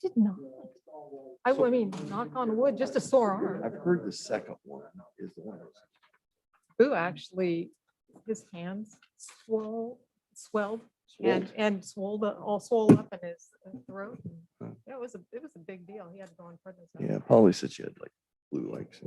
did not. I mean, knock on wood, just a sore arm. I've heard the second one is the one. Boo actually, his hands swelled and all swole up in his throat. Huh. Yeah, it was a big deal. He had to go on crutches. Yeah, Polly said she had like blue legs.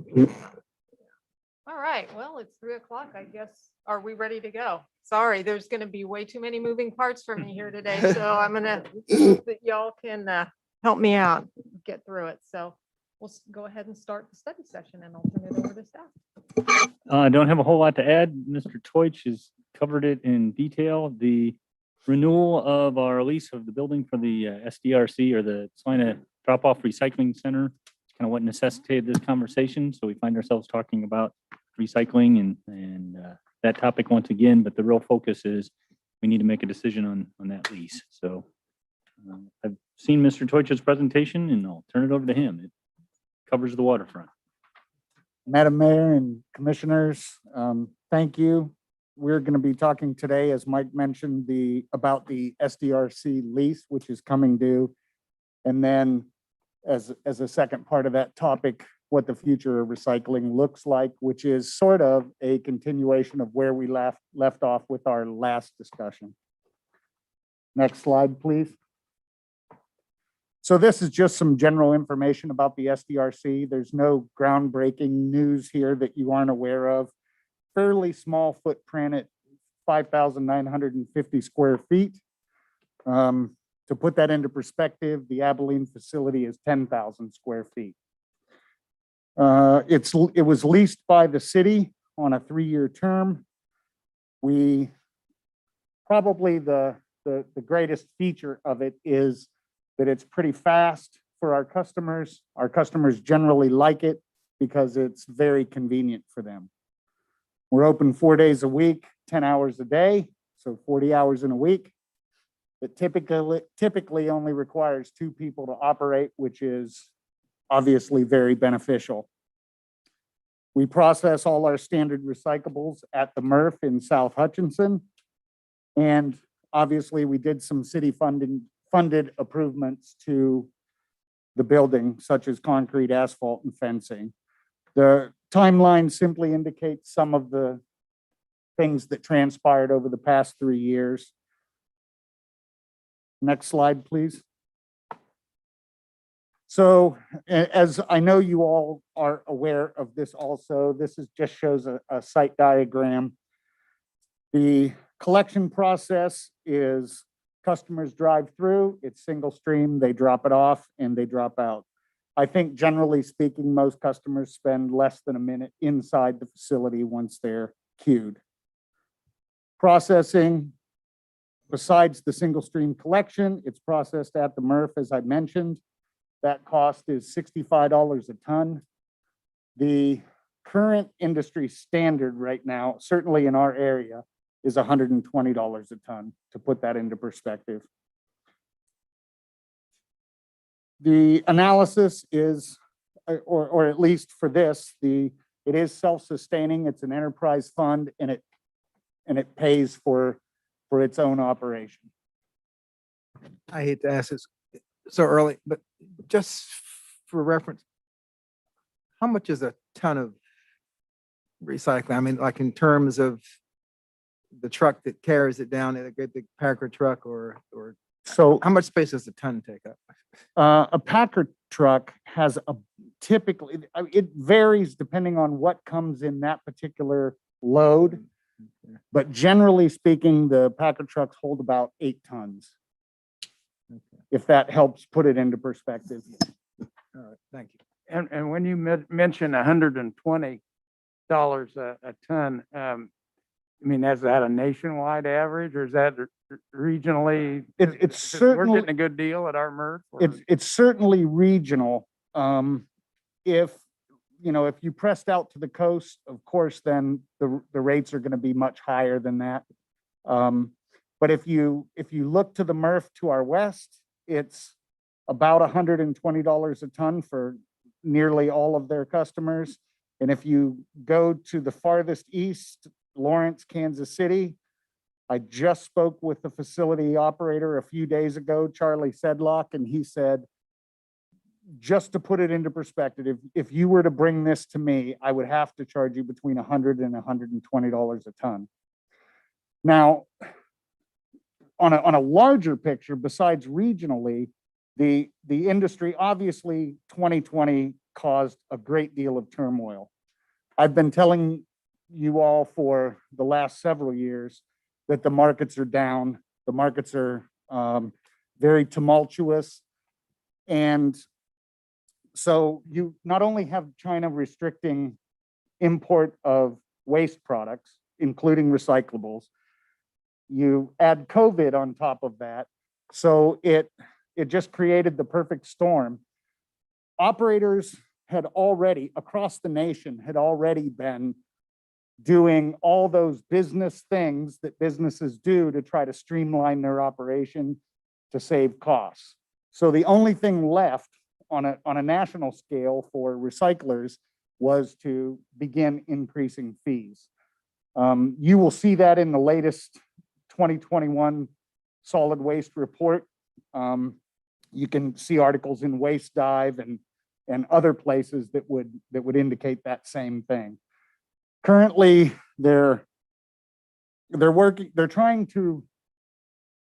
All right, well, it's 3 o'clock, I guess. Are we ready to go? Sorry, there's gonna be way too many moving parts for me here today, so I'm gonna hope that y'all can help me out, get through it. So we'll go ahead and start the study session and I'll turn it over to staff. I don't have a whole lot to add. Mr. Teutsch has covered it in detail. The renewal of our lease of the building for the SDRC, or the Salina Drop-Off Recycling Center, is kind of what necessitated this conversation. So we find ourselves talking about recycling and that topic once again, but the real focus is we need to make a decision on that lease. So I've seen Mr. Teutsch's presentation and I'll turn it over to him. It covers the waterfront. Madam Mayor and Commissioners, thank you. We're going to be talking today, as Mike mentioned, about the SDRC lease, which is coming due. And then as a second part of that topic, what the future of recycling looks like, which is sort of a continuation of where we left off with our last discussion. Next slide, please. So this is just some general information about the SDRC. There's no groundbreaking news here that you aren't aware of. Fairly small footprint at 5,950 square feet. To put that into perspective, the Abilene facility is 10,000 square feet. It was leased by the city on a 3-year term. Probably the greatest feature of it is that it's pretty fast for our customers. Our customers generally like it because it's very convenient for them. We're open 4 days a week, 10 hours a day, so 40 hours in a week. It typically only requires 2 people to operate, which is obviously very beneficial. We process all our standard recyclables at the MRF in South Hutchinson. And obviously we did some city funded improvements to the building, such as concrete, asphalt, and fencing. The timeline simply indicates some of the things that transpired over the past 3 years. Next slide, please. So as I know you all are aware of this also, just shows a site diagram. The collection process is customers drive through, it's single stream, they drop it off and they drop out. I think generally speaking, most customers spend less than a minute inside the facility once they're queued. Processing, besides the single stream collection, it's processed at the MRF, as I mentioned. That cost is $65 a ton. The current industry standard right now, certainly in our area, is $120 a ton, to put that into perspective. The analysis is, or at least for this, it is self-sustaining. It's an enterprise fund, and it pays for its own operation. I hate to ask this so early, but just for reference, how much is a ton of recycling? I mean, like in terms of the truck that carries it down, a great big Packer truck, or So how much space does a ton take up? a Packer truck has typically, it varies depending on what comes in that particular load. But generally speaking, the Packer trucks hold about 8 tons. Okay. If that helps put it into perspective. All right, thank you. And when you mention $120 a ton, I mean, is that a nationwide average, or is that regionally? It's We're certainly, getting a good deal at our MRF. it's certainly regional. If you pressed out to the coast, of course, then the rates are going to be much higher than that. But if you look to the MRF to our west, it's about $120 a ton for nearly all of their customers. And if you go to the farthest east, Lawrence, Kansas City, I just spoke with the facility operator a few days ago, Charlie Sedlock, and he said just to put it into perspective, if you were to bring this to me, I would have to charge you between $100 and $120 a ton. Now, on a larger picture, besides regionally, the industry, obviously 2020 caused a great deal of turmoil. I've been telling you all for the last several years that the markets are down. The markets are very tumultuous. And so you not only have China restricting import of waste products, including recyclables, you add COVID on top of that. So it just created the perfect storm. Operators had already, across the nation, had already been doing all those business things that businesses do to try to streamline their operation to save costs. So the only thing left on a national scale for recyclers was to begin increasing fees. You will see that in the latest 2021 solid waste report. You can see articles in Waste Dive and other places that would indicate that same thing. Currently, they're trying to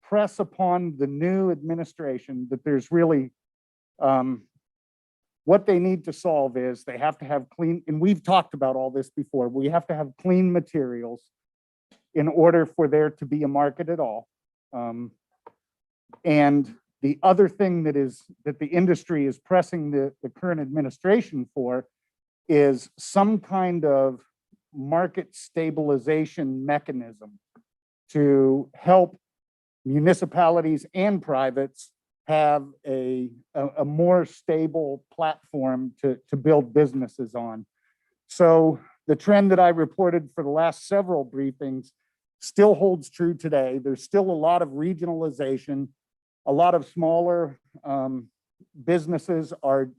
press upon the new administration that there's really what they need to solve is they have to have clean, and we've talked about all this before, we have to have clean materials in order for there to be a market at all. And the other thing that the industry is pressing the current administration for is some kind of market stabilization mechanism to help municipalities and privates have a more stable platform to build businesses on. So the trend that I reported for the last several briefings still holds true today. There's still a lot of regionalization. A lot of smaller businesses are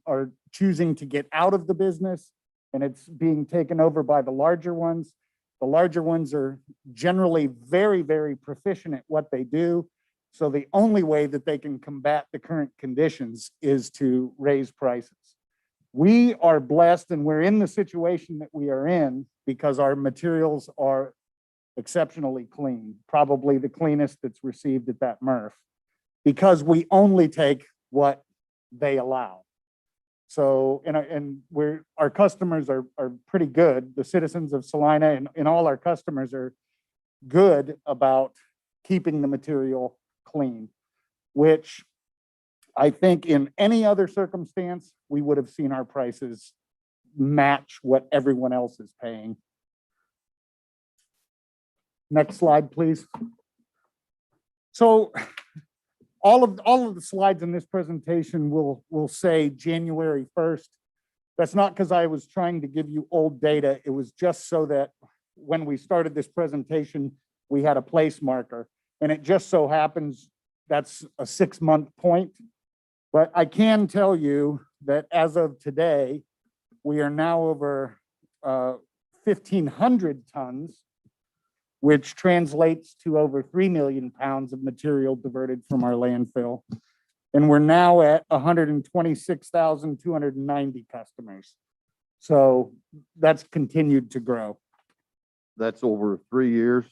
choosing to get out of the business, and it's being taken over by the larger ones. The larger ones are generally very, very proficient at what they do. So the only way that they can combat the current conditions is to raise prices. We are blessed, and we're in the situation that we are in because our materials are exceptionally clean, probably the cleanest that's received at that MRF, because we only take what they allow. So, and our customers are pretty good. The citizens of Salina and all our customers are good about keeping the material clean, which I think in any other circumstance, we would have seen our prices match what everyone else is paying. Next slide, please. So all of the slides in this presentation will say January 1st. That's not because I was trying to give you old data. It was just so that when we started this presentation, we had a place marker. And it just so happens that's a 6-month point. But I can tell you that as of today, we are now over 1,500 tons, which translates to over 3 million pounds of material diverted from our landfill. And we're now at 126,290 customers. So that's continued to grow. That's over 3 years.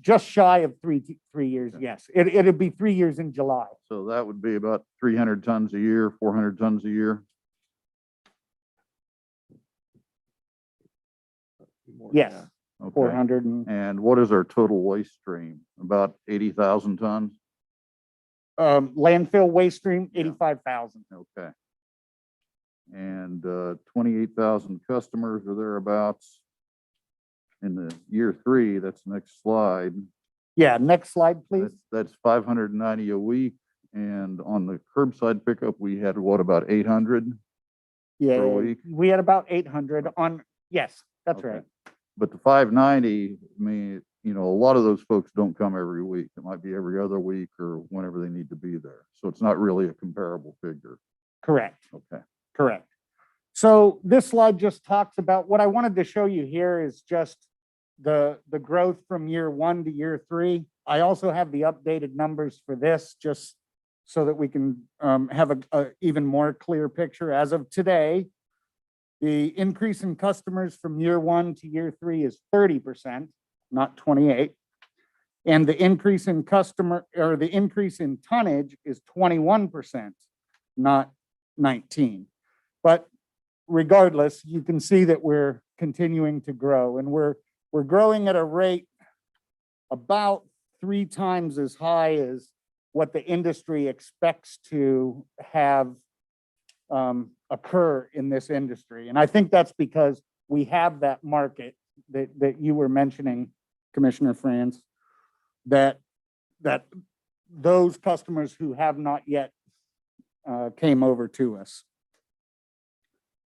Just shy of three years, yes. It'd be 3 years in July. So that would be about 300 tons a year, 400 tons a year. Yes, Okay. 400 and And what is our total waste stream? About 80,000 tons? landfill waste stream, 85,000. Okay. And 28,000 customers or thereabouts. In the year 3, that's the next slide. Yeah, next slide, please. That's 590 a week. And on the curbside pickup, we had what, about 800? Yeah, per week? we had about 800 on, yes, that's Okay. right. But the 590, I mean, you know, a lot of those folks don't come every week. It might be every other week or whenever they need to be there. So it's not really a comparable figure. Correct. Okay. Correct. So this slide just talks about, what I wanted to show you here is just the growth from year 1 to year 3. I also have the updated numbers for this, just so that we can have a even more clear picture. As of today, the increase in customers from year 1 to year 3 is 30%, not 28. And the increase in the increase in tonnage is 21%, not 19. But regardless, you can see that we're continuing to grow, and we're growing at a rate about 3 times as high as what the industry expects to have occur in this industry. And I think that's because we have that market that you were mentioning, Commissioner Franz, that those customers who have not yet came over to us.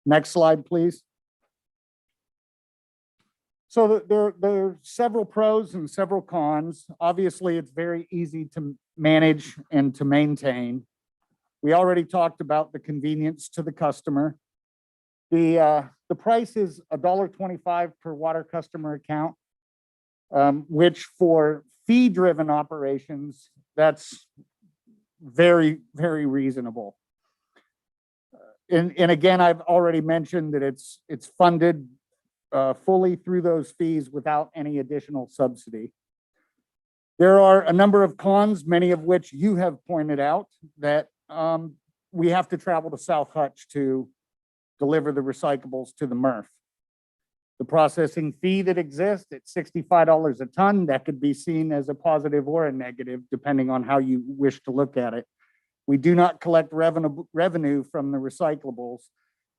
Next slide, please. So there are several pros and several cons. Obviously, it's very easy to manage and to maintain. We already talked about the convenience to the customer. The price is $1.25 per water customer account, which for fee-driven operations, that's very, very reasonable. And again, I've already mentioned that it's funded fully through those fees without any additional subsidy. There are a number of cons, many of which you have pointed out, that we have to travel to South Hutch to deliver the recyclables to the MRF. The processing fee that exists at $65 a ton, that could be seen as a positive or a negative, depending on how you wish to look at it. We do not collect revenue from the recyclables.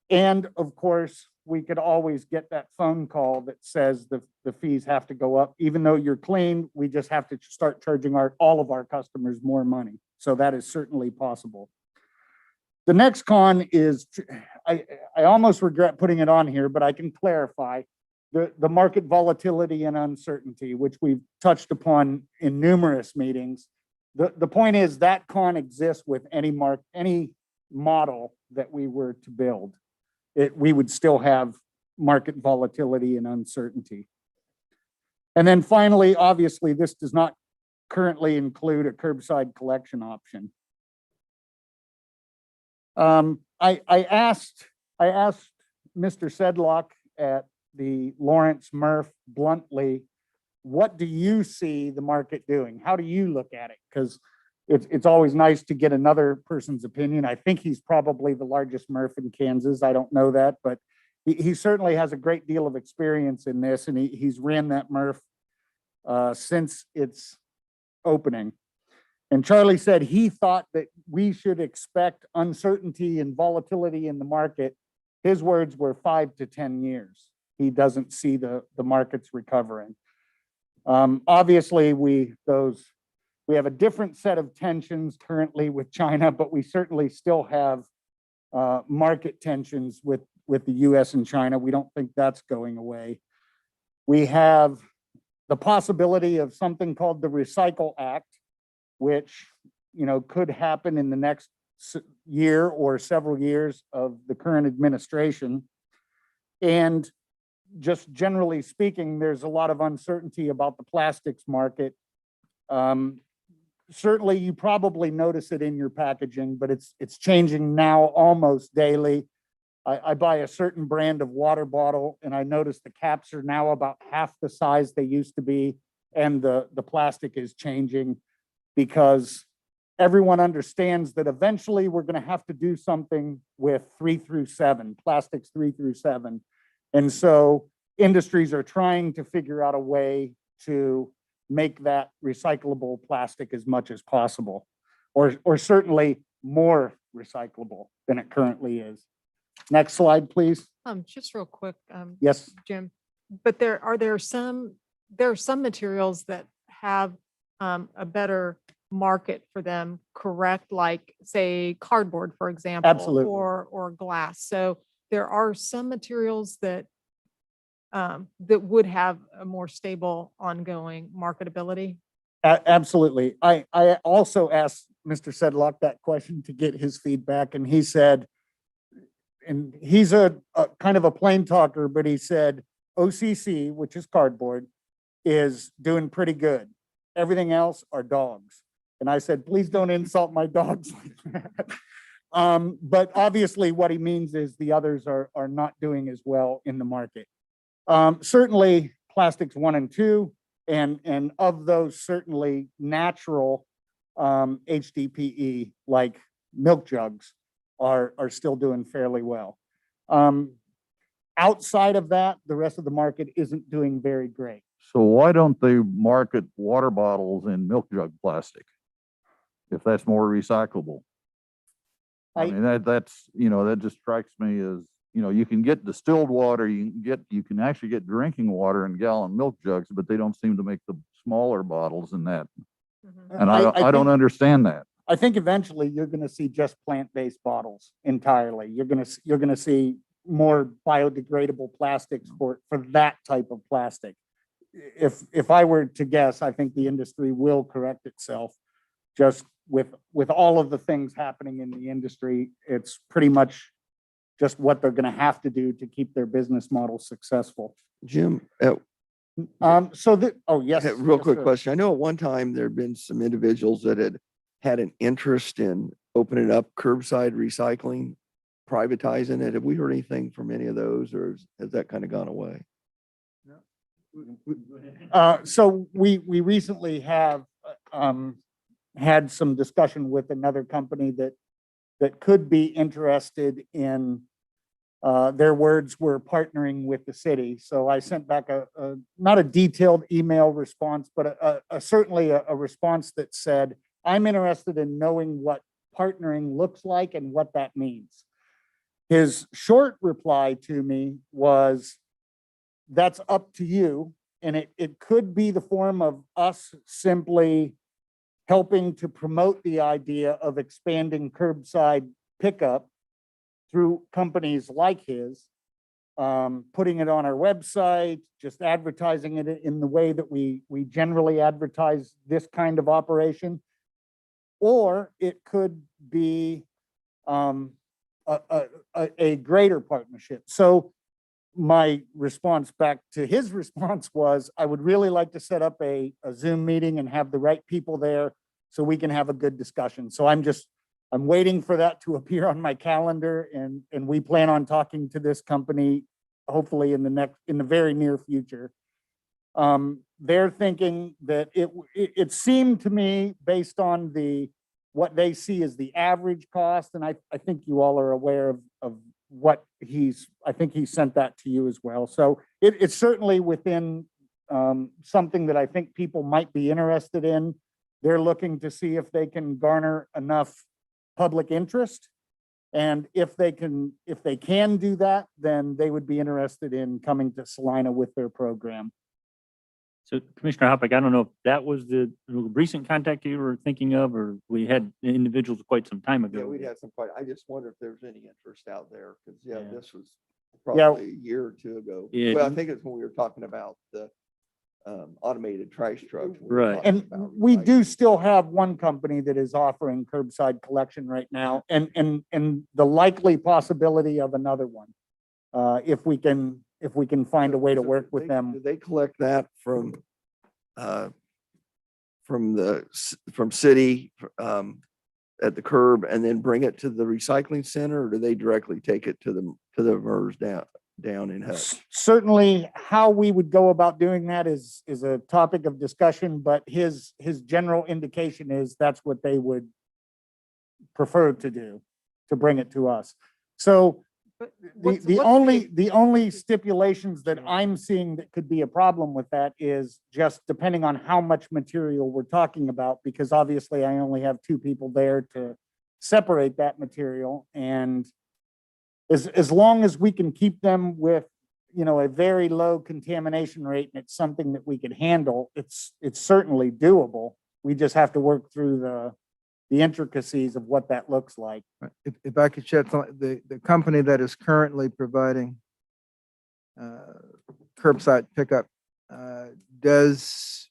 And of course, we could always get that phone call that says the fees have to go up. Even though you're clean, we just have to start charging all of our customers more money. So that is certainly possible. The next con is, I almost regret putting it on here, but I can clarify the market volatility and uncertainty, which we've touched upon in numerous meetings. The point is that con exists with any model that we were to build. We would still have market volatility and uncertainty. And then finally, obviously, this does not currently include a curbside collection option. I asked Mr. Sedlock at the Lawrence MRF bluntly, what do you see the market doing? How do you look at it? Because it's always nice to get another person's opinion. I think he's probably the largest MRF in Kansas. I don't know that, but he certainly has a great deal of experience in this, and he's ran that MRF since its opening. And Charlie said he thought that we should expect uncertainty and volatility in the market. His words were 5 to 10 years. He doesn't see the markets recovering. Obviously, we have a different set of tensions currently with China, but we certainly still have market tensions with the US and China. We don't think that's going away. We have the possibility of something called the Recycle Act, which could happen in the next year or several years of the current administration. And just generally speaking, there's a lot of uncertainty about the plastics market. Certainly, you probably notice it in your packaging, but it's changing now almost daily. I buy a certain brand of water bottle, and I notice the caps are now about half the size they used to be, and the plastic is changing because everyone understands that eventually we're going to have to do something with 3 through 7, plastics 3 through 7. And so industries are trying to figure out a way to make that recyclable plastic as much as possible, or certainly more recyclable than it currently is. Next slide, please. Just real quick, Yes. Jim, but there are some materials that have a better market for them, correct? Like say cardboard, for example. Absolutely. Or glass. So there are some materials that would have a more stable ongoing marketability. Absolutely. I also asked Mr. Sedlock that question to get his feedback, and he said, and he's a kind of a plain talker, but he said OCC, which is cardboard, is doing pretty good. Everything else are dogs. And I said, please don't insult my dogs like that. But obviously what he means is the others are not doing as well in the market. Certainly plastics 1 and 2, and of those, certainly natural HDPE like milk jugs are still doing fairly well. Outside of that, the rest of the market isn't doing very great. So why don't they market water bottles in milk jug plastic? If that's more recyclable. I I- mean, that's, that just strikes me as, you can get distilled water, you can actually get drinking water in gallon milk jugs, but they don't seem to make the smaller bottles in that. Mhm. And I don't think- understand that. I think eventually you're gonna see just plant-based bottles entirely. You're gonna see more biodegradable plastics for that type of plastic. If I were to guess, I think the industry will correct itself. Just with all of the things happening in the industry, it's pretty much just what they're gonna have to do to keep their business model successful. Jim, Oh, yes. real yes, quick sir. question. I know at one time there had been some individuals that had an interest in opening up curbside recycling, privatizing it. Have we heard anything from any of those, or has that kind of gone away? So we recently have had some discussion with another company that could be interested in, their words were partnering with the city. So I sent back not a detailed email response, but certainly a response that said, I'm interested in knowing what partnering looks like and what that means. His short reply to me was, that's up to you. And it could be the form of us simply helping to promote the idea of expanding curbside pickup through companies like his, putting it on our website, just advertising it in the way that we generally advertise this kind of operation. Or it could be a greater partnership. So my response back to his response was, I would really like to set up a Zoom meeting and have the right people there so we can have a good discussion. So I'm waiting for that to appear on my calendar, and we plan on talking to this company hopefully in the very near future. They're thinking that it seemed to me, based on what they see as the average cost, and I think you all are aware of what I think he sent that to you as well. So it's certainly within something that I think people might be interested in. They're looking to see if they can garner enough public interest. And if they can do that, then they would be interested in coming to Salina with their program. So Commissioner Hoppick, I don't know if that was the recent contact you were thinking of, or we had individuals quite some time ago. Yeah, we'd had some quite, I just wonder if there's any interest out there, because Yeah. this was probably a year or two ago. Yeah. Well, I think it's when we were talking about the automated trash trucks. we were Right. talking And about we do recycling. still have one company that is offering curbside collection right now, and the likely possibility of another one. If we can find a way to So work do with they- them. Do they collect that from city, at the curb, and then bring it to the recycling center, or do they directly take it to the MERS down in Hutch? Certainly, how we would go about doing that is a topic of discussion, but his general indication is that's what they would prefer to do, to bring it to us. So But the only stipulations that I'm seeing that could be a problem with that is just depending on how much material we're talking about, because obviously I only have 2 people there to separate that material. And as long as we can keep them with, a very low contamination rate, and it's something that we can handle, it's certainly doable. We just have to work through the intricacies of what that looks like. Right. If I could shed some, the company that is currently providing curbside pickup does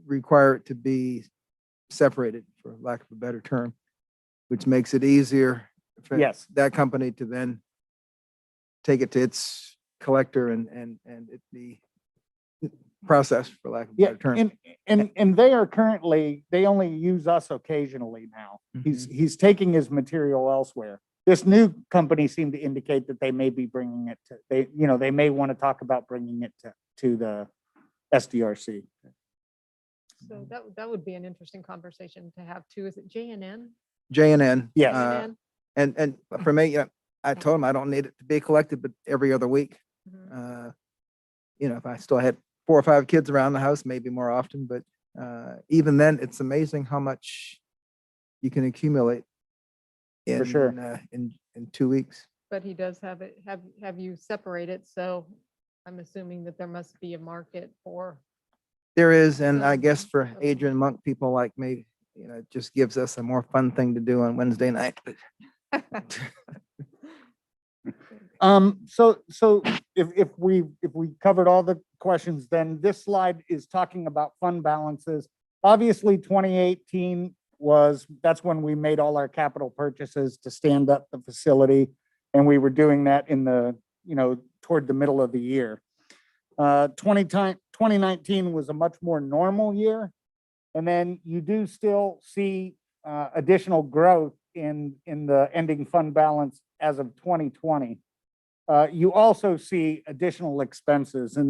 require it to be separated, for lack of a better term, which makes it easier for Yes. that company to then take it to its collector and it be process, for lack of a Yeah, better term. and they are currently, they only use us occasionally now. He's taking his material elsewhere. This new company seemed to indicate that they may be bringing it to, they may want to talk about bringing it to the SDRC. So that would be an interesting conversation to have too. Is it JNN? J&N. Yes. JNN? And for me, I told him I don't need it to be collected, but every other week. Mhm. If I still had 4 or 5 kids around the house, maybe more often, but even then, it's amazing how much you can accumulate For sure. in 2 weeks. But he does have it, have you separate it, so I'm assuming that there must be a market for, There is, and I Some guess for of Adrian Monk, people like me, it just gives us a more fun thing to do on Wednesday night. But So if we covered all the questions, then this slide is talking about fund balances. Obviously, 2018 that's when we made all our capital purchases to stand up the facility. And we were doing that toward the middle of the year. 2019 was a much more normal year. And then you do still see additional growth in the ending fund balance as of 2020. You also see additional expenses, and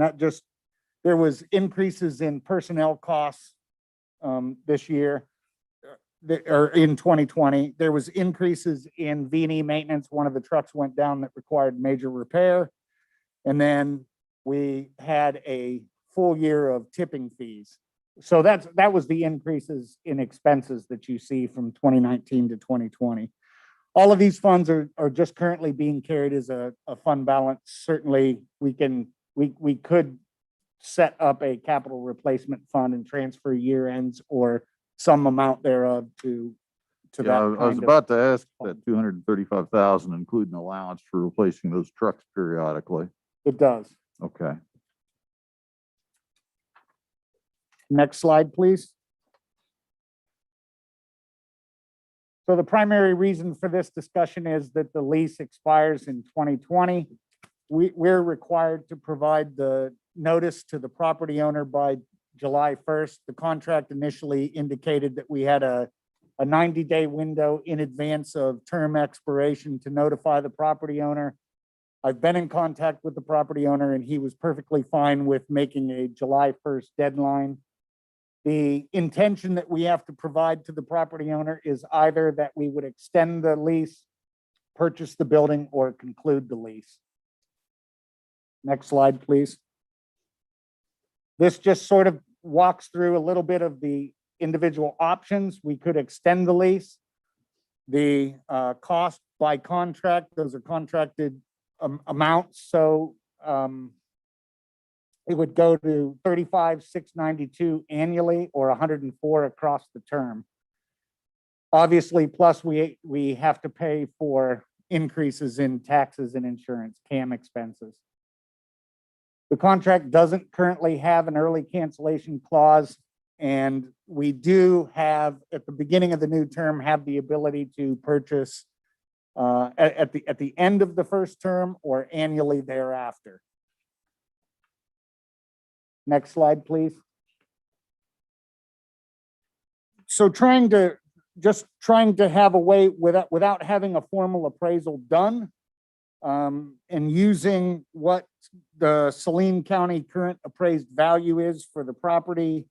there was increases in personnel costs this year, or in 2020. There was increases in V&E maintenance. One of the trucks went down that required major repair. And then we had a full year of tipping fees. So that was the increases in expenses that you see from 2019 to 2020. All of these funds are just currently being carried as a fund balance. Certainly, we could set up a capital replacement fund and transfer year ends or some amount thereof to Yeah, that I was kind of. about to ask that 235,000, including allowance for replacing those trucks periodically. It does. Okay. Next slide, please. So the primary reason for this discussion is that the lease expires in 2020. We're required to provide the notice to the property owner by July 1st. The contract initially indicated that we had a 90-day window in advance of term expiration to notify the property owner. I've been in contact with the property owner and he was perfectly fine with making a July 1st deadline. The intention that we have to provide to the property owner is either that we would extend the lease, purchase the building, or conclude the lease. Next slide, please. This just sort of walks through a little bit of the individual options. We could extend the lease. The cost by contract, those are contracted amounts. So it would go to $35,692 annually or $104 across the term. Obviously, plus we have to pay for increases in taxes and insurance, CAM expenses. The contract doesn't currently have an early cancellation clause, and we do have, at the beginning of the new term, have the ability to purchase at the end of the first term or annually thereafter. Next slide, please. So trying to have a way without having a formal appraisal done, and using what the Saline County current appraised value is for the property.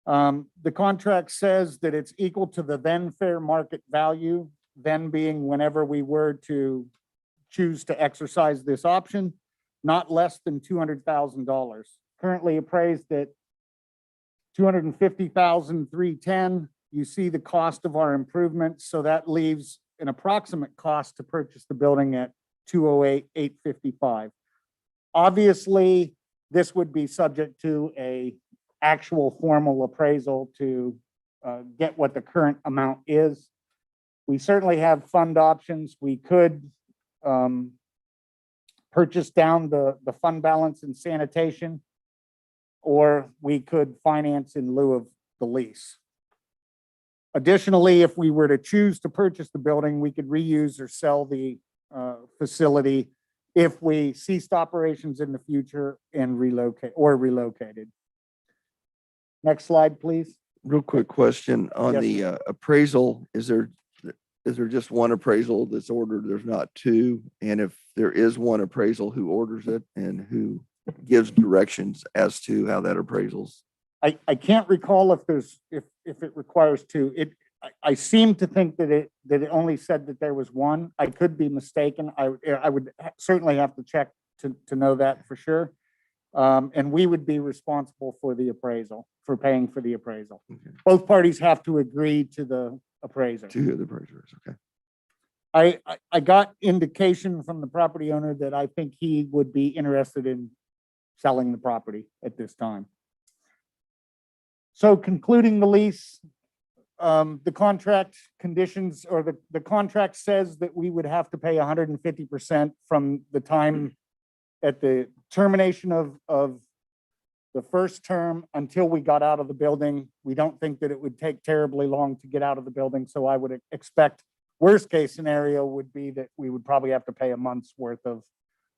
The contract says that it's equal to the then fair market value, then being whenever we were to choose to exercise this option, not less than $200,000. Currently appraised at $250,310. You see the cost of our improvements, so that leaves an approximate cost to purchase the building at $208,855. Obviously, this would be subject to a actual formal appraisal to get what the current amount is. We certainly have fund options. We could purchase down the fund balance in sanitation, or we could finance in lieu of the lease. Additionally, if we were to choose to purchase the building, we could reuse or sell the facility if we ceased operations in the future and relocated. Next slide, please. Real quick question on Yes, the appraisal. Is there just one appraisal that's ordered? There's not two? And if there is one appraisal, who orders it and who gives directions as to how that appraisal's? I can't recall if it requires two. I seem to think that it only said that there was one. I could be mistaken. I would certainly have to check to know that for sure. And we would be responsible for the appraisal, for paying for the appraisal. Okay. Both parties have to agree to the appraiser. Two of the appraisers, okay. I got indication from the property owner that I think he would be interested in selling the property at this time. So concluding the lease, the contract conditions or the contract says that we would have to pay 150% from the time at the termination of the first term until we got out of the building. We don't think that it would take terribly long to get out of the building. So I would expect worst case scenario would be that we would probably have to pay a month's worth of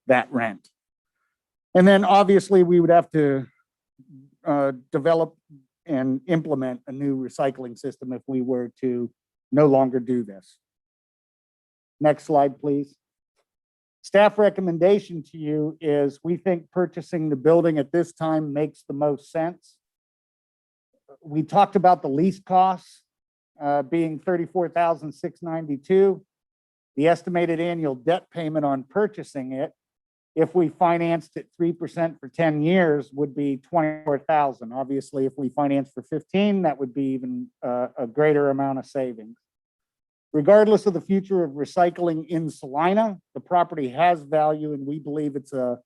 that rent. And then obviously we would have to develop and implement a new recycling system if we were to no longer do this. Next slide, please. Staff recommendation to you is we think purchasing the building at this time makes the most sense. We talked about the lease costs being $34,692. The estimated annual debt payment on purchasing it, if we financed at 3% for 10 years, would be $24,000. Obviously, if we finance for 15, that would be even a greater amount of savings. Regardless of the future of recycling in Salina, the property has value, and we believe it's a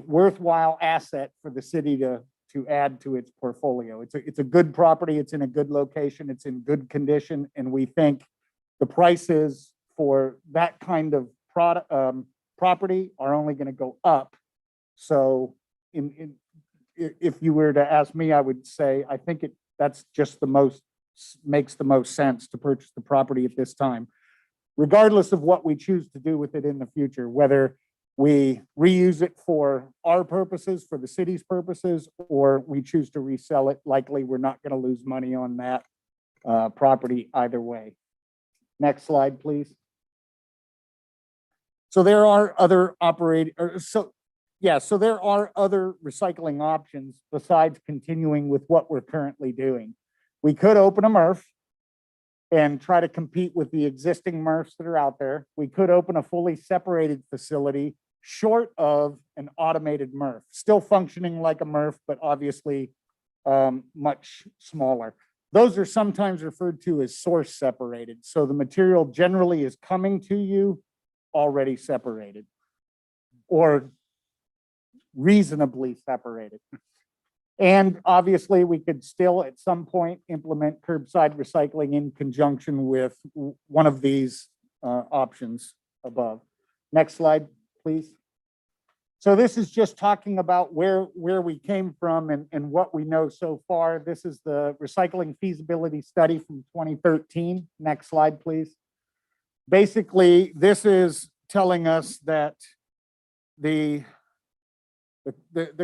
worthwhile asset for the city to add to its portfolio. It's a good property. It's in a good location. It's in good condition, and we think the prices for that kind of property are only going to go up. So if you were to ask me, I would say I think that's just makes the most sense to purchase the property at this time, regardless of what we choose to do with it in the future, whether we reuse it for our purposes, for the city's purposes, or we choose to resell it. Likely, we're not going to lose money on that property either way. Next slide, please. So there are other there are other recycling options besides continuing with what we're currently doing. We could open a MRF and try to compete with the existing MRFs that are out there. We could open a fully separated facility short of an automated MRF, still functioning like a MRF, but obviously much smaller. Those are sometimes referred to as source separated. So the material generally is coming to you already separated or reasonably separated. And obviously we could still at some point implement curbside recycling in conjunction with one of these options above. Next slide, please. So this is just talking about where we came from and what we know so far. This is the recycling feasibility study from 2013. Next slide, please. Basically, this is telling us that the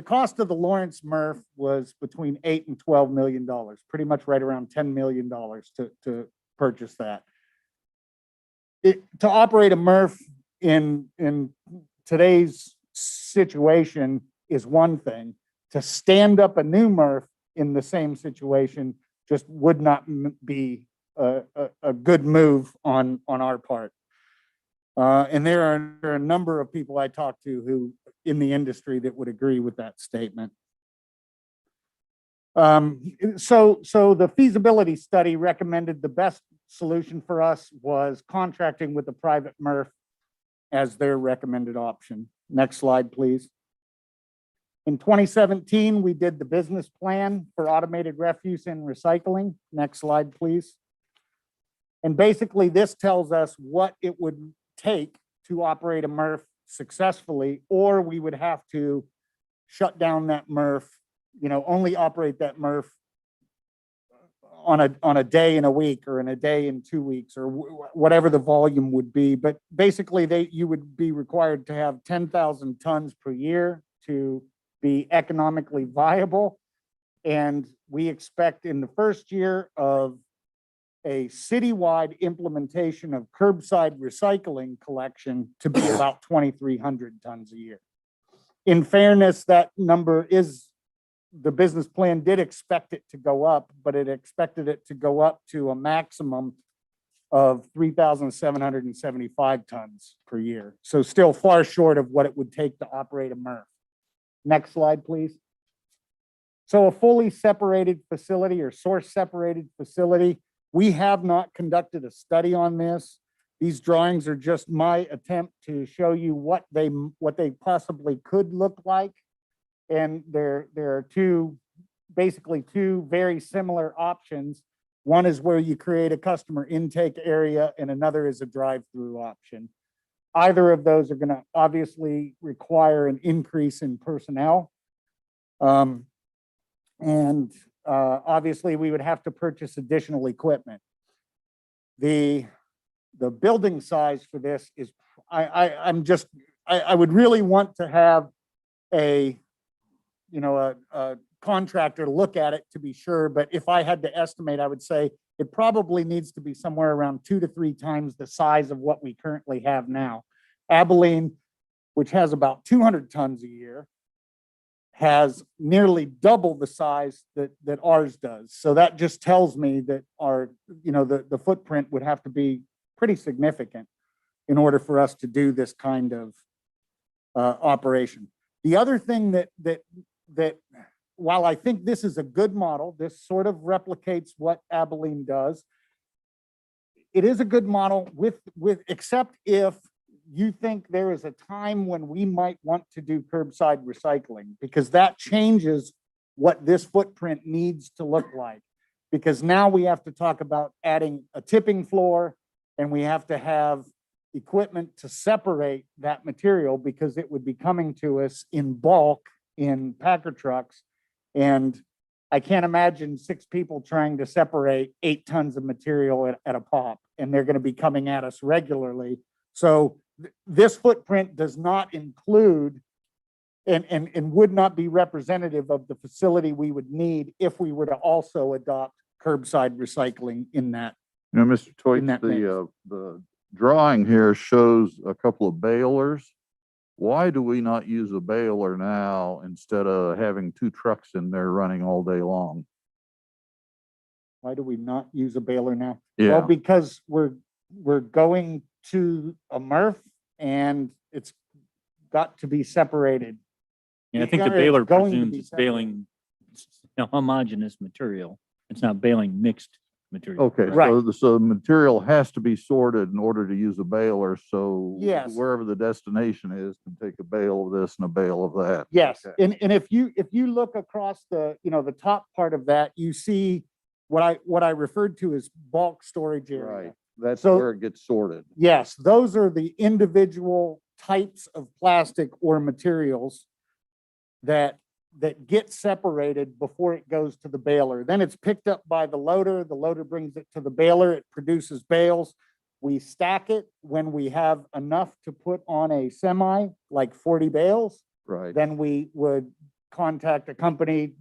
cost of the Lawrence MRF was between $8 and $12 million, pretty much right around $10 million to purchase that. To operate a MRF in today's situation is one thing. To stand up a new MRF in the same situation just would not be a good move on our part. And there are a number of people I talked to who in the industry that would agree with that statement. So the feasibility study recommended the best solution for us was contracting with a private MRF as their recommended option. Next slide, please. In 2017, we did the business plan for automated refuse and recycling. Next slide, please. And basically this tells us what it would take to operate a MRF successfully, or we would have to shut down that MRF, only operate that MRF on a day in a week or in a day in 2 weeks or whatever the volume would be. But basically you would be required to have 10,000 tons per year to be economically viable. And we expect in the first year of a citywide implementation of curbside recycling collection to be about 2,300 tons a year. In fairness, that number is, the business plan did expect it to go up, but it expected it to go up to a maximum of 3,775 tons per year. So still far short of what it would take to operate a MRF. Next slide, please. So a fully separated facility or source separated facility, we have not conducted a study on this. These drawings are just my attempt to show you what they possibly could look like. And there are basically two very similar options. One is where you create a customer intake area and another is a drive-through option. Either of those are going to obviously require an increase in personnel. Obviously we would have to purchase additional equipment. The building size for this is, I would really want to have a contractor look at it to be sure, but if I had to estimate, I would say it probably needs to be somewhere around 2 to 3 times the size of what we currently have now. Abilene, which has about 200 tons a year, has nearly double the size that ours does. So that just tells me that our, the footprint would have to be pretty significant in order for us to do this kind of operation. The other thing that while I think this is a good model, this sort of replicates what Abilene does. It is a good model except if you think there is a time when we might want to do curbside recycling, because that changes what this footprint needs to look like. Because now we have to talk about adding a tipping floor and we have to have equipment to separate that material because it would be coming to us in bulk in packer trucks. And I can't imagine 6 people trying to separate 8 tons of material at a pop, and they're going to be coming at us regularly. So this footprint does not include and would not be representative of the facility we would need if we were to also adopt curbside recycling in that. Mr. Toit, that the drawing here shows a couple of balers. Why do we not use a baler now instead of having 2 trucks in there running all day long? Why do we not use a baler now? Well, Yeah, because we're going to a MRF and it's got to be separated. Yeah, I think the It's baler going to presumes be it's baling a homogeneous material. It's not baling mixed material. okay, Right. so the material has to be sorted in order to use a baler, so Yes. wherever the destination is, can take a bale of this and a bale of that. Yes, Okay. and if you look across the, the top part of that, you see what I referred to as bulk storage area. Right, that's So- where it gets sorted. Yes, those are the individual types of plastic or materials that get separated before it goes to the baler. Then it's picked up by the loader brings it to the baler, it produces bales. We stack it when we have enough to put on a semi, like 40 bales. Right. Then we would contact a company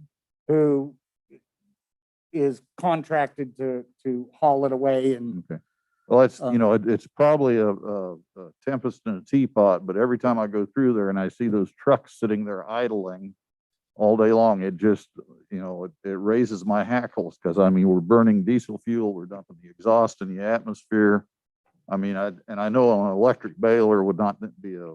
who is contracted to haul it away and Okay. Well, it's, Um, it's probably a tempest in a teapot, but every time I go through there and I see those trucks sitting there idling all day long, it just, it raises my hackles because we're burning diesel fuel, we're dumping the exhaust in the atmosphere. I know an electric baler would not be a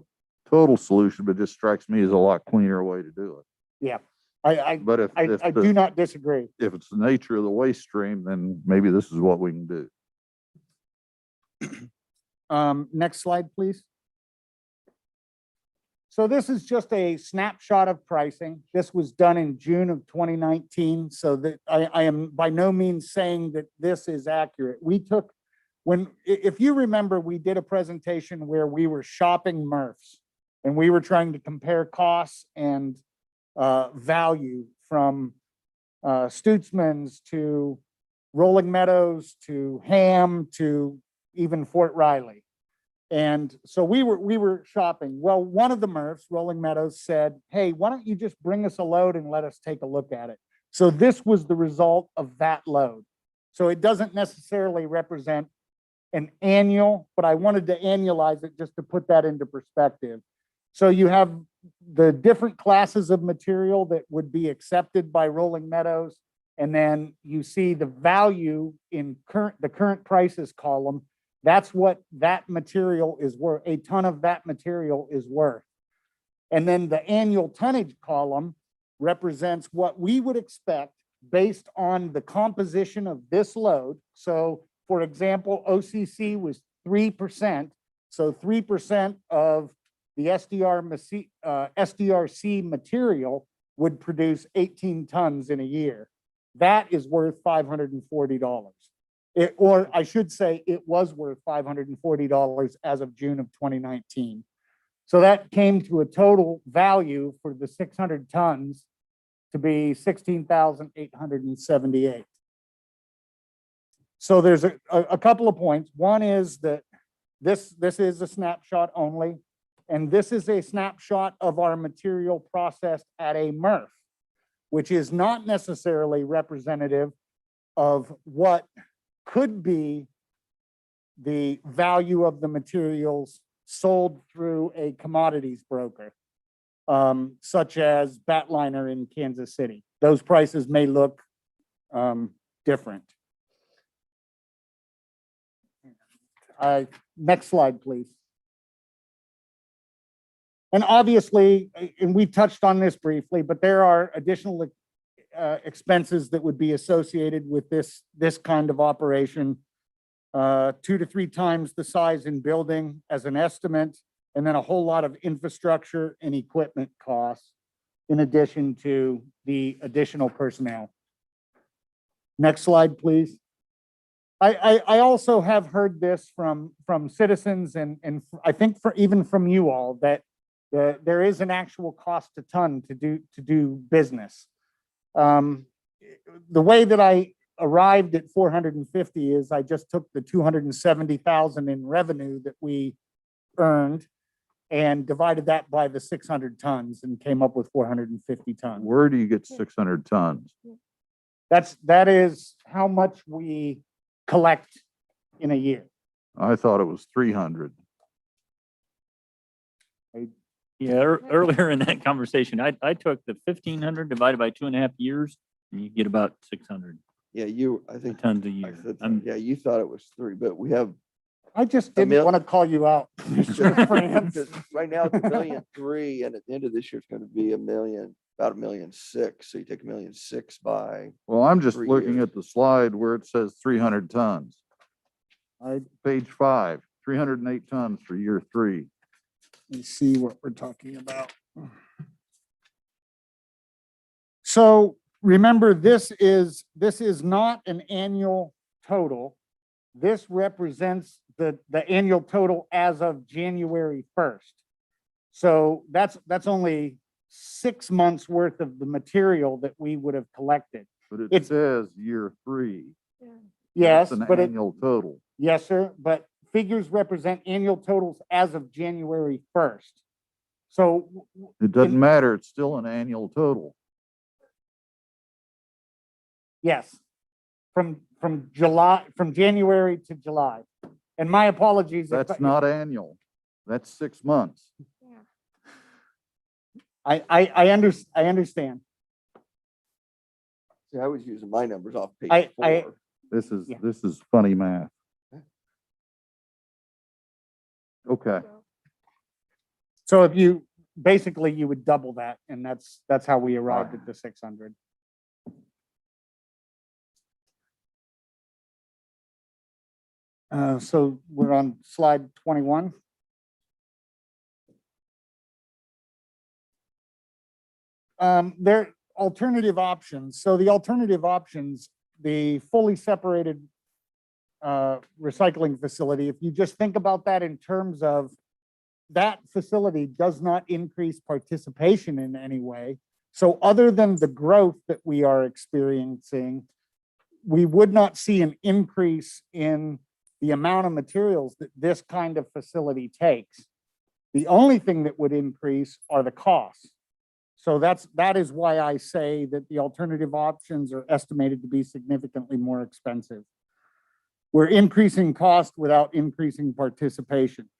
total solution, but it just strikes me as a lot cleaner way to do it. yeah, I But if do not disagree. if it's the nature of the waste stream, then maybe this is what we can do. Next slide, please. So this is just a snapshot of pricing. This was done in June of 2019, so that I am by no means saying that this is accurate. If you remember, we did a presentation where we were shopping MRFs and we were trying to compare costs and value from Stutzman's to Rolling Meadows to Ham to even Fort Riley. And so we were shopping. Well, one of the MRFs, Rolling Meadows, said, hey, why don't you just bring us a load and let us take a look at it? So this was the result of that load. So it doesn't necessarily represent an annual, but I wanted to annualize it just to put that into perspective. So you have the different classes of material that would be accepted by Rolling Meadows. And then you see the value in the current prices column. That's what that material is worth. A ton of that material is worth. And then the annual tonnage column represents what we would expect based on the composition of this load. So for example, OCC was 3%. So 3% of the SDRC material would produce 18 tons in a year. That is worth $540. Or I should say it was worth $540 as of June of 2019. So that came to a total value for the 600 tons to be 16,878. So there's a couple of points. One is that this is a snapshot only, and this is a snapshot of our material processed at a MRF, which is not necessarily representative of what could be the value of the materials sold through a commodities broker, such as Batliner in Kansas City. Those prices may look different. Next slide, please. And obviously, and we touched on this briefly, but there are additional expenses that would be associated with this kind of operation. 2 to 3 times the size in building as an estimate, and then a whole lot of infrastructure and equipment costs in addition to the additional personnel. Next slide, please. I also have heard this from citizens and I think even from you all that there is an actual cost a ton to do business. The way that I arrived at 450 is I just took the 270,000 in revenue that we earned and divided that by the 600 tons and came up with 450 tons. Where do you get 600 tons? That is how much we collect in a year. I thought it was 300. Yeah, earlier in that conversation, I took the 1,500 divided by 2.5 years, and you get about 600 Yeah, I think, tons a I year. said, yeah, you thought it was 3, but we have. I just A didn't mil- want to call you out, Mr. France. Because right now it's 1,300,000, and at the end of this year, it's gonna be about 1,600,000. So you take 1,600,000 by, Well, I'm just 3 looking years. at the slide where it says 300 tons. Page 5, 308 tons for year 3. Let me see what we're talking about. So remember, this is not an annual total. This represents the annual total as of January 1st. So that's only 6 months worth of the material that we would have collected. But it It's- says year 3. Yes, That's an but annual total. yes, sir, but figures represent annual totals as of January 1st. So It doesn't matter. It's still an annual total. yes, from January to July. And my apologies. if That's not annual. That's 6 months. I understand. see, I was using my numbers off page I- 4. Yeah. This is funny math. Okay. So if you, basically you would double that and that's how we arrived at the 600. So we're on slide 21. There alternative options. So the alternative options, the fully separated recycling facility, if you just think about that in terms of that facility does not increase participation in any way. So other than the growth that we are experiencing, we would not see an increase in the amount of materials that this kind of facility takes. The only thing that would increase are the costs. So that is why I say that the alternative options are estimated to be significantly more expensive. We're increasing cost without increasing participation.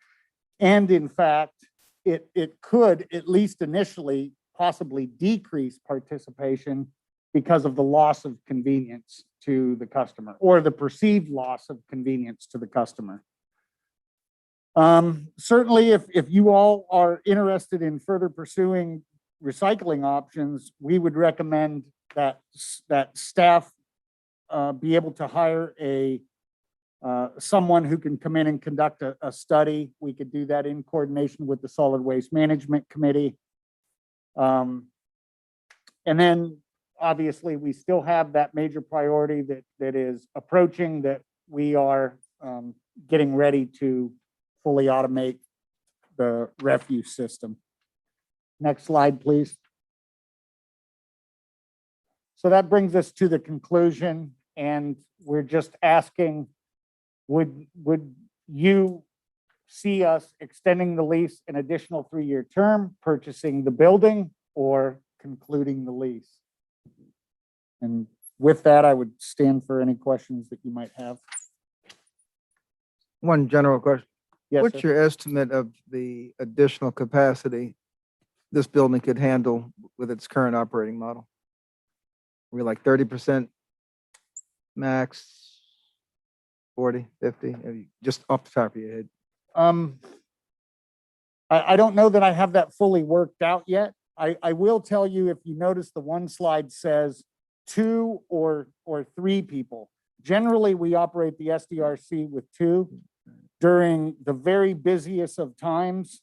And in fact, it could, at least initially, possibly decrease participation because of the loss of convenience to the customer, or the perceived loss of convenience to the customer. Certainly, if you all are interested in further pursuing recycling options, we would recommend that staff be able to hire someone who can come in and conduct a study. We could do that in coordination with the Solid Waste Management Committee. And then obviously we still have that major priority that is approaching, that we are getting ready to fully automate the refuse system. Next slide, please. So that brings us to the conclusion, and we're just asking, would you see us extending the lease an additional 3-year term, purchasing the building, or concluding the lease? And with that, I would stand for any questions that you might have. One general question. Yes, What's sir. your estimate of the additional capacity this building could handle with its current operating model? We're like 30% max, 40, 50, just off the top of your head. I don't know that I have that fully worked out yet. I will tell you, if you notice, the one slide says 2 or 3 people. Generally, we operate the SDRC with 2. During the very busiest of times,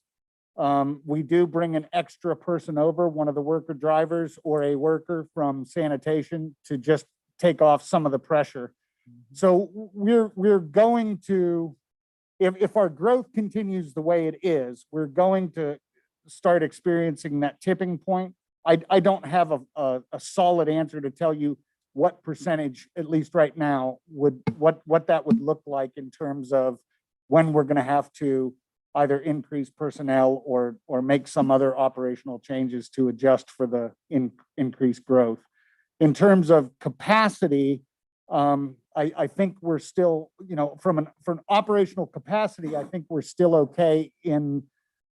we do bring an extra person over, one of the worker drivers or a worker from sanitation, to just take off some of the pressure. So we're going to, if our growth continues the way it is, we're going to start experiencing that tipping point. I don't have a solid answer to tell you what percentage, at least right now, what that would look like in terms of when we're going to have to either increase personnel or make some other operational changes to adjust for the increased growth. In terms of capacity, I think we're still, from an operational capacity, I think we're still okay in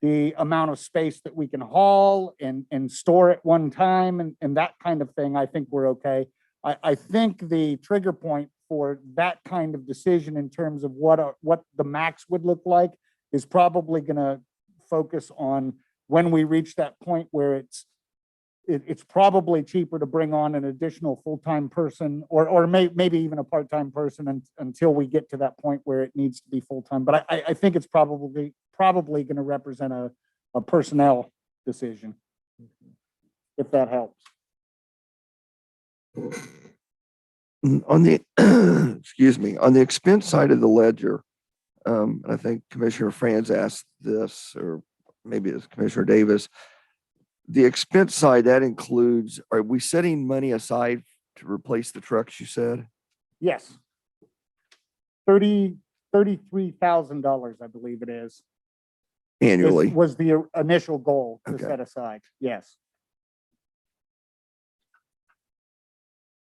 the amount of space that we can haul and store at one time and that kind of thing. I think we're okay. I think the trigger point for that kind of decision in terms of what the max would look like is probably going to focus on when we reach that point where it's probably cheaper to bring on an additional full-time person or maybe even a part-time person until we get to that point where it needs to be full-time. But I think it's probably going to represent a personnel decision, if that helps. On the, excuse me, on the expense side of the ledger, and I think Commissioner Franz asked this, or maybe it's Commissioner Davis, the expense side, that includes, are we setting money aside to replace the trucks, you said? Yes. $33,000, I believe it is. Annually? Was the initial goal to Okay. set aside. Yes.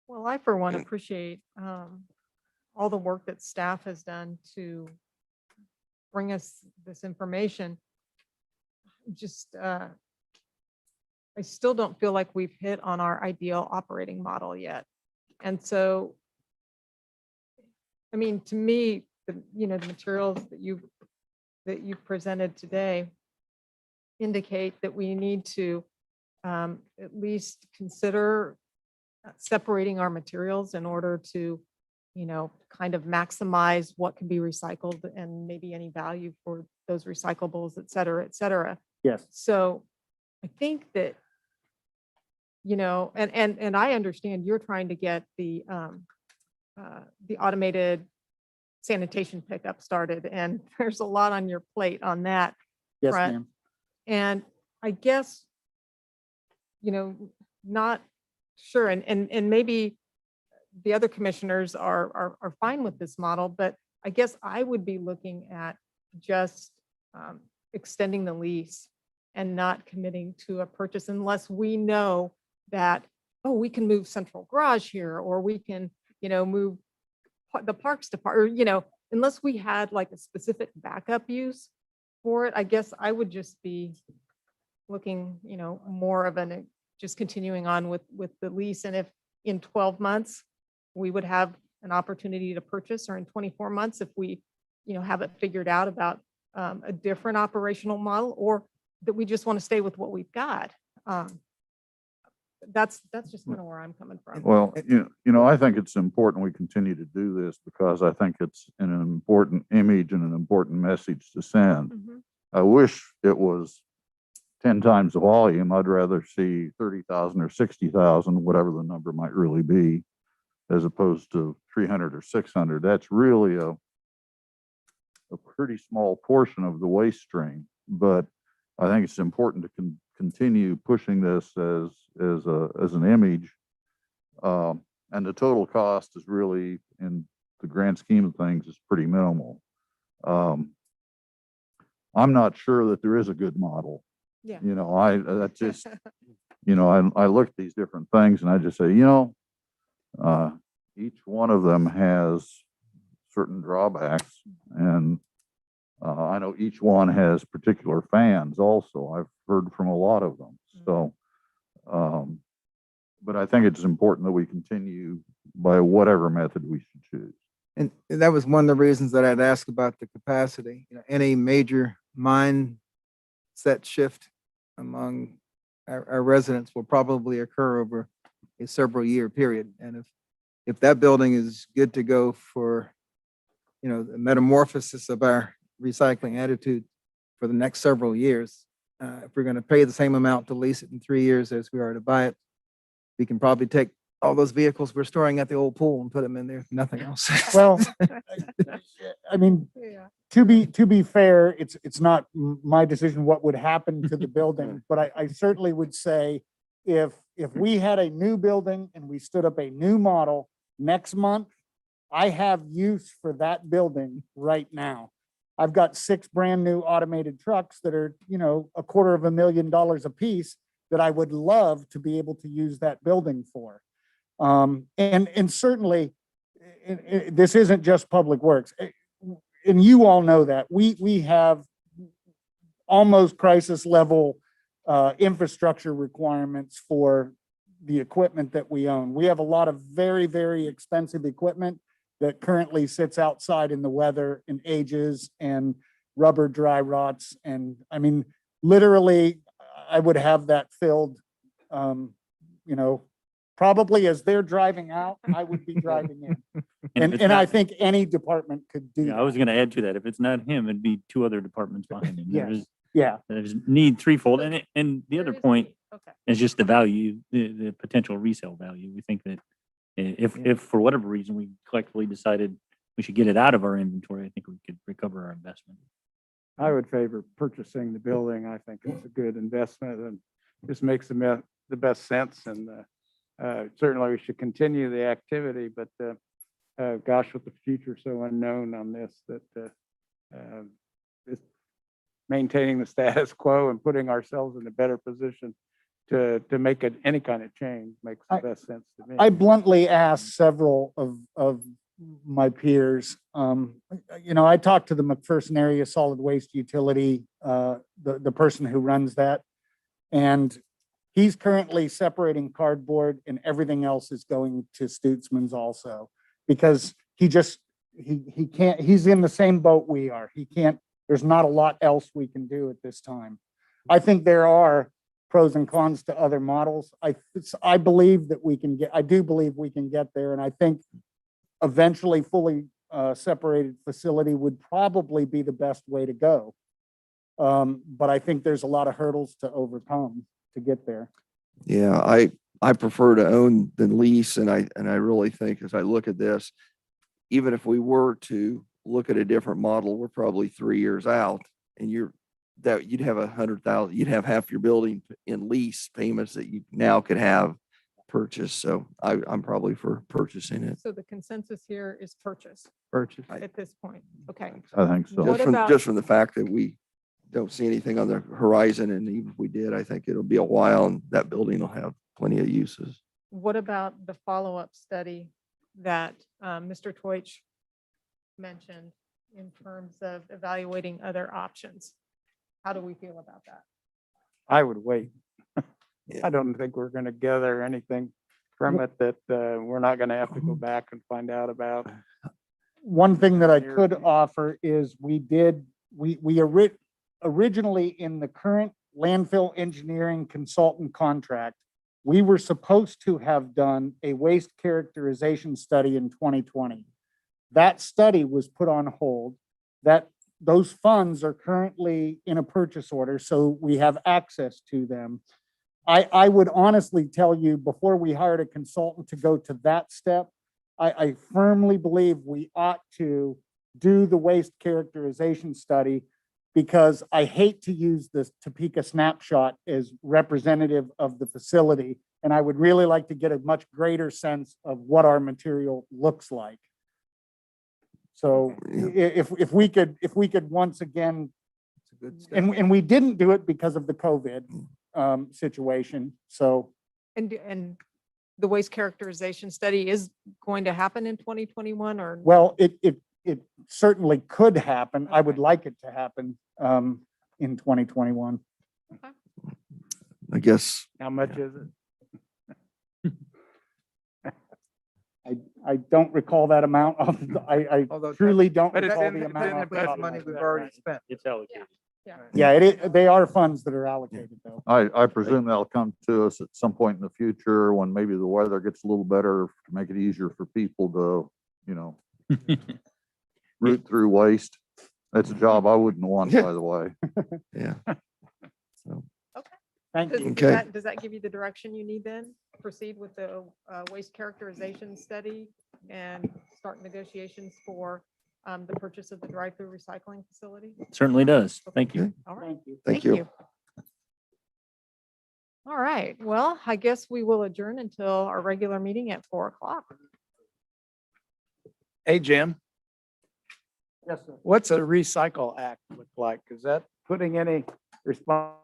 Well, I for one appreciate all the work that staff has done to bring us this information. Just, I still don't feel like we've hit on our ideal operating model yet. And so, I mean, to me, the materials that you've presented today indicate that we need to at least consider separating our materials in order to, kind of maximize what can be recycled and maybe any value for those recyclables, et cetera, et cetera. Yes. So I think that, and I understand you're trying to get the automated sanitation pickup started, and there's a lot on your plate on that Yes, front. ma'am. And I guess, not sure, and maybe the other commissioners are fine with this model, but I guess I would be looking at just extending the lease and not committing to a purchase unless we know that, oh, we can move central garage here, or we can, move the parks department, or, unless we had like a specific backup use for it, I guess I would just be looking, more of just continuing on with the lease. And if in 12 months, we would have an opportunity to purchase, or in 24 months, if we, have it figured out about a different operational model, or that we just want to stay with what we've got. That's just kind of where I'm coming from. Well, I think it's important we continue to do this because I think it's an important image and an important message to send. Mhm. I wish it was 10 times the volume. I'd rather see 30,000 or 60,000, whatever the number might really be, as opposed to 300 or 600. That's really a pretty small portion of the waste stream, but I think it's important to continue pushing this as an image. And the total cost is really, in the grand scheme of things, is pretty minimal. I'm not sure that there is a good model. Yeah. That's just, I look at these different things and I just say, each one of them has certain drawbacks, and I know each one has particular fans also. I've heard from a lot of them. So, but I think it's important that we continue by whatever method we should choose. And that was one of the reasons that I'd asked about the capacity. Any major mindset shift among our residents will probably occur over a several year period. And if that building is good to go for, the metamorphosis of our recycling attitude for the next several years, if we're going to pay the same amount to lease it in 3 years as we are to buy it, we can probably take all those vehicles we're storing at the old pool and put them in there, nothing else. Well, I mean, Yeah. to be fair, it's not my decision what would happen to the building, but I certainly would say if we had a new building and we stood up a new model next month, I have use for that building right now. I've got 6 brand new automated trucks that are, $250,000 a piece that I would love to be able to use that building for. And certainly this isn't just public works. And you all know that we have almost crisis level infrastructure requirements for the equipment that we own. We have a lot of very, very expensive equipment that currently sits outside in the weather and ages and rubber dry rots. And I mean, literally, I would have that filled, probably as they're driving out, I would be driving in. if it's And I not- think any department could do Yeah, I was that. going to add to that. If it's not him, it'd be 2 other departments behind him. Yes. Yeah, There's need threefold. And the other There is point need. Okay. is just the value, the potential resale value. We think that if for whatever reason we collectively decided we should get it out of our inventory, I think we could recover our investment. I would favor purchasing the building. I think it's a good investment and just makes the best sense. And certainly we should continue the activity, but gosh, with the future so unknown on this, that it's maintaining the status quo and putting ourselves in a better position to make any kind of change makes the best sense to me. I bluntly asked several of my peers. I talked to the McPherson Area Solid Waste Utility, the person who runs that, and he's currently separating cardboard and everything else is going to Stutzman's also, because he can't, he's in the same boat we are. He can't, there's not a lot else we can do at this time. I think there are pros and cons to other models. I believe that we can get, I do believe we can get there. And I think eventually fully separated facility would probably be the best way to go. But I think there's a lot of hurdles to overcome to get there. Yeah, I prefer to own than lease, and I really think as I look at this, even if we were to look at a different model, we're probably 3 years out, and you'd have 100,000, you'd have half your building in lease payments that you now could have purchase. So I'm probably for purchasing it. So the consensus here is purchase Purchase. at this point. Okay. I think so. What about- Just from the fact that we don't see anything on the horizon, and even if we did, I think it'll be a while and that building will have plenty of uses. What about the follow-up study that Mr. Teutsch mentioned in terms of evaluating other options? How do we feel about that? I would wait. Yeah. I don't think we're gonna gather anything from it that we're not gonna have to go back and find out about. One thing that I Here. could offer is originally in the current landfill engineering consultant contract, we were supposed to have done a waste characterization study in 2020. That study was put on hold. Those funds are currently in a purchase order, so we have access to them. I would honestly tell you, before we hired a consultant to go to that step, I firmly believe we ought to do the waste characterization study, because I hate to use this Topeka snapshot as representative of the facility. And I would really like to get a much greater sense of what our material looks like. So Yeah. if we could once again, It's a good step. and we didn't do it because of the COVID situation. So And the waste characterization study is going to happen in 2021 or? well, it certainly could happen. I would Okay. like it to happen in 2021. I guess, How much is it? I don't recall that amount. I Although that- truly don't But it's recall in the the- amount. it's in off the the top That's of my money head. we've already spent. It's allocated. Yeah, they are funds that are allocated though. I presume that'll come to us at some point in the future when maybe the weather gets a little better to make it easier for people to, you know, root through waste. That's a job I wouldn't want, by the way. yeah. So, Thank Does you. Okay. does that give you the direction you need then? Proceed with the waste characterization study and start negotiations for the purchase of the drive-through recycling facility? Certainly does. Thank you. Okay. All right. Thank you. Thank you. All right. Well, I guess we will adjourn until our regular meeting at 4 o'clock. Hey, Jim, Yes, sir. what's a recycle act look like? Is that putting any response?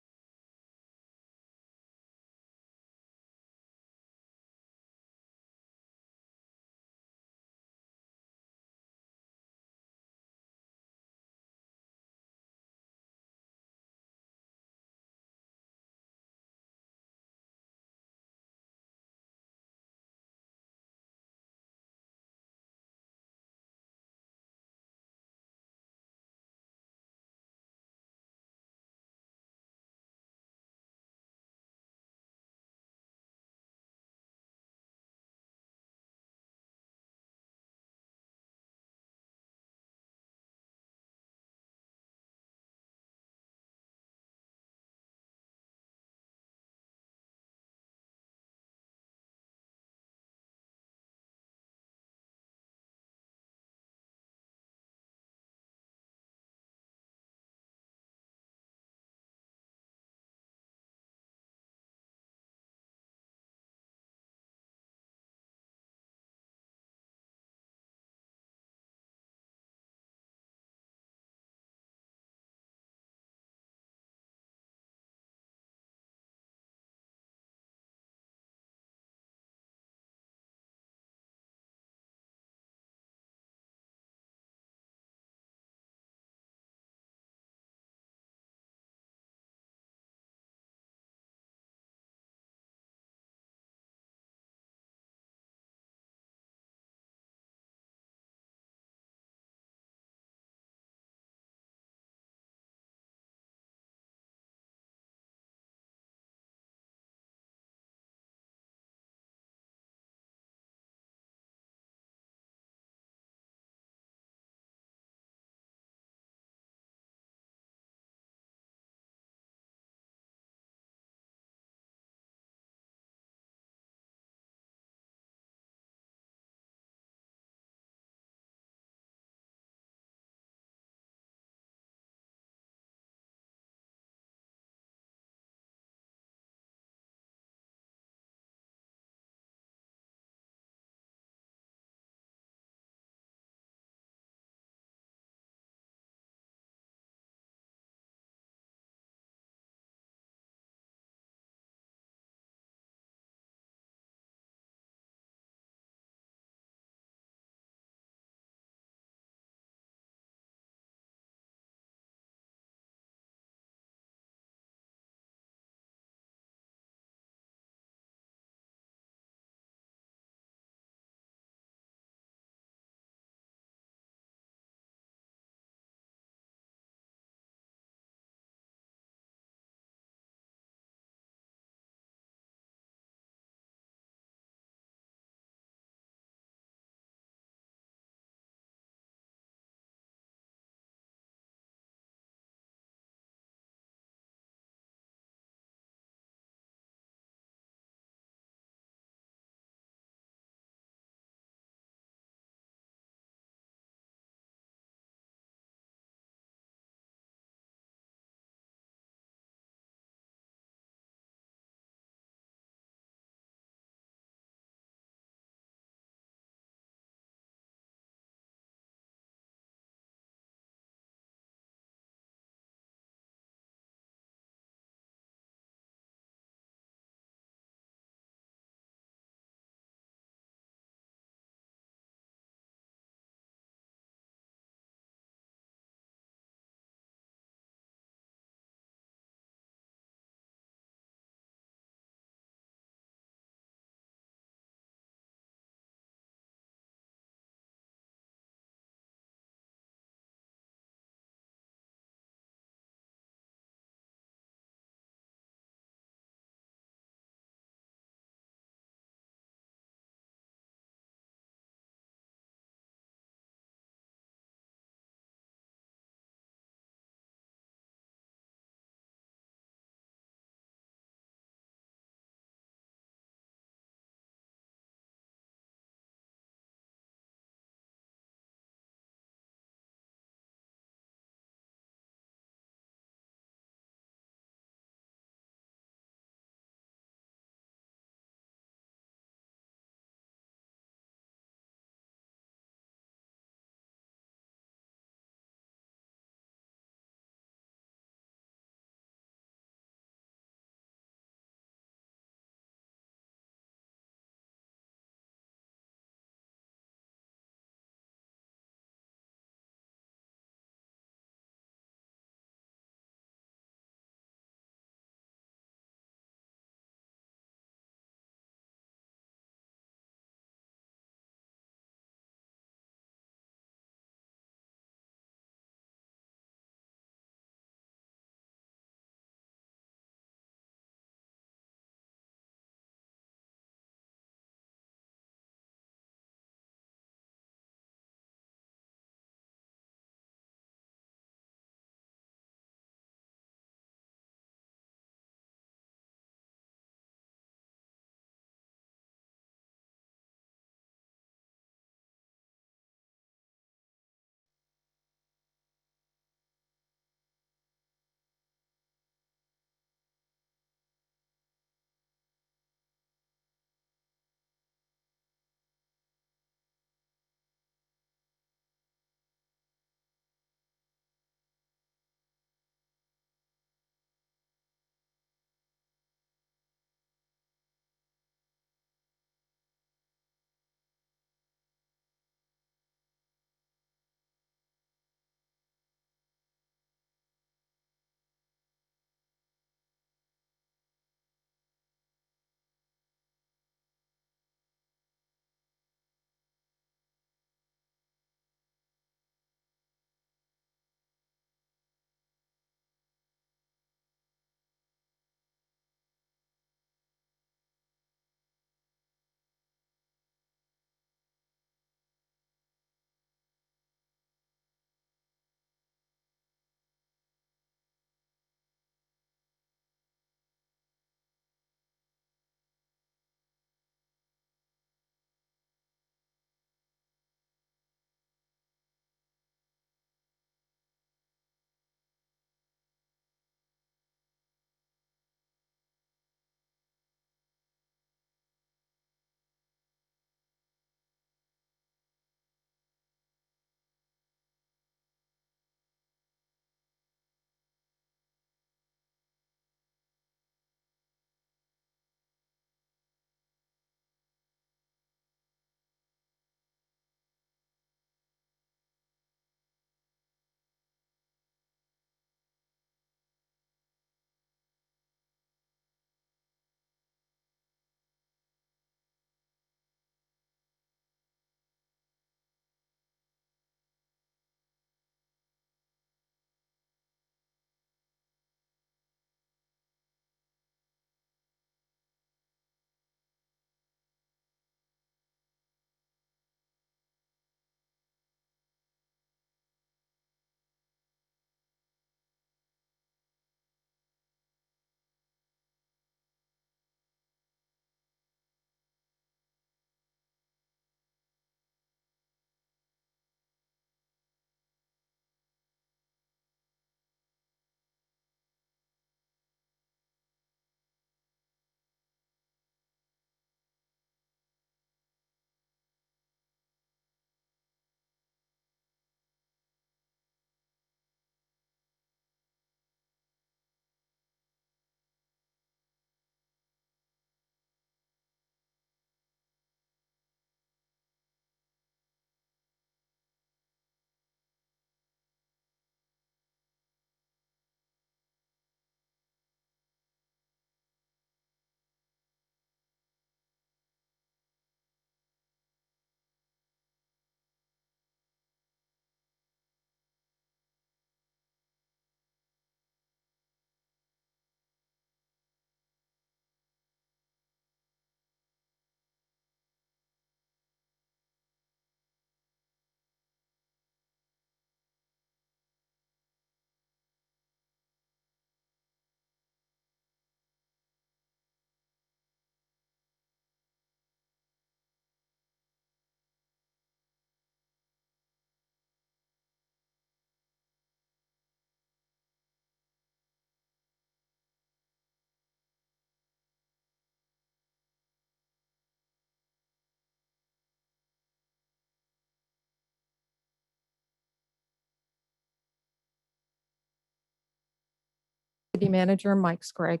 City Manager Mike Sprague.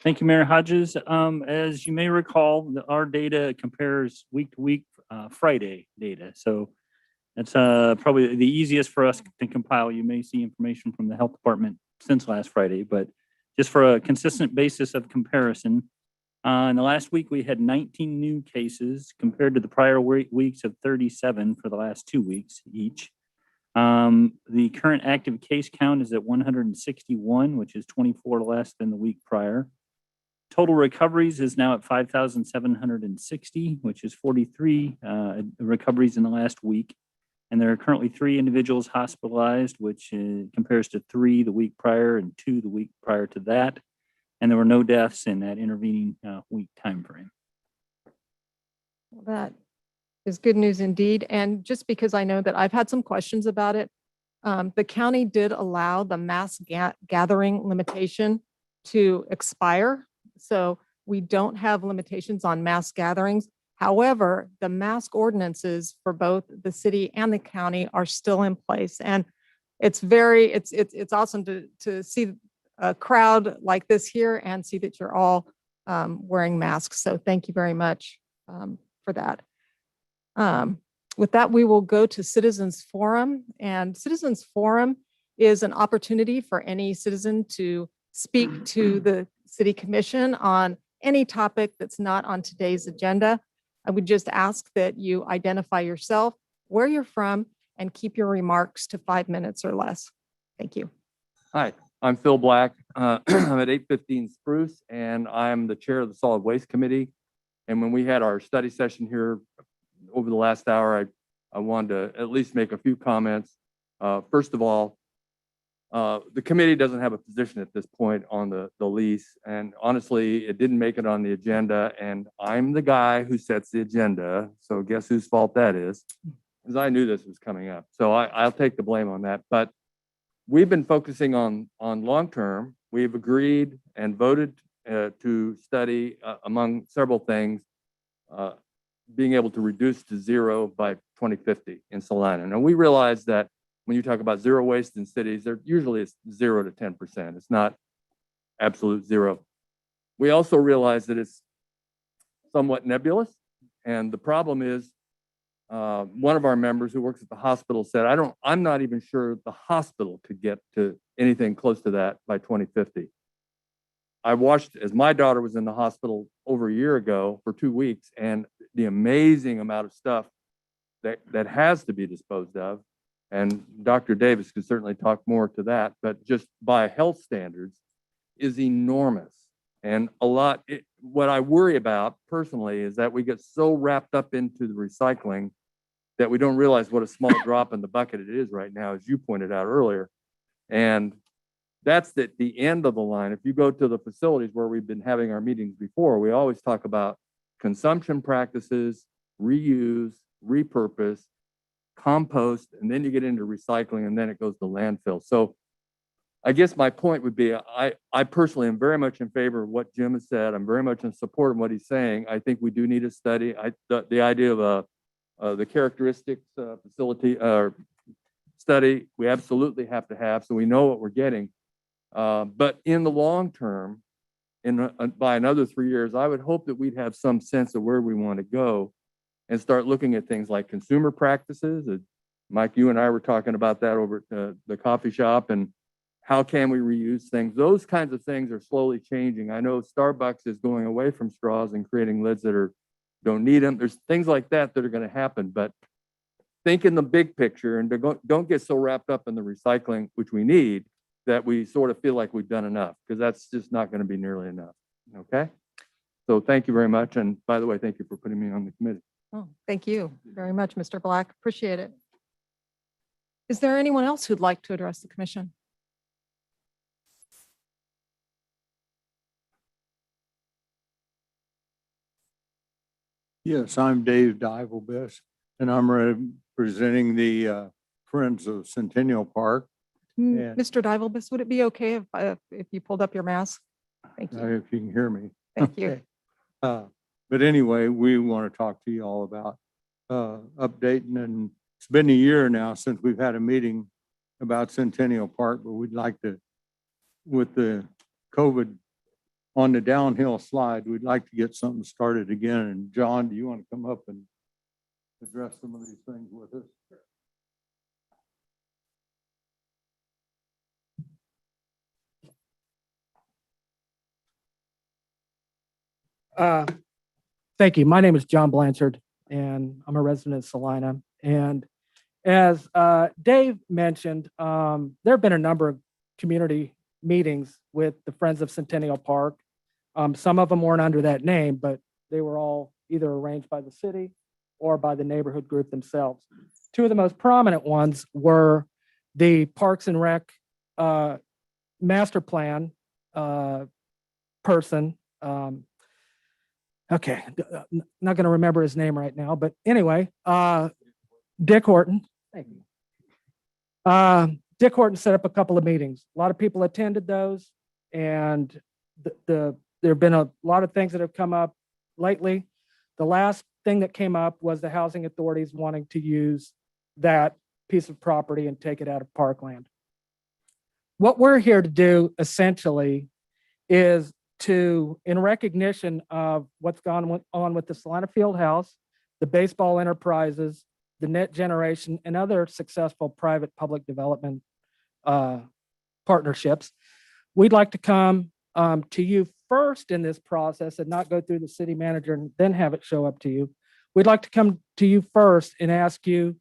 Thank you, Mayor Hodges. As you may recall, our data compares week to week, Friday data. So that's probably the easiest for us to compile. You may see information from the Health Department since last Friday, but just for a consistent basis of comparison, in the last week, we had 19 new cases compared to the prior weeks of 37 for the last 2 weeks each. The current active case count is at 161, which is 24 less than the week prior. Total recoveries is now at 5,760, which is 43 recoveries in the last week. And there are currently 3 individuals hospitalized, which compares to 3 the week prior and 2 the week prior to that. And there were no deaths in that intervening week timeframe. That is good news indeed. And just because I know that I've had some questions about it, the county did allow the mass gathering limitation to expire. So we don't have limitations on mass gatherings. However, the mask ordinances for both the city and the county are still in place. And it's awesome to see a crowd like this here and see that you're all wearing masks. So thank you very much for that. With that, we will go to Citizens Forum. And Citizens Forum is an opportunity for any citizen to speak to the City Commission on any topic that's not on today's agenda. I would just ask that you identify yourself, where you're from, and keep your remarks to 5 minutes or less. Thank you. Hi, I'm Phil Black. I'm at 815 Spruce, and I'm the chair of the Solid Waste Committee. And when we had our study session here over the last hour, I wanted to at least make a few comments. First of all, the committee doesn't have a position at this point on the lease. And honestly, it didn't make it on the agenda. And I'm the guy who sets the agenda. So guess whose fault that is? Because I knew this was coming up. So I'll take the blame on that. But we've been focusing on long-term. We've agreed and voted to study, among several things, being able to reduce to 0 by 2050 in Salina. Now, we realize that when you talk about zero waste in cities, they're usually it's 0 to 10%. It's not absolute 0. We also realize that it's somewhat nebulous. And the problem is, one of our members who works at the hospital said, I'm not even sure the hospital could get to anything close to that by 2050. I watched as my daughter was in the hospital over a year ago for 2 weeks, and the amazing amount of stuff that has to be disposed of. And Dr. Davis could certainly talk more to that, but just by health standards is enormous. And what I worry about personally is that we get so wrapped up into the recycling that we don't realize what a small drop in the bucket it is right now, as you pointed out earlier. And that's at the end of the line. If you go to the facilities where we've been having our meetings before, we always talk about consumption practices, reuse, repurpose, compost, and then you get into recycling, and then it goes to landfill. So I guess my point would be, I personally am very much in favor of what Jim has said. I'm very much in support of what he's saying. I think we do need a study. The idea of the characteristics facility study, we absolutely have to have, so we know what we're getting. But in the long term, by another 3 years, I would hope that we'd have some sense of where we want to go and start looking at things like consumer practices. Mike, you and I were talking about that over at the coffee shop, and how can we reuse things? Those kinds of things are slowly changing. I know Starbucks is going away from straws and creating lids that don't need them. There's things like that are going to happen, but think in the big picture and don't get so wrapped up in the recycling, which we need, that we sort of feel like we've done enough, because that's just not going to be nearly enough. Okay? So thank you very much. And by the way, thank you for putting me on the committee. Oh, thank you very much, Mr. Black. Appreciate it. Is there anyone else who'd like to address the commission? Yes, I'm Dave Divalbus, and I'm representing the Friends of Centennial Park. Yeah. Mr. Divalbus, would it be okay if you pulled up your mask? Thank you. If you can hear me. Thank you. But anyway, we want to talk to you all about updating, and it's been a year now since we've had a meeting about Centennial Park, but we'd like to, with the COVID on the downhill slide, we'd like to get something started again. And John, do you want to come up and address some of these things with us? Thank you. My name is John Blanchard, and I'm a resident of Salina. And as Dave mentioned, there have been a number of community meetings with the Friends of Centennial Park. Some of them weren't under that name, but they were all either arranged by the city or by the neighborhood group themselves. Two of the most prominent ones were the Parks and Rec master plan person. Okay, not going to remember his name right now, but anyway, Dick Horton. Thank you. Dick Horton set up a couple of meetings. A lot of people attended those, and there have been a lot of things that have come up lately. The last thing that came up was the housing authorities wanting to use that piece of property and take it out of parkland. What we're here to do essentially is to, in recognition of what's gone on with the Salina Field House, the baseball enterprises, the net generation, and other successful private-public development partnerships, we'd like to come to you first in this process and not go through the city manager and then have it show up to you. We'd like to come to you first and ask you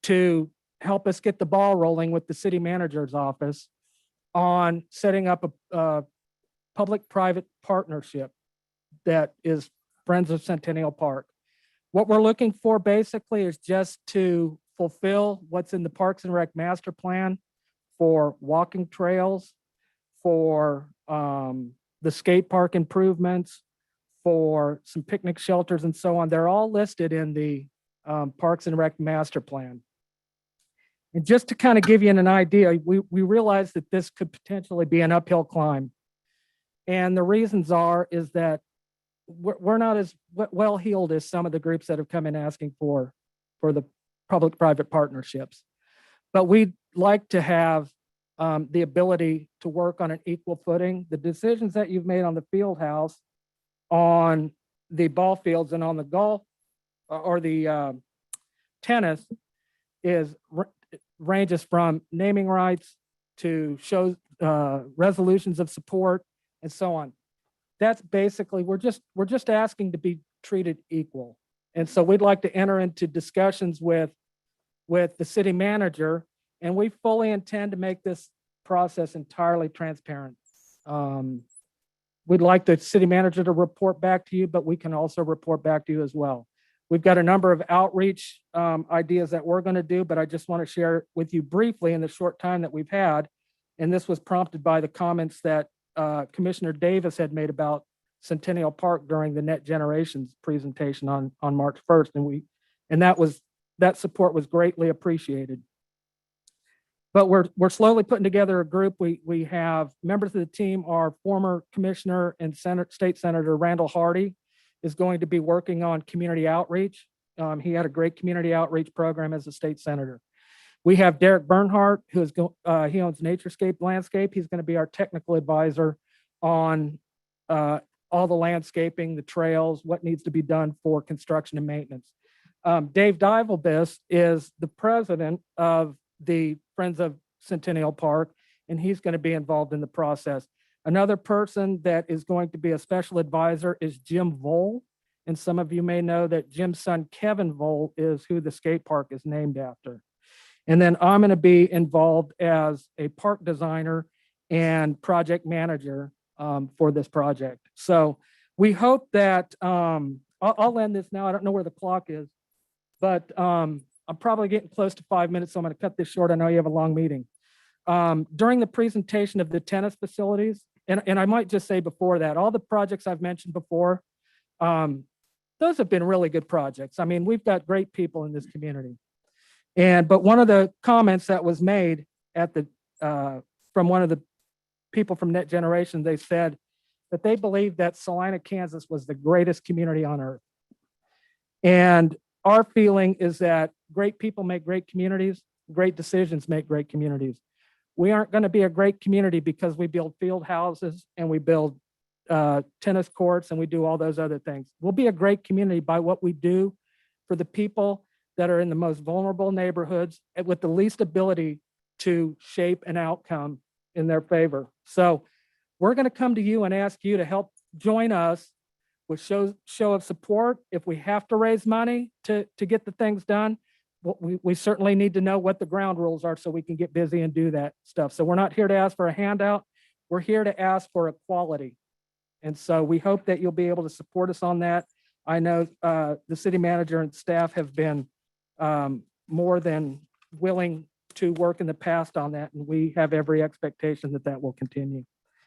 to help us get the ball rolling with the city manager's office on setting up a public-private partnership that is Friends of Centennial Park. What we're looking for basically is just to fulfill what's in the Parks and Rec master plan for walking trails, for the skate park improvements, for some picnic shelters and so on. They're all listed in the Parks and Rec master plan. And just to kind of give you an idea, we realize that this could potentially be an uphill climb. And the reasons is that we're not as well-heeled as some of the groups that have come in asking for the public-private partnerships. But we'd like to have the ability to work on an equal footing. The decisions that you've made on the field house, on the ball fields, and on the golf or the tennis ranges from naming rights to shows, resolutions of support, and so on. That's basically, we're just asking to be treated equal. And so we'd like to enter into discussions with the city manager, and we fully intend to make this process entirely transparent. We'd like the city manager to report back to you, but we can also report back to you as well. We've got a number of outreach ideas that we're going to do, but I just want to share with you briefly in the short time that we've had. And this was prompted by the comments that Commissioner Davis had made about Centennial Park during the Net Generations presentation on March 1st. And that support was greatly appreciated. But we're slowly putting together a group. We have members of the team. Our former commissioner and state senator Randall Hardy is going to be working on community outreach. He had a great community outreach program as a state senator. We have Derek Bernhardt, he owns Naturescape Landscape. He's going to be our technical advisor on all the landscaping, the trails, what needs to be done for construction and maintenance. Dave Divelbis is the president of the Friends of Centennial Park, and he's going to be involved in the process. Another person that is going to be a special advisor is Jim Vole. And some of you may know that Jim's son, Kevin Vole, is who the skate park is named after. And then I'm going to be involved as a park designer and project manager for this project. So we hope that, I'll end this now. I don't know where the clock is, but I'm probably getting close to 5 minutes, so I'm going to cut this short. I know you have a long meeting. During the presentation of the tennis facilities, and I might just say before that, all the projects I've mentioned before, those have been really good projects. I mean, we've got great people in this community. But one of the comments that was made from one of the people from Net Generation, they said that they believed that Salina, Kansas was the greatest community on earth. And our feeling is that great people make great communities, great decisions make great communities. we aren't going to be a great community because we build field houses and we build tennis courts and we do all those other things. We'll be a great community by what we do for the people that are in the most vulnerable neighborhoods and with the least ability to shape an outcome in their favor. So we're going to come to you and ask you to help join us with show of support. If we have to raise money to get the things done, we certainly need to know what the ground rules are so we can get busy and do that stuff. So we're not here to ask for a handout. We're here to ask for equality. And so we hope that you'll be able to support us on that. I know the city manager and staff have been more than willing to work in the past on that, and we have every expectation that that will continue.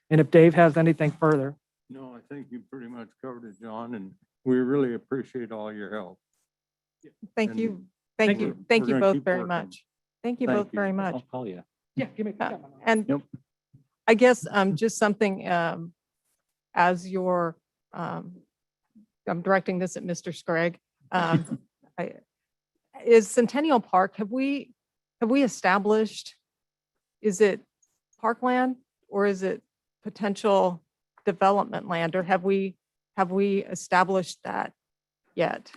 And if Dave has anything further. No, I think you pretty much covered it, John, and we really appreciate all your help. Thank And you. Thank you. we're- Thank we're you gonna both keep very working. much. Thank you Thank both you. very much. I'll call you. Yeah, give me. And Yep. I guess just something as your, I'm directing this at Mr. Scragg. Is Centennial Park, have we established, is it parkland or is it potential development land, or have we established that yet?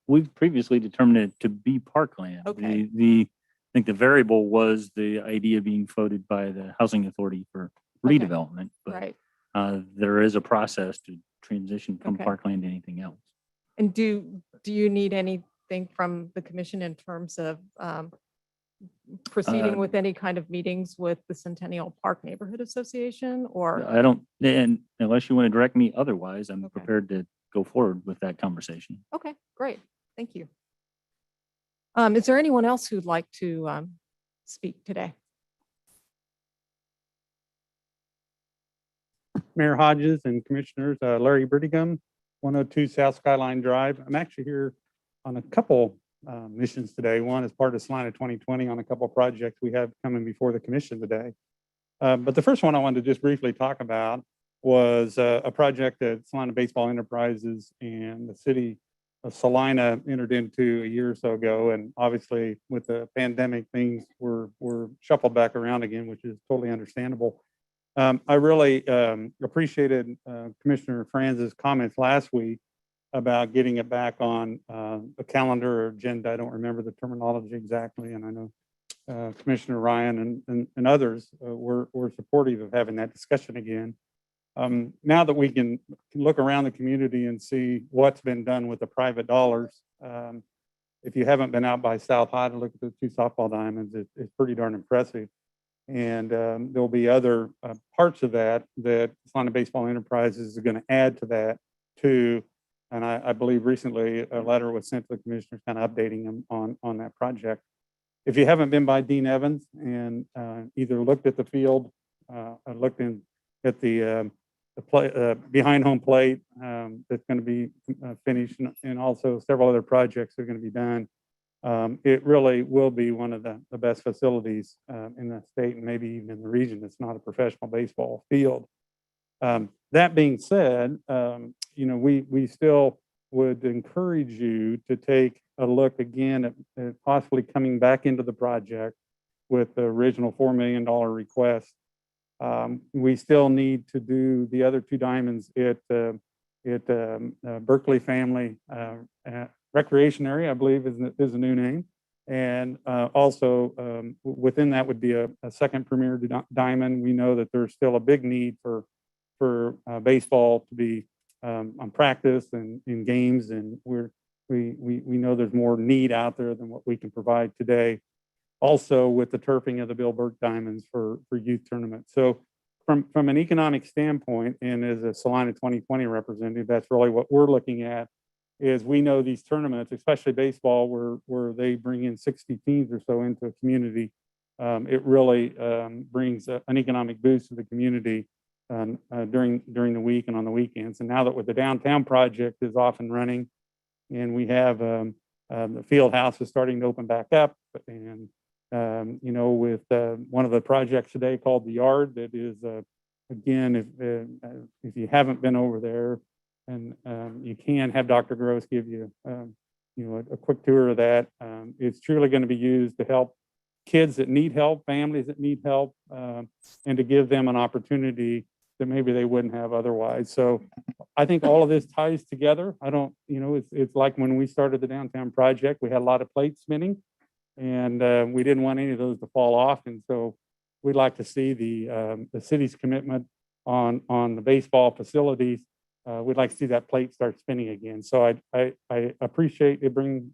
We've previously determined it to be parkland. Okay. I think the variable was the idea being voted by the Housing Authority for Okay. redevelopment, but Right. there is a process to transition from Okay. parkland to anything else. And do you need anything from the commission in terms of proceeding with any kind of meetings with the Centennial Park Neighborhood Association or? I don't, and unless you want to direct me otherwise, I'm Okay. prepared to go forward with that conversation. Okay, great. Thank you. Is there anyone else who'd like to speak today? Mayor Hodges and Commissioners, Larry Brittigum, 102 South Skyline Drive. I'm actually here on a couple missions today. One is part of Salina 2020 on a couple of projects we have coming before the commission today. But the first one I wanted to just briefly talk about was a project that Salina Baseball Enterprises and the city of Salina entered into a year or so ago. And obviously with the pandemic, things were shuffled back around again, which is totally understandable. I really appreciated Commissioner Franz's comments last week about getting it back on the calendar or agenda. I don't remember the terminology exactly. And I know Commissioner Ryan and others were supportive of having that discussion again. Now that we can look around the community and see what's been done with the private dollars, if you haven't been out by South High to look at the 2 softball diamonds, it's pretty darn impressive. And there'll be other parts of that Salina Baseball Enterprises is going to add to that too. And I believe recently a letter was sent to the commissioners kind of updating them on that project. If you haven't been by Dean Evans and either looked at the field, or looked at the behind home plate that's going to be finished, and also several other projects that are going to be done, it really will be one of the best facilities in the state and maybe even in the region. It's not a professional baseball field. That being said, we still would encourage you to take a look again at possibly coming back into the project with the original $4 million request. We still need to do the other 2 diamonds at Berkeley Family Recreation Area, I believe is a new name. And also within that would be a second premier diamond. We know that there's still a big need for baseball to be on practice and in games, and we know there's more need out there than what we can provide today. Also with the turfing of the Bill Burke Diamonds for youth tournaments. So from an economic standpoint, and as a Salina 2020 representative, that's really what we're looking at. Is we know these tournaments, especially baseball, where they bring in 60 teams or so into a community, it really brings an economic boost to the community during the week and on the weekends. And now that with the downtown project is off and running, and we have the field house is starting to open back up, and with one of the projects today called the Yard, that is again, if you haven't been over there, and you can have Dr. Gross give you a quick tour of that. It's truly going to be used to help kids that need help, families that need help, and to give them an opportunity that maybe they wouldn't have otherwise. So I think all of this ties together. I don't, it's like when we started the downtown project, we had a lot of plates spinning, and we didn't want any of those to fall off. And so we'd like to see the city's commitment on the baseball facilities. We'd like to see that plate start spinning again. So I appreciate it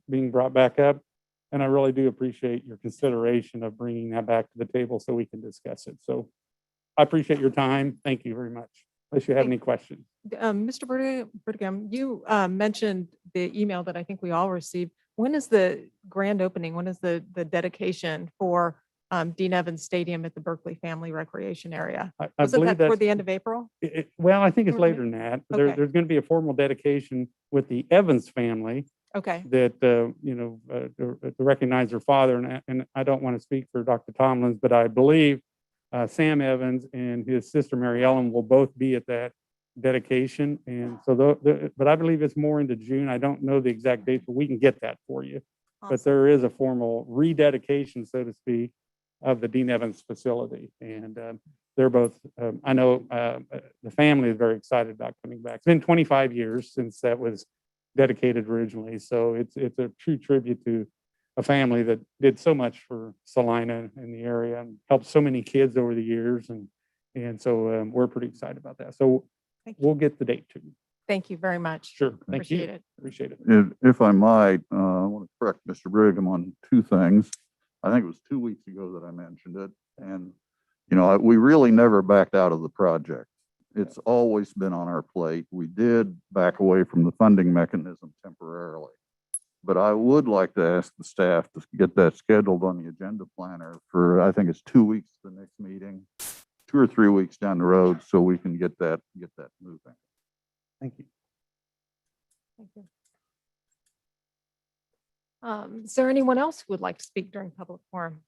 being brought back up. And I really do appreciate your consideration of bringing that back to the table so we can discuss it. So I appreciate your time. Thank you very much. Unless you have any questions. Mr. Burdigam, you mentioned the email that I think we all received. When is the grand opening? When is the dedication for Dean Evans Stadium at the Berkeley Family Recreation Area? I Wasn't believe that toward that's, the end of April? well, I think it's Or later than that. Okay. There's going to be a formal dedication with the Evans family Okay, that, to recognize their father. And I don't want to speak for Dr. Tomlins, but I believe Sam Evans and his sister Mary Ellen will both be at that dedication. And so, but I believe it's more into June. I don't know the exact date, but we can get that for you. But awesome. there is a formal rededication, so to speak, of the Dean Evans facility. And they're both, I know the family is very excited about coming back. It's been 25 years since that was dedicated originally. So it's a true tribute to a family that did so much for Salina and the area and helped so many kids over the years. And so we're pretty excited about that. So Thank you. we'll get the date to you. Thank you very much. Sure. Thank you. Appreciate it. Appreciate it. If I might, I want to correct Mr. Brigham on two things. I think it was 2 weeks ago that I mentioned it. And, we really never backed out of the project. It's always been on our plate. We did back away from the funding mechanism temporarily. But I would like to ask the staff to get that scheduled on the agenda planner for, I think it's 2 weeks to the next meeting, 2 or 3 weeks down the road, so we can get that moving. Thank you. Thank you. Is there anyone else who would like to speak during public forum?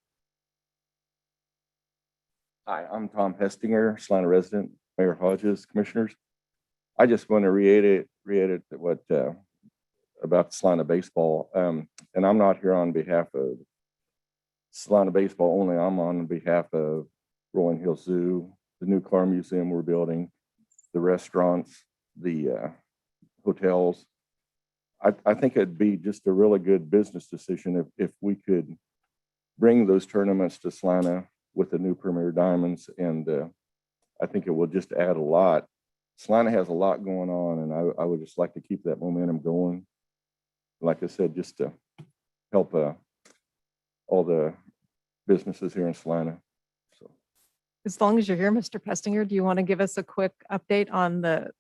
Hi, I'm Tom Hestinger, Salina resident, Mayor Hodges, Commissioners. I just want to reiterate what about Salina baseball. And I'm not here on behalf of Salina baseball only. I'm on behalf of Rolling Hill Zoo, the new car museum we're building, the restaurants, the hotels. I think it'd be just a really good business decision if we could bring those tournaments to Salina with the new Premier Diamonds. And I think it will just add a lot. Salina has a lot going on, and I would just like to keep that momentum going. Like I said, just to help all the businesses here in Salina. So, As long as you're here, Mr. Pestinger, do you want to give us a quick update on the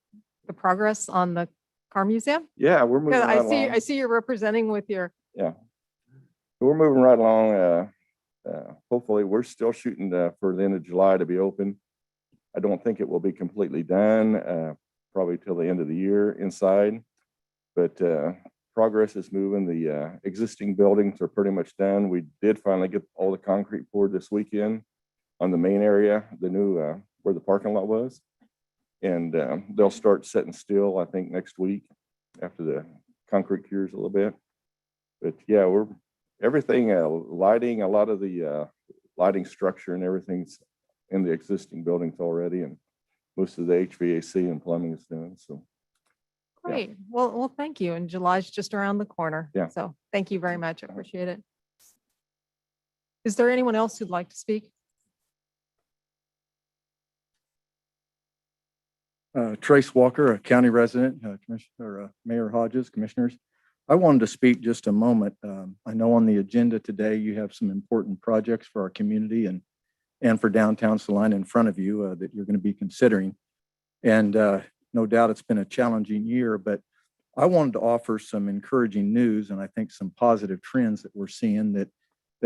progress on the car museum? yeah, we're moving Yeah, right I see. along. I see you're representing with your. Yeah, we're moving right along. Hopefully, we're still shooting for the end of July to be open. I don't think it will be completely done, probably till the end of the year inside, but progress is moving. The existing buildings are pretty much done. We did finally get all the concrete poured this weekend on the main area, the new where the parking lot was, and they'll start setting steel, I think, next week after the concrete cures a little bit. But yeah, we're everything, lighting, a lot of the lighting structure and everything's in the existing buildings already, and most of the HVAC and plumbing is done. So yeah. Great. Well, thank you. And July's just around the corner. Yeah. So thank you very much. I appreciate it. Is there anyone else who'd like to speak? Trace Walker, a county resident, Mayor Hodges, Commissioners. I wanted to speak just a moment. I know on the agenda today, you have some important projects for our community and for downtown Salina in front of you that you're going to be considering. And no doubt it's been a challenging year, but I wanted to offer some encouraging news and I think some positive trends that we're seeing that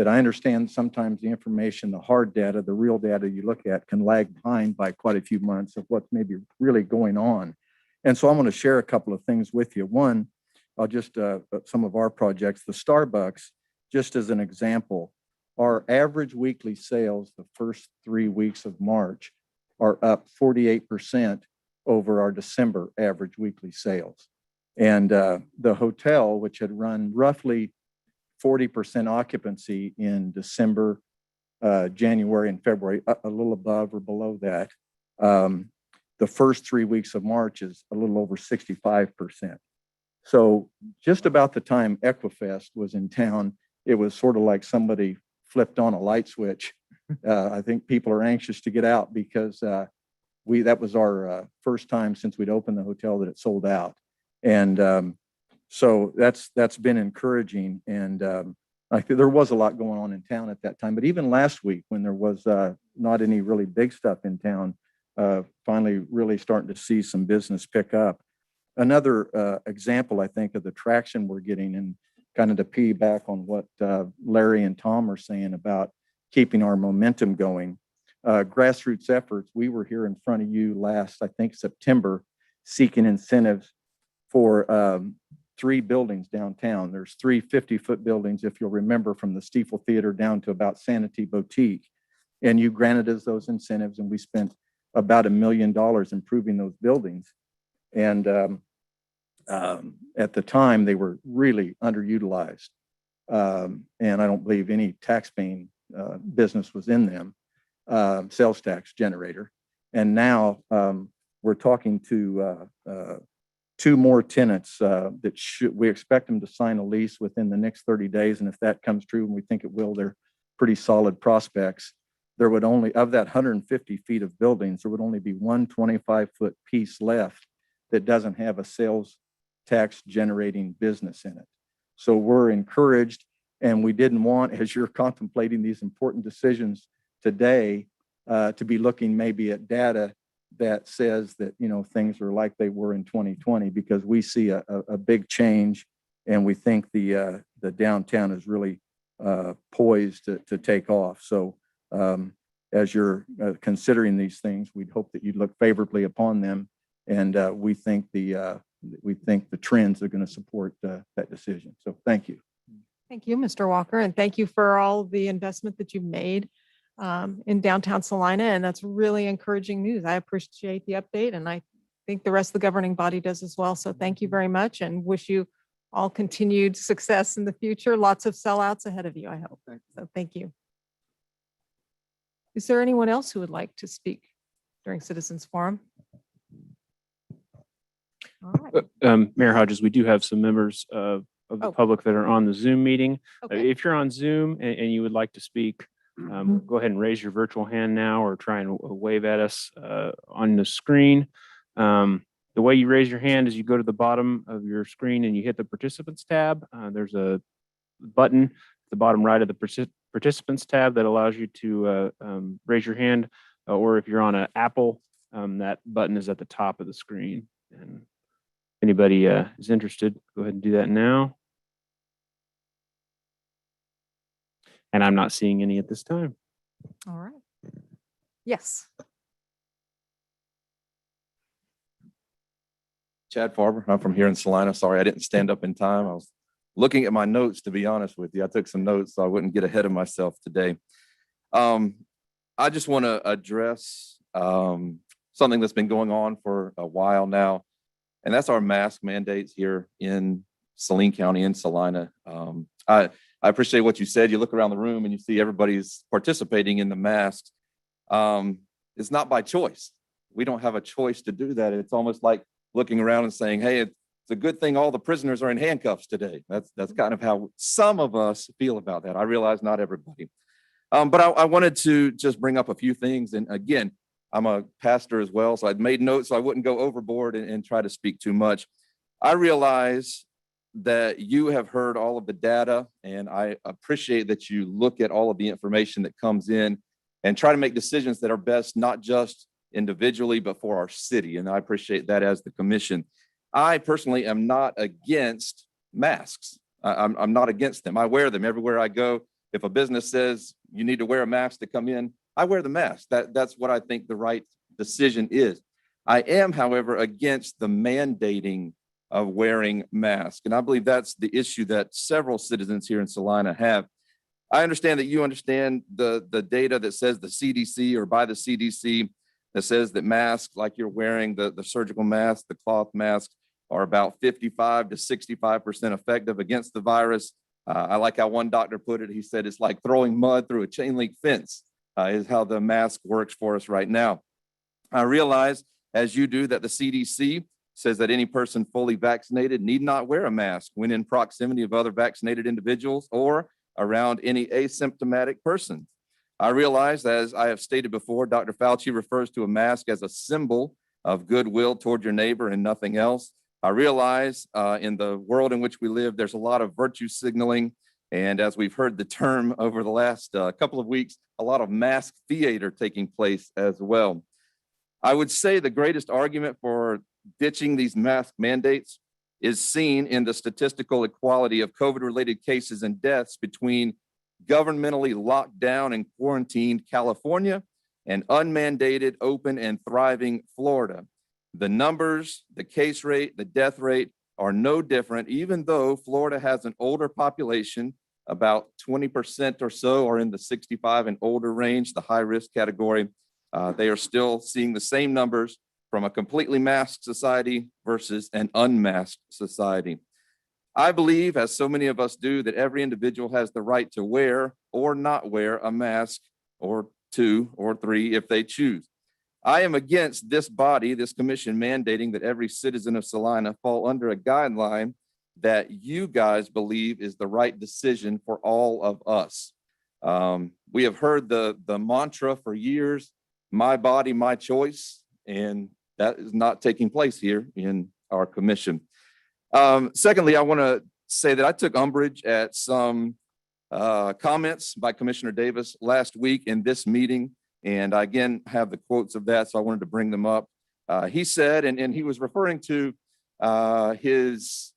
I understand sometimes the information, the hard data, the real data you look at can lag behind by quite a few months of what's maybe really going on. And so I'm going to share a couple of things with you. One, I'll just, some of our projects, the Starbucks, just as an example, our average weekly sales the first 3 weeks of March are up 48% over our December average weekly sales. And the hotel, which had run roughly 40% occupancy in December, January and February, a little above or below that. The first 3 weeks of March is a little over 65%. So just about the time Equifest was in town, it was sort of like somebody flipped on a light switch. I think people are anxious to get out because that was our first time since we'd opened the hotel that it sold out. And so that's been encouraging. And I think there was a lot going on in town at that time. But even last week, when there was not any really big stuff in town, finally really starting to see some business pick up. Another example, I think, of the traction we're getting, and kind of to piggyback on what Larry and Tom are saying about keeping our momentum going. Grassroots efforts, we were here in front of you last, I think, September, seeking incentives for 3 buildings downtown. There's 3 50-foot buildings, if you'll remember, from the Stiefel Theater down to about Sanity Boutique. And you granted us those incentives, and we spent about $1 million improving those buildings. And at the time, they were really underutilized. And I don't believe any tax-paying business was in them, sales tax generator. And now we're talking to 2 more tenants that we expect them to sign a lease within the next 30 days. And if that comes true, and we think it will, they're pretty solid prospects. There would only, of that 150 feet of buildings, there would only be 1 25-foot piece left that doesn't have a sales tax generating business in it. So we're encouraged, and we didn't want, as you're contemplating these important decisions today, to be looking maybe at data that says that, you know, things are like they were in 2020, because we see a big change, and we think the downtown is really poised to take off. So as you're considering these things, we'd hope that you'd look favorably upon them. And we think the trends are going to support that decision. So thank you. Thank you, Mr. Walker, and thank you for all the investment that you've made in downtown Salina. And that's really encouraging news. I appreciate the update, and I think the rest of the governing body does as well. So thank you very much, and wish you all continued success in the future. Lots of sellouts ahead of you, I hope. So thank you. Is there anyone else who would like to speak during Citizens Forum? All right. Mayor Hodges, we do have some members of the Oh. public that are on the Zoom meeting. Okay. If you're on Zoom and you would like to speak, go ahead and raise your virtual hand now, or try and wave at us on the screen. The way you raise your hand is you go to the bottom of your screen and you hit the participants tab. There's a button at the bottom right of the participants tab that allows you to raise your hand, or if you're on an Apple, that button is at the top of the screen. And anybody is interested, go ahead and do that now. And I'm not seeing any at this time. All right. Yes. Chad Farber, I'm from here in Salina. Sorry, I didn't stand up in time. I was looking at my notes, to be honest with you. I took some notes so I wouldn't get ahead of myself today. I just want to address something that's been going on for a while now, and that's our mask mandates here in Saline County in Salina. I appreciate what you said. You look around the room and you see everybody's participating in the masks. It's not by choice. We don't have a choice to do that. It's almost like looking around and saying, hey, it's a good thing all the prisoners are in handcuffs today. That's kind of how some of us feel about that. I realize not everybody. But I wanted to just bring up a few things. And again, I'm a pastor as well, so I'd made notes so I wouldn't go overboard and try to speak too much. I realize that you have heard all of the data, and I appreciate that you look at all of the information that comes in and try to make decisions that are best, not just individually, but for our city. And I appreciate that as the commission. I personally am not against masks. I'm not against them. I wear them everywhere I go. If a business says you need to wear a mask to come in, I wear the mask. That's what I think the right decision is. I am, however, against the mandating of wearing masks. And I believe that's the issue that several citizens here in Salina have. I understand that you understand the data that says the CDC, or by the CDC, that says that masks like you're wearing, the surgical mask, the cloth masks, are about 55 to 65% effective against the virus. I like how one doctor put it. He said, it's like throwing mud through a chain link fence, is how the mask works for us right now. I realize, as you do, that the CDC says that any person fully vaccinated need not wear a mask when in proximity of other vaccinated individuals or around any asymptomatic persons. I realize, as I have stated before, Dr. Fauci refers to a mask as a symbol of goodwill toward your neighbor and nothing else. I realize in the world in which we live, there's a lot of virtue signaling. And as we've heard the term over the last couple of weeks, a lot of mask theater taking place as well. I would say the greatest argument for ditching these mask mandates is seen in the statistical equality of COVID-related cases and deaths between governmentally locked down and quarantined California and unmandated, open, and thriving Florida. The numbers, the case rate, the death rate are no different, even though Florida has an older population. About 20% or so are in the 65 and older range, the high-risk category. They are still seeing the same numbers from a completely masked society versus an unmasked society. I believe, as so many of us do, that every individual has the right to wear or not wear a mask, or 2 or 3 if they choose. I am against this body, this commission, mandating that every citizen of Salina fall under a guideline that you guys believe is the right decision for all of us. We have heard the mantra for years, my body, my choice, and that is not taking place here in our commission. Secondly, I want to say that I took umbrage at some comments by Commissioner Davis last week in this meeting, and I again have the quotes of that, so I wanted to bring them up. He said, and he was referring to his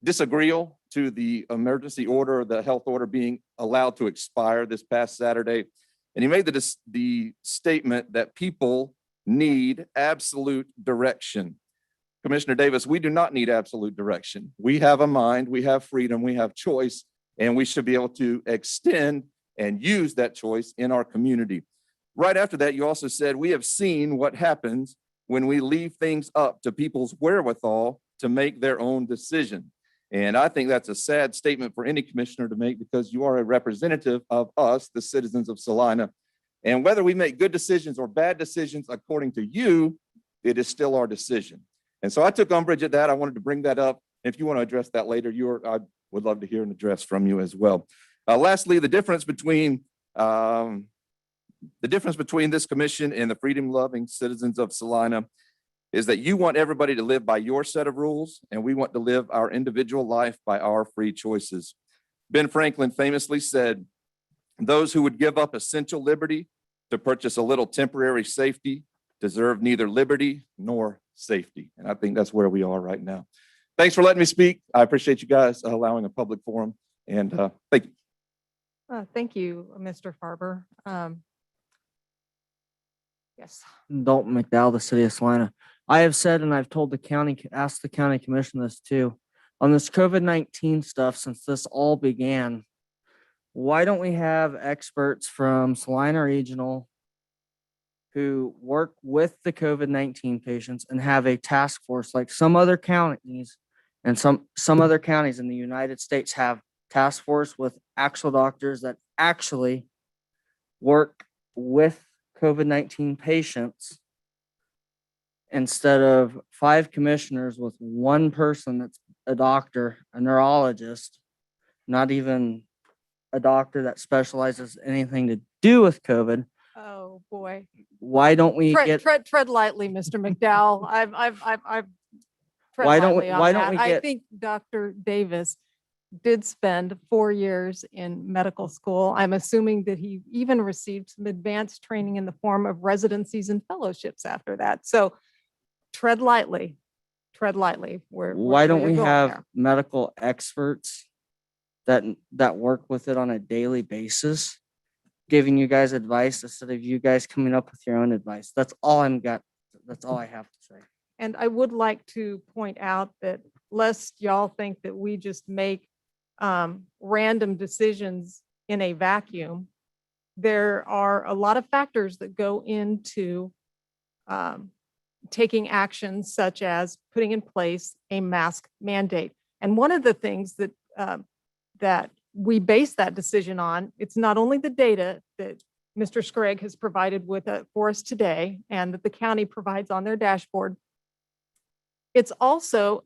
disagreeal to the emergency order, the health order being allowed to expire this past Saturday. And he made the statement that people need absolute direction. Commissioner Davis, we do not need absolute direction. We have a mind, we have freedom, we have choice, and we should be able to extend and use that choice in our community. Right after that, you also said, we have seen what happens when we leave things up to people's wherewithal to make their own decision. And I think that's a sad statement for any commissioner to make, because you are a representative of us, the citizens of Salina. And whether we make good decisions or bad decisions, according to you, it is still our decision. And so I took umbrage at that. I wanted to bring that up. If you want to address that later, I would love to hear an address from you as well. Lastly, the difference between this commission and the freedom-loving citizens of Salina is that you want everybody to live by your set of rules, and we want to live our individual life by our free choices. Ben Franklin famously said, those who would give up essential liberty to purchase a little temporary safety deserve neither liberty nor safety. And I think that's where we are right now. Thanks for letting me speak. I appreciate you guys allowing a public forum, and thank you. Thank you, Mr. Farber. Yes. Dalton McDowell, the city of Salina. I have said, and I've told the county, asked the county commission this too, on this COVID-19 stuff, since this all began, why don't we have experts from Salina Regional who work with the COVID-19 patients and have a task force like some other counties and some other counties in the United States have task force with actual doctors that actually work with COVID-19 patients, instead of 5 commissioners with one person that's a doctor, a neurologist, not even a doctor that specializes in anything to do with COVID. Oh, boy. Why don't we Tread lightly, Mr. McDowell. I've tread Why don't we- lightly on why don't that. we I get- think Dr. Davis did spend 4 years in medical school. I'm assuming that he even received some advanced training in the form of residencies and fellowships after that. So tread lightly, tread lightly. why don't you're we going have there. medical experts that work with it on a daily basis, giving you guys advice instead of you guys coming up with your own advice? That's all that's all I have to say. And I would like to point out that lest y'all think that we just make random decisions in a vacuum, there are a lot of factors that go into taking actions such as putting in place a mask mandate. And one of the things that that we base that decision on. It's not only the data that Mr. Scragg has provided with for us today and that the county provides on their dashboard. It's also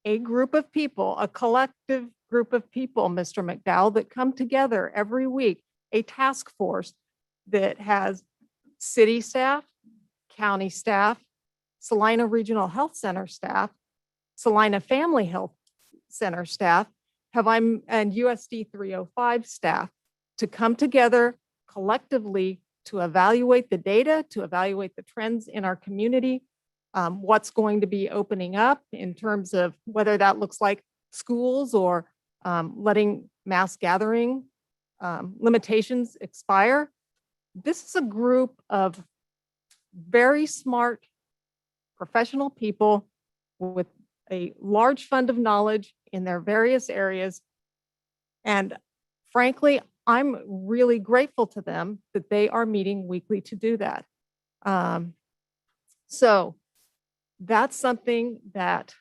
a group of people, a collective group of people, Mr. McDowell, that come together every week, a task force that has city staff, county staff, Salina Regional Health Center staff, Salina Family Health Center staff, and USD 305 staff to come together collectively to evaluate the data, to evaluate the trends in our community, what's going to be opening up in terms of whether that looks like schools or letting mass gathering limitations expire. This is a group of very smart professional people with a large fund of knowledge in their various areas. And frankly, I'm really grateful to them that they are meeting weekly to do that. So that's something that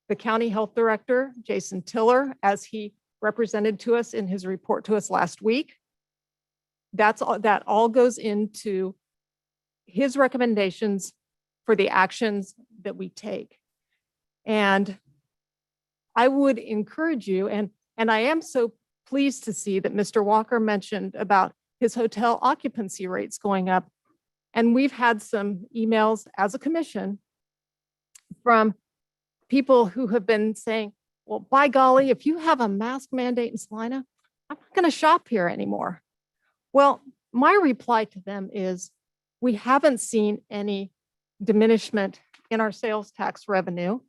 the county health director, Jason Tiller, as he represented to us in his report to us last week, that all goes into his recommendations for the actions that we take. And I would encourage you, and I am so pleased to see that Mr. Walker mentioned about his hotel occupancy rates going up. And we've had some emails as a commission from people who have been saying, well, by golly, if you have a mask mandate in Salina, I'm not going to shop here anymore. Well, my reply to them is we haven't seen any diminishment in our sales tax revenue.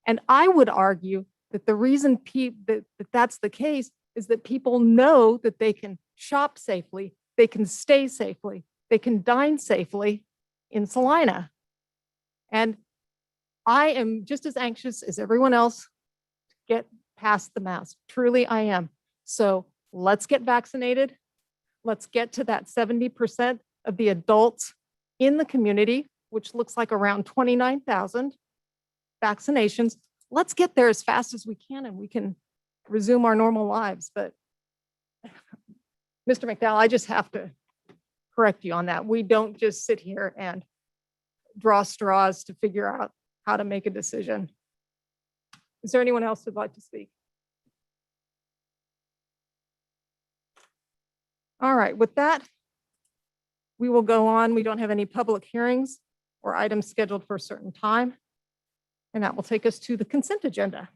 And I would argue that the reason that's the case is that people know that they can shop safely, they can stay safely, they can dine safely in Salina. And I am just as anxious as everyone else to get past the mask. Truly, I am. So let's get vaccinated. Let's get to that 70% of the adults in the community, which looks like around 29,000 vaccinations. Let's get there as fast as we can and we can resume our normal lives. But Mr. McDowell, I just have to correct you on that. We don't just sit here and draw straws to figure out how to make a decision. Is there anyone else who'd like to speak? All right, with that, we will go on. We don't have any public hearings or items scheduled for a certain time. And that will take us to the consent agenda.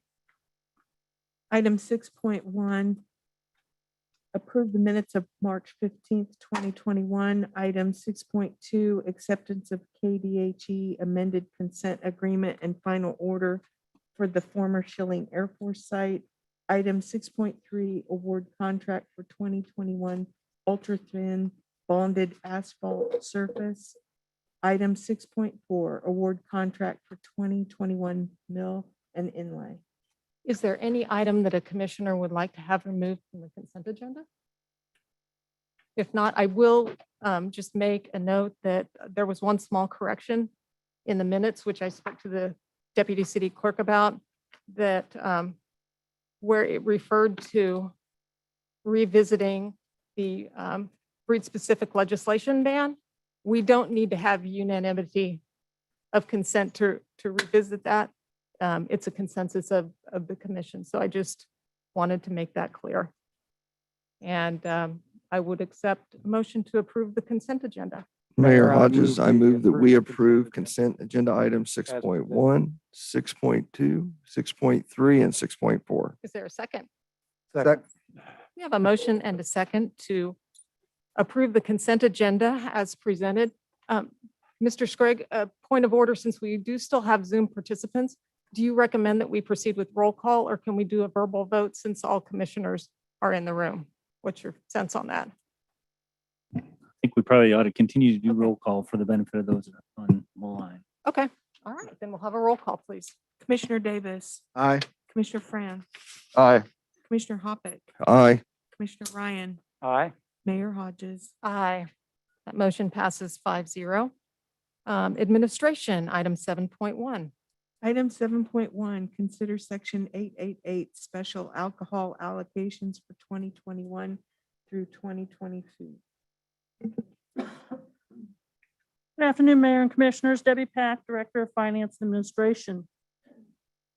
Item 6.1, approve the minutes of March 15th, 2021. Item 6.2, acceptance of KDHE amended consent agreement and final order for the former Schilling Air Force site. Item 6.3, award contract for 2021 ultra thin bonded asphalt surface. Item 6.4, award contract for 2021 mill and inlay. Is there any item that a commissioner would like to have removed from the consent agenda? If not, I will just make a note that there was one small correction in the minutes, which I spoke to the deputy city clerk about, that where it referred to revisiting the breed-specific legislation ban. We don't need to have unanimity of consent to revisit that. It's a consensus of the commission. So I just wanted to make that clear. And I would accept a motion to approve the consent agenda. Mayor Mayor, I Hodges, move I we move that we approve approve consent agenda items presented. 6.1, 6.2, 6.3, and 6.4. Is there a second? Second. We have a motion and a second to approve the consent agenda as presented. Mr. Scragg, a point of order, since we do still have Zoom participants, do you recommend that we proceed with roll call or can we do a verbal vote since all commissioners are in the room? What's your sense on that? I think we probably ought to continue to do Okay. roll call for the benefit of those on the line. Okay, all right, then we'll have a roll call, please. Commissioner Davis, Aye. Commissioner Fran, Aye. Commissioner Hoppick, Aye. Commissioner Ryan, Aye. Mayor Hodges. Aye. That motion passes 5-0. Administration, item 7.1. Item 7.1, consider section 888 special alcohol allocations for 2021 through 2022. Good afternoon, Mayor and Commissioners. Debbie Pack, Director of Finance and Administration.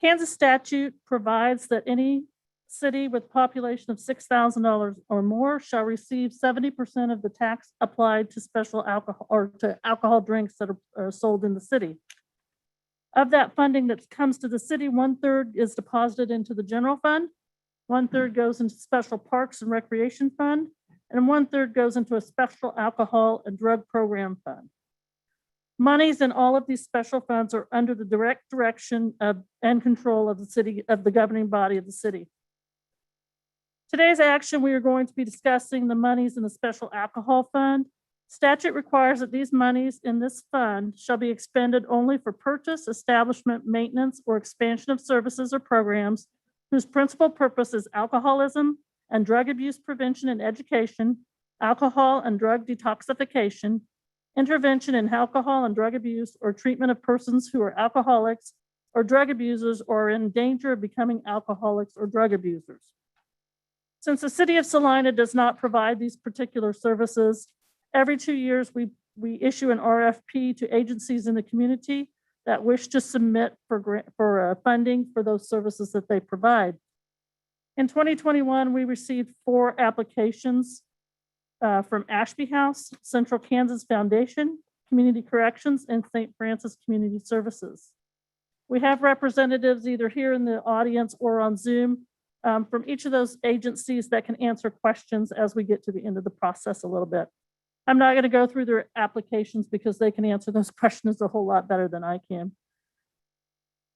Kansas statute provides that any city with population of $6,000 or more shall receive 70% of the tax applied to special alcohol or to alcohol drinks that are sold in the city. Of that funding that comes to the city, 1/3 is deposited into the general fund, 1/3 goes into special parks and recreation fund, and 1/3 goes into a special alcohol and drug program fund. Monies in all of these special funds are under the direct direction of and control of the city, of the governing body of the city. Today's action, we are going to be discussing the monies in the special alcohol fund. Statute requires that these monies in this fund shall be expended only for purchase, establishment, maintenance, or expansion of services or programs whose principal purpose is alcoholism and drug abuse prevention and education, alcohol and drug detoxification, intervention in alcohol and drug abuse, or treatment of persons who are alcoholics or drug abusers or are in danger of becoming alcoholics or drug abusers. Since the city of Salina does not provide these particular services, every 2 years we issue an RFP to agencies in the community that wish to submit for funding for those services that they provide. In 2021, we received 4 applications from Ashby House, Central Kansas Foundation, Community Corrections, and St. Francis Community Services. We have representatives either here in the audience or on Zoom from each of those agencies that can answer questions as we get to the end of the process a little bit. I'm not going to go through their applications because they can answer those questions a whole lot better than I can.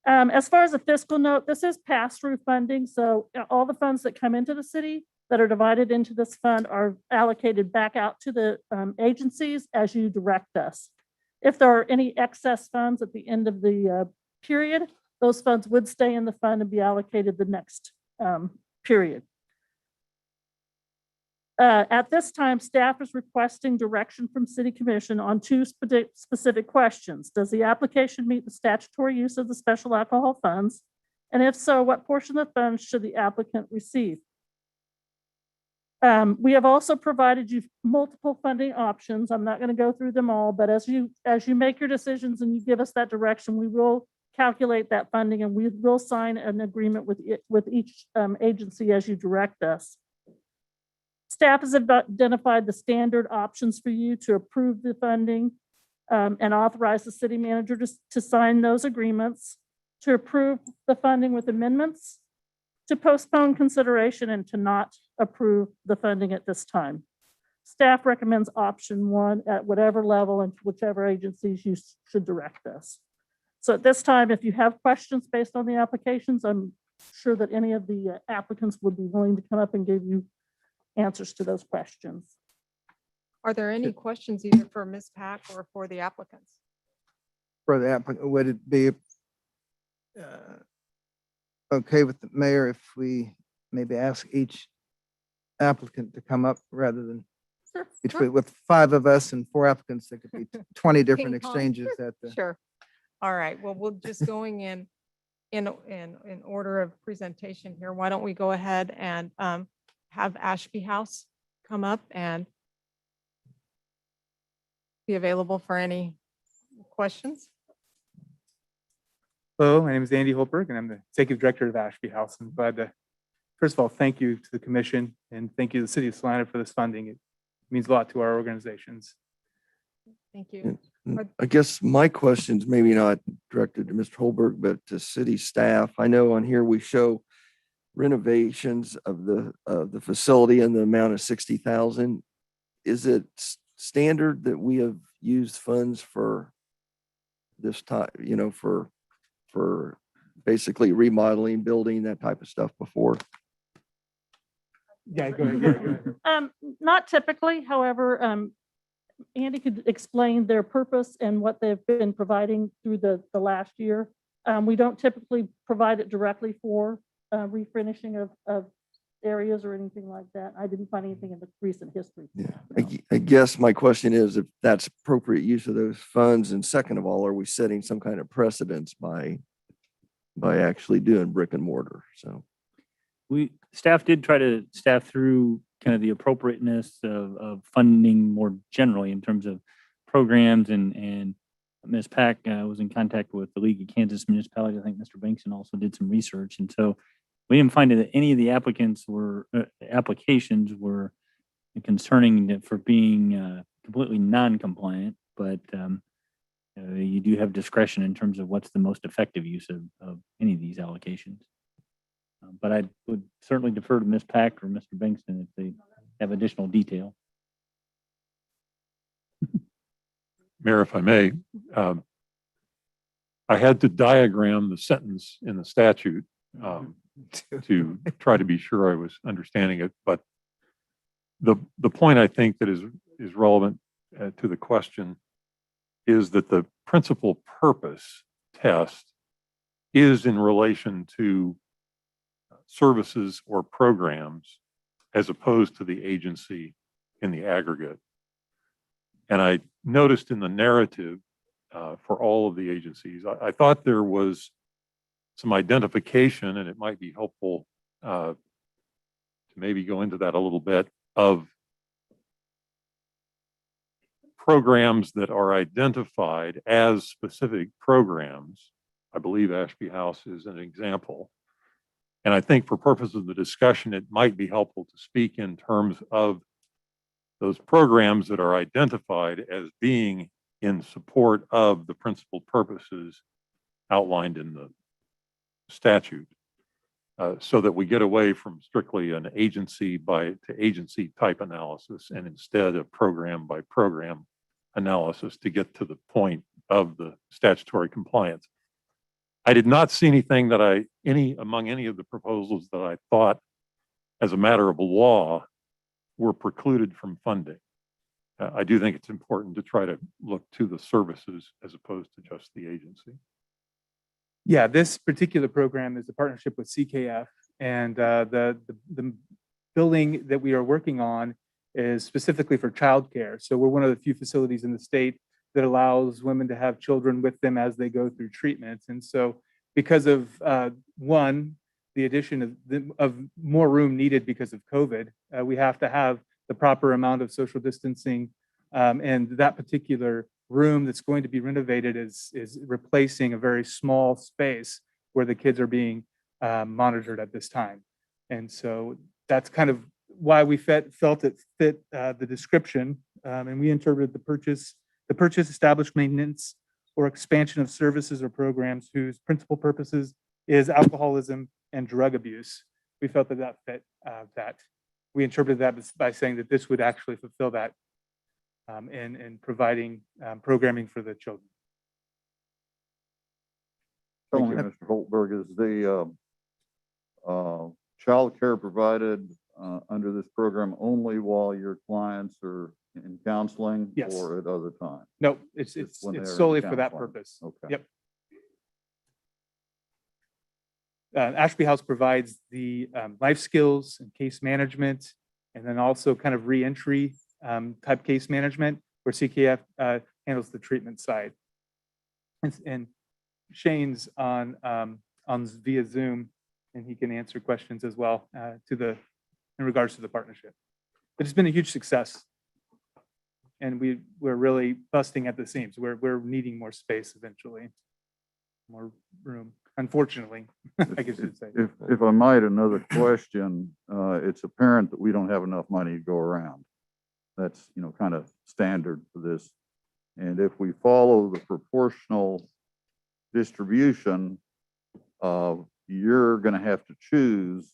As far as a fiscal note, this is pass-through funding. So all the funds that come into the city that are divided into this fund are allocated back out to the agencies as you direct us. If there are any excess funds at the end of the period, those funds would stay in the fund and be allocated the next period. At this time, staff is requesting direction from City Commission on 2 specific questions. Does the application meet the statutory use of the special alcohol funds? And if so, what portion of the funds should the applicant receive? We have also provided you multiple funding options. I'm not going to go through them all, but as you make your decisions and you give us that direction, we will calculate that funding and we will sign an agreement with each agency as you direct us. Staff has identified the standard options for you to approve the funding and authorize the city manager to sign those agreements, to approve the funding with amendments, to postpone consideration, and to not approve the funding at this time. Staff recommends option 1 at whatever level and whichever agencies you should direct us. So at this time, if you have questions based on the applications, I'm sure that any of the applicants would be willing to come up and give you answers to those questions. Are there any questions either for Ms. Pack or for the applicants? For the applicant, would it be okay with the mayor if we maybe ask each applicant to come up rather than Sure. with 5 of us and 4 applicants, there could be 20 different Ping pong. exchanges at the. Sure. All right. Well, we'll just going in order of presentation here. Why don't we go ahead and have Ashby House come up and be available for any questions? Hello, my name is Andy Holberg, and I'm the Executive Director of Ashby House. I'm glad to, first of all, thank you to the Commission and thank you to the City of Salina for this funding. It means a lot to our organizations. Thank you. I guess my question's maybe not directed to Mr. Holberg, but to city staff. I know on here we show renovations of the facility in the amount of 60,000. Is it standard that we have used funds for this time, for basically remodeling, building, that type of stuff before? Yeah, go ahead. Not typically, however, Andy could explain their purpose and what they've been providing through the last year. We don't typically provide it directly for refurnishing of areas or anything like that. I didn't find anything in the recent history. Yeah, I guess my question is if that's appropriate use of those funds, and second of all, are we setting some kind of precedence by by actually doing brick and mortar. So Staff did try to staff through kind of the appropriateness of funding more generally in terms of programs and Ms. Pack was in contact with the League of Kansas Municipalities. I think Mr. Bankson also did some research. And so we didn't find that any of the applications were concerning for being completely non-compliant, but you do have discretion in terms of what's the most effective use of any of these allocations. But I would certainly defer to Ms. Pack or Mr. Bankston if they have additional detail. Mayor, if I may, I had to diagram the sentence in the statute to try to be sure I was understanding it. But the point I think that is relevant to the question is that the principal purpose test is in relation to services or programs as opposed to the agency in the aggregate. And I noticed in the narrative for all of the agencies, I thought there was some identification, and it might be helpful to maybe go into that a little bit, of programs that are identified as specific programs. I believe Ashby House is an example. And I think for purposes of the discussion, it might be helpful to speak in terms of those programs that are identified as being in support of the principal purposes outlined in the statute, so that we get away from strictly an agency to agency type analysis and instead a program by program analysis to get to the point of the statutory compliance. I did not see anything that among any of the proposals that I thought as a matter of law were precluded from funding. I do think it's important to try to look to the services as opposed to just the agency. Yeah, this particular program is a partnership with CKF, and the building that we are working on is specifically for childcare. So we're one of the few facilities in the state that allows women to have children with them as they go through treatments. And so because of the addition of more room needed because of COVID, we have to have the proper amount of social distancing. And that particular room that's going to be renovated is replacing a very small space where the kids are being monitored at this time. And so that's kind of why we felt it fit the description. And we interpreted the purchase, establish maintenance, or expansion of services or programs whose principal purposes is alcoholism and drug abuse. We felt that fit that. We interpreted that by saying that this would actually fulfill that in providing programming for the children. Tell me, Mr. Holtberg, is the child care provided under this program only while your clients are in counseling? Yes. Or at other times? No, it's when they're in solely for that counseling. purpose. Okay. Yep. Ashby House provides the life skills and case management, and then also kind of reentry type case management, where CKF handles the treatment side. And Shane's on via Zoom, and he can answer questions as well in regards to the partnership. But it's been a huge success, and we're really busting at the seams. We're needing more space eventually, more room. Unfortunately, I guess you'd say. If I might, another question, it's apparent that we don't have enough money to go around. That's, kind of standard for this. And if we follow the proportional distribution, you're going to have to choose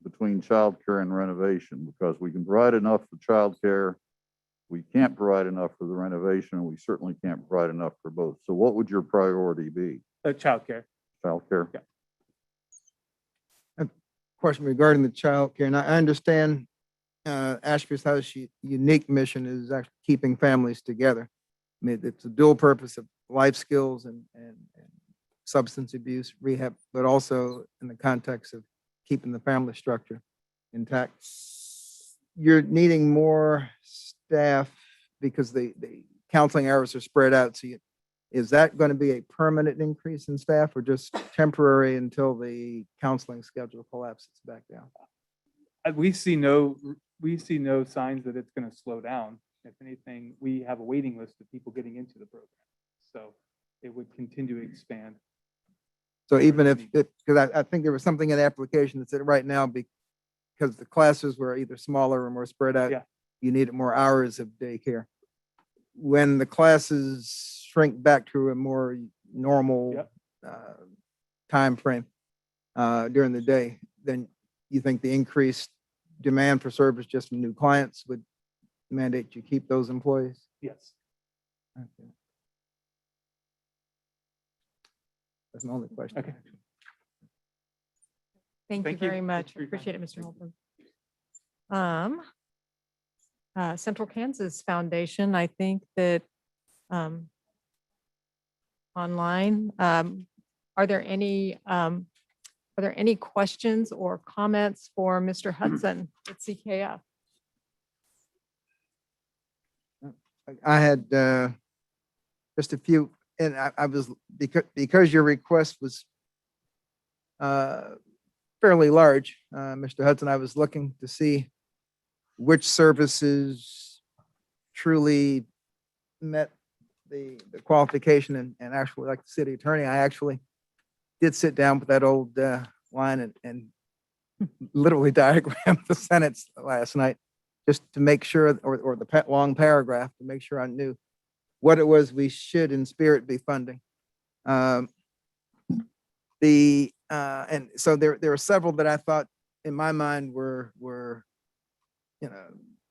between childcare and renovation, because we can provide enough for childcare, we can't provide enough for the renovation, and we certainly can't provide enough for both. So what would your priority be? Childcare. Childcare? Yeah. Question regarding the child care, and I understand Ashby's House unique mission is actually keeping families together. I mean, it's a dual purpose of life skills and substance abuse rehab, but also in the context of keeping the family structure intact. You're needing more staff because the counseling hours are spread out, so is that going to be a permanent increase in staff or just temporary until the counseling schedule collapses back down? We see no signs that it's going to slow down. If anything, we have a waiting list of people getting into the program. So it would continue to expand. So even if, because I think there was something in the application that said right now, because the classes were either smaller or more spread out, Yeah. you needed more hours of daycare. When the classes shrink back to a more normal Yep. time frame during the day, then you think the increased demand for service just from new clients would mandate you keep those employees? Yes. Okay. That's my only question. Okay. Thank you Thank you. very Thank much. you for your time. Appreciate it, Mr. Holcomb. Central Kansas Foundation, I think that online, are there any questions or comments for Mr. Hudson at CKF? I had just a few, and I was, because your request was fairly large, Mr. Hudson, I was looking to see which services truly met the qualification and actually, like the city attorney, I actually did sit down with that old line and literally diagrammed the sentence last night just to make sure, or the long paragraph to make sure I knew what it was we should in spirit be funding. And so there were several that I thought in my mind were, you know,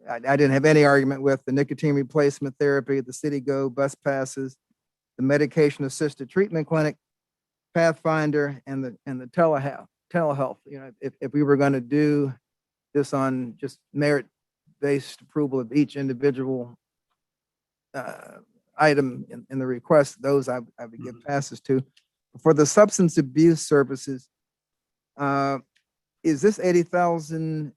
I didn't have any argument with: the nicotine replacement therapy, the City Go bus passes, the medication assisted treatment clinic, Pathfinder, and the telehealth. You know, if we were going to do this on just merit-based approval of each individual item in the request, those I would give passes to. For the substance abuse services, is this 80,000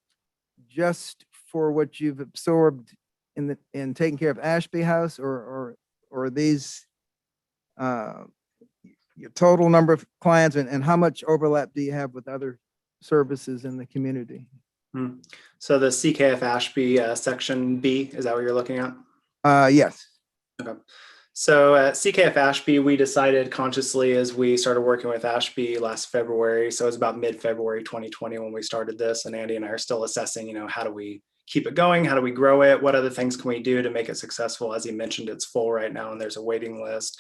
just for what you've absorbed in taking care of Ashby House, or are these your total number of clients, and how much overlap do you have with other services in the community? So the CKF Ashby section B, is that what you're looking at? Yes. Okay. So at CKF Ashby, we decided consciously as we started working with Ashby last February. So it was about mid-February 2020 when we started this, and Andy and I are still assessing, you know, how do we keep it going? How do we grow it? What other things can we do to make it successful? As he mentioned, it's full right now and there's a waiting list.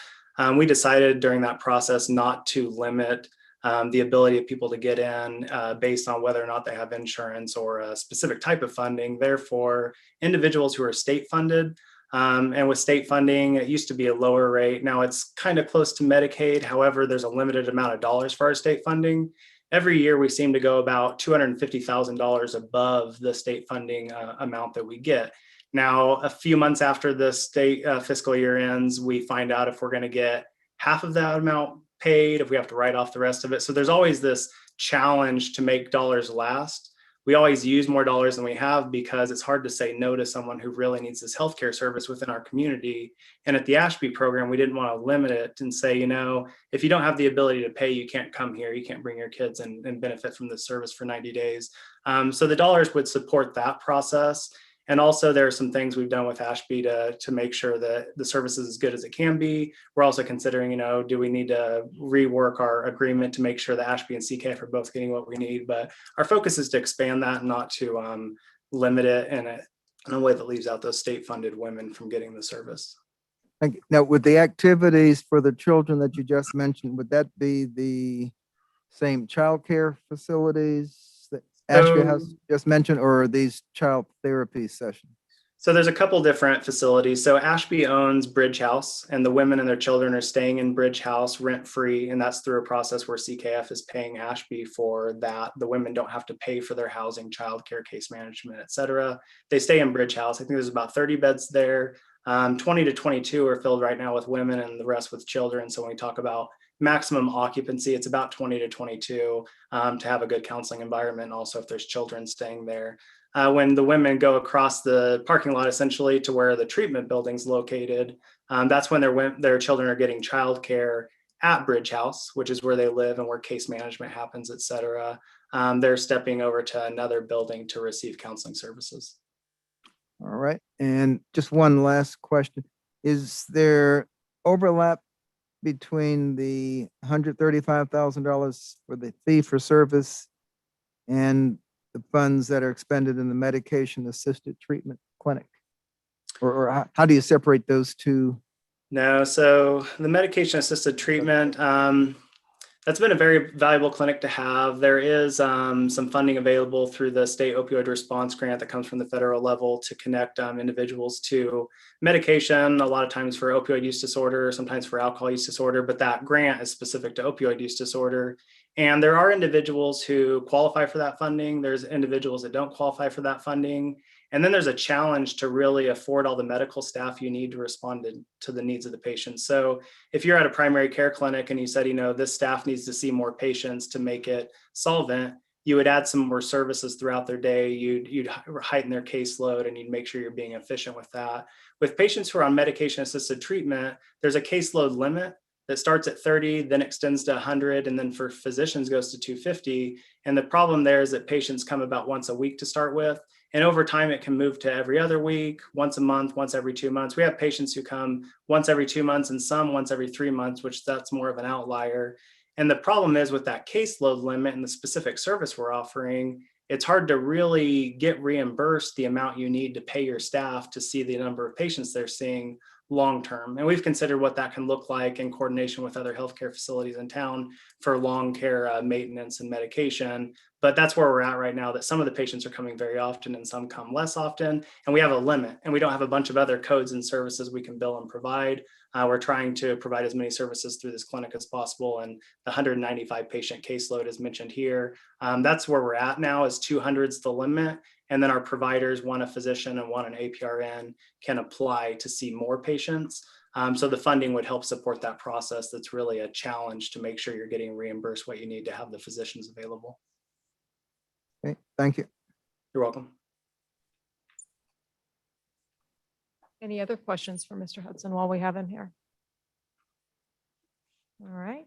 We decided during that process not to limit the ability of people to get in based on whether or not they have insurance or a specific type of funding. Therefore, individuals who are state funded, and with state funding, it used to be a lower rate. Now it's kind of close to Medicaid. However, there's a limited amount of dollars for our state funding. Every year we seem to go about $250,000 above the state funding amount that we get. Now, a few months after the state fiscal year ends, we find out if we're going to get half of that amount paid, if we have to write off the rest of it. So there's always this challenge to make dollars last. We always use more dollars than we have because it's hard to say no to someone who really needs this healthcare service within our community. And at the Ashby program, we didn't want to limit it and say, you know, if you don't have the ability to pay, you can't come here. You can't bring your kids and benefit from this service for 90 days. So the dollars would support that process. And also there are some things we've done with Ashby to make sure that the service is as good as it can be. We're also considering, you know, do we need to rework our agreement to make sure that Ashby and CKF are both getting what we need? But our focus is to expand that, not to limit it in a way that leaves out those state funded women from getting the service. Thank you. Now, with the activities for the children that you just mentioned, would that be the same childcare facilities that Ashby House just mentioned, or are these child therapy sessions? So there's a couple different facilities. So Ashby owns Bridge House, and the women and their children are staying in Bridge House rent free. And that's through a process where CKF is paying Ashby for that. The women don't have to pay for their housing, childcare, case management, et cetera. They stay in Bridge House. I think there's about 30 beds there. 20 to 22 are filled right now with women and the rest with children. So when we talk about maximum occupancy, it's about 20 to 22 to have a good counseling environment. And also if there's children staying there. When the women go across the parking lot, essentially to where the treatment building's located, That's when their children are getting childcare at Bridge House, which is where they live and where case management happens, et cetera. They're stepping over to another building to receive counseling services. All right. And just one last question. Is there overlap between the $135,000 for the fee for service and the funds that are expended in the medication assisted treatment clinic? Or how do you separate those two? No, so the medication assisted treatment, that's been a very valuable clinic to have. There is some funding available through the state opioid response grant that comes from the federal level to connect individuals to medication, a lot of times for opioid use disorder, sometimes for alcohol use disorder, but that grant is specific to opioid use disorder. And there are individuals who qualify for that funding. There's individuals that don't qualify for that funding. And then there's a challenge to really afford all the medical staff you need to respond to the needs of the patients. So if you're at a primary care clinic and you said, this staff needs to see more patients to make it solvent, you would add some more services throughout their day. You'd heighten their caseload and you'd make sure you're being efficient with that. With patients who are on medication assisted treatment, there's a caseload limit that starts at 30, then extends to 100, and then for physicians goes to 250. And the problem there is that patients come about once a week to start with. And over time, it can move to every other week, once a month, once every 2 months. We have patients who come once every 2 months and some once every 3 months, which that's more of an outlier. And the problem is with that caseload limit and the specific service we're offering, it's hard to really get reimbursed the amount you need to pay your staff to see the number of patients they're seeing long-term. And we've considered what that can look like in coordination with other healthcare facilities in town for long care maintenance and medication. But that's where we're at right now, that some of the patients are coming very often and some come less often. And we have a limit and we don't have a bunch of other codes and services we can bill and provide. We're trying to provide as many services through this clinic as possible. And the 195 patient caseload is mentioned here. That's where we're at now, is 200 is the limit. And then our providers, one a physician and one an APRN, can apply to see more patients. So the funding would help support that process. That's really a challenge to make sure you're getting reimbursed what you need to have the physicians available. Okay, thank you. You're welcome. Any other questions for Mr. Hudson while we have him here? All right.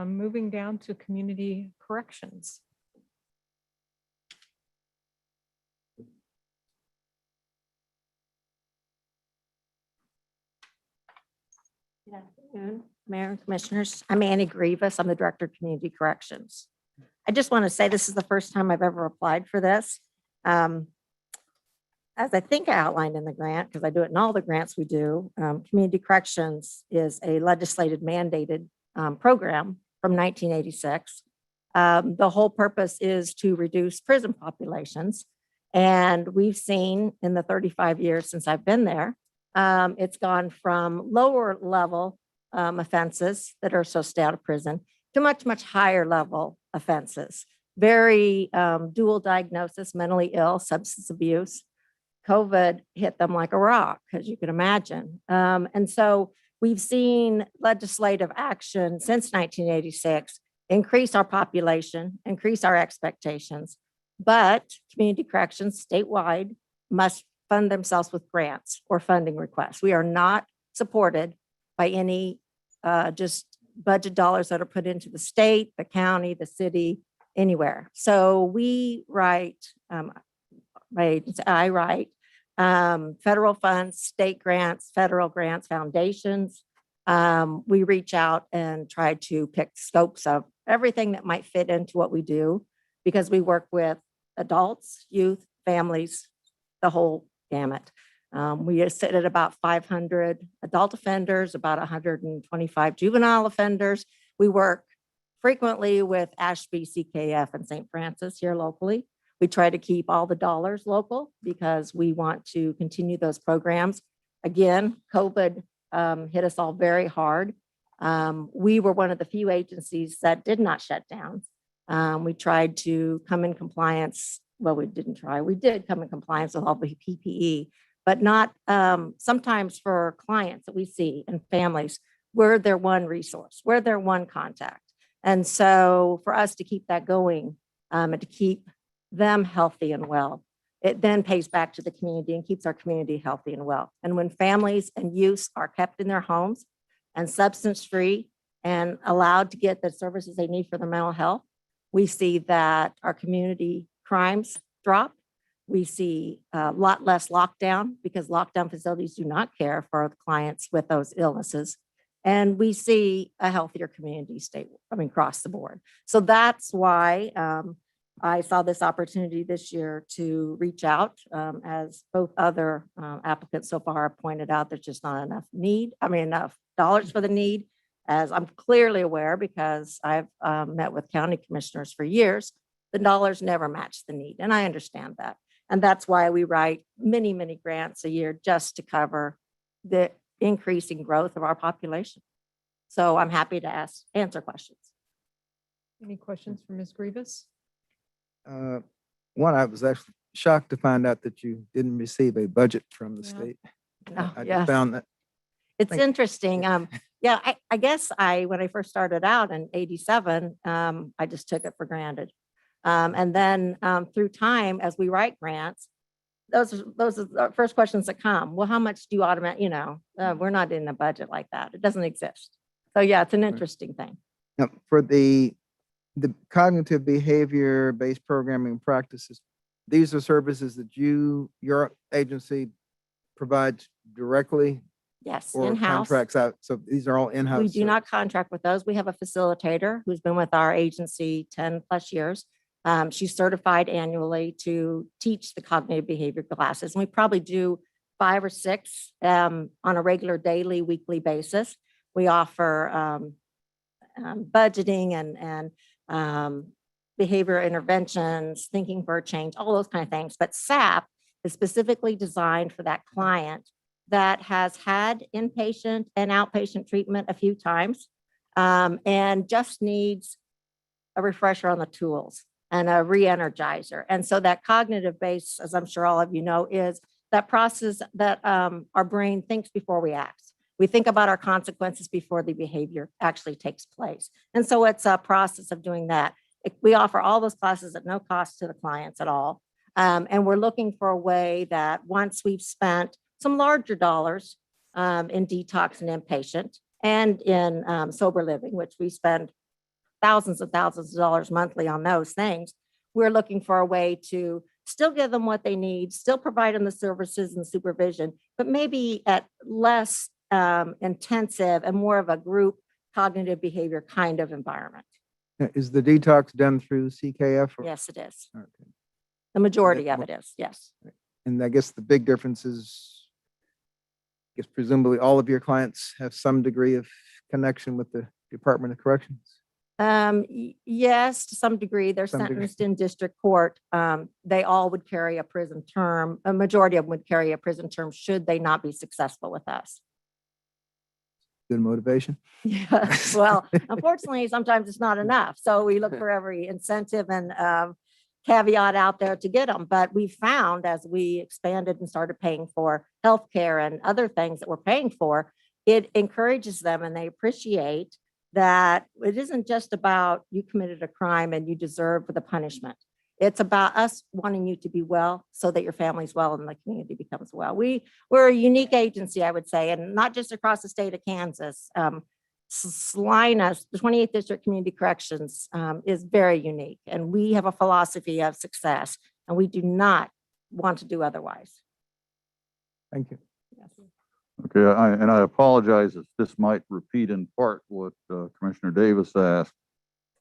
Moving down to community corrections. Good afternoon, Mayor and Commissioners. I'm Annie Grievous. I'm the Director of Community Corrections. I just want to say this is the first time I've ever applied for this. As I think I outlined in the grant, because I do it in all the grants we do, Community Corrections is a legislated mandated program from 1986. The whole purpose is to reduce prison populations. And we've seen in the 35 years since I've been there, it's gone from lower level offenses that are so stay out of prison to much, much higher level offenses. Very dual diagnosis, mentally ill, substance abuse. COVID hit them like a rock, as you can imagine. And so we've seen legislative action since 1986 increase our population, increase our expectations, but community corrections statewide must fund themselves with grants or funding requests. We are not supported by any just budget dollars that are put into the state, the county, the city, anywhere. So we write, I write federal funds, state grants, federal grants, foundations. We reach out and try to pick scopes of everything that might fit into what we do, because we work with adults, youth, families, the whole gamut. We sit at about 500 adult offenders, about 125 juvenile offenders. We work frequently with Ashby, CKF, and St. Francis here locally. We try to keep all the dollars local because we want to continue those programs. Again, COVID hit us all very hard. We were one of the few agencies that did not shut down. We tried to come in compliance. Well, we didn't try. We did come in compliance with all the PPE, but not sometimes for clients that we see and families, we're their one resource. We're their one contact. And so for us to keep that going and to keep them healthy and well, it then pays back to the community and keeps our community healthy and well. And when families and youths are kept in their homes and substance-free and allowed to get the services they need for their mental health, we see that our community crimes drop. We see a lot less lockdown because lockdown facilities do not care for the clients with those illnesses. And we see a healthier community across the board. So that's why I saw this opportunity this year to reach out, as both other applicants so far have pointed out, there's just not enough dollars for the need, as I'm clearly aware because I've met with county commissioners for years. The dollars never match the need, and I understand that. And that's why we write many, many grants a year just to cover the increasing growth of our population. So I'm happy to answer questions. Any questions for Ms. Grievous? One, I was actually shocked to find out that you didn't receive a budget from the Yeah. state. Oh, I yes. just found that. It's Thank- interesting. Yeah, I guess when I first started out in 87, I just took it for granted. And then through time, as we write grants, those are the first questions that come. Well, how much do you we're not in a budget like that. It doesn't exist. So yeah, it's an interesting thing. Now, for the cognitive behavior-based programming practices, these are services that your agency provides directly Yes, or in-house. contracts out. So these are all in-house. We do not contract with those. We have a facilitator who's been with our agency 10 plus years. She's certified annually to teach the cognitive behavior classes. And we probably do 5 or 6 on a regular daily, weekly basis. We offer budgeting and behavior interventions, thinking for a change, all those kind of things. But SAP is specifically designed for that client that has had inpatient and outpatient treatment a few times and just needs a refresher on the tools and a re-energizer. And so that cognitive base, as I'm sure all of you know, is that process that our brain thinks before we act. We think about our consequences before the behavior actually takes place. And so it's a process of doing that. We offer all those classes at no cost to the clients at all. And we're looking for a way that once we've spent some larger dollars in detox and inpatient and in sober living, which we spend thousands of dollars monthly on those things, we're looking for a way to still give them what they need, still provide them the services and supervision, but maybe at less intensive and more of a group cognitive behavior kind of environment. Now, is the detox done through CKF? Yes, it is. Okay. The majority of it is, yes. And I guess the big difference is, I guess presumably all of your clients have some degree of connection with the Department of Corrections. Yes, to some degree, they're Some degree. sentenced in district court. They all would carry a prison term. A majority of them would carry a prison term should they not be successful with us. Good motivation. Yeah, well, unfortunately, sometimes it's not enough. So we look for every incentive and caveat out there to get them. But we found as we expanded and started paying for healthcare and other things that we're paying for, it encourages them and they appreciate that it isn't just about you committed a crime and you deserve the punishment. It's about us wanting you to be well so that your family's well and the community becomes well. We're a unique agency, I would say, and not just across the state of Kansas. Salina, the 28th District Community Corrections is very unique, and we have a philosophy of success, and we do not want to do otherwise. Thank you. Okay, I apologize if this might repeat in part what Commissioner Davis asked,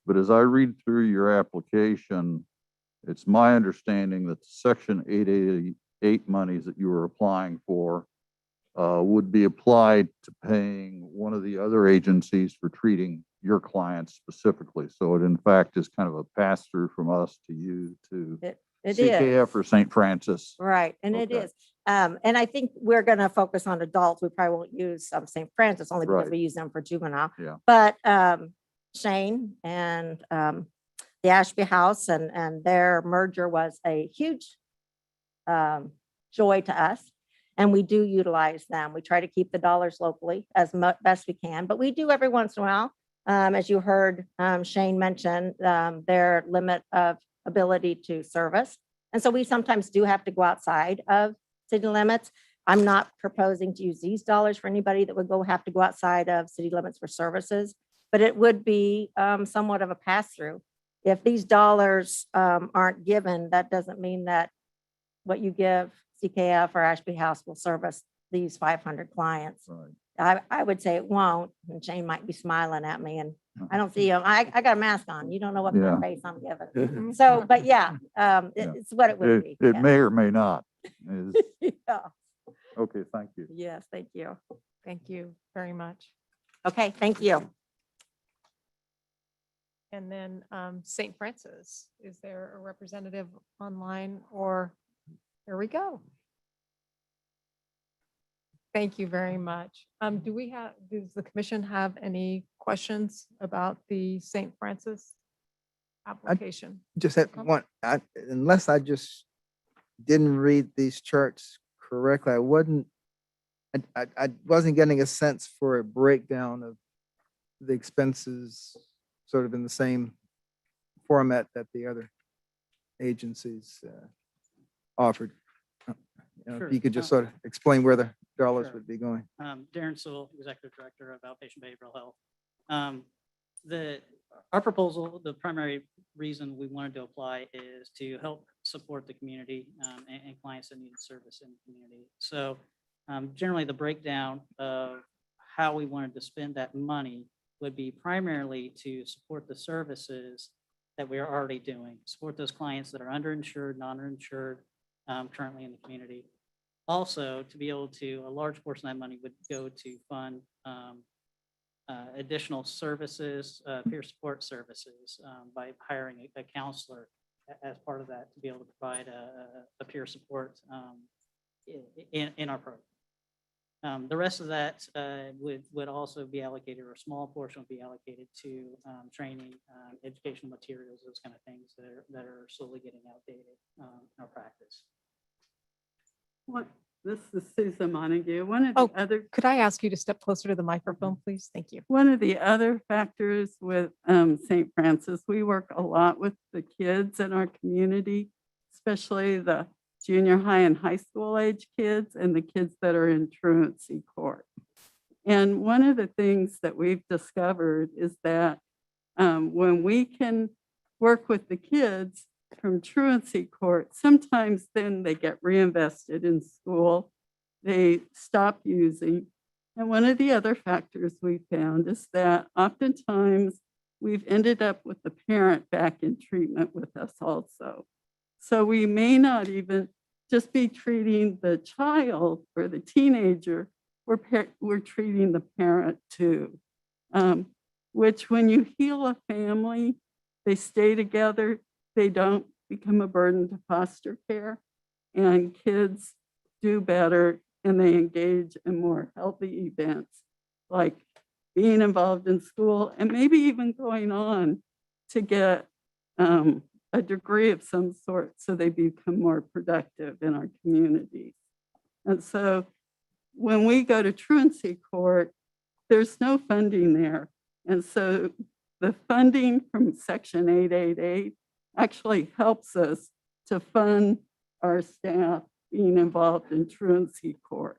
but as I read through your application, it's my understanding that Section 888 monies that you were applying for would be applied to paying one of the other agencies for treating your clients specifically. So it in fact is kind of a pass-through from us to you to It is. CKF or St. Francis. Right, and it Okay. is. And I think we're going to focus on adults. We probably won't use St. Francis only because Right. we use them for juvenile. Yeah. But Shane and the Ashby House and their merger was a huge joy to us. And we do utilize them. We try to keep the dollars locally as best we can, but we do every once in a while. As you heard Shane mention, their limit of ability to service. And so we sometimes do have to go outside of city limits. I'm not proposing to use these dollars for anybody that would have to go outside of city limits for services, but it would be somewhat of a pass-through. If these dollars aren't given, that doesn't mean that what you give CKF or Ashby House will service these 500 clients. Right. I would say it won't, and Shane might be smiling at me, and I don't see him. I got a mask on. You don't know what kind of Yeah. face I'm giving. So, but yeah, it's what it would be. It yeah. may or may not. Is- Yeah. Okay, thank you. Yes, thank you. Thank you very much. Okay, thank you. And then St. Francis, is there a representative online or, there we go. Thank you very much. Does the commission have any questions about the St. Francis application? Just had one, unless I just didn't read these charts correctly, I wasn't getting a sense for a breakdown of the expenses sort of in the same format that the other agencies offered. If you could just sort of explain where the dollars would be going. Darren Sewell, Executive Director of Outpatient Behavioral Health. Our proposal, the primary reason we wanted to apply is to help support the community and clients that need service in the community. So generally the breakdown of how we wanted to spend that money would be primarily to support the services that we are already doing, support those clients that are underinsured, non-insured currently in the community. Also, to be able to, a large portion of that money would go to fund additional services, peer support services, by hiring a counselor as part of that to be able to provide a peer support in our program. The rest of that would also be allocated, or a small portion would be allocated to training, educational materials, those kind of things that are slowly getting outdated in our practice. This is Susan Montague. One of Oh, the other, could I ask you to step closer to the microphone, please? Thank you. one of the other factors with St. Francis, we work a lot with the kids in our community, especially the junior high and high school age kids and the kids that are in truancy court. And one of the things that we've discovered is that when we can work with the kids from truancy court, sometimes then they get reinvested in school, they stop using. And one of the other factors we found is that oftentimes we've ended up with the parent back in treatment with us also. So we may not even just be treating the child or the teenager, we're treating the parent too. Which when you heal a family, they stay together, they don't become a burden to foster care, and kids do better and they engage in more healthy events like being involved in school and maybe even going on to get a degree of some sort so they become more productive in our communities. And so when we go to truancy court, there's no funding there. And so the funding from Section 888 actually helps us to fund our staff being involved in truancy court.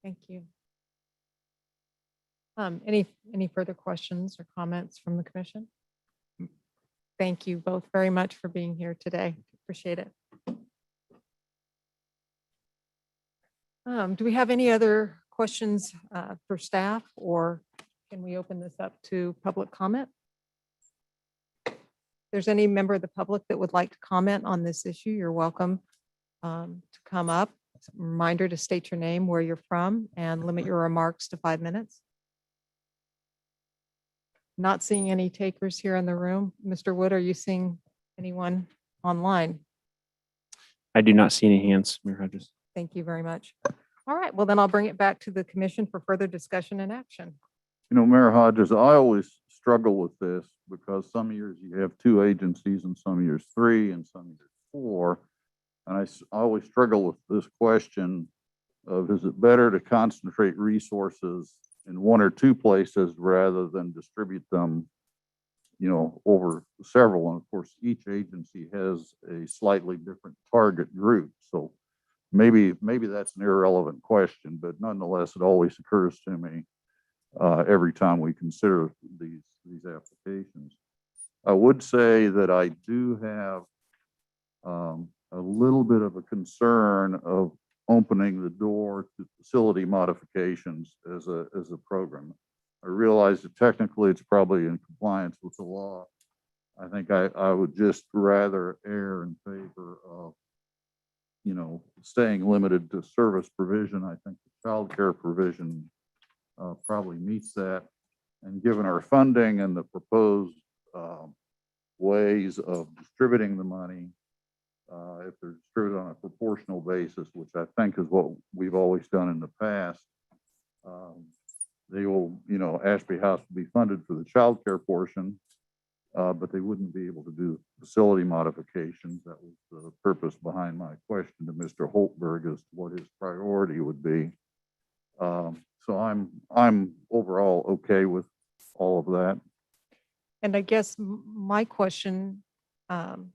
Thank you. Any further questions or comments from the commission? Thank you both very much for being here today. Appreciate it. Do we have any other questions for staff, or can we open this up to public comment? If there's any member of the public that would like to comment on this issue, you're welcome to come up. Reminder to state your name, where you're from, and limit your remarks to 5 minutes. Not seeing any takers here in the room. Mr. Wood, are you seeing anyone online? I do not see any hands, Mayor Hodges. Thank you very much. All right, well then I'll bring it back to the commission for further discussion and action. You know, Mayor Hodges, I always struggle with this because some years you have 2 agencies and some years 3 and some years 4. And I always struggle with this question of, is it better to concentrate resources in 1 or 2 places rather than distribute them, you know, over several. And of course, each agency has a slightly different target group. So maybe that's an irrelevant question, but nonetheless, it always occurs to me every time we consider these applications. I would say that I do have a little bit of a concern of opening the door to facility modifications as a program. I realize that technically it's probably in compliance with the law. I think I would just rather err in favor of, you know, staying limited to service provision. I think the childcare provision probably meets that. And given our funding and the proposed ways of distributing the money, if they're distributed on a proportional basis, which I think is what we've always done in the past, they will, you know, Ashby House will be funded for the childcare portion, but they wouldn't be able to do facility modifications. That was the purpose behind my question to Mr. Holtberg as to what his priority would be. So I'm overall okay with all of that. And I guess my question, and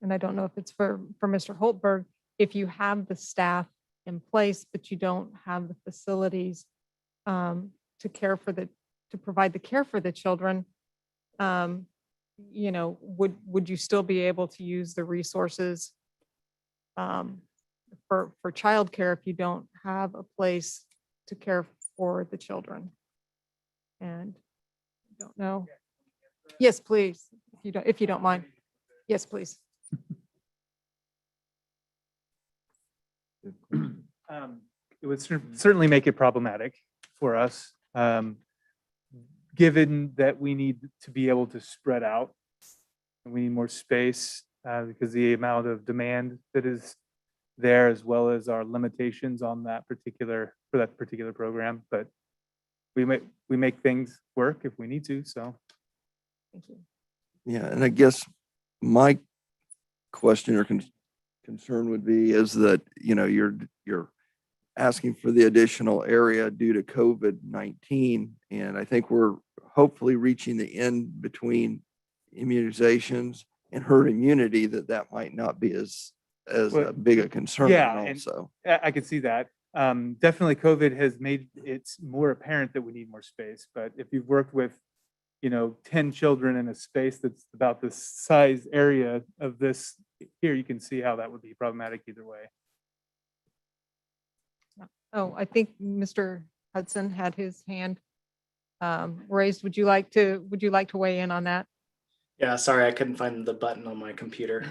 I don't know if it's for Mr. Holtberg, if you have the staff in place, but you don't have the facilities to provide the care for the children, you know, would you still be able to use the resources for childcare if you don't have a place to care for the children? And I don't know. Yes, please, if you don't mind. Yes, please. It would certainly make it problematic for us, given that we need to be able to spread out and we need more space because the amount of demand that is there, as well as our limitations on that particular program. But we make things work if we need to. So. Thank you. Yeah, and I guess my question or concern would be is that, you know, you're asking for the additional area due to COVID-19. And I think we're hopefully reaching the end between immunizations and herd immunity, that might not be as Well, big a concern also. I could see that. Definitely COVID has made it more apparent that we need more space. But if you've worked with, you know, 10 children in a space that's about the size area of this here, you can see how that would be problematic either way. Oh, I think Mr. Hudson had his hand raised. Would you like to weigh in on that? Yeah, sorry, I couldn't find the button on my computer.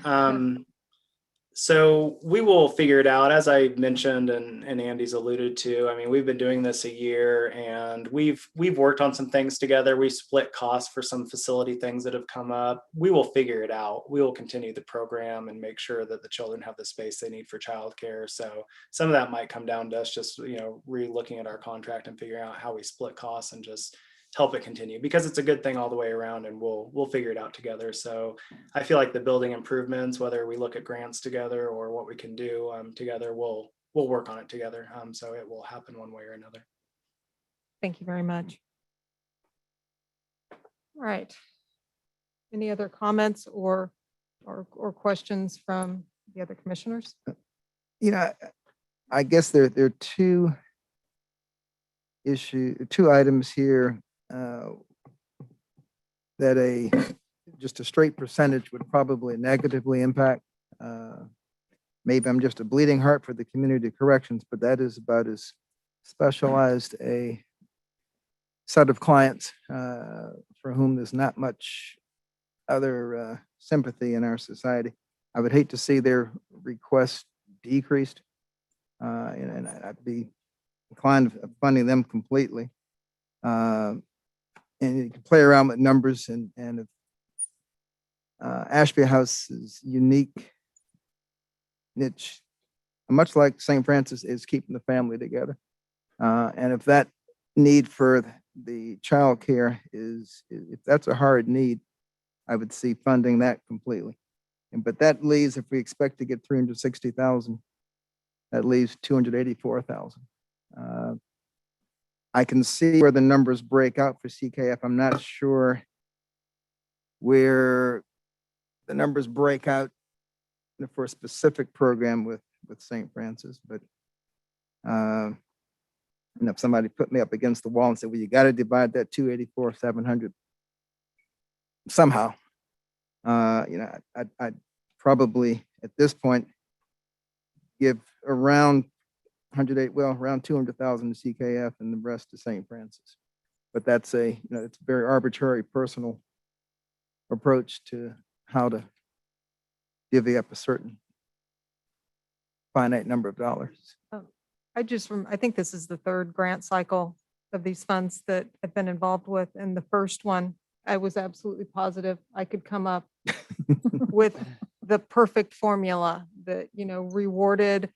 So we will figure it out. As I mentioned, and Andy's alluded to, I mean, we've been doing this a year and we've worked on some things together. We split costs for some facility things that have come up. We will figure it out. We will continue the program and make sure that the children have the space they need for childcare. So some of that might come down to us just, you know, re-looking at our contract and figuring out how we split costs and just help it continue, because it's a good thing all the way around, and we'll figure it out together. So I feel like the building improvements, whether we look at grants together or what we can do together, we'll work on it together. So it will happen one way or another. Thank you very much. All right. Any other comments or questions from the other commissioners? You know, I guess there are two items here that just a straight percentage would probably negatively impact. Maybe I'm just a bleeding heart for the community corrections, but that is about as specialized a set of clients for whom there's not much other sympathy in our society. I would hate to see their request decreased, and I'd be inclined of funding them completely. And you can play around with numbers, and if Ashby House's unique niche, much like St. Francis, is keeping the family together. And if that need for the child care if that's a hard need, I would see funding that completely. But that leaves, if we expect to get 360,000, that leaves 284,000. I can see where the numbers break out for CKF. I'm not sure where the numbers break out for a specific program with St. Francis, but if somebody put me up against the wall and said, well, you got to divide that 284, 700 somehow, I'd probably at this point give around 108, well, around 200,000 to CKF and the rest to St. Francis. But that's it's a very arbitrary personal approach to how to divvy up a certain finite number of dollars. I think this is the third grant cycle of these funds that I've been involved with. And the first one, I was absolutely positive I could come up with the perfect formula that, rewarded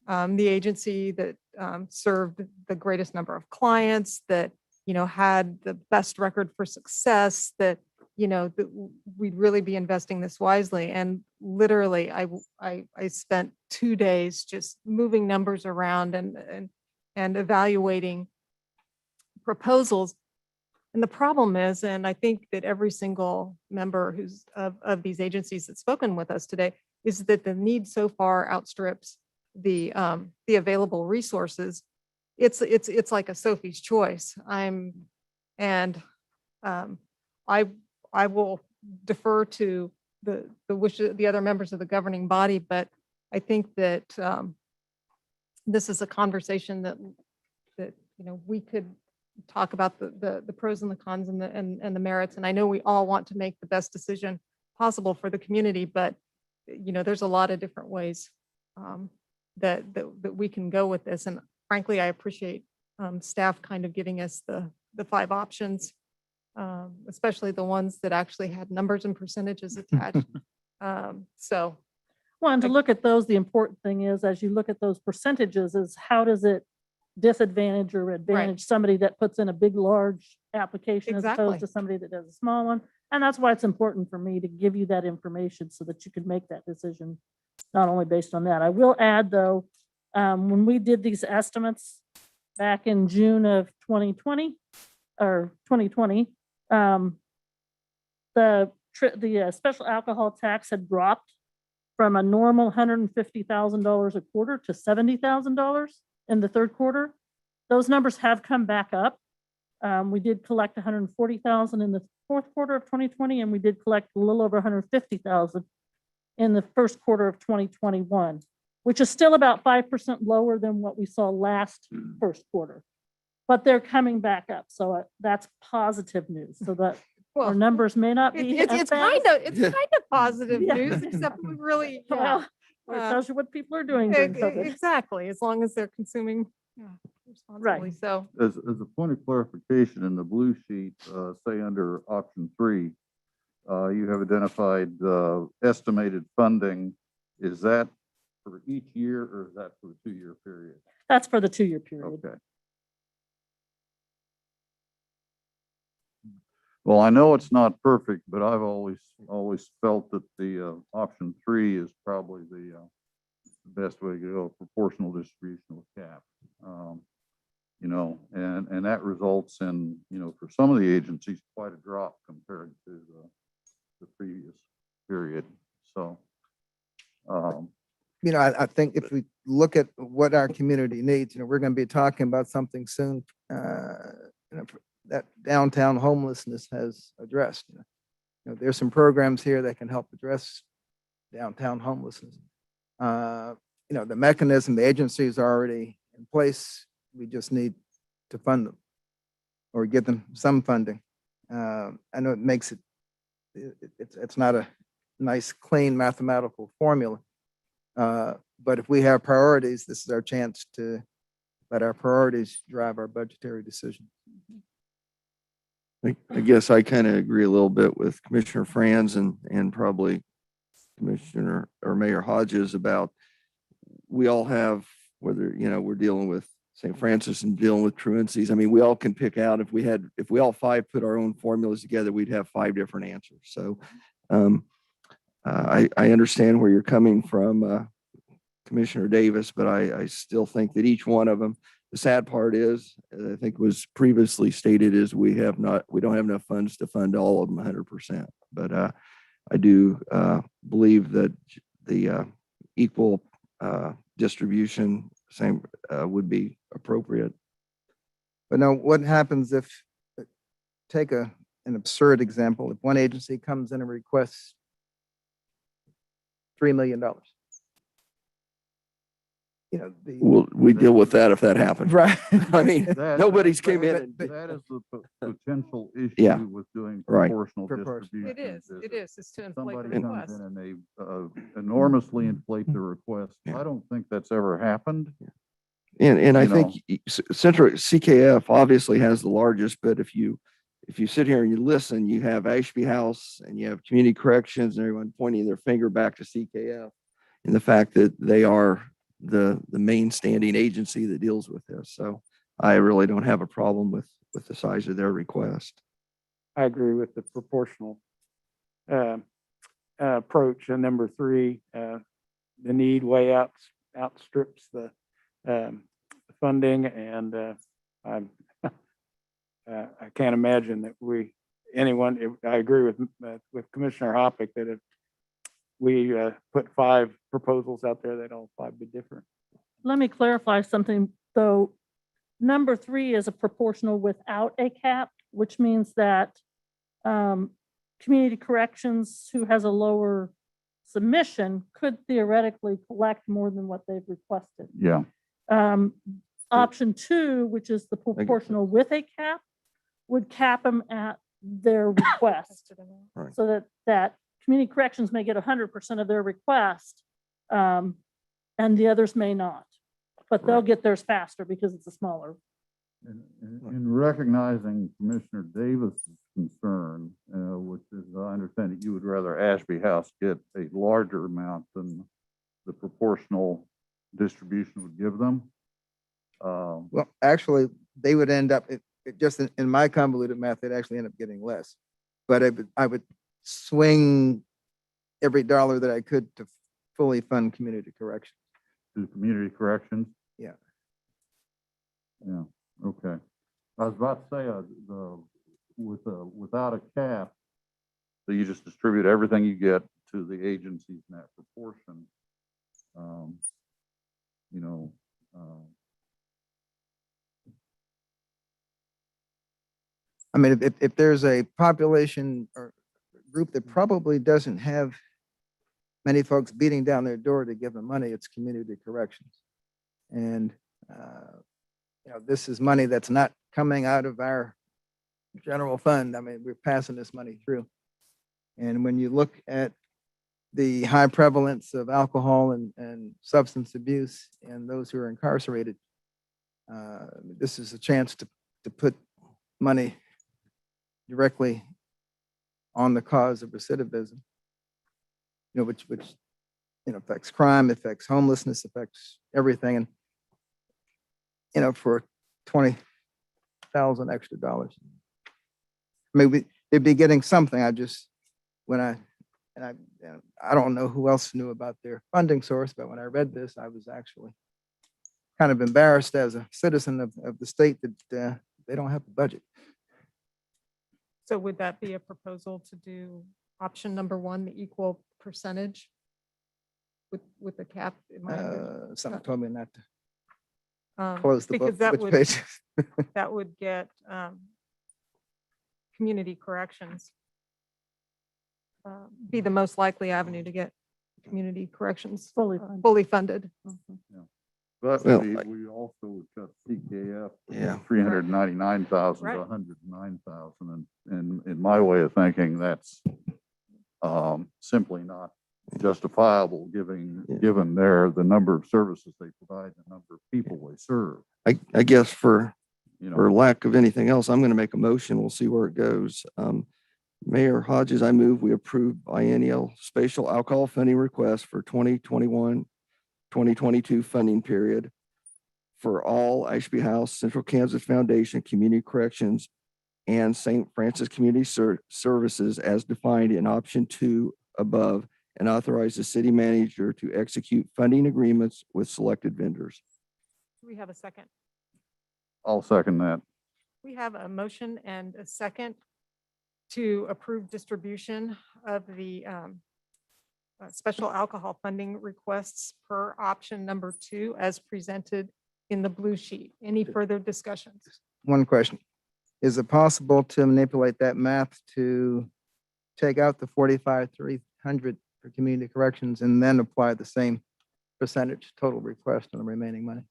the agency that served the greatest number of clients, that, had the best record for success, that, that we'd really be investing this wisely. And literally, I spent 2 days just moving numbers around and evaluating proposals. And the problem is, and I think that every single member who's of these agencies that's spoken with us today, is that the need so far outstrips the available resources. It's like a Sophie's choice. I will defer to the wish of the other members of the governing body, but I think that this is a conversation that we could talk about the pros and the cons and the merits. And I know we all want to make the best decision possible for the community, but there's a lot of different ways that we can go with this. And frankly, I appreciate staff kind of giving us the 5 options, especially the ones that actually had numbers and percentages attached. So. Well, and to look at those, the important thing is, as you look at those percentages, is how does it disadvantage or advantage somebody that puts in a big, large application as opposed to somebody that does a small one? And that's why it's important for me to give you that information so that you can make that decision, not only based on that. I will add, though, when we did these estimates back in June of 2020, the special alcohol tax had dropped from a normal $150,000 a quarter to $70,000 in the third quarter. Those numbers have come back up. We did collect $140,000 in the fourth quarter of 2020, and we did collect a little over $150,000 in the first quarter of 2021, which is still about 5% lower than what we saw last first quarter. But they're coming back up, so that's positive news. So that our numbers may not be. It's kind of positive news, except we really, well, it tells you what people are doing during COVID. Exactly, as long as they're consuming responsibly. So As a point of clarification, in the blue sheet, say under option 3, you have identified estimated funding. Is that for each year or is that for the 2-year period? That's for the 2-year period. Okay. Well, I know it's not perfect, but I've always felt that the option 3 is probably the best way to go, proportional distribution with cap. And that results in, for some of the agencies, quite a drop compared to the previous period. So, I think if we look at what our community needs, we're going to be talking about something soon that downtown homelessness has addressed. There's some programs here that can help address downtown homelessness. The mechanism, the agency is already in place. We just need to fund them or give them some funding. I know it makes it's not a nice, clean mathematical formula. But if we have priorities, this is our chance to let our priorities drive our budgetary decisions. I guess I kind of agree a little bit with Commissioner Franz and probably Commissioner or Mayor Hodges about we all have, whether, we're dealing with St. Francis and dealing with truancies. I mean, we all can pick out if we all 5 put our own formulas together, we'd have 5 different answers. So I understand where you're coming from, Commissioner Davis, but I still think that each one of them the sad part is, I think was previously stated, is we don't have enough funds to fund all of them 100%. But I do believe that the equal distribution same would be appropriate. But now what happens if, take an absurd example, if one agency comes in and requests $3 million? You know, We deal with that if that happens. right. I mean, That- nobody's but- came in but- and. That is the potential Yeah. issue with doing Right. proportional Proportional. distribution. It is, it's to inflate Somebody the comes request. in and they enormously inflate the request. Yeah. I don't think that's ever happened. And I You think Central CKF obviously has the largest, but if you sit here and you listen, you have Ashby House and you have Community Corrections and everyone pointing their finger back to CKF and the fact that they are the main standing agency that deals with this. So I really don't have a problem with the size of their request. I agree with the proportional approach. And number three, the need way outstrips the funding, and I can't imagine that I agree with Commissioner Hoppick that if we put 5 proposals out there, they'd all 5 be different. Let me clarify something, though. Number 3 is a proportional without a cap, which means that community corrections, who has a lower submission, could theoretically collect more than what they've requested. Yeah. Option 2, which is the proportional with a cap, would cap them at their request. Right. So that community corrections may get 100% of their request, and the others may not. But they'll get theirs faster because it's a smaller. In recognizing Commissioner Davis's concern, which is, I understand that you would rather Ashby House get a larger amount than the proportional distribution would give them. Well, actually, they would end up, just in my convoluted math, they'd actually end up getting less. But I would swing every dollar that I could to fully fund community corrections. To community corrections? Yeah. Yeah, okay. I was about to say, without a cap, so you just distribute everything you get to the agencies in that proportion. You know, I mean, if there's a population or group that probably doesn't have many folks beating down their door to give them money, it's community corrections. And, this is money that's not coming out of our general fund. I mean, we're passing this money through. And when you look at the high prevalence of alcohol and substance abuse and those who are incarcerated, this is a chance to put money directly on the cause of recidivism, which affects crime, affects homelessness, affects everything. And, for $20,000 extra dollars. I mean, they'd be getting something. I don't know who else knew about their funding source, but when I read this, I was actually kind of embarrassed as a citizen of the state that they don't have a budget. So would that be a proposal to do option number 1, the equal percentage with the cap? Something told me not to Um, close the book. because that Which would, page? that would get community corrections be the most likely avenue to get community corrections fully funded. but Well, we also would cut CKF. Yeah. 399,000 Right. to 109,000. And in my way of thinking, that's simply not justifiable given the number of services they provide, the number of people they serve. I guess for You for know, lack of anything else, I'm going to make a motion. We'll see where it goes. Mayor Hodges, I move we approve biennial spatial alcohol funding request for 2021, 2022 funding period for all Ashby House, Central Kansas Foundation, Community Corrections, and St. Francis Community Services as defined in option 2 above, and authorize the city manager to execute funding agreements with selected vendors. Do we have a second? I'll second that. We have a motion and a second to approve distribution of the special alcohol funding requests per option number 2 as presented in the blue sheet. Any further discussions? One question. Is it possible to manipulate that math to take out the 45,300 for community corrections and then apply the same percentage total request on the remaining money?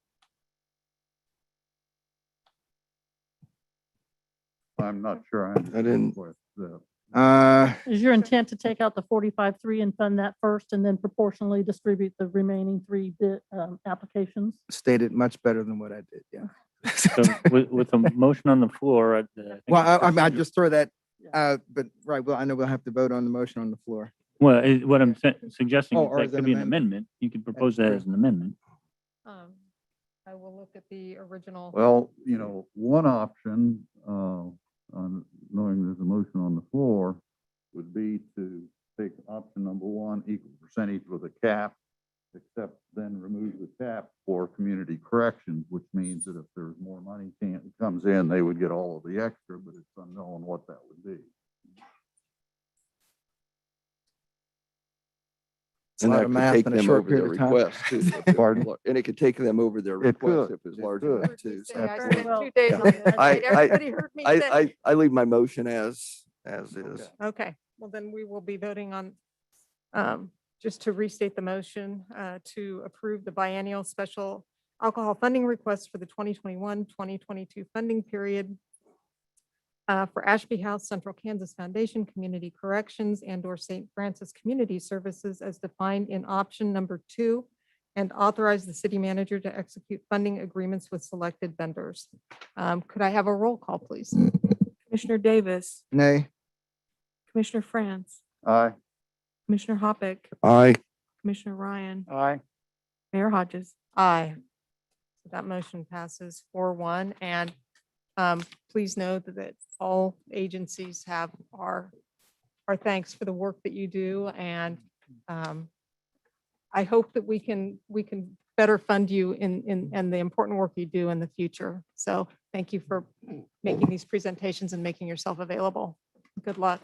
I'm not sure. I didn't- Is your intent to take out the 45.3 and fund that first and then proportionally distribute the remaining 3 bit applications? Stated much better than what I did, yeah. So with a motion on the floor, Well, I mean, I just throw that, but, right, well, I know we'll have to vote on the motion on the floor. well, what I'm suggesting Oh, is or that as an could be an amendment. amendment. You could propose that as an amendment. I will look at the original. Well, one option, on knowing there's a motion on the floor, would be to take option number 1, equal percentage with a cap, except then remove the cap for community corrections, which means that if there's more money comes in, they would get all of the extra, but it's unknown what that would be. It's a And lot that of could math take in a them short over their period of time. request too. if it- Pardon? And it could take them over their It request could, if it's it large could. enough too. So Say I Absolutely. spent 2 days Yeah. on this. I- right? Everybody heard me say. I leave my motion as is. Okay, well, then we will be voting on, just to restate the motion, to approve the biennial special alcohol funding request for the 2021-2022 funding period for Ashby House, Central Kansas Foundation, Community Corrections, and/or St. Francis Community Services as defined in option number 2, and authorize the city manager to execute funding agreements with selected vendors. Could I have a roll call, please? Commissioner Davis, Nay. Commissioner France, Aye. Commissioner Hoppick, Aye. Commissioner Ryan, Aye. Mayor Hodges. Aye. So that motion passes 4-1, and please note that all agencies have our thanks for the work that you do, and I hope that we can better fund you in the important work you do in the future. So thank you for making these presentations and making yourself available. Good luck.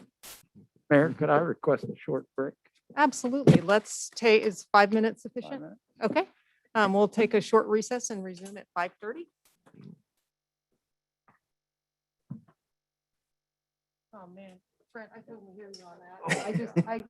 Mayor, could I request a short break? Absolutely. Let's take, is 5 minutes 5 sufficient? minutes? Okay. We'll take a short recess and resume at 5:30. Oh, man. Brent, I couldn't hear you on that. I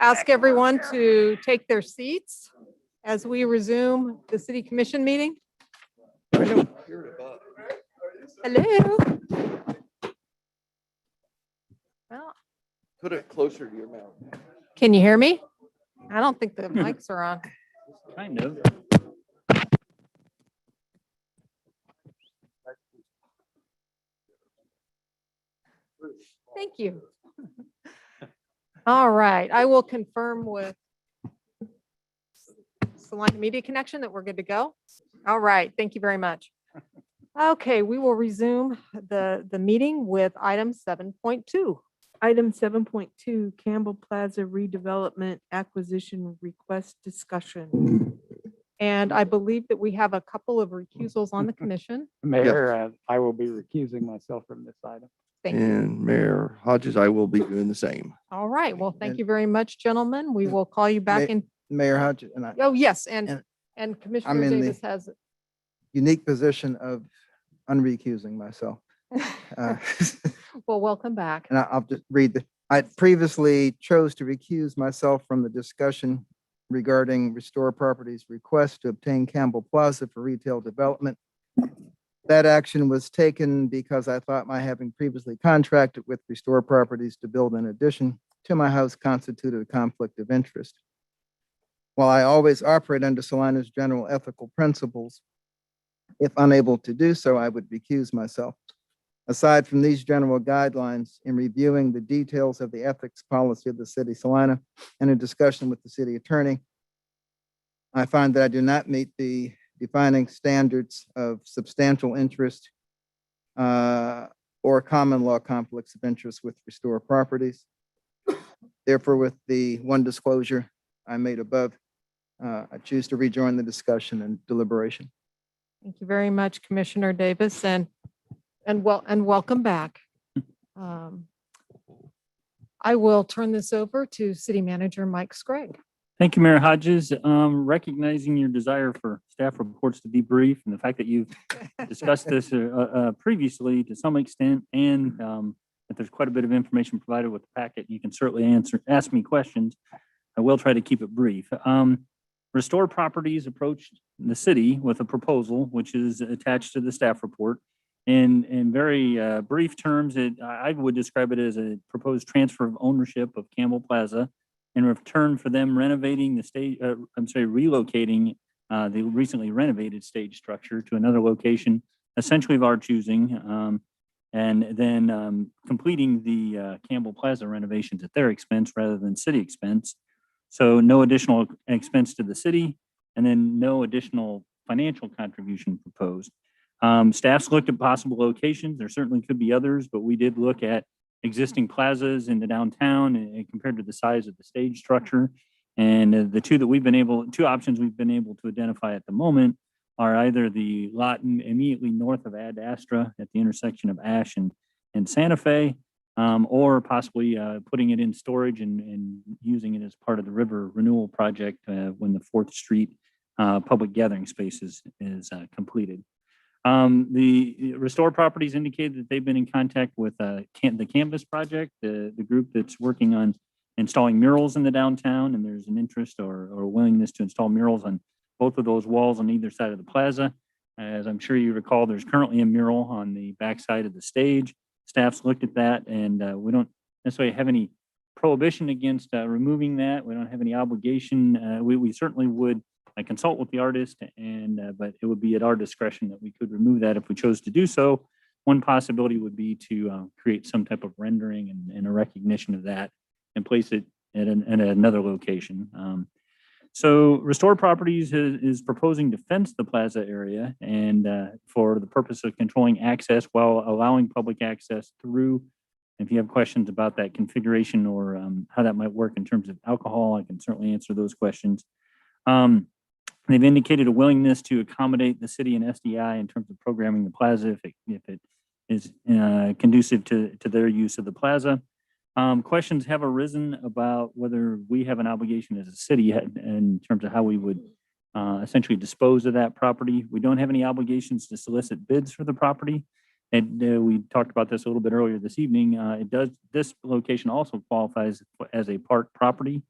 ask everyone to take their seats as we resume the city commission meeting. Hello. Well, Put it closer to your mouth. can you hear me? I don't think the mics are on. Kind of. Thank you. All right, I will confirm with Salina Media Connection that we're good to go. All right, thank you very much. Okay, we will resume the meeting with item 7.2. Item 7.2, Campbell Plaza redevelopment acquisition request discussion. And I believe that we have a couple of recusals on the commission. Mayor, I will be recusing myself from this item. Thank you. And Mayor Hodges, I will be doing the same. All right, well, thank And- you very much, gentlemen. We will call you back in. Mayor Hodges, and I, Oh, yes, and and Commissioner in the- Davis has, unique position of unrecusing myself. Uh, well, welcome back. And I'll just read I previously chose to recuse myself from the discussion regarding Restore Properties' request to obtain Campbell Plaza for retail development. That action was taken because I thought my having previously contracted with Restore Properties to build an addition to my house constituted a conflict of interest. While I always operate under Salina's general ethical principles, if unable to do so, I would recuse myself. Aside from these general guidelines, in reviewing the details of the ethics policy of the city of Salina and in discussion with the city attorney, I find that I do not meet the defining standards of substantial interest or common law conflicts of interest with Restore Properties. Therefore, with the one disclosure I made above, I choose to rejoin the discussion and deliberation. Thank you very much, Commissioner Davis, and welcome back. I will turn this over to City Manager Mike Scragg. Thank you, Mayor Hodges. Recognizing your desire for staff reports to be brief and the fact that you've discussed this previously to some extent, and that there's quite a bit of information provided with the packet, you can certainly ask me questions. I will try to keep it brief. Restore Properties approached the city with a proposal, which is attached to the staff report. In very brief terms, I would describe it as a proposed transfer of ownership of Campbell Plaza in return for them renovating the stage, relocating the recently renovated stage structure to another location, essentially of our choosing, and then completing the Campbell Plaza renovations at their expense rather than city expense. So no additional expense to the city, and then no additional financial contribution proposed. Staff's looked at possible locations. There certainly could be others, but we did look at existing plazas in the downtown and compared to the size of the stage structure. And the two options we've been able to identify at the moment are either the lot immediately north of Ad Astra at the intersection of Ash and Santa Fe, or possibly putting it in storage and using it as part of the river renewal project when the 4th Street public gathering space is completed. The Restore Properties indicated that they've been in contact with the Canvas Project, the group that's working on installing murals in the downtown, and there's an interest or willingness to install murals on both of those walls on either side of the plaza. As I'm sure you recall, there's currently a mural on the backside of the stage. Staff's looked at that, and we don't necessarily have any prohibition against removing that. We don't have any obligation. We certainly would consult with the artist, but it would be at our discretion that we could remove that if we chose to do so. One possibility would be to create some type of rendering and a recognition of that and place it at another location. So Restore Properties is proposing to fence the plaza area and for the purpose of controlling access while allowing public access through. If you have questions about that configuration or how that might work in terms of alcohol, I can certainly answer those questions. They've indicated a willingness to accommodate the city and SDI in terms of programming the plaza if it is conducive to their use of the plaza. Questions have arisen about whether we have an obligation as a city in terms of how we would essentially dispose of that property. We don't have any obligations to solicit bids for the property. And we talked about this a little bit earlier this evening. This location also qualifies as a park property.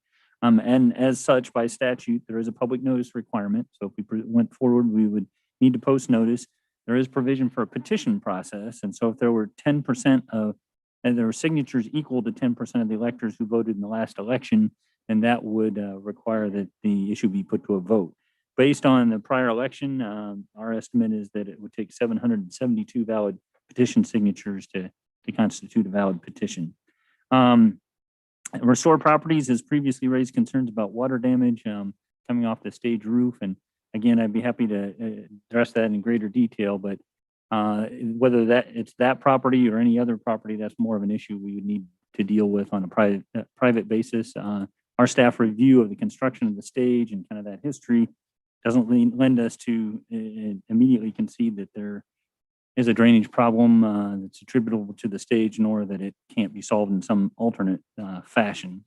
And as such, by statute, there is a public notice requirement. So if we went forward, we would need to post notice. There is provision for a petition process. And so if there were 10% of, and there were signatures equal to 10% of the electors who voted in the last election, then that would require that the issue be put to a vote. Based on the prior election, our estimate is that it would take 772 valid petition signatures to constitute a valid petition. Restore Properties has previously raised concerns about water damage coming off the stage roof. And again, I'd be happy to address that in greater detail, but whether it's that property or any other property, that's more of an issue we would need to deal with on a private basis. Our staff review of the construction of the stage and kind of that history doesn't lend us to immediately concede that there is a drainage problem that's attributable to the stage, nor that it can't be solved in some alternate fashion.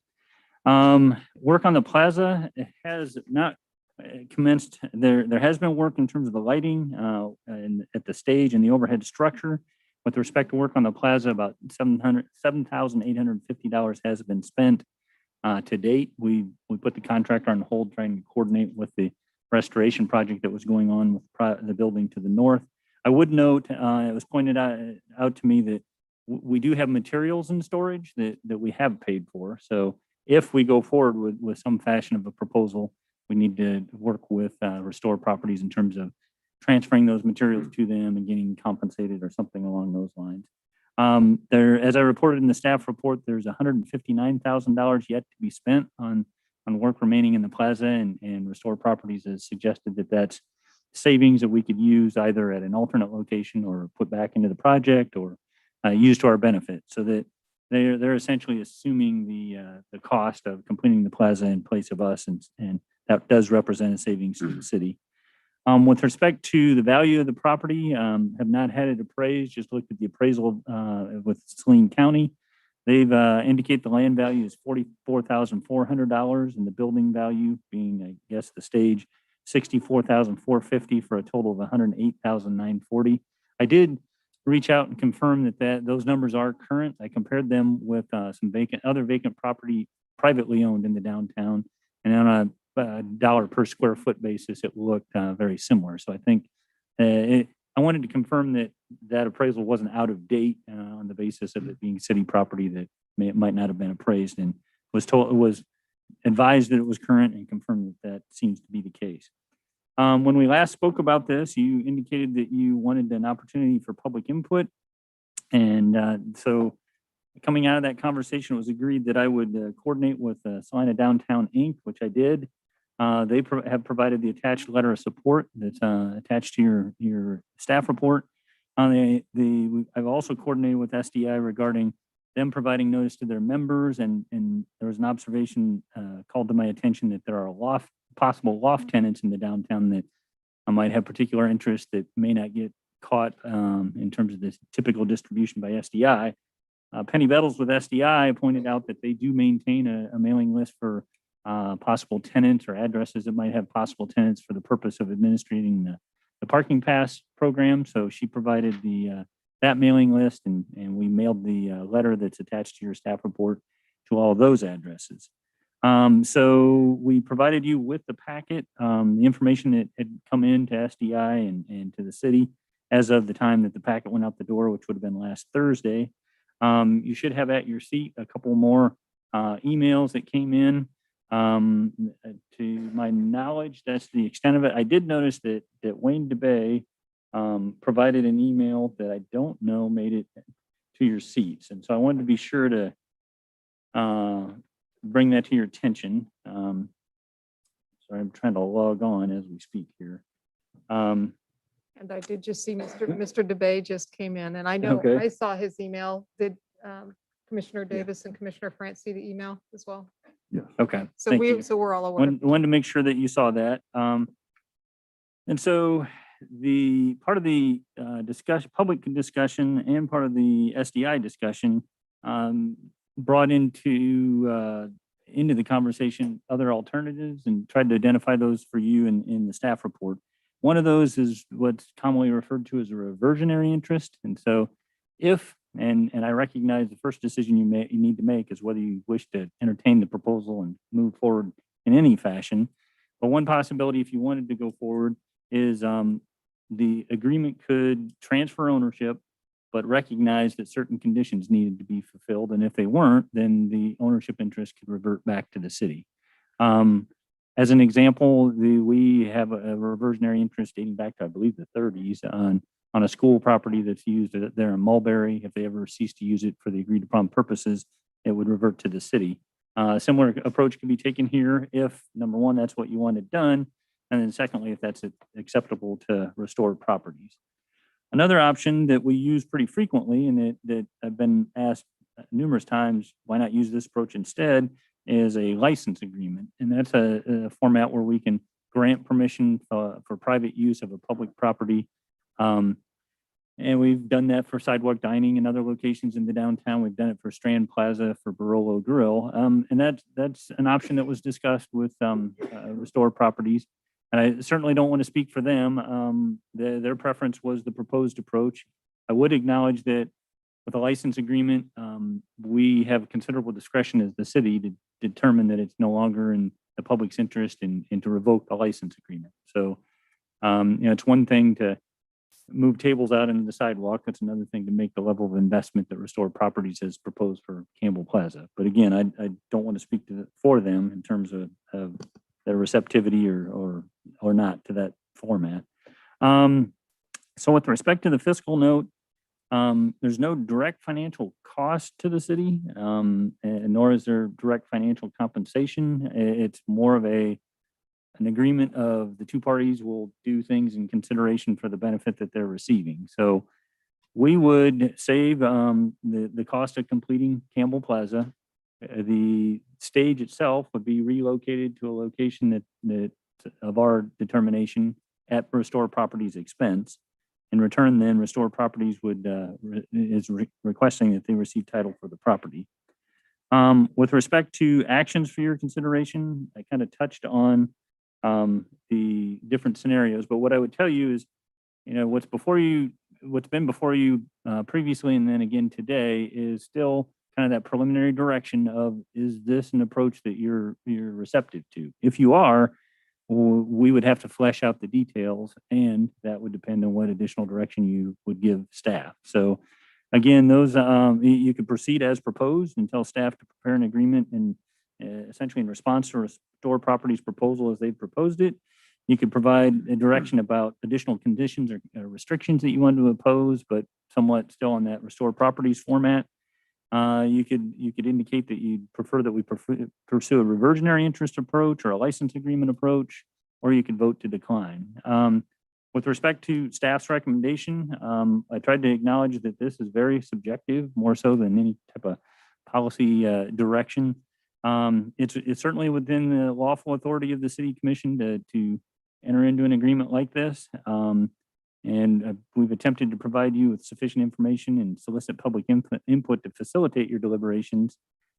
Work on the plaza has not commenced. There has been work in terms of the lighting and at the stage and the overhead structure. With respect to work on the plaza, about $7,850 has been spent to date. We put the contractor on hold, trying to coordinate with the restoration project that was going on with the building to the north. I would note, it was pointed out to me that we do have materials in storage that we have paid for. So if we go forward with some fashion of a proposal, we need to work with Restore Properties in terms of transferring those materials to them and getting compensated or something along those lines. As I reported in the staff report, there's $159,000 yet to be spent on work remaining in the plaza, and Restore Properties has suggested that that's savings that we could use either at an alternate location or put back into the project or use to our benefit, so that they're essentially assuming the cost of completing the plaza in place of us, and that does represent a savings to the city. With respect to the value of the property, have not had it appraised, just looked at the appraisal with Salina County. They've indicated the land value is $44,400 and the building value being, I guess, the stage, $64,450 for a total of $108,940. I did reach out and confirm that those numbers are current. I compared them with some other vacant property privately owned in the downtown, and on a dollar per square foot basis, it looked very similar. So I think I wanted to confirm that appraisal wasn't out of date on the basis of it being city property that might not have been appraised, and was advised that it was current and confirmed that seems to be the case. When we last spoke about this, you indicated that you wanted an opportunity for public input. And so coming out of that conversation, it was agreed that I would coordinate with Salina Downtown Inc., which I did. They have provided the attached letter of support that's attached to your staff report. I've also coordinated with SDI regarding them providing notice to their members, and there was an observation called to my attention that there are possible loft tenants in the downtown that might have particular interest that may not get caught in terms of the typical distribution by SDI. Penny Bettles with SDI pointed out that they do maintain a mailing list for possible tenants or addresses that might have possible tenants for the purpose of administrating the parking pass program. So she provided that mailing list, and we mailed the letter that's attached to your staff report to all of those addresses. So we provided you with the packet, the information that had come in to SDI and to the city as of the time that the packet went out the door, which would have been last Thursday. You should have at your seat a couple more emails that came in. To my knowledge, that's the extent of it. I did notice that Wayne DeBay provided an email that I don't know made it to your seats. And so I wanted to be sure to bring that to your attention. Sorry, I'm trying to log on as we speak here. And I did just see Mr. DeBay just came in, and I know Okay. I saw his email. Did Commissioner Davis and Commissioner France see the email as well? Okay. So thank you. we're all aware. Wanted to make sure that you saw that. And so the part of the public discussion and part of the SDI discussion brought into the conversation other alternatives and tried to identify those for you in the staff report. One of those is what's commonly referred to as a reversionary interest. And so if And I recognize the first decision you need to make is whether you wish to entertain the proposal and move forward in any fashion. But one possibility, if you wanted to go forward, is the agreement could transfer ownership, but recognize that certain conditions needed to be fulfilled. And if they weren't, then the ownership interest could revert back to the city. As an example, we have a reversionary interest dating back to, I believe, the 30s on a school property that's used there in Mulberry. If they ever cease to use it for the agreed upon purposes, it would revert to the city. A similar approach can be taken here if, number one, that's what you wanted done, and then secondly, if that's acceptable to restored properties. Another option that we use pretty frequently, and that I've been asked numerous times, why not use this approach instead, is a license agreement. And that's a format where we can grant permission for private use of a public property. And we've done that for sidewalk dining and other locations in the downtown. We've done it for Strand Plaza, for Barolo Grill. And that's an option that was discussed with restored properties. And I certainly don't want to speak for them. Their preference was the proposed approach. I would acknowledge that with a license agreement, we have considerable discretion as the city to determine that it's no longer in the public's interest and to revoke the license agreement. So, it's one thing to move tables out into the sidewalk. That's another thing to make the level of investment that Restored Properties has proposed for Campbell Plaza. But again, I don't want to speak for them in terms of their receptivity or not to that format. So with respect to the fiscal note, there's no direct financial cost to the city, and nor is there direct financial compensation. It's more of an agreement of the two parties will do things in consideration for the benefit that they're receiving. So we would save the cost of completing Campbell Plaza. The stage itself would be relocated to a location that of our determination at Restored Properties expense. In return, then Restored Properties is requesting that they receive title for the property. With respect to actions for your consideration, I kind of touched on the different scenarios, but what I would tell you is, what's been before you previously and then again today is still kind of that preliminary direction of, is this an approach that you're receptive to? If you are, we would have to flesh out the details, and that would depend on what additional direction you would give staff. So again, those you could proceed as proposed and tell staff to prepare an agreement and essentially in response to Restored Properties proposal as they've proposed it. You could provide a direction about additional conditions or restrictions that you want to impose, but somewhat still on that Restored Properties format. You could indicate that you'd prefer that we pursue a reversionary interest approach or a license agreement approach, or you could vote to decline. With respect to staff's recommendation, I tried to acknowledge that this is very subjective, more so than any type of policy direction. It's certainly within the lawful authority of the city commission to enter into an agreement like this. And we've attempted to provide you with sufficient information and solicit public input to facilitate your deliberations.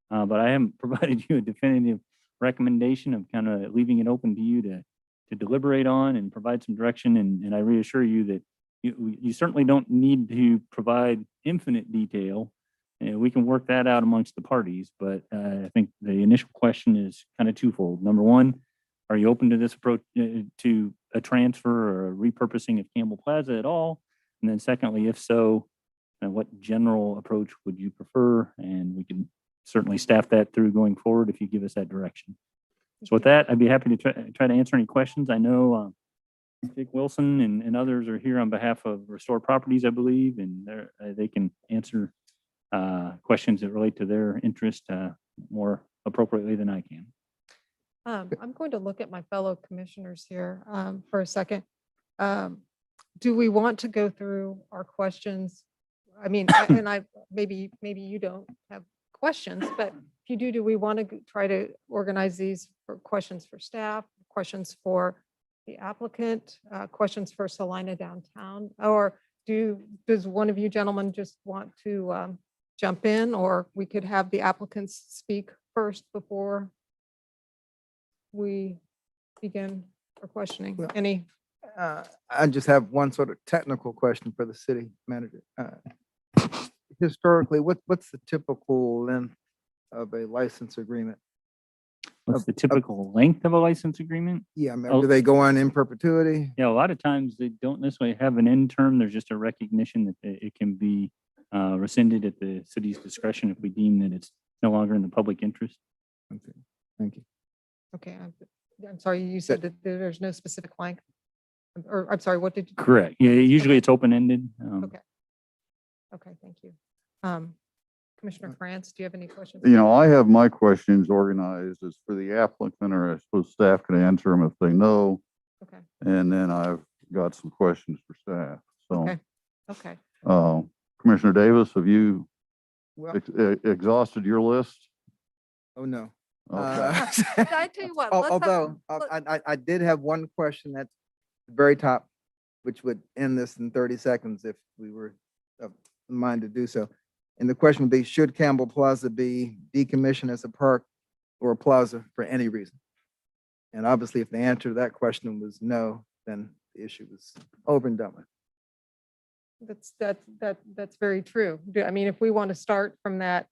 But I haven't provided you a definitive recommendation of kind of leaving it open to you to deliberate on and provide some direction. And I reassure you that you certainly don't need to provide infinite detail. We can work that out amongst the parties, but I think the initial question is kind of twofold. Number one, are you open to this approach to a transfer or a repurposing of Campbell Plaza at all? And then secondly, if so, what general approach would you prefer? And we can certainly staff that through going forward if you give us that direction. So with that, I'd be happy to try to answer any questions. I know Dick Wilson and others are here on behalf of Restored Properties, I believe, and they can answer questions that relate to their interest more appropriately than I can. I'm going to look at my fellow commissioners here for a second. Do we want to go through our questions? I mean, maybe you don't have questions, but if you do we want to try to organize these for questions for staff, questions for the applicant, questions for Salina downtown, or does one of you gentlemen just want to jump in, or we could have the applicants speak first before we begin our questioning? Well, Any? I just have one sort of technical question for the city manager. historically, what's the typical length of a license agreement? What's the typical length of a license agreement? Yeah, I mean, Oh. do they go on in perpetuity? Yeah, a lot of times they don't necessarily have an end term. There's just a recognition that it can be rescinded at the city's discretion if we deem that it's no longer in the public interest. Okay, thank you. Okay, I'm sorry, you said that there's no specific length? Or, I'm sorry, what did you? Correct. Yeah, usually Okay. it's open-ended. Okay. Okay, thank you. Commissioner France, do you have any questions? You know, I have my questions organized as for the applicant, or I suppose staff can answer them if they know. Okay, And then I've got some questions for staff. So, okay, okay. Commissioner Davis, have you Well, exhausted your list? oh, no. Okay. I tell you what, let's have- Although, let- I did have one question at the very top, which would end this in 30 seconds if we were of mind to do so. And the question would be, should Campbell Plaza be decommissioned as a park or a plaza for any reason? And obviously, if the answer to that question was no, then the issue was over and done with. That's very true. I mean, if we want to start from that,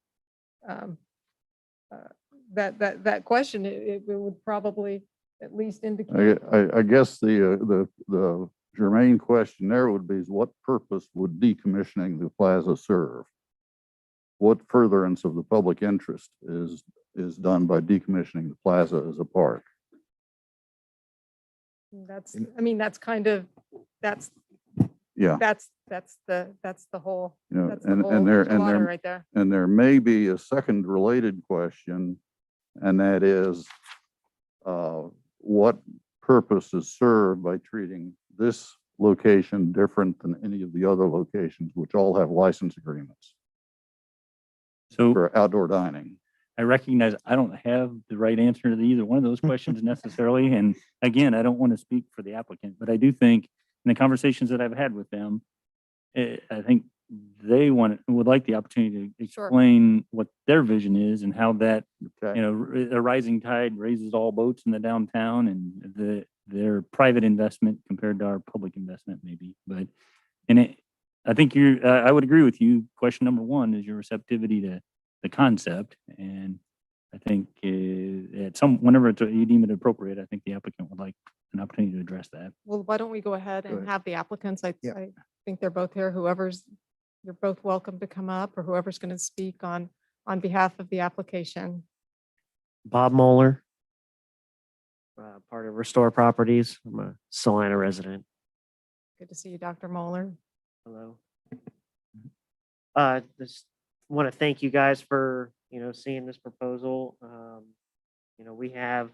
that question, it would probably at least indicate. I guess the germane question there would be is what purpose would decommissioning the plaza serve? What furtherance of the public interest is done by decommissioning the plaza as a park? That's, I mean, that's kind of, that's, Yeah. that's the whole, You know, that's the and whole there enchilada right there. and there may be a second related question, and that is, what purpose is served by treating this location different than any of the other locations, which all have license agreements So for outdoor dining? I recognize I don't have the right answer to either one of those questions necessarily. And again, I don't want to speak for the applicant, but I do think in the conversations that I've had with them, I think they would like the opportunity to Sure. explain what their vision is and how that, Okay. a rising tide raises all boats in the downtown, and their private investment compared to our public investment maybe. But, I think I would agree with you. Question number one is your receptivity to the concept. And I think whenever you deem it appropriate, I think the applicant would like an opportunity to address that. Well, why don't we go ahead Go and ahead. have the applicants? I Yeah. think they're both here. You're both welcome to come up, or whoever's going to speak on behalf of the application. Bob Moeller, part of Restore Properties. I'm a Salina resident. Good to see you, Dr. Moeller. Hello. Just want to thank you guys for, seeing this proposal. We have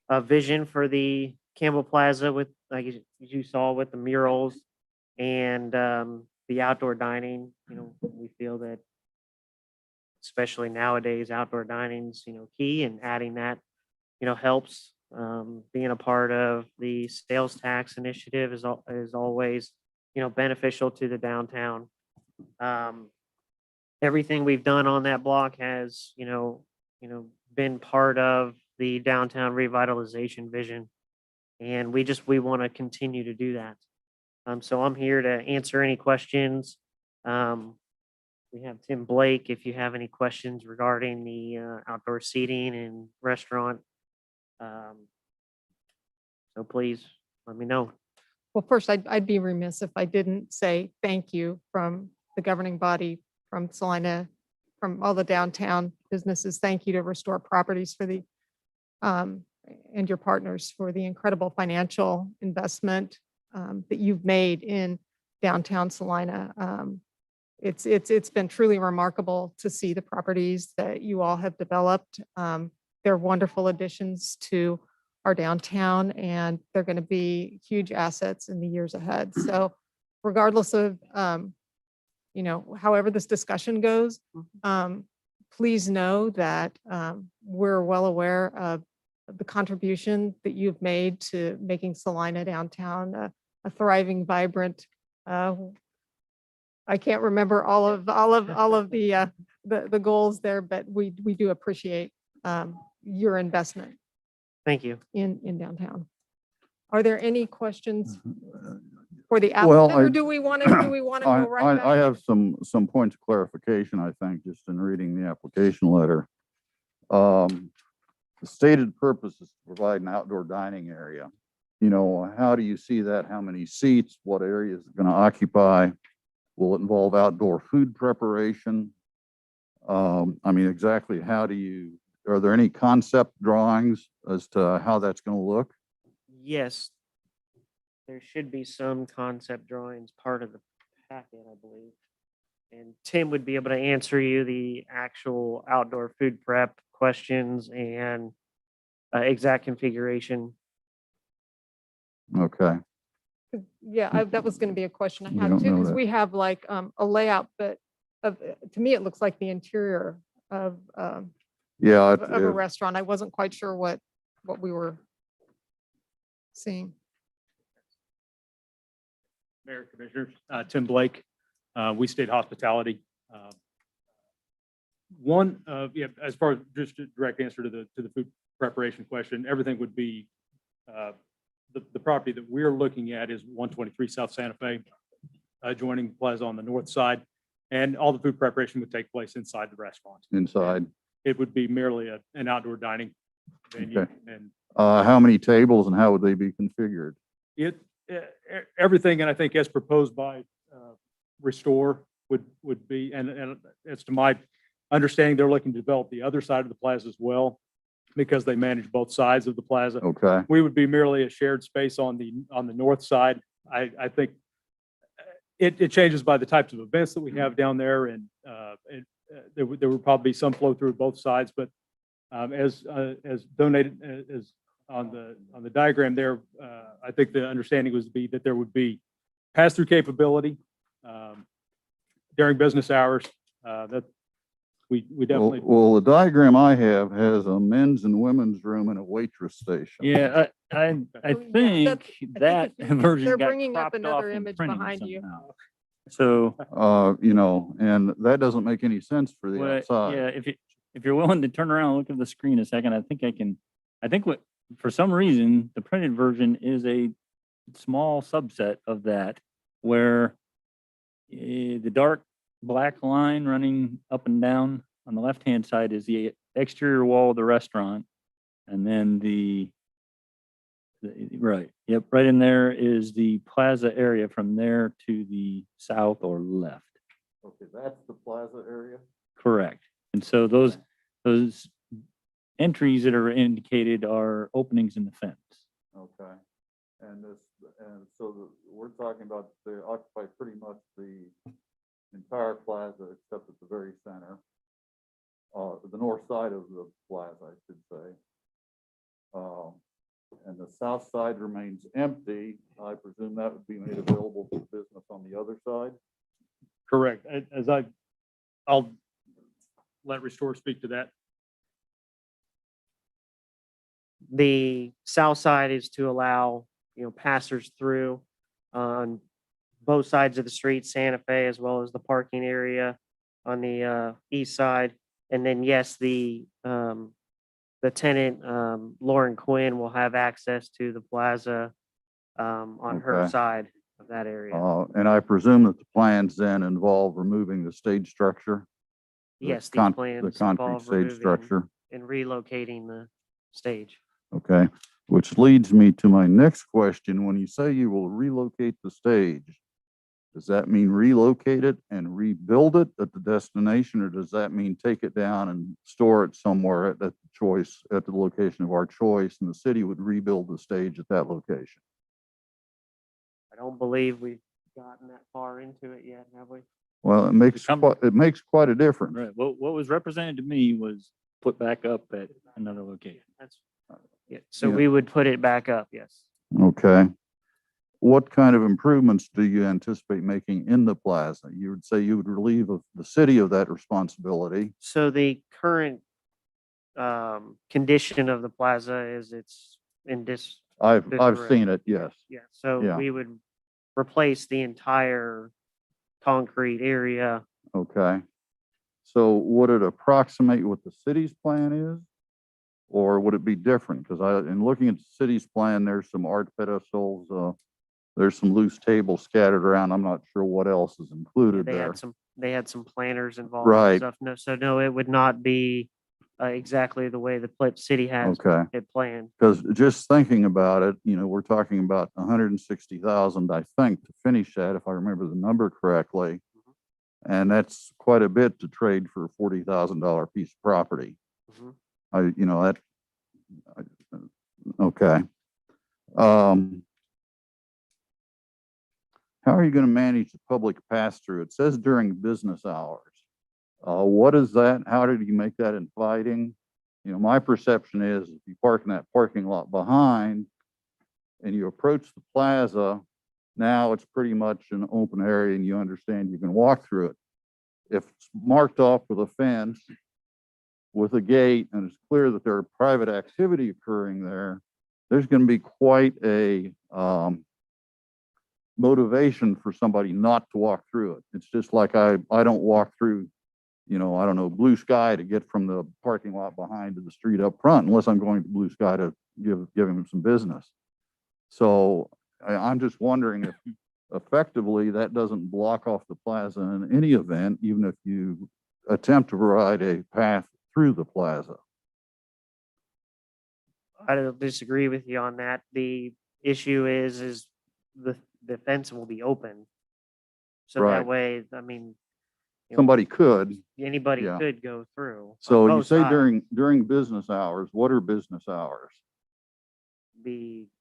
a vision for the Campbell Plaza with, like you saw with the murals and the outdoor dining. We feel that especially nowadays, outdoor dining's, key, and adding that, helps. Being a part of the sales tax initiative is always, beneficial to the downtown. Everything we've done on that block has, been part of the downtown revitalization vision. And we want to continue to do that. So I'm here to answer any questions. We have Tim Blake if you have any questions regarding the outdoor seating and restaurant. So please let me know. Well, first, I'd be remiss if I didn't say thank you from the governing body, from Salina, from all the downtown businesses. Thank you to Restore Properties for the, and your partners for the incredible financial investment that you've made in downtown Salina. It's been truly remarkable to see the properties that you all have developed. They're wonderful additions to our downtown, and they're going to be huge assets in the years ahead. So regardless of, however this discussion goes, please know that we're well aware of the contribution that you've made to making Salina downtown a thriving, vibrant, I can't remember all of the goals there, but we do appreciate your investment Thank you. in downtown. Are there any questions? for the Well, applicant, or do we want to go right back? I have some points of clarification, I think, just in reading the application letter. The stated purpose is to provide an outdoor dining area. You know, how do you see that? How many seats? What area is it going to occupy? Will it involve outdoor food preparation? I mean, exactly how do you, are there any concept drawings as to how that's going to look? Yes, there should be some concept drawings part of the packet, I believe. And Tim would be able to answer you the actual outdoor food prep questions and exact configuration. Okay. Yeah, that was going to be a question I We had don't too, know because that. we have like a layout, but to me, it looks like the interior of Yeah. of a restaurant. I wasn't quite sure what we were seeing. Mayor, Commissioners, Tim Blake, We State Hospitality. Yeah, as far as just a direct answer to the food preparation question, everything would be, the property that we're looking at is 123 South Santa Fe, adjoining the plaza on the north side, and all the food preparation would take place inside the restaurant. Inside. It would be merely an outdoor dining venue, Okay. and How many tables and how would they be configured? everything, and I think as proposed by Restore would be, and as to my understanding, they're looking to develop the other side of the plaza as well, because they manage both sides of the plaza. Okay. We would be merely a shared space on the north side. I think it changes by the types of events that we have down there, and there would probably be some flow through both sides, but as donated as on the diagram there, I think the understanding was to be that there would be pass-through capability during business hours. That we definitely. Well, the diagram I have has a men's and women's room and a waitress station. Yeah, I think that version They're got bringing up cropped another off in image printing behind you. somehow. So, You know, and that doesn't make any sense for the well, outside. yeah, if you're willing to turn around and look at the screen a second, I think what, for some reason, the printed version is a small subset of that, where the dark black line running up and down on the left-hand side is the exterior wall of the restaurant. And then right, yep, right in there is the plaza area from there to the south or left. Okay, that's the plaza area? Correct. And so those entries that are indicated are openings in the fence. Okay. And we're talking about they occupy pretty much the entire plaza except at the very center. The north side of the plaza, I should say. And the south side remains empty. I presume that would be made available for business on the other side. Correct. I'll let Restore speak to that. The south side is to allow, passers through on both sides of the street, Santa Fe, as well as the parking area on the east side. And then, yes, the tenant, Lauren Quinn, will have access to the plaza on her Okay. side of that area. And I presume that the plans then involve removing the stage structure? Yes, the these plans concrete involve stage removing structure. and relocating the stage. Okay, which leads me to my next question. When you say you will relocate the stage, does that mean relocate it and rebuild it at the destination, or does that mean take it down and store it somewhere at the location of our choice, and the city would rebuild the stage at that location? I don't believe we've gotten that far into it yet, have we? Well, it makes quite a difference. Right. What was represented to me was put back up at another location. So Yeah. we would put it back up, yes. Okay. What kind of improvements do you anticipate making in the plaza? You would say you would relieve the city of that responsibility. So the current condition of the plaza is it's in I've disarray. seen it, yes. Yeah, so Yeah. we would replace the entire concrete area. Okay. So would it approximate what the city's plan is? Or would it be different? Because in looking at the city's plan, there's some art pedestals there's some loose tables scattered around. I'm not sure what else is included They there. had some planners involved and Right. stuff. No, so no, it would not be exactly the way the city has Okay. it planned. Because just thinking about it, we're talking about 160,000, I think, to finish that, if I remember the number correctly. And that's quite a bit to trade for a $40,000 piece of property. Mhm. Okay. How are you going to manage the public pass-through? It says during business hours. What is that? How did you make that inviting? My perception is if you park in that parking lot behind and you approach the plaza, now it's pretty much an open area and you understand you can walk through it. If it's marked off with a fence, with a gate, and it's clear that there are private activity occurring there, there's going to be quite a motivation for somebody not to walk through it. It's just like I don't walk through, I don't know, Blue Sky to get from the parking lot behind to the street up front, unless I'm going to Blue Sky to give him some business. So I'm just wondering if effectively that doesn't block off the plaza in any event, even if you attempt to provide a path through the plaza. I don't disagree with you on that. The issue is the fence will be open. So Right. that way, I mean, Somebody could. anybody Yeah. could go through. So on you both say sides. during business hours, what are business hours? Be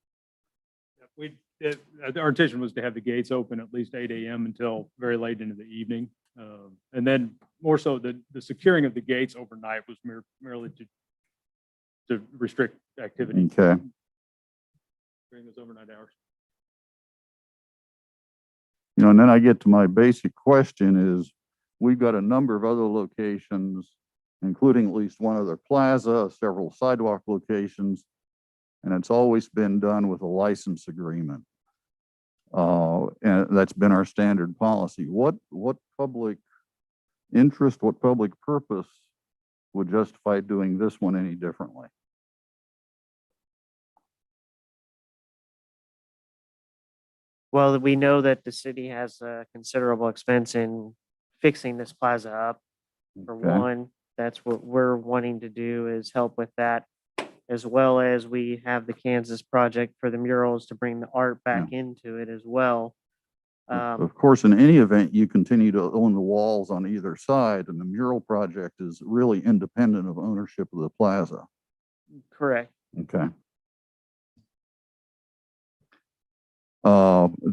Our intention was to have the gates open at least 8 a.m. until very late into the evening. And then more so the securing of the gates overnight was merely to restrict activity Okay. during those overnight hours. And then I get to my basic question is, we've got a number of other locations, including at least one other plaza, several sidewalk locations, and it's always been done with a license agreement. And that's been our standard policy. What public interest, what public purpose would justify doing this one any differently? Well, we know that the city has a considerable expense in fixing this plaza up. For Okay. one, that's what we're wanting to do is help with that, as well as we have the Kansas project for the murals to bring the art back into it as well. Of course, in any event, you continue to own the walls on either side, and the mural project is really independent of ownership of the plaza. Correct. Okay.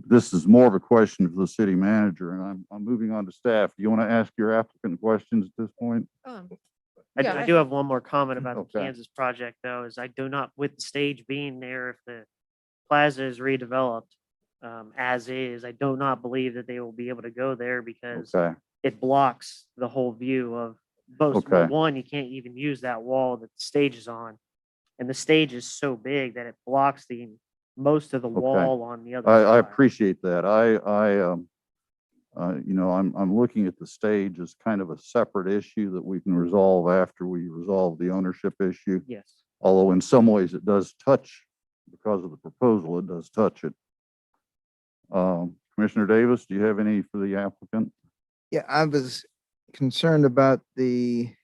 This is more of a question for the city manager, and I'm moving on to staff. Do you want to ask your applicant questions at this point? I do have one more comment about the Okay. Kansas project though, is I do not, with the stage being there, if the plaza is redeveloped as is, I do not believe that they will be able to go there because Okay. it blocks the whole view of both. Okay. One, you can't even use that wall that the stage is on. And the stage is so big that it blocks most of the wall on the other I side. appreciate that. I'm looking at the stage as kind of a separate issue that we can resolve after we resolve the ownership issue. Yes. Although in some ways it does touch, because of the proposal, it does touch it. Commissioner Davis, do you have any for the applicant? Yeah, I was concerned about it's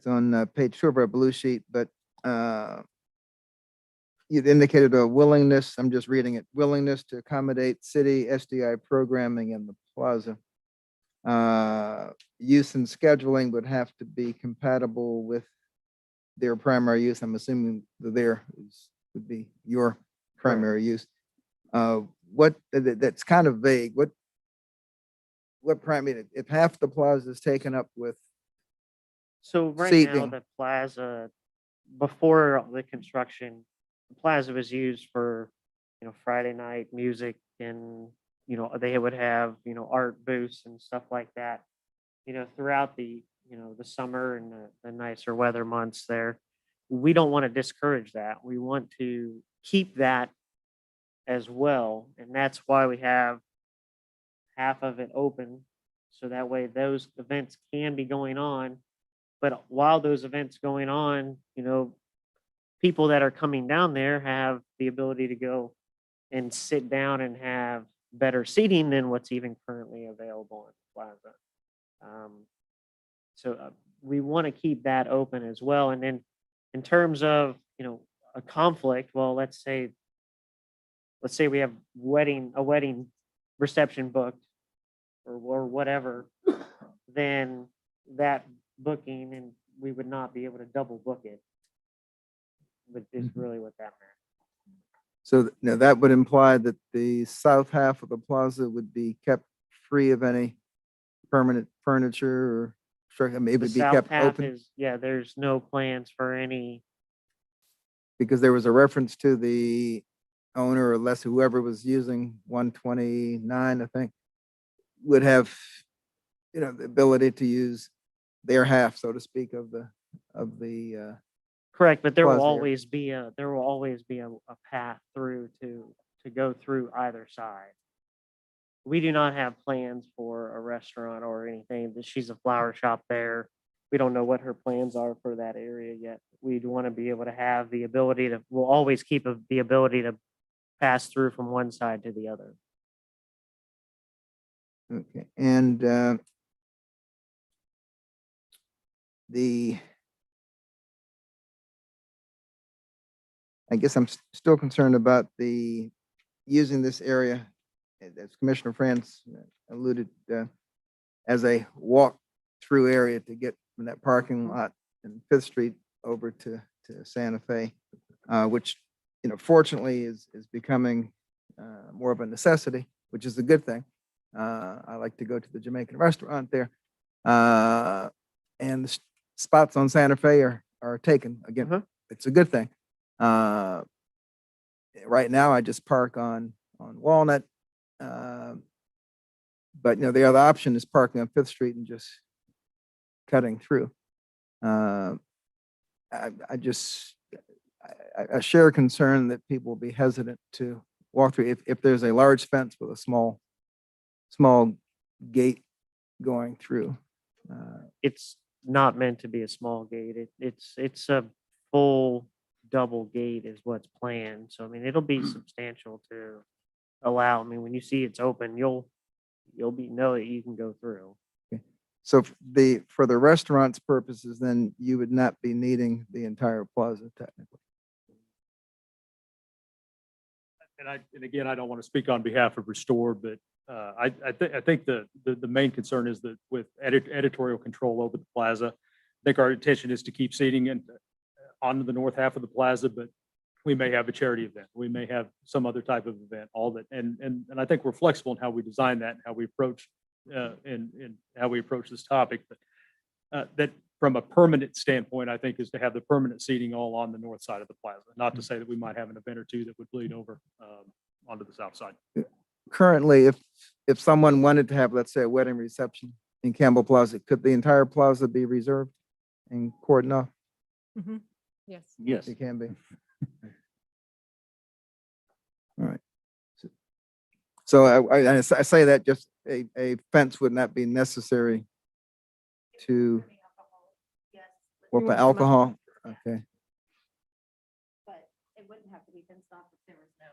on page 2 of our blue sheet, but you've indicated a willingness, I'm just reading it, willingness to accommodate city SDI programming in the plaza. Use and scheduling would have to be compatible with their primary use. I'm assuming would be your primary use. That's kind of vague. If half the plaza is taken up with So right now, seating. the plaza, before the construction, the plaza was used for, Friday night music and, they would have, art booths and stuff like that, throughout the summer and the nicer weather months there. We don't want to discourage that. We want to keep that as well. And that's why we have half of it open. So that way those events can be going on. But while those events going on, people that are coming down there have the ability to go and sit down and have better seating than what's even currently available in the plaza. So we want to keep that open as well. And then in terms of, a conflict, well, let's say we have a wedding reception booked or whatever, then that booking, and we would not be able to double book it. But is really what that meant. So now that would imply that the south half of the plaza would be kept free of any permanent furniture or structure, maybe The be south kept half open, is, there's no plans for any. because there was a reference to the owner or less whoever was using 129, I think, would have, the ability to use their half, so to speak, of the Correct, but there will plaza area. always be a path through to go through either side. We do not have plans for a restaurant or anything. She's a flower shop there. We don't know what her plans are for that area yet. We'd want to be able to have the ability to, we'll always keep the ability to pass through from one side to the other. Okay, and I guess I'm still concerned about using this area, as Commissioner Franz alluded, as a walk-through area to get from that parking lot in Fifth Street over to Santa Fe, which, fortunately is becoming more of a necessity, which is a good thing. I like to go to the Jamaican restaurant there. And the spots on Santa Fe are taken. Again, it's a good thing. Right now, I just park on Walnut. But, the other option is parking on Fifth Street and just cutting through. I share concern that people will be hesitant to walk through if there's a large fence with a small gate going through. It's not meant to be a small gate. It's a full double gate is what's planned. So I mean, it'll be substantial to allow. I mean, when you see it's open, you'll know that you can go through. So for the restaurant's purposes, then you would not be needing the entire plaza technically. And again, I don't want to speak on behalf of Restore, but I think the main concern is that with editorial control over the plaza, I think our intention is to keep seating on the north half of the plaza, but we may have a charity event. We may have some other type of event, all that. And I think we're flexible in how we design that and how we approach and how we approach this topic. But that from a permanent standpoint, I think is to have the permanent seating all on the north side of the plaza, not to say that we might have an event or two that would bleed over onto the south side. Currently, if someone wanted to have, let's say, a wedding reception in Campbell Plaza, could the entire plaza be reserved and cordoned off? Yes. Yes. It can be. All right. So I say that just a fence would not be necessary to, or for alcohol? Okay. But it wouldn't have to be fenced off if there was no.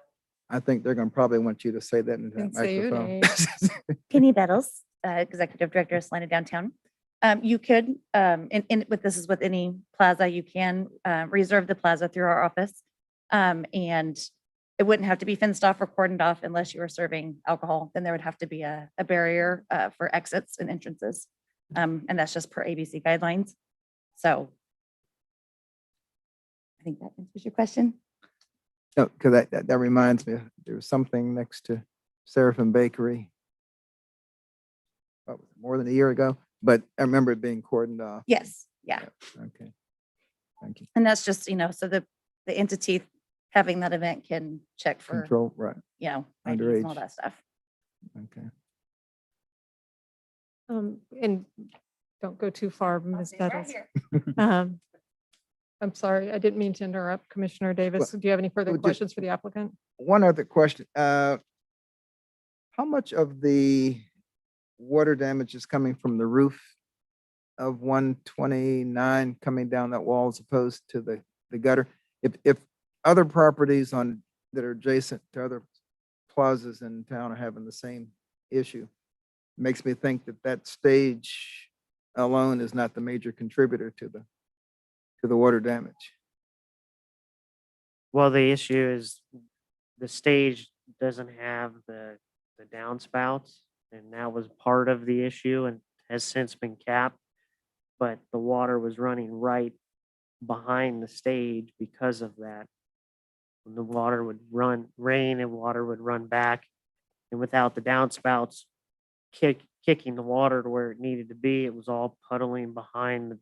I think they're going to probably want you to say that in that Didn't say your microphone. Penny Bettles, Executive Director of Salina Downtown. You could, and this is with any plaza, you can reserve the plaza through our office. And it wouldn't have to be fenced off or cordoned off unless you were serving alcohol. Then there would have to be a barrier for exits and entrances. And that's just per ABC guidelines. So I think that answers your question. No, because that reminds me, there was something next to Seraphim Bakery more than a year ago, but I remember it being cordoned off. Yes, yeah. Okay, thank you. And that's just, so the entity having that event can check for, Control, right, IDs and all underage. that stuff. Okay. And don't go too far, Ms. stay right Bettles. here. I'm sorry, I didn't mean to interrupt. Commissioner Davis, do you have any further well, just- questions for the applicant? One other question. How much of the water damage is coming from the roof of 129 coming down that wall as opposed to the gutter? If other properties that are adjacent to other plazas in town are having the same issue. Makes me think that that stage alone is not the major contributor to the water damage. Well, the issue is the stage doesn't have the downspouts, and that was part of the issue and has since been capped. But the water was running right behind the stage because of that. When the water would rain and water would run back, and without the downspouts kicking the water to where it needed to be, it was all puddling behind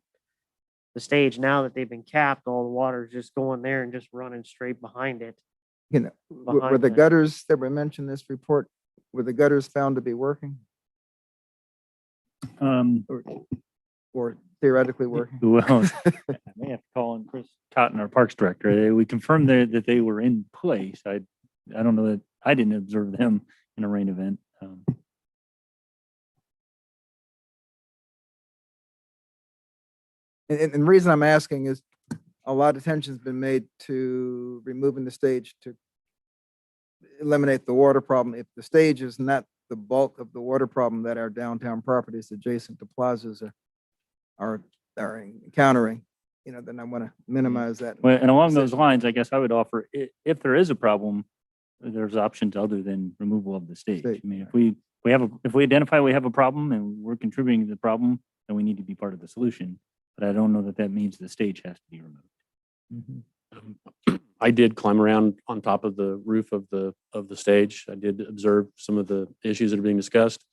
the stage. Now that they've been capped, all the water is just going there and just running straight behind it. You know, were Behind the the- gutters that were mentioned in this report, were the gutters found to be working or theoretically working? Well, I may have to call in Chris Cotton, our Parks Director. We confirmed that they were in place. I don't know that, I didn't observe them in a rain event. And the reason I'm asking is a lot of attention's been made to removing the stage to eliminate the water problem. If the stage is not the bulk of the water problem that our downtown properties adjacent to plazas are encountering, you know, then I want to minimize that. Well, and along those lines, I guess I would offer, if there is a problem, there's options other than removal of the stage. I mean, if we identify we have a problem and we're contributing to the problem, then we need to be part of the solution. But I don't know that that means the stage has to be removed. I did climb around on top of the roof of the stage. I did observe some of the issues that are being discussed.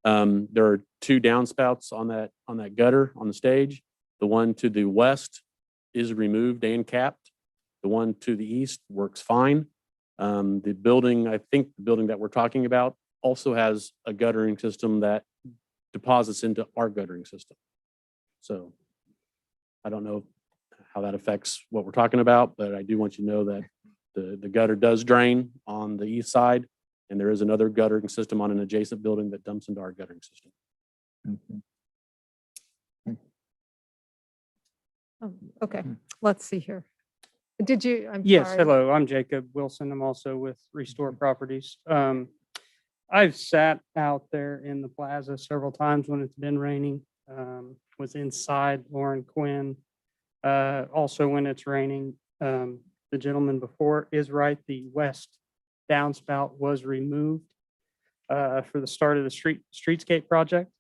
There are two downspouts on that gutter on the stage. The one to the west is removed and capped. The one to the east works fine. The building, I think the building that we're talking about also has a guttering system that deposits into our guttering system. So I don't know how that affects what we're talking about, but I do want you to know that the gutter does drain on the east side, and there is another guttering system on an adjacent building that dumps into our guttering system. Okay, let's see here. Did you, I'm Yes, sorry. hello, I'm Jacob Wilson. I'm also with Restore Properties. I've sat out there in the plaza several times when it's been raining. Was inside Lauren Quinn. Also when it's raining, the gentleman before is right, the west downspout was removed for the start of the streetscape project.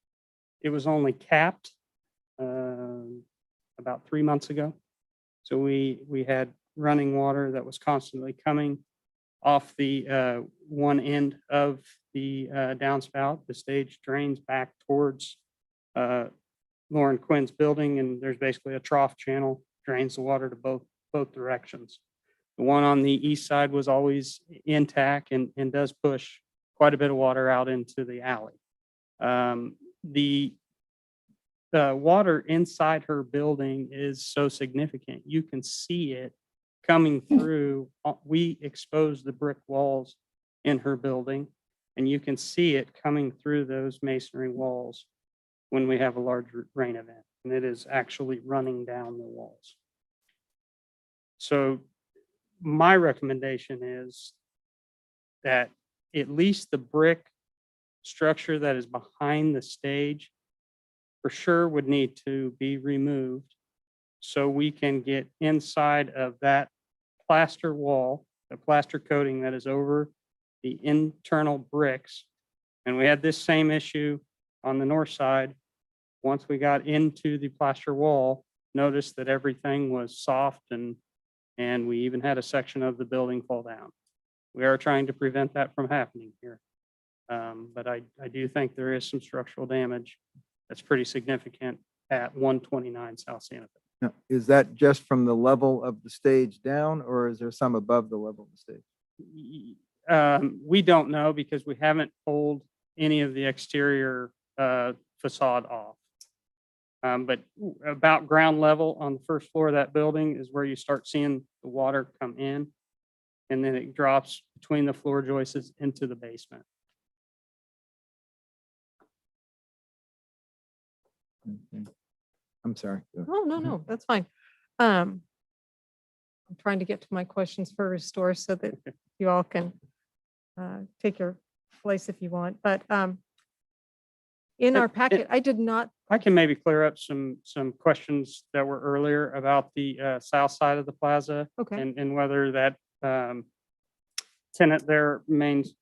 It was only capped about 3 months ago. So we had running water that was constantly coming off the one end of the downspout. The stage drains back towards Lauren Quinn's building, and there's basically a trough channel, drains the water to both directions. The one on the east side was always intact and does push quite a bit of water out into the alley. The water inside her building is so significant. You can see it coming through. We exposed the brick walls in her building, and you can see it coming through those masonry walls when we have a large rain event, and it is actually running down the walls. So my recommendation is that at least the brick structure that is behind the stage for sure would need to be removed so we can get inside of that plaster wall, the plaster coating that is over the internal bricks. And we had this same issue on the north side. Once we got into the plaster wall, noticed that everything was soft and we even had a section of the building fall down. We are trying to prevent that from happening here. But I do think there is some structural damage that's pretty significant at 129 South Santa Fe. Now, is that just from the level of the stage down, or is there some above the level of the stage? We don't know because we haven't pulled any of the exterior facade off. But about ground level on the first floor of that building is where you start seeing the water come in, and then it drops between the floor joists into the basement. I'm sorry. Oh, no, that's fine. I'm trying to get to my questions for Restore so that you all can take your place if you want, but in our packet, I did not, I can maybe clear up some questions that were earlier about the south side of the plaza. Okay. And whether that tenant there remains,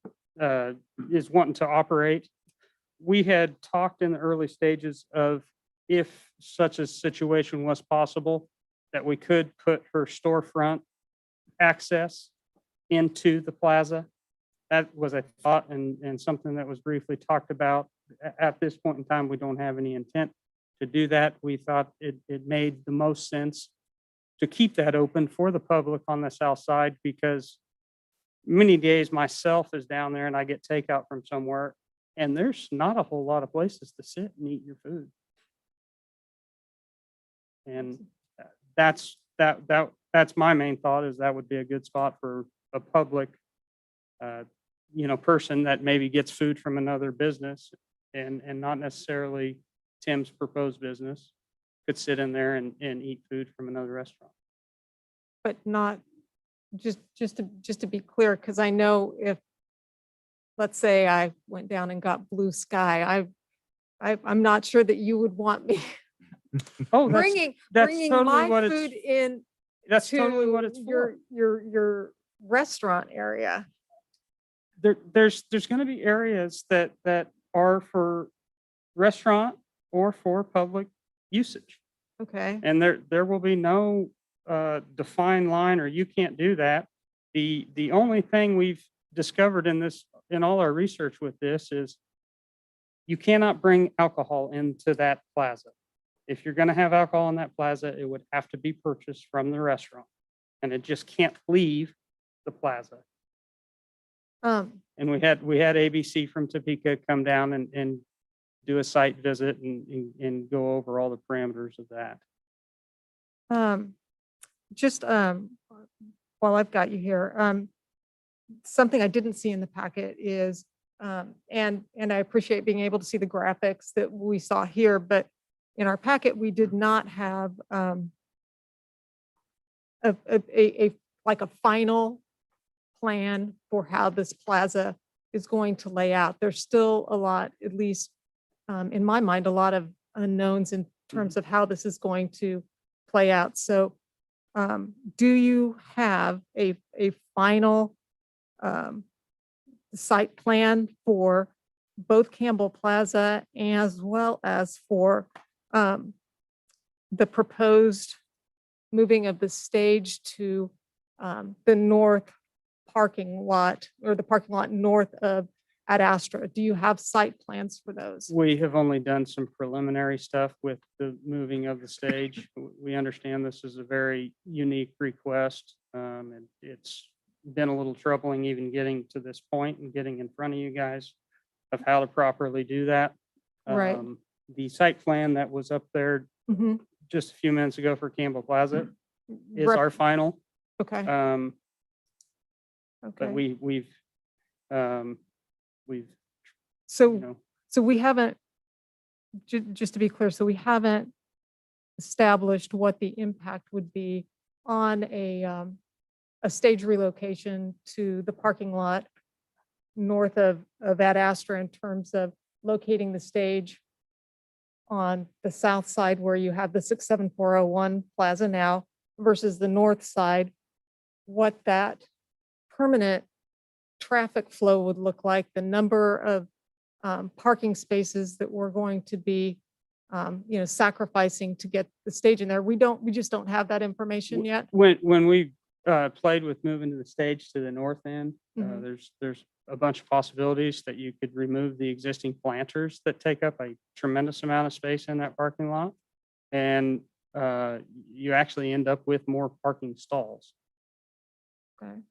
is wanting to operate. We had talked in the early stages of if such a situation was possible, that we could put her storefront access into the plaza. That was a thought and something that was briefly talked about. At this point in time, we don't have any intent to do that. We thought it made the most sense to keep that open for the public on the south side, because many days myself is down there and I get takeout from somewhere and there's not a whole lot of places to sit and eat your food. And that's my main thought, is that would be a good spot for a public person that maybe gets food from another business and not necessarily Tim's proposed business, could sit in there and eat food from another restaurant. but not, just to be clear, because I know if, let's say I went down and got Blue Sky, I'm not sure that you would want me Oh, bringing totally my what food in that's totally what it's for. your restaurant area. There's going to be areas that are for restaurant or for public usage. Okay. And there will be no defined line, or you can't do that. The only thing we've discovered in all our research with this is you cannot bring alcohol into that plaza. If you're going to have alcohol in that plaza, it would have to be purchased from the restaurant, and it just can't leave the plaza. And we had ABC from Topeka come down and do a site visit and go over all the parameters of that. Just while I've got you here, something I didn't see in the packet is, and I appreciate being able to see the graphics that we saw here, but in our packet, we did not have like a final plan for how this plaza is going to lay out. There's still a lot, at least in my mind, a lot of unknowns in terms of how this is going to play out. So do you have a final site plan for both Campbell Plaza as well as for the proposed moving of the stage to the north parking lot, or the parking lot north of Ad Astra? Do you have site plans for those? We have only done some preliminary stuff with the moving of the stage. We understand this is a very unique request. And it's been a little troubling even getting to this point and getting in front of you guys of how to properly do that. Right. The site plan that was up there Mhm. just a few minutes ago for Campbell Plaza is Rep- our final. Okay. But Okay. we've So, you know, so we haven't, just to be clear, so we haven't established what the impact would be on a stage relocation to the parking lot north of Ad Astra in terms of locating the stage on the south side where you have the 67401 Plaza now versus the north side, what that permanent traffic flow would look like, the number of parking spaces that we're going to be, sacrificing to get the stage in there. We just don't have that information yet. when we played with moving to the stage to the north end, Mhm. there's a bunch of possibilities that you could remove the existing planters that take up a tremendous amount of space in that parking lot. And you actually end up with more parking stalls. Okay.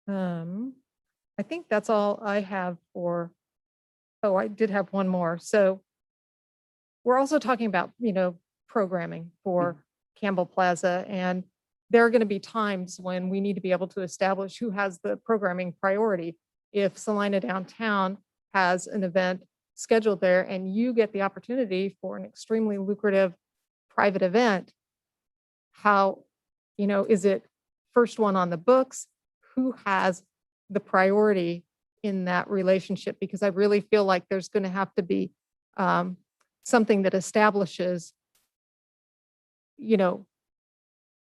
I think that's all I have for, oh, I did have one more. So we're also talking about, programming for Campbell Plaza, and there are going to be times when we need to be able to establish who has the programming priority. If Salina Downtown has an event scheduled there and you get the opportunity for an extremely lucrative private event, how, is it first one on the books? Who has the priority in that relationship, because I really feel like there's going to have to be something that establishes, you know,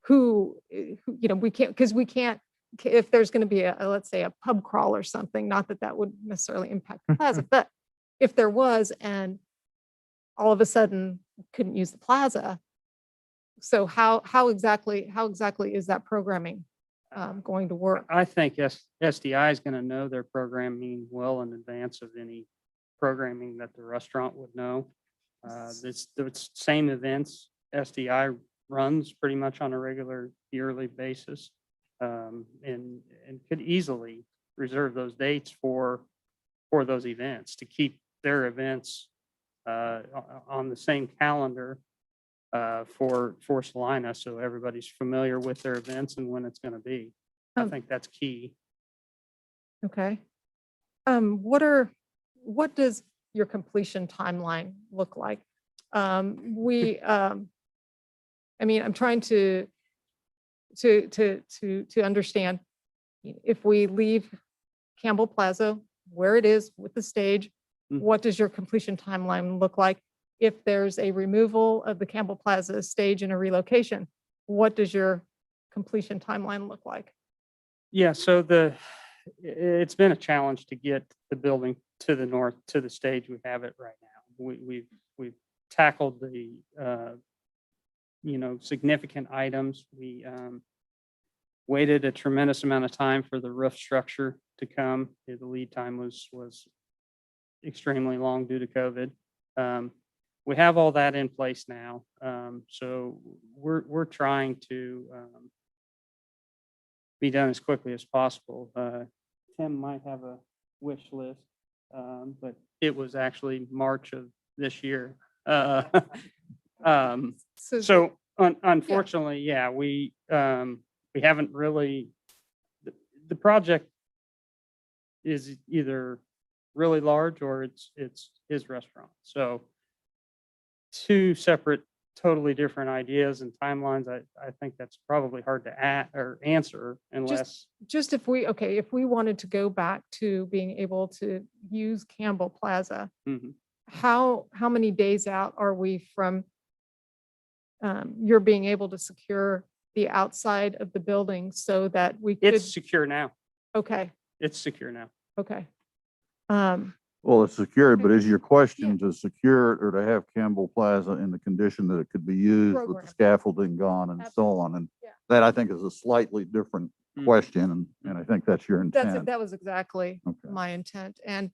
who, you know, we can't, because we can't, if there's going to be let's say a pub crawl or something, not that that would necessarily impact the plaza, but if there was, and all of a sudden couldn't use the plaza. So how exactly is that programming going to work? I think SDI is going to know their programming well in advance of any programming that the restaurant would know. The same events SDI runs pretty much on a regular yearly basis, and could easily reserve those dates for those events to keep their events on the same calendar for Salina, so everybody's familiar with their events and when it's going to be. I think that's key. Okay. What does your completion timeline look like? I mean, I'm trying to understand, if we leave Campbell Plaza where it is with the stage, what does your completion timeline look like? If there's a removal of the Campbell Plaza stage and a relocation, what does your completion timeline look like? Yeah, so it's been a challenge to get the building to the north, to the stage we have it right now. We've tackled the significant items. We waited a tremendous amount of time for the roof structure to come. The lead time was extremely long due to COVID. We have all that in place now. So we're trying to be done as quickly as possible. Tim might have a wish list, but it was actually March of this year. So unfortunately, yeah, we haven't really, the project is either really large or it's his restaurant. So two separate, totally different ideas and timelines. I think that's probably hard to answer unless. Just if we wanted to go back to being able to use Campbell Plaza, how many days out are we from you're being able to secure the outside of the building so that we could? It's secure now. Okay. It's secure now. Okay. Well, it's secured, but is your question to secure it or to have Campbell Plaza in the condition that it could be used with the Program. scaffolding gone and so on? And that I think is a slightly different question, and I think that's your intent. That was exactly Okay. my intent. And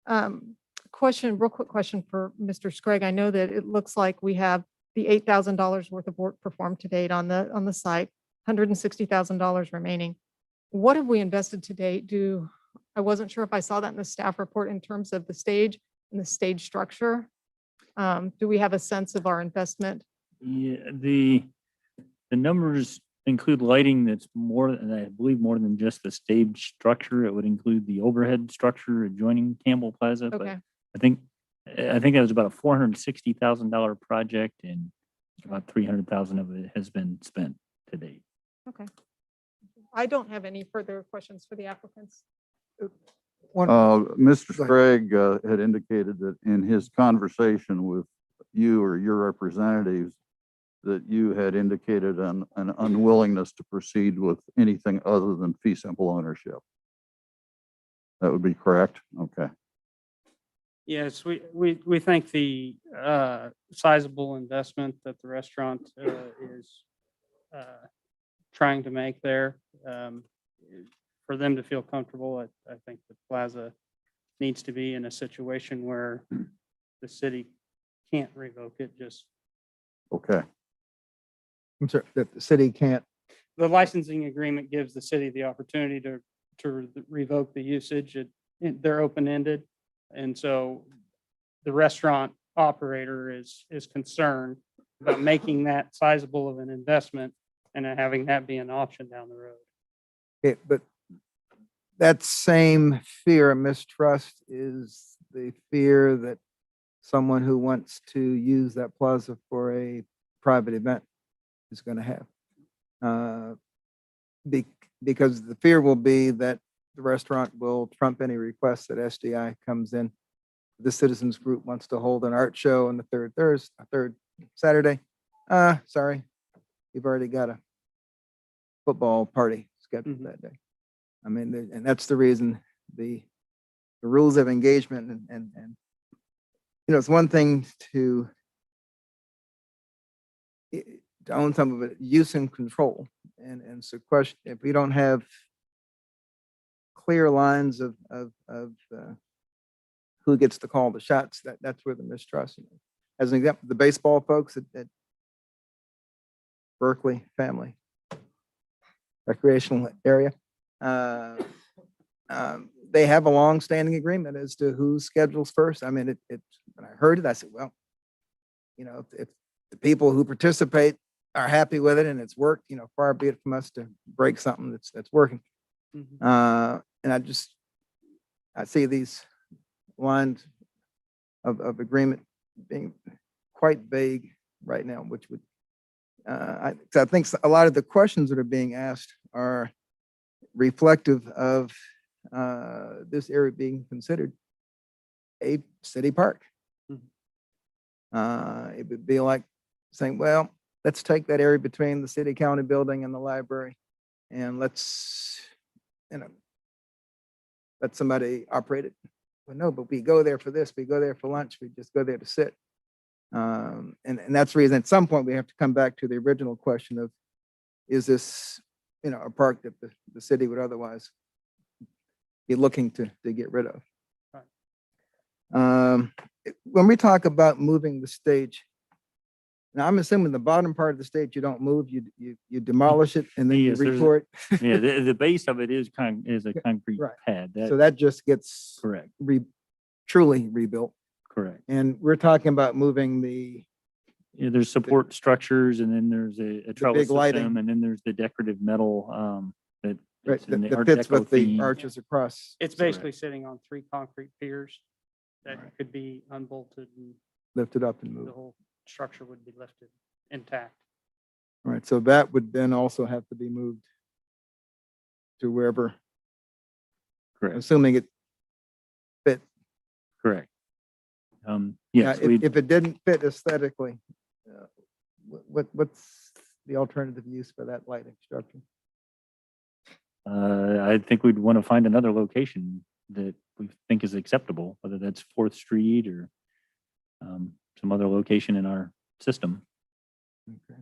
real quick question for Mr. Scragg. I know that it looks like we have the $8,000 worth of work performed to date on the site, $160,000 remaining. What have we invested to date? I wasn't sure if I saw that in the staff report in terms of the stage and the stage structure. Do we have a sense of our investment? Yeah, the numbers include lighting that's more, and I believe more than just the stage structure. It would include the overhead structure adjoining Campbell Plaza. But Okay. I think that was about a $460,000 project, and about 300,000 of it has been spent to date. Okay. I don't have any further questions for the applicants. Mr. Sprague had indicated that in his conversation with you or your representatives, that you had indicated an unwillingness to proceed with anything other than fee simple ownership. That would be correct? Okay. Yes, we think the sizable investment that the restaurant is trying to make there, for them to feel comfortable, I think the plaza needs to be in a situation where the city can't revoke it. Just Okay. I'm sorry, that the city can't. the licensing agreement gives the city the opportunity to revoke the usage. They're open-ended. And so the restaurant operator is concerned about making that sizable of an investment and then having that be an option down the road. But that same fear and mistrust is the fear that someone who wants to use that plaza for a private event is going to have. Because the fear will be that the restaurant will trump any request that SDI comes in. The citizens group wants to hold an art show on the third Saturday. Sorry, you've already got a football party scheduled that day. I mean, and that's the reason the rules of engagement and you know, it's one thing to own some of it, use and control. And so question, if we don't have clear lines of who gets to call the shots, that's where the mistrust. As an example, the baseball folks at Berkeley Family Recreational Area, they have a long-standing agreement as to who schedules first. I mean, when I heard it, I said, well, you know, if the people who participate are happy with it and it's worked, you know, far be it from us to break something that's working. And I see these lines of agreement being quite vague right now, which would, I think a lot of the questions that are being asked are reflective of this area being considered a city park. It would be like saying, well, let's take that area between the city county building and the library and let's, you know, let somebody operate it. Well, no, but we go there for this, we go there for lunch, we just go there to sit. And that's the reason at some point we have to come back to the original question of, is this, you know, a park that the city would otherwise be looking to get rid of? When we talk about moving the stage, now I'm assuming the bottom part of the stage you don't move, you demolish it and then you Yes, there's a- retort. Yeah, the base of it is a concrete Right. pad. So that just gets correct. Truly rebuilt. Correct. And we're talking about moving the, Yeah, there's support structures and then there's a trellis big lighting. system and then there's the decorative metal that right, it's in the that Art fits Deco with the theme. arches across. It's Correct. basically sitting on 3 concrete piers that could be unbolted and Lifted up and the moved. whole structure would be lifted intact. All right, so that would then also have to be moved to wherever, Correct. assuming it fit. Correct. Now, Yes, if it didn't fit aesthetically, what's the alternative use for that lighting structure? I think we'd want to find another location that we think is acceptable, whether that's 4th Street or some other location in our system. Okay.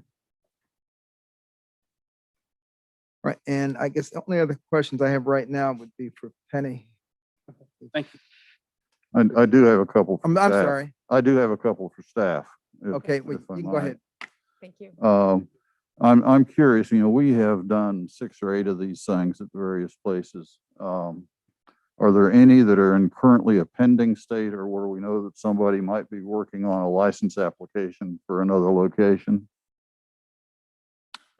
Right, and I guess the only other questions I have right now would be for Penny. Thank you. I do have a couple. for I'm staff. sorry. I do have a couple for staff. Okay, you I can go might. ahead. Thank you. I'm curious, you know, we have done 6 or 8 of these things at various places. Are there any that are in currently a pending state or where we know that somebody might be working on a license application for another location?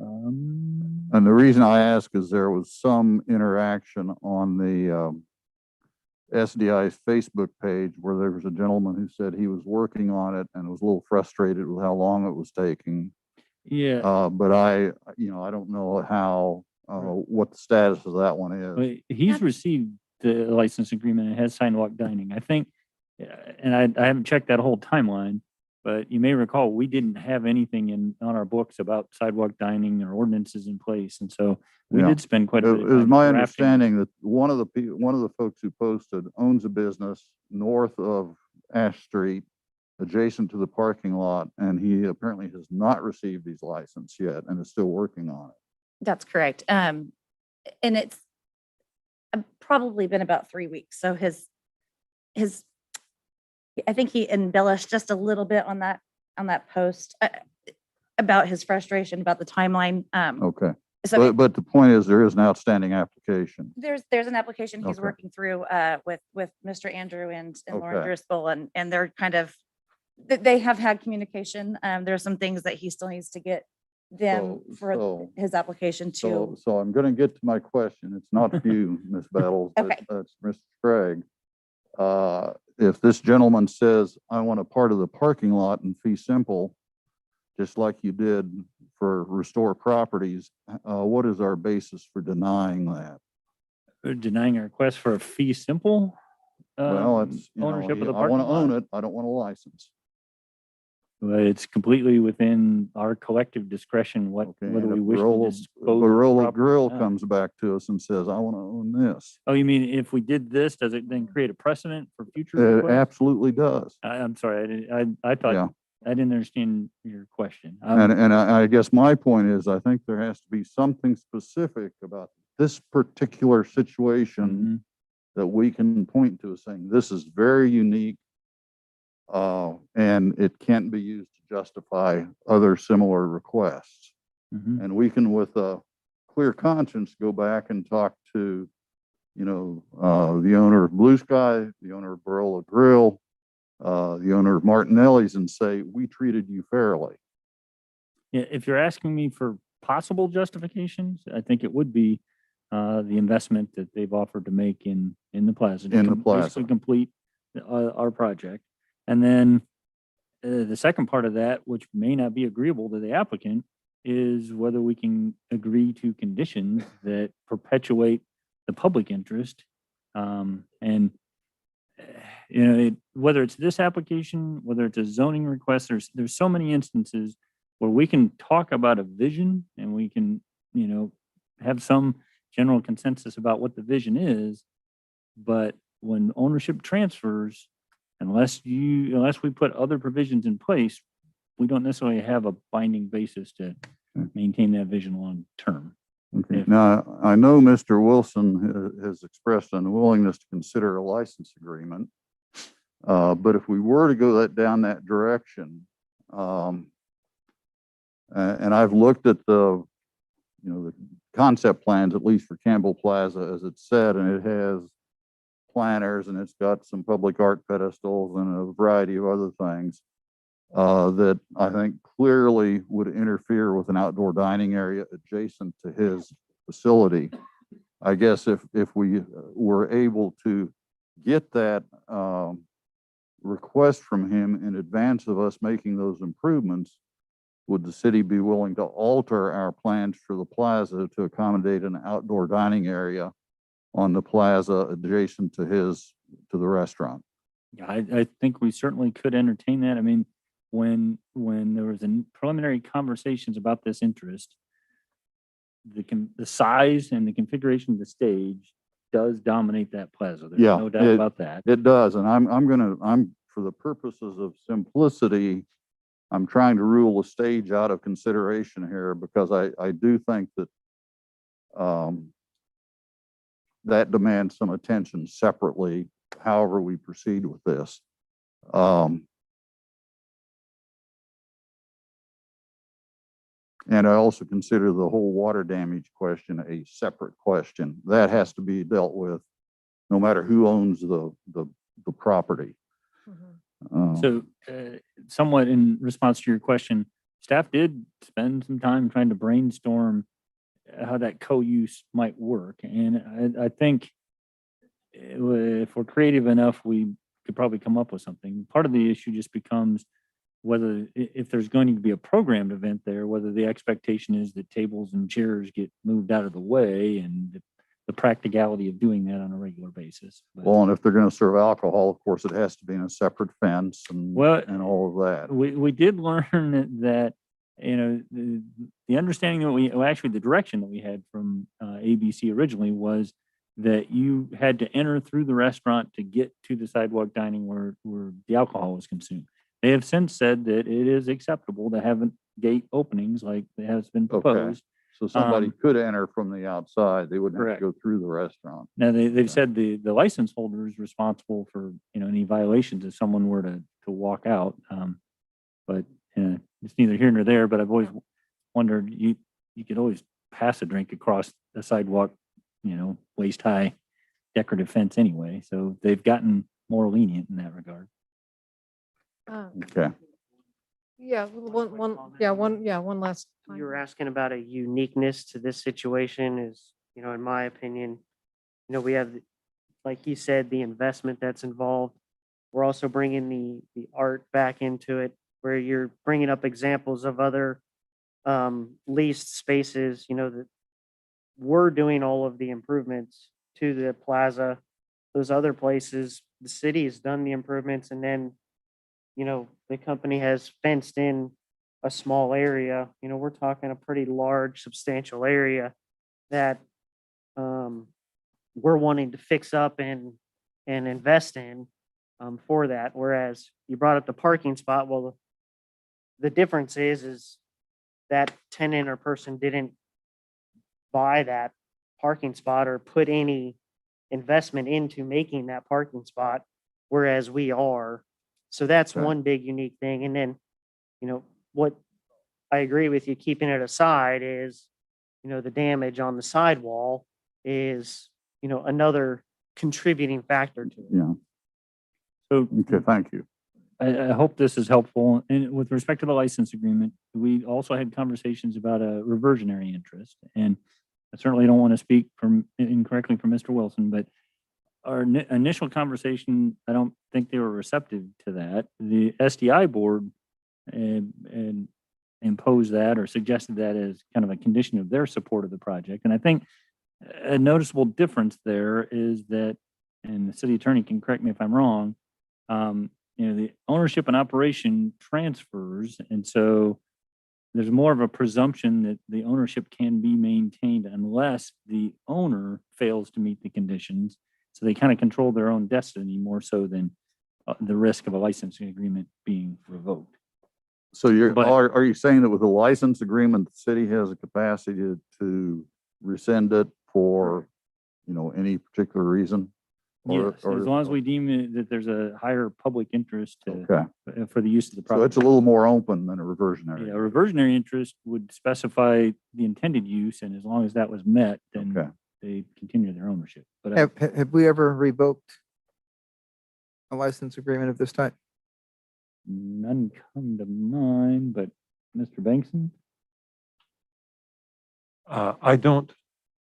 And the reason I ask is there was some interaction on the SDI's Facebook page where there was a gentleman who said he was working on it and was a little frustrated with how long it was taking. Yeah. But I don't know how, what the status of that one is. But he's received the license agreement and has sidewalk dining. I think, and I haven't checked that whole timeline, but you may recall, we didn't have anything on our books about sidewalk dining or ordinances in place. And so we Yeah. did spend quite a bit It of was time my drafting. understanding that one of the folks who posted owns a business north of Ash Street, adjacent to the parking lot, and he apparently has not received his license yet and is still working on it. That's correct. And it's probably been about 3 weeks. So I think he embellished just a little bit on that post about his frustration about the timeline. Okay. So But the point is there is an outstanding application. there's an application he's Okay. working through with Mr. Andrew and Lauren Okay. Driscoll, and they're kind of, they have had communication. There's some things that he still needs to get them for So- his application to. So I'm gonna get to my question. It's not for you, Ms. Battles, but Okay. that's Mr. Craig. If this gentleman says, I want a part of the parking lot in fee simple, just like you did for Restore Properties, what is our basis for denying that? denying a request for a fee simple. Well, it's, you know, ownership of the I want parking to lot. own it. I don't want a license. But it's completely within our collective discretion Okay, whether and we if wish to Barolo dispose of the Barolo property or Grill not. comes back to us and says, I want to own this. Oh, you mean if we did this, does it then create a precedent for future? It requests? absolutely does. I'm sorry, I Yeah. thought, I didn't understand your question. And I guess my point is, I think there has to be something specific about this particular situation that we can point to as saying, this is very unique. And it can't be used to justify other similar requests. And we can, with a clear conscience, go back and talk to, you know, the owner of Blue Sky, the owner of Barola Grill, the owner of Martinelli's, and say, we treated you fairly. Yeah, if you're asking me for possible justifications, I think it would be the investment that they've offered to make in the plaza. to In the basically plaza. complete our project. And then the second part of that, which may not be agreeable to the applicant, is whether we can agree to conditions that perpetuate the public interest. And you know, whether it's this application, whether it's a zoning request, there's so many instances where we can talk about a vision and we can, you know, have some general consensus about what the vision is. But when ownership transfers, unless we put other provisions in place, we don't necessarily have a binding basis to maintain that vision long term. Okay. Now, I know Mr. Wilson has expressed unwillingness to consider a license agreement. But if we were to go down that direction, and I've looked at the, you know, the concept plans, at least for Campbell Plaza, as it's said, and it has planters and it's got some public art pedestals and a variety of other things that I think clearly would interfere with an outdoor dining area adjacent to his facility. I guess if we were able to get that request from him in advance of us making those improvements, would the city be willing to alter our plans for the plaza to accommodate an outdoor dining area on the plaza adjacent to the restaurant? Yeah, I think we certainly could entertain that. I mean, when there was preliminary conversations about this interest, the size and the configuration of the stage does dominate that plaza. There's no doubt about that. It does, and I'm for the purposes of simplicity, I'm trying to rule the stage out of consideration here because I do think that that demands some attention separately, however we proceed with this. And I also consider the whole water damage question a separate question. That has to be dealt with no matter who owns the property. So somewhat in response to your question, staff did spend some time trying to brainstorm how that co-use might work. And I think if we're creative enough, we could probably come up with something. Part of the issue just becomes whether, if there's going to be a programmed event there, whether the expectation is that tables and chairs get moved out of the way and the practicality of doing that on a regular basis. But, well, and if they're going to serve alcohol, of course, it has to be in a separate fence and all of that. We did learn that, you know, the understanding that actually the direction that we had from ABC originally was that you had to enter through the restaurant to get to the sidewalk dining where the alcohol was consumed. They have since said that it is acceptable to have gate openings like has been proposed. So somebody could enter from the outside. They wouldn't have to go through the restaurant. Now they've said the license holder is responsible for, you know, any violations if someone were to walk out. But it's neither here nor there. But I've always wondered, you could always pass a drink across the sidewalk, you know, waist high decorative fence anyway. So they've gotten more lenient in that regard. Okay. Yeah, one last time. You were asking about a uniqueness to this situation is, you know, in my opinion, you know, we have, like he said, the investment that's involved. We're also bringing the art back into it, where you're bringing up examples of other leased spaces, you know, that we're doing all of the improvements to the plaza, those other places, the city has done the improvements and then, you know, the company has fenced in a small area, you know, we're talking a pretty large, substantial area that we're wanting to fix up and invest in for that. Whereas you brought up the parking spot. Well, the difference is that tenant or person didn't buy that parking spot or put any investment into making that parking spot, whereas we are. So that's Okay. one big unique thing. And then, you know, what I agree with you, keeping it aside is, you know, the damage on the sidewall is, you know, another contributing factor to it. Yeah. So Okay, thank you. I hope this is helpful. And with respect to the license agreement, we also had conversations about a reversionary interest. And I certainly don't want to speak incorrectly for Mr. Wilson, but our initial conversation, I don't think they were receptive to that. The SDI board and imposed that or suggested that as kind of a condition of their support of the project. And I think a noticeable difference there is that, and the city attorney can correct me if I'm wrong, you know, the ownership and operation transfers. And so there's more of a presumption that the ownership can be maintained unless the owner fails to meet the conditions. So they kind of control their own destiny more so than the risk of a licensing agreement being revoked. So But- are you saying that with the license agreement, the city has a capacity to rescind it for, you know, any particular reason? Yes, as long as we deem it that there's a higher public interest Okay, for the use of the so property. it's a little more open than a reversionary. Yeah, a reversionary interest would specify the intended use, and as long as that was met, Okay. then they continue their ownership. But Have we ever revoked a license agreement of this type? none come to mind, but Mr. Bankson? I don't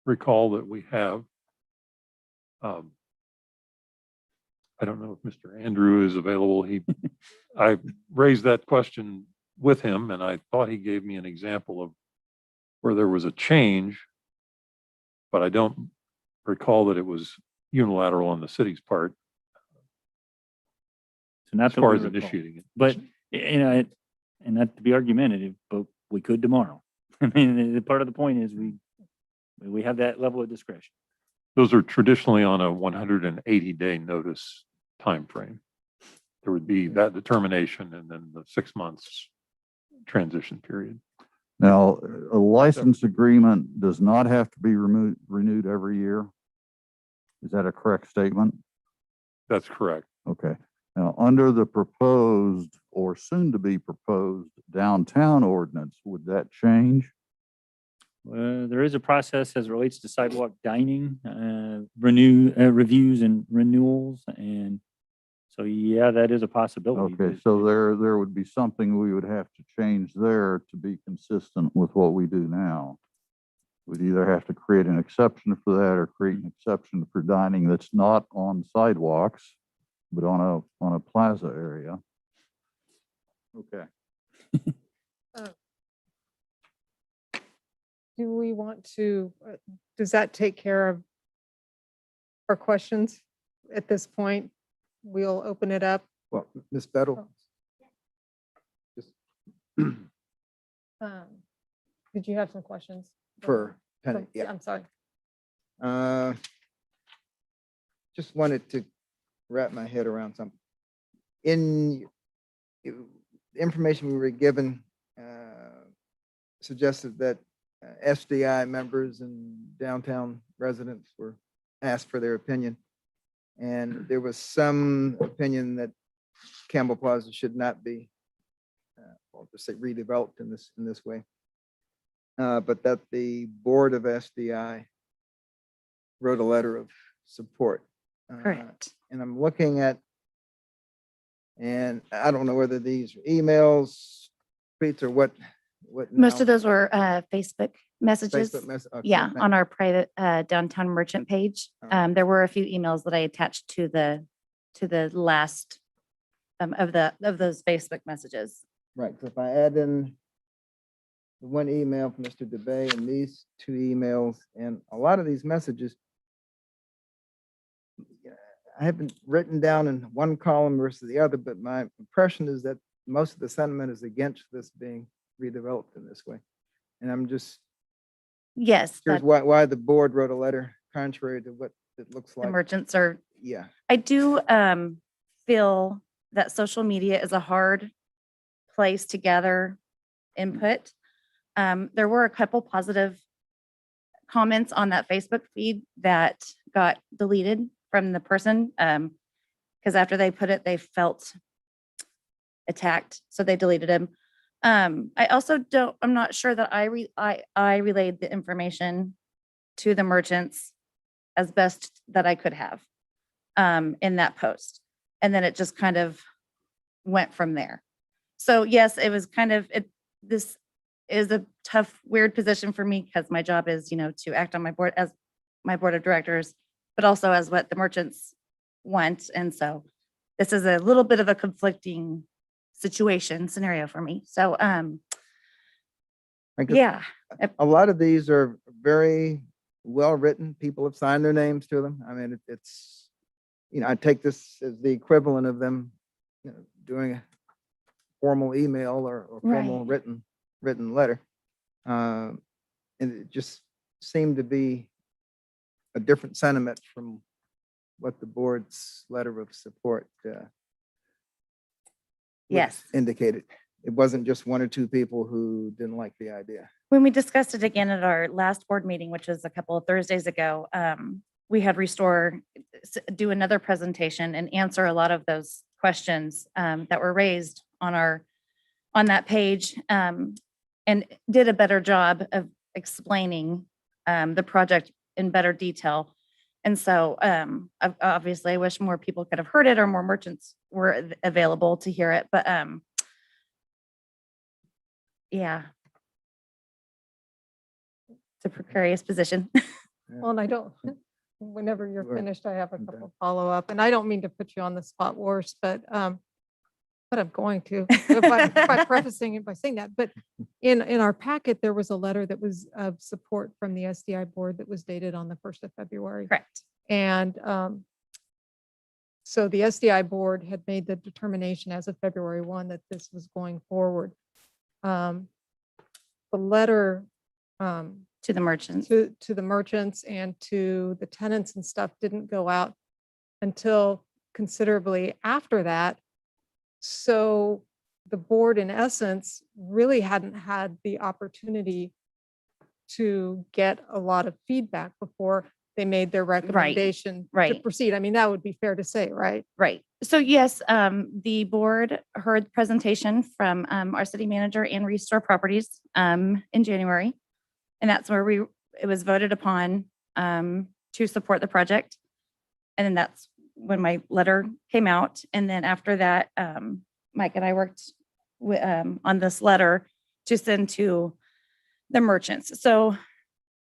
recall that we have. I don't know if Mr. Andrew is available. I raised that question with him and I thought he gave me an example of where there was a change, but I don't recall that it was unilateral on the city's part So not as that far we as recall. initiating it. But, you know, and not to be argumentative, but we could tomorrow. I mean, the part of the point is we have that level of discretion. Those are traditionally on a 180-day notice timeframe. There would be that determination and then the 6 months transition period. Now, a license agreement does not have to be renewed every year. Is that a correct statement? That's correct. Okay. Now, under the proposed or soon to be proposed downtown ordinance, would that change? There is a process as it relates to sidewalk dining, reviews and renewals. And so, yeah, that is a possibility. Okay, so there would be something we would have to change there to be consistent with what we do now. We'd either have to create an exception for that or create an exception for dining that's not on sidewalks, but on a plaza area. Okay. Do we want to, does that take care of our questions at this point? We'll open it up. Well, Ms. Bettle? Did you have some questions? For Penny, yeah. I'm sorry. Just wanted to wrap my head around something. In the information we were given, suggested that SDI members and downtown residents were asked for their opinion. And there was some opinion that Campbell Plaza should not be, I'll just say redeveloped in this way. But that the board of SDI wrote a letter of support. Correct. And I'm looking at, and I don't know whether these are emails, tweets, or what. Most now. of those were Facebook messages. Okay, Yeah, thank on our private downtown merchant page. There were a few emails that I attached to the last of those Facebook messages. Right, so if I add in the one email from Mr. DeBay and these two emails and a lot of these messages, I haven't written down in one column versus the other, but my impression is that most of the sentiment is against this being redeveloped in this way. And I'm just Yes, curious that why the board wrote a letter contrary to what it looks the like. merchants are, Yeah. I do feel that social media is a hard place to gather input. There were a couple positive comments on that Facebook feed that got deleted from the person. Because after they put it, they felt attacked, so they deleted him. I also I'm not sure that I relayed the information to the merchants as best that I could have in that post. And then it just kind of went from there. So yes, it was kind of, this is a tough, weird position for me because my job is, to act on my board as my board of directors, but also as what the merchants want. And so this is a little bit of a conflicting scenario for me. So, Because yeah. a lot of these are very well-written. People have signed their names to them. I mean, it's, I take this as the equivalent of them, doing a formal email or formal Right. written letter. And it just seemed to be a different sentiment from what the board's letter of support Yes. indicated. It wasn't just one or two people who didn't like the idea. When we discussed it again at our last board meeting, which was a couple of Thursdays ago, we had Restore do another presentation and answer a lot of those questions that were raised on that page, and did a better job of explaining the project in better detail. And so obviously I wish more people could have heard it or more merchants were available to hear it, but yeah. It's a precarious position. Well, and I don't, whenever you're Right. finished, I have a Okay. couple follow-up, and I don't mean to put you on the spot, worse, but I'm going to, by prefacing it by saying that, but in our packet, there was a letter that was of support from the SDI board that was dated on the 1st of February. Correct. And so the SDI board had made the determination as of February 1 that this was going forward. The letter To the merchants. to the merchants and to the tenants and stuff didn't go out until considerably after that. So the board, in essence, really hadn't had the opportunity to get a lot of feedback before they made their recommendation to right. proceed. I mean, that would be fair to say, right? Right. So yes, the board heard the presentation from our city manager and Restore Properties in January. And that's where it was voted upon to support the project. And then that's when my letter came out. And then after that, Mike and I worked on this letter to send to the merchants. So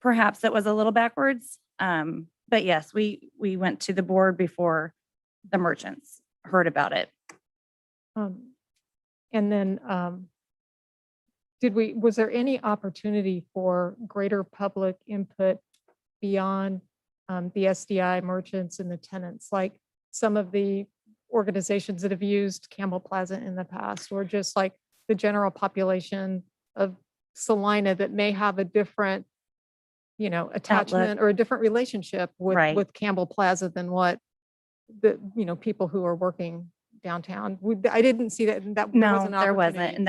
perhaps it was a little backwards. But yes, we went to the board before the merchants heard about it. And then was there any opportunity for greater public input beyond the SDI merchants and the tenants, like some of the organizations that have used Campbell Plaza in the past, or just like the general population of Salina that may have a different, attachment or a different relationship Right. with Campbell Plaza than what the, people who are working downtown. I didn't see that. There No, was an there wasn't. opportunity. And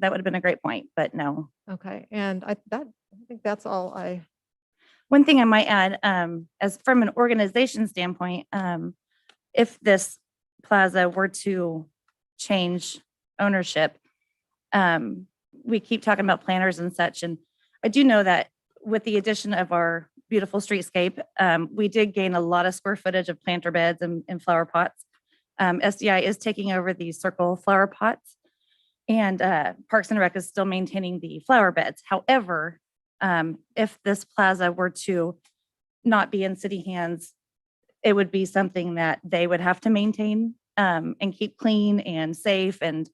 that would have been a great point, but no. Okay, and I think that's all One thing I might add, as from an organization standpoint, if this plaza were to change ownership, we keep talking about planners and such, and I do know that with the addition of our beautiful streetscape, we did gain a lot of square footage of planter beds and flower pots. SDI is taking over these circle flower pots, and Parks and Rec is still maintaining the flower beds. However, if this plaza were to not be in city hands, it would be something that they would have to maintain and keep clean and safe and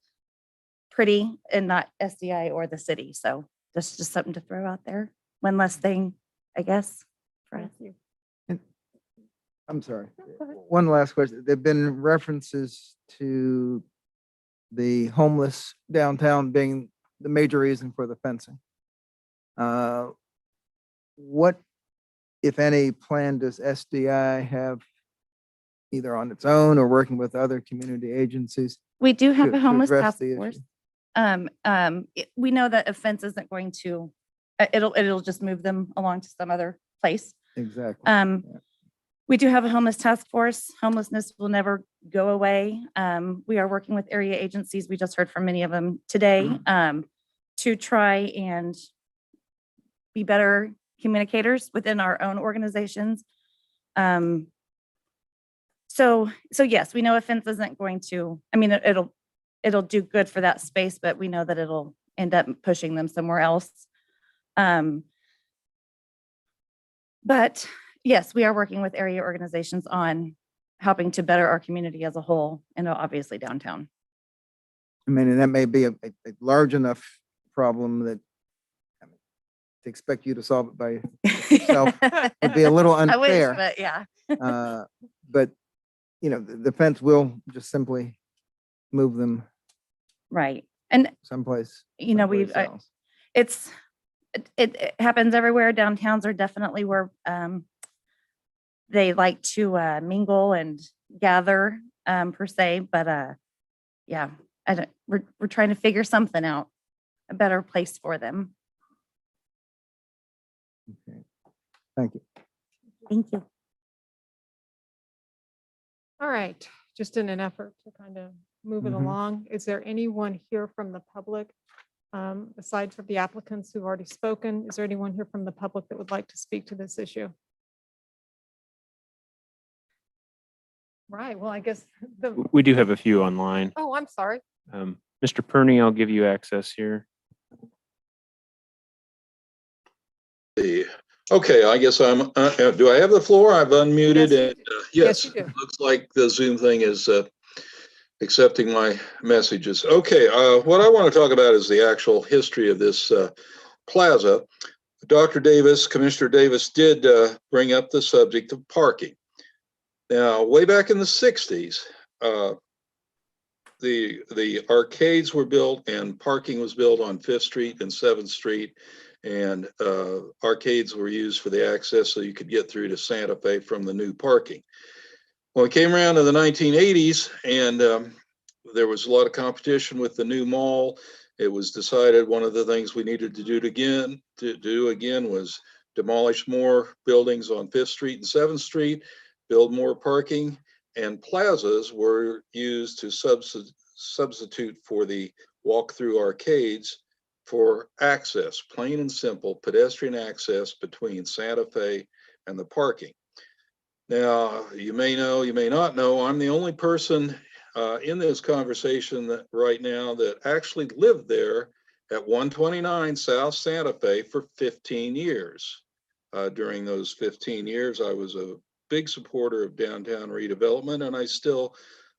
pretty, and not SDI or the city. So that's just something to throw out there. One less thing, I guess. For us. I'm sorry. One last question. There've been references to the homeless downtown being the major reason for the fencing. What, if any, plan does SDI have either on its own or working with other community agencies? We do have to- a to homeless address task the force. issue? We know that a fence isn't going to, it'll just move them along to some other place. Exactly. We do have a homeless task force. Homelessness will never go away. We are working with area agencies. We just heard from many of them today, to try and be better communicators within our own organizations. So yes, we know a fence isn't going to, I mean, it'll do good for that space, but we know that it'll end up pushing them somewhere else. But yes, we are working with area organizations on helping to better our community as a whole and obviously downtown. I mean, and that may be a large enough problem that I mean, to expect you to solve it by yourself would be a little I wish, unfair. but yeah. But, you know, the fence will just simply move them Right. And, someplace. you know, someplace else. it happens everywhere. Downtowns are definitely where they like to mingle and gather per se, but yeah, we're trying to figure something out, a better place for them. Okay. Thank you. Thank you. All right, just in an effort to kind of move it Mhm. along, is there anyone here from the public? Aside from the applicants who've already spoken, is there anyone here from the public that would like to speak to this issue? Right, well, I guess We do have a few online. oh, I'm sorry. Mr. Perney, I'll give you access here. Okay, I guess do I have the floor? I've unmuted Yes, and, Yes, yes, you do. looks like the Zoom thing is, accepting my messages. Okay, what I want to talk about is the actual history of this, plaza. Dr. Davis, Commissioner Davis did, bring up the subject of parking. Now, way back in the 60s, the arcades were built and parking was built on 5th Street and 7th Street. And arcades were used for the access so you could get through to Santa Fe from the new parking. Well, it came around to the 1980s and there was a lot of competition with the new mall. It was decided one of the things we needed to do again was demolish more buildings on 5th Street and 7th Street, build more parking, and plazas were used to substitute for the walk-through arcades for access, plain and simple pedestrian access between Santa Fe and the parking. Now, you may know, you may not know, I'm the only person in this conversation that right now that actually lived there at 129 South Santa Fe for 15 years. During those 15 years, I was a big supporter of downtown redevelopment, and I still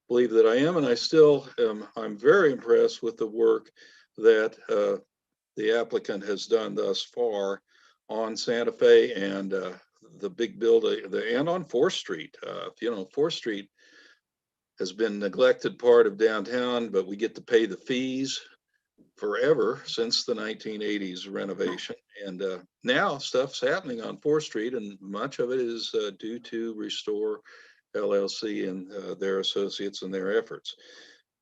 believe that I am, and I still am. I'm very impressed with the work that the applicant has done thus far on Santa Fe and the big building, and on 4th Street. You know, 4th Street has been neglected part of downtown, but we get to pay the fees forever since the 1980s renovation. And now stuff's happening on 4th Street, and much of it is due to Restore LLC and their associates and their efforts.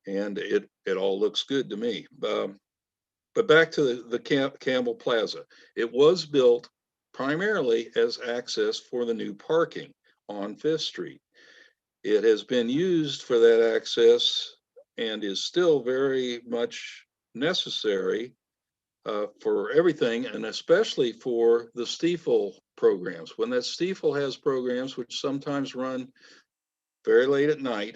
And it all looks good to me. But back to the Campbell Plaza. It was built primarily as access for the new parking on 5th Street. It has been used for that access and is still very much necessary for everything, and especially for the Stiefel programs. When that Stiefel has programs, which sometimes run very late at night,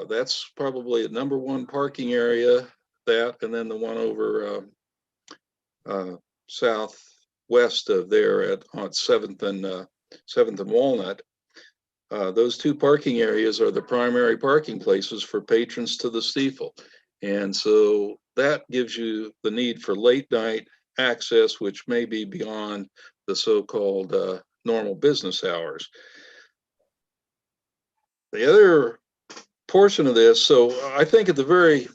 that's probably a #1 parking area. That and then the one over southwest of there on 7th and Walnut. Those two parking areas are the primary parking places for patrons to the Stiefel. And so that gives you the need for late night access, which may be beyond the so-called normal business hours. The other portion of this, so I think at the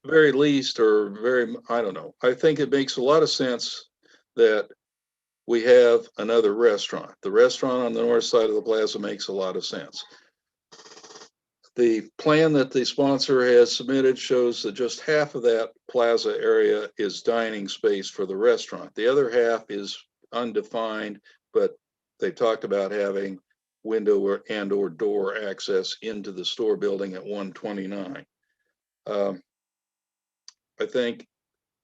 very least, or I don't know, I think it makes a lot of sense that we have another restaurant. The restaurant on the north side of the plaza makes a lot of sense. The plan that the sponsor has submitted shows that just half of that plaza area is dining space for the restaurant. The other half is undefined, but they talked about having window or door access into the store building at 129. I think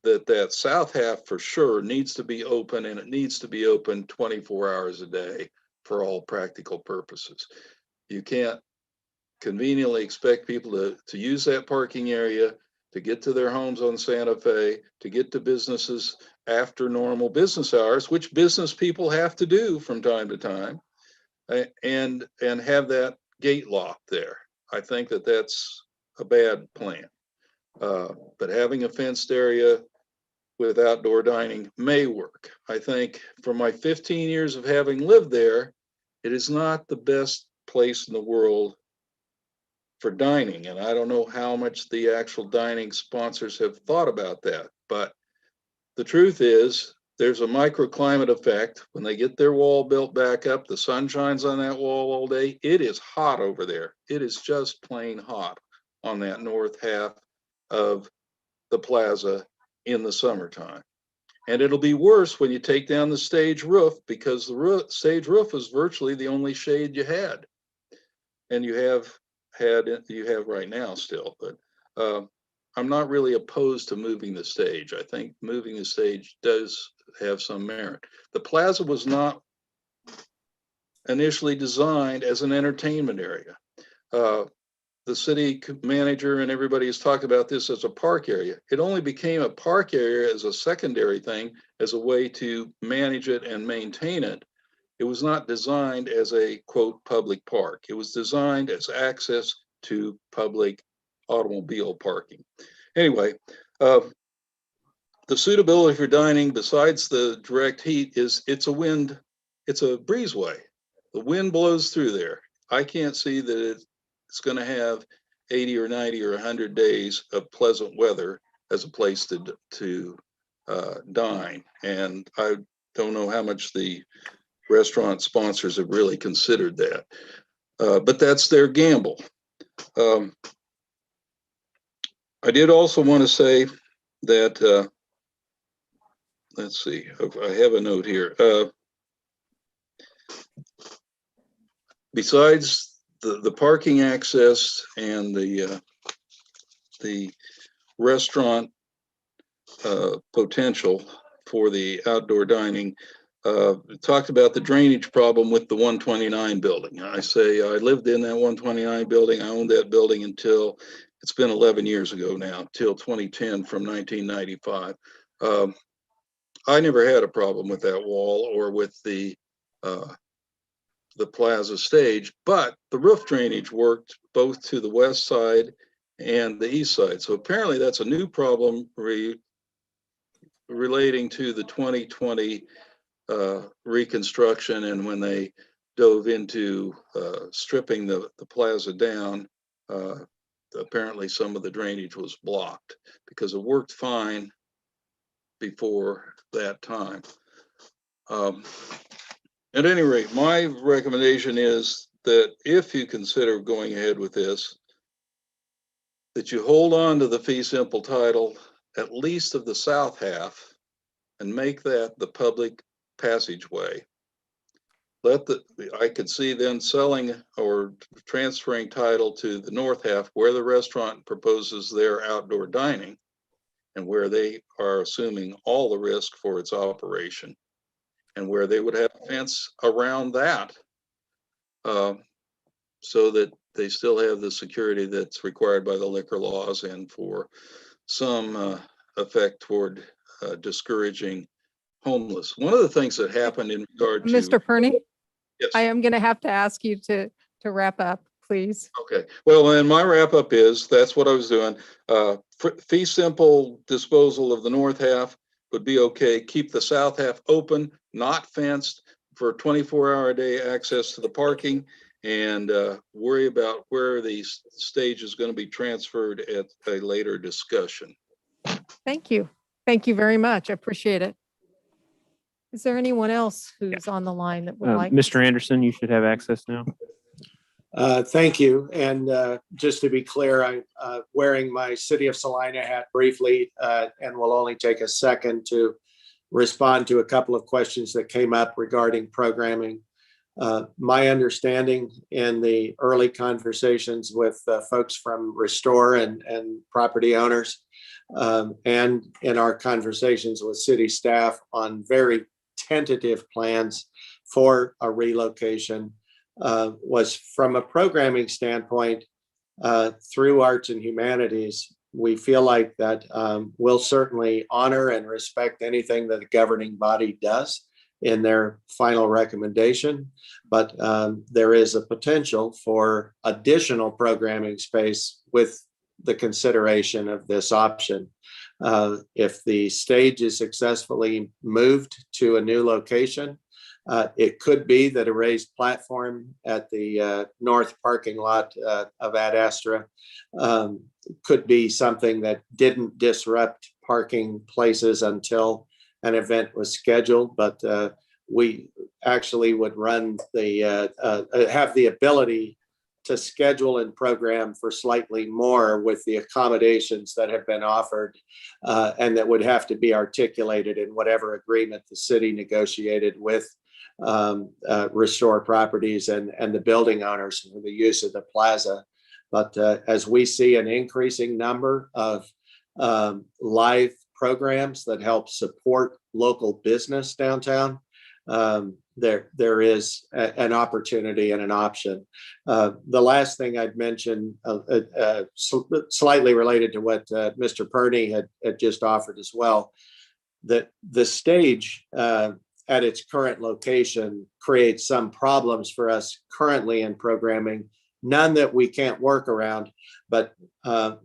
that south half for sure needs to be open, and it needs to be open 24 hours a day for all practical purposes. You can't conveniently expect people to use that parking area to get to their homes on Santa Fe, to get to businesses after normal business hours, which business people have to do from time to time, and have that gate locked there. I think that that's a bad plan. But having a fenced area with outdoor dining may work. I think from my 15 years of having lived there, it is not the best place in the world for dining. And I don't know how much the actual dining sponsors have thought about that. But the truth is, there's a microclimate effect. When they get their wall built back up, the sun shines on that wall all day. It is hot over there. It is just plain hot on that north half of the plaza in the summertime. And it'll be worse when you take down the stage roof, because the stage roof is virtually the only shade you had. And you have right now still, but I'm not really opposed to moving the stage. I think moving the stage does have some merit. The plaza was not initially designed as an entertainment area. The city manager and everybody has talked about this as a park area. It only became a park area as a secondary thing, as a way to manage it and maintain it. It was not designed as a quote public park. It was designed as access to public automobile parking. Anyway, the suitability for dining, besides the direct heat, is it's a breezeway. The wind blows through there. I can't see that it's going to have 80 or 90 or 100 days of pleasant weather as a place to dine. And I don't know how much the restaurant sponsors have really considered that. But that's their gamble. I did also want to say that, let's see, I have a note here. Besides the parking access and the restaurant potential for the outdoor dining, talked about the drainage problem with the 129 building. I lived in that 129 building. I owned that building until, it's been 11 years ago now, till 2010 from 1995. I never had a problem with that wall or with the plaza stage, but the roof drainage worked both to the west side and the east side. So apparently that's a new problem relating to the 2020 reconstruction, and when they dove into stripping the plaza down, apparently some of the drainage was blocked, because it worked fine before that time. At any rate, my recommendation is that if you consider going ahead with this, that you hold on to the fee simple title, at least of the south half, and make that the public passageway. I could see then selling or transferring title to the north half, where the restaurant proposes their outdoor dining and where they are assuming all the risk for its operation, and where they would have a fence around that, so that they still have the security that's required by the liquor laws, and for some effect toward discouraging homeless. One of the things that happened in regard to Mr. Perney, yes. I am going to have to ask you to wrap up, please. Okay, well, and my wrap up is, that's what I was doing. Fee simple disposal of the north half would be okay. Keep the south half open, not fenced, for 24-hour a day access to the parking, and worry about where the stage is going to be transferred at a later discussion. Thank you. Thank you very much. I appreciate it. Is there anyone else who's on the line that would like? Mr. Anderson, you should have access now. Thank you. And just to be clear, I'm wearing my City of Salina hat briefly and will only take a second to respond to a couple of questions that came up regarding programming. My understanding in the early conversations with folks from Restore and property owners, and in our conversations with city staff on very tentative plans for a relocation, was from a programming standpoint, through arts and humanities, we feel like that we'll certainly honor and respect anything that the governing body does in their final recommendation, but there is a potential for additional programming space with the consideration of this option. If the stage is successfully moved to a new location, it could be that a raised platform at the north parking lot of Ad Astra could be something that didn't disrupt parking places until an event was scheduled, but we actually would run the have the ability to schedule and program for slightly more with the accommodations that have been offered, and that would have to be articulated in whatever agreement the city negotiated with Restore Properties and the building owners for the use of the plaza. But as we see an increasing number of live programs that help support local business downtown, there is an opportunity and an option. The last thing I'd mention, slightly related to what Mr. Perney had just offered as well, that the stage at its current location creates some problems for us currently in programming, none that we can't work around, but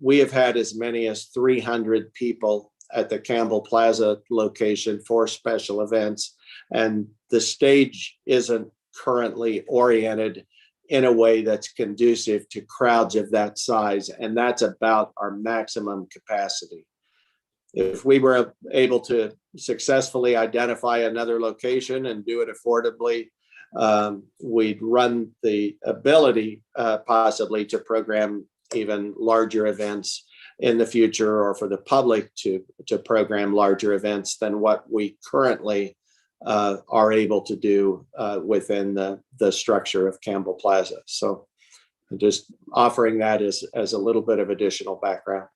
we have had as many as 300 people at the Campbell Plaza location for special events. And the stage isn't currently oriented in a way that's conducive to crowds of that size. And that's about our maximum capacity. If we were able to successfully identify another location and do it affordably, we'd run the ability possibly to program even larger events in the future, or for the public to program larger events than what we currently are able to do within the structure of Campbell Plaza. So just offering that as a little bit of additional background.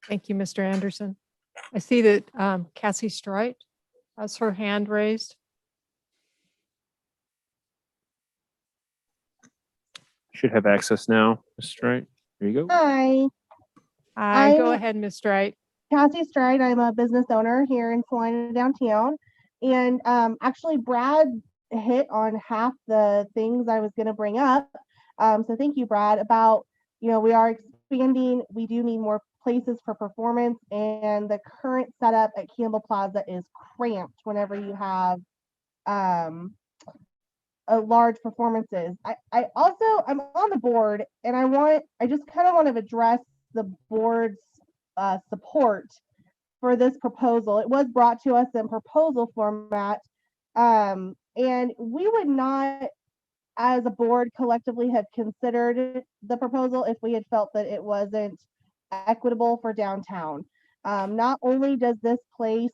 Thank you, Mr. Anderson. I see that Cassie Strite has her hand raised. Should have access now, Mr. Strite. There you go. Hi, Go ahead, Ms. Strite. Cassie Stride. I'm a business owner here in Salina downtown. And actually, Brad hit on half the things I was going to bring up. So thank you, Brad, about, we are expanding. We do need more places for performance. And the current setup at Campbell Plaza is cramped whenever you have large performances. I'm on the board, and I just kind of want to address the board's support for this proposal. It was brought to us in proposal format, and we would not, as a board, collectively have considered the proposal if we had felt that it wasn't equitable for downtown. Not only does this place,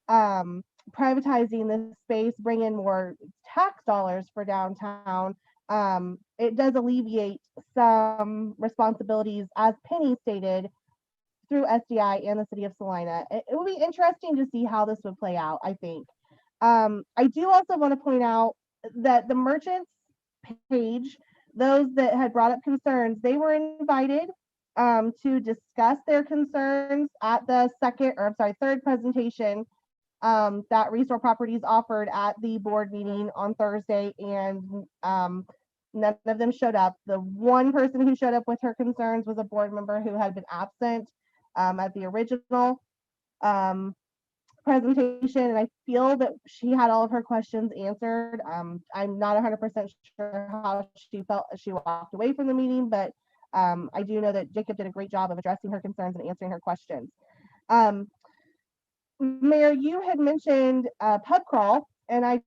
privatizing this space, bring in more tax dollars for downtown, it does alleviate some responsibilities, as Penny stated, through SDI and the city of Salina. It will be interesting to see how this would play out, I think. I do also want to point out that the merchants page, those that had brought up concerns, they were invited to discuss their concerns at the third presentation that Restore Properties offered at the board meeting on Thursday, and none of them showed up. The one person who showed up with her concerns was a board member who had been absent at the original presentation, and I feel that she had all of her questions answered. I'm not 100% sure how she felt as she walked away from the meeting, but I do know that Jacob did a great job of addressing her concerns and answering her questions. Mayor, you had mentioned pub crawl, and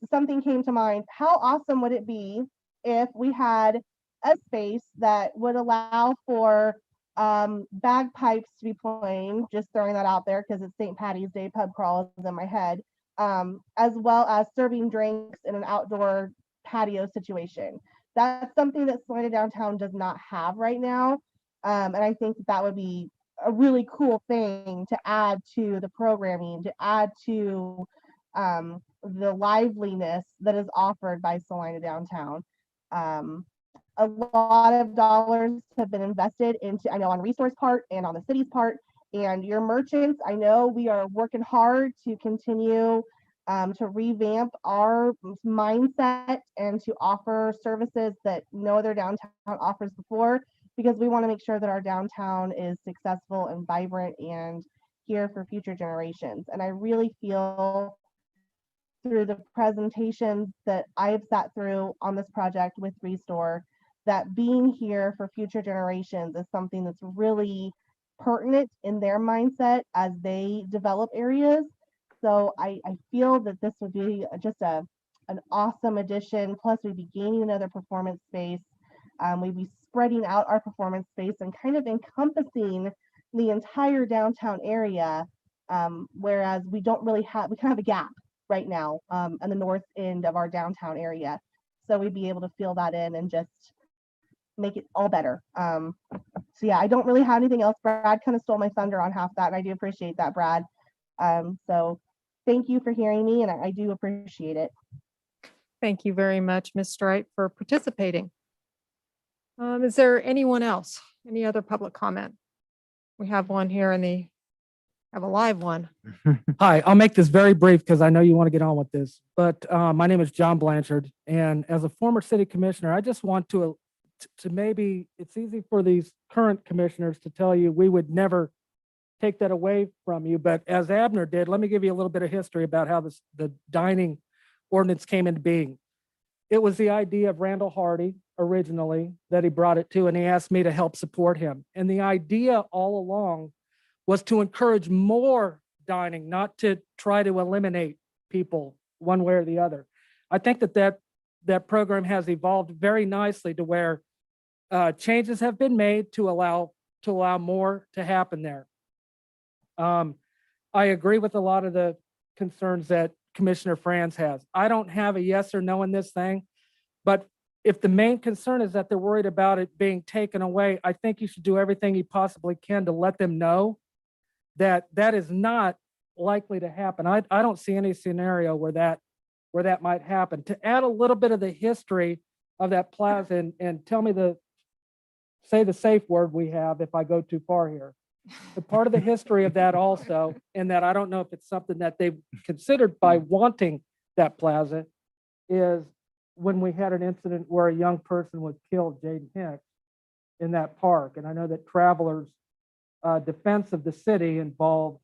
something came to mind. How awesome would it be if we had a space that would allow for bagpipes to be playing, just throwing that out there because it's St. Patty's Day, pub crawl is in my head, as well as serving drinks in an outdoor patio situation. That's something that Salina Downtown does not have right now. And I think that would be a really cool thing to add to the programming, to add to the liveliness that is offered by Salina Downtown. A lot of dollars have been invested into, I know, on resource part and on the city's part, and your merchants, I know we are working hard to continue to revamp our mindset and to offer services that no other downtown offers before, because we want to make sure that our downtown is successful and vibrant and here for future generations. And I really feel through the presentations that I've sat through on this project with Restore, that being here for future generations is something that's really pertinent in their mindset as they develop areas. So I feel that this would be just an awesome addition. Plus, we'd be gaining another performance space. We'd be spreading out our performance space and kind of encompassing the entire downtown area. Whereas we don't really have, we kind of have a gap right now on the north end of our downtown area. So we'd be able to fill that in and just make it all better. So yeah, I don't really have anything else. Brad kind of stole my thunder on half that, and I do appreciate that, Brad. So thank you for hearing me, and I do appreciate it. Thank you very much, Ms. Strite, for participating. Is there anyone else? Any other public comment? We have one here have a live one. Hi, I'll make this very brief because I know you want to get on with this, but my name is John Blanchard, and as a former city commissioner, I just want to maybe, it's easy for these current commissioners to tell you we would never take that away from you, but as Abner did, let me give you a little bit of history about how the dining ordinance came into being. It was the idea of Randall Hardy originally that he brought it to, and he asked me to help support him. And the idea all along was to encourage more dining, not to try to eliminate people one way or the other. I think that program has evolved very nicely to where changes have been made to allow more to happen there. I agree with a lot of the concerns that Commissioner Franz has. I don't have a yes or no in this thing, but if the main concern is that they're worried about it being taken away, I think you should do everything you possibly can to let them know that that is not likely to happen. I don't see any scenario where that might happen. To add a little bit of the history of that plaza and tell me say the safe word we have if I go too far here. The part of the history of that also, and that I don't know if it's something that they've considered by wanting that plaza, is when we had an incident where a young person was killed, Jaden Hicks, in that park. And I know that Travelers' defense of the city involved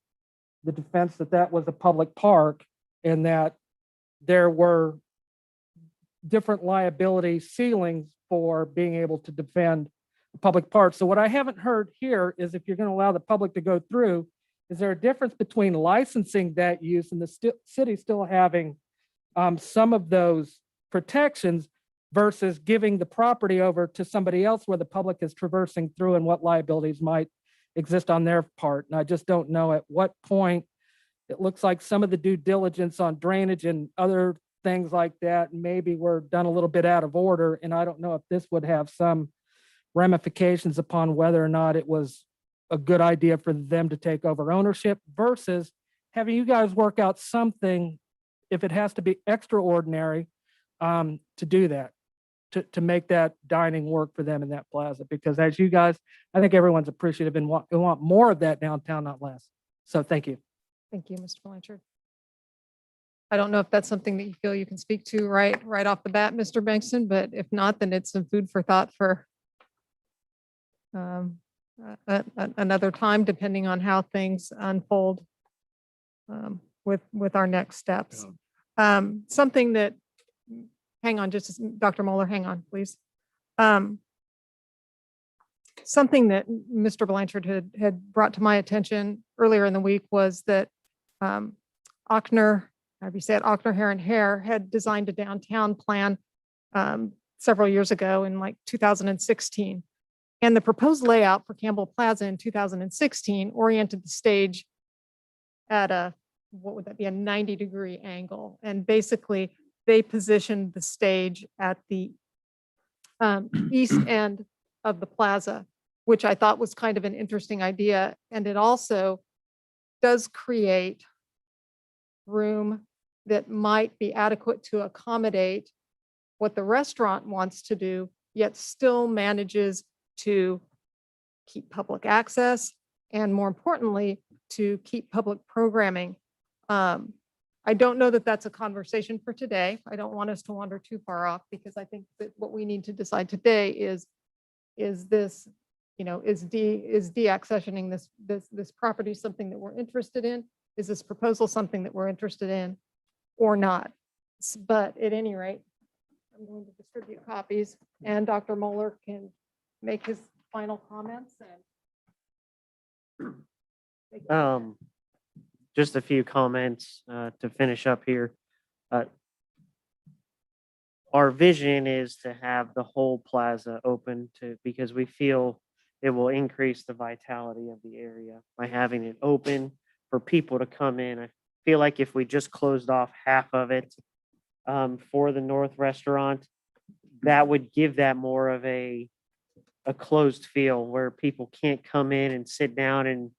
the defense that was a public park and that there were different liability ceilings for being able to defend the public park. So what I haven't heard here is if you're going to allow the public to go through, is there a difference between licensing that use and the city still having some of those protections versus giving the property over to somebody else where the public is traversing through and what liabilities might exist on their part? And I just don't know at what point. It looks like some of the due diligence on drainage and other things like that maybe were done a little bit out of order. And I don't know if this would have some ramifications upon whether or not it was a good idea for them to take over ownership versus having you guys work out something, if it has to be extraordinary, to do that, to make that dining work for them in that plaza. Because as you guys, I think everyone's appreciative and want more of that downtown, not less. So thank you. Thank you, Mr. Blanchard. I don't know if that's something that you feel you can speak to right off the bat, Mr. Bankston, but if not, then it's some food for thought for another time, depending on how things unfold with our next steps. Something that, hang on, just, Dr. Moeller, hang on, please. Something that Mr. Blanchard had brought to my attention earlier in the week was that Ochsner, however you say it, Ochsner, Hare and Hare had designed a downtown plan several years ago in like 2016. And the proposed layout for Campbell Plaza in 2016 oriented the stage at a, what would that be, a 90-degree angle. And basically, they positioned the stage at the east end of the plaza, which I thought was kind of an interesting idea. And it also does create room that might be adequate to accommodate what the restaurant wants to do, yet still manages to keep public access and, more importantly, to keep public programming. I don't know that that's a conversation for today. I don't want us to wander too far off, because I think that what we need to decide today is this, is deaccessioning this property something that we're interested in? Is this proposal something that we're interested in or not? But at any rate, I'm going to distribute copies, and Dr. Moeller can make his final comments and Just a few comments to finish up here. Our vision is to have the whole plaza open because we feel it will increase the vitality of the area by having it open for people to come in. I feel like if we just closed off half of it for the North Restaurant, that would give that more of a closed feel where people can't come in and sit down and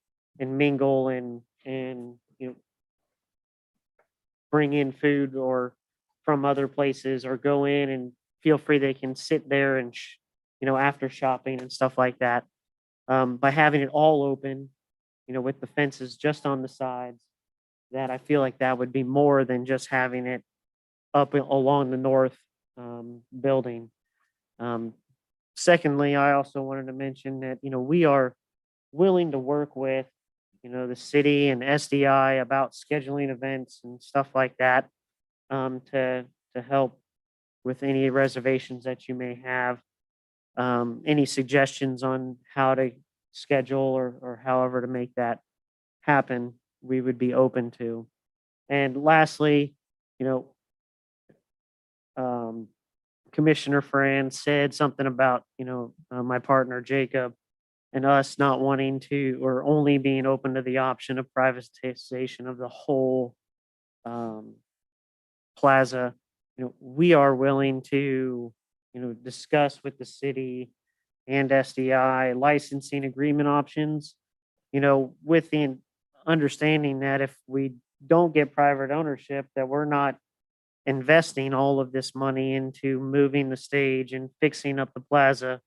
mingle and bring in food or from other places, or go in and feel free they can sit there and after shopping and stuff like that. By having it all open, with the fences just on the sides, that I feel like that would be more than just having it up along the north building. Secondly, I also wanted to mention that, we are willing to work with, the city and SDI about scheduling events and stuff like that to help with any reservations that you may have. Any suggestions on how to schedule or however to make that happen, we would be open to. And lastly, Commissioner Fran said something about, my partner Jacob and us not wanting to, or only being open to the option of privatization of the whole plaza. We are willing to, discuss with the city and SDI licensing agreement options, with the understanding that if we don't get private ownership, that we're not investing all of this money into moving the stage and fixing up the plaza,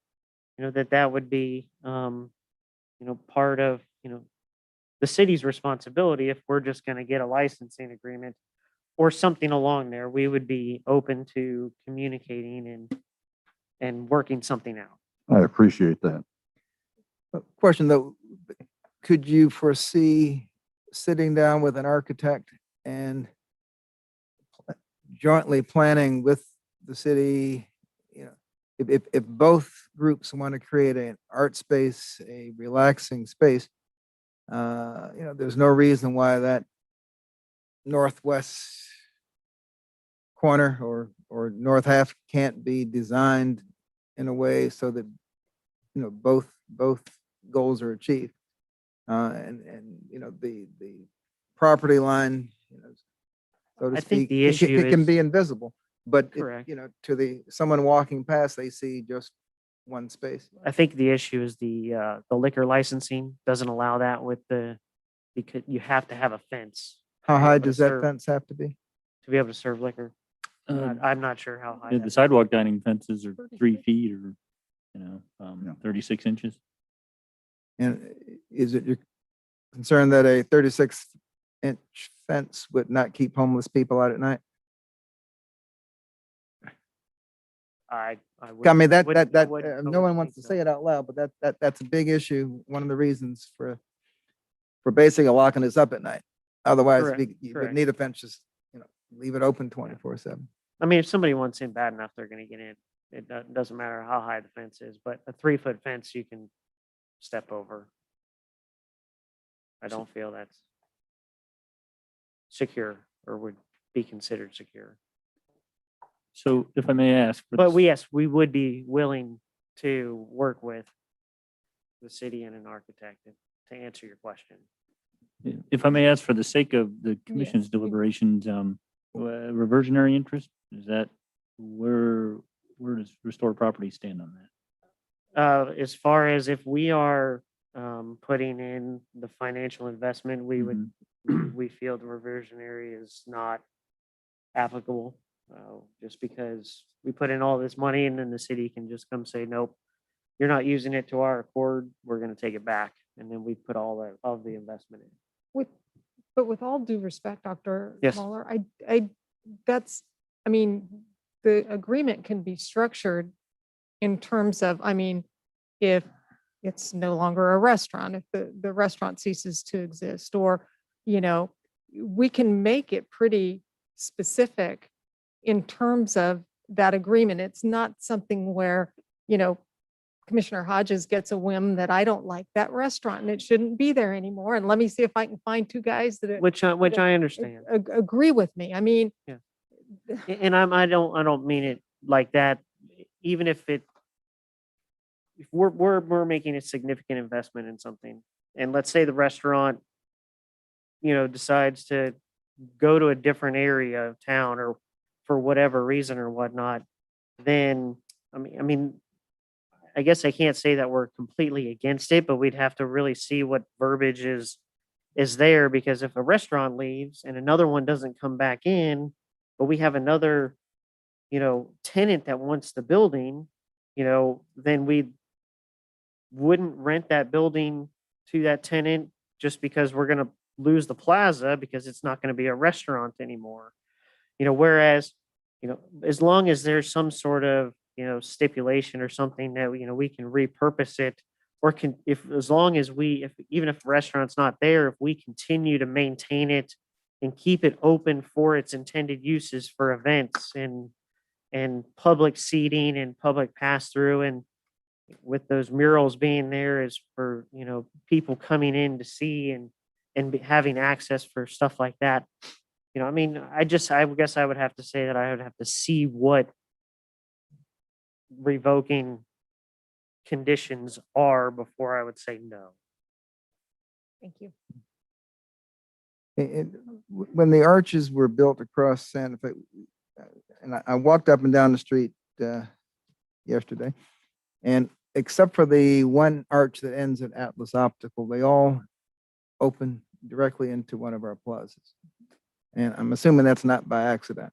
that would be, part of, the city's responsibility. If we're just going to get a licensing agreement or something along there, we would be open to communicating and working something out. I appreciate that. Question though, could you foresee sitting down with an architect and jointly planning with the city, if both groups want to create an art space, a relaxing space, there's no reason why that northwest corner or north half can't be designed in a way so that, both goals are achieved. And the property line, so to I think speak, the issue it can is- be invisible, but Correct. to someone walking past, they see just one space. I think the issue is the liquor licensing doesn't allow that because you have to have a fence. How to be high able to does that serve- fence have to be? To be able to serve liquor? I'm not sure how high. that The is. sidewalk dining fences are 3 feet or, 36 inches. And is it your concern that a 36-inch fence would not keep homeless people out at night? I I mean, wouldn't- that, wouldn't- that, I that, wouldn't no totally one wants to think say so. it out loud, but that's a big issue. One of the reasons for basically locking us up at night. Otherwise, Correct, you would correct. need a fence, just, leave it open 24/7. I mean, if somebody wants in bad enough, they're gonna get in. It doesn't matter how high the fence is, but a 3-foot fence you can step over. I don't feel that's secure or would be considered secure. So if I may ask. for But this- yes, we would be willing to work with the city and an architect to answer your question. If I may ask, for the sake of the commission's deliberations, reversionary interest, is that where does Restore Property stand on that? As far as if we are putting in the financial investment, we would, we feel the reversionary is not applicable. Just because we put in all this money and then the city can just come say, nope, you're not using it to our accord, we're gonna take it back. And then we put all of the investment in. But with all due respect, Dr. Yes. Mueller, I mean, the agreement can be structured in terms of, I mean, if it's no longer a restaurant, if the restaurant ceases to exist, or, we can make it pretty specific in terms of that agreement. It's not something where, Commissioner Hodges gets a whim that I don't like that restaurant and it shouldn't be there anymore. And let me see if I can find two guys that Which I understand. agree with me. I mean, And I don't mean it like that. Even if we're making a significant investment in something, and let's say the restaurant, decides to go to a different area of town or for whatever reason or whatnot, then I guess I can't say that we're completely against it, but we'd have to really see what verbiage is there, because if a restaurant leaves and another one doesn't come back in, but we have another, tenant that wants the building, then we wouldn't rent that building to that tenant just because we're going to lose the plaza because it's not going to be a restaurant anymore. Whereas, as long as there's some sort of, stipulation or something that, we can repurpose it, or as long as even if the restaurant's not there, if we continue to maintain it and keep it open for its intended uses for events and public seating and public pass through, and with those murals being there is for, people coming in to see and having access for stuff like that. I guess I would have to say that I would have to see what revoking conditions are before I would say no. thank you. When the arches were built across Santa Fe, and I walked up and down the street yesterday, and except for the one arch that ends at Atlas Optical, they all open directly into one of our plazas. And I'm assuming that's not by accident.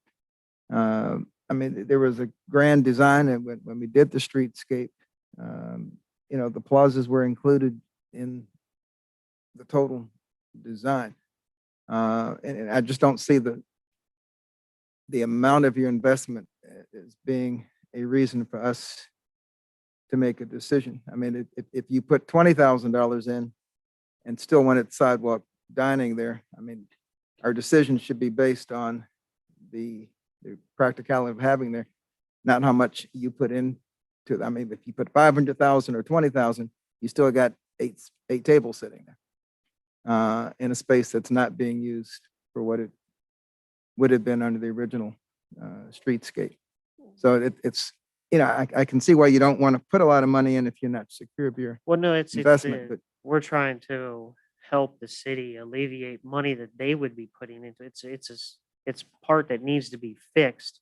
There was a grand design, and when we did the streetscape, the plazas were included in the total design. And I just don't see the amount of your investment as being a reason for us to make a decision. If you put $20,000 in and still wanted sidewalk dining there, our decision should be based on the practicality of having there, not how much you put into it. If you put 500,000 or 20,000, you still got eight tables sitting there in a space that's not being used for what it would have been under the original streetscape. So it's I can see why you don't want to put a lot of money in if you're not secure of your investment. But we're trying to help the city alleviate money that they would be putting into it. It's part that needs to be fixed.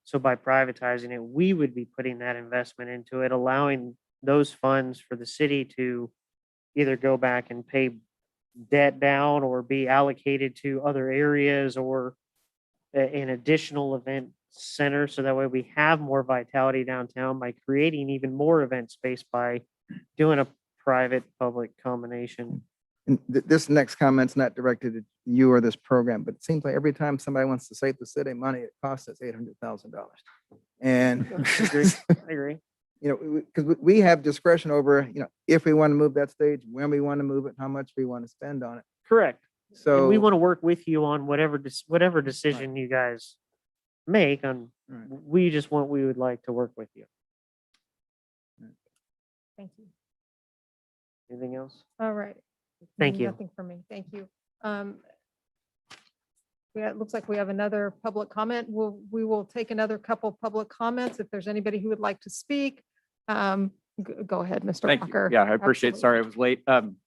So by privatizing it, we would be putting that investment into it, allowing those funds for the city to either go back and pay debt down or be allocated to other areas or an additional event center. So that way we have more vitality downtown by creating even more event space by doing a private public combination. and this next comment's not directed at you or this program, but it seems like every time somebody wants to save the city money, it costs us $800,000. And I agree. Because we have discretion over, if we want to move that stage, when we want to move it, how much we want to spend on it. Correct. And we So, want to work with you on whatever, whatever decision you guys make on, Right. we would like to work with you. Thank you. Anything else? All right. Thank you. Nothing for me. Thank you. It looks like we have another public comment. We will take another couple public comments if there's anybody who would like to speak. Go ahead, Mr. Thank you. Walker. Yeah, I appreciate it. Absolutely. Sorry, I was late.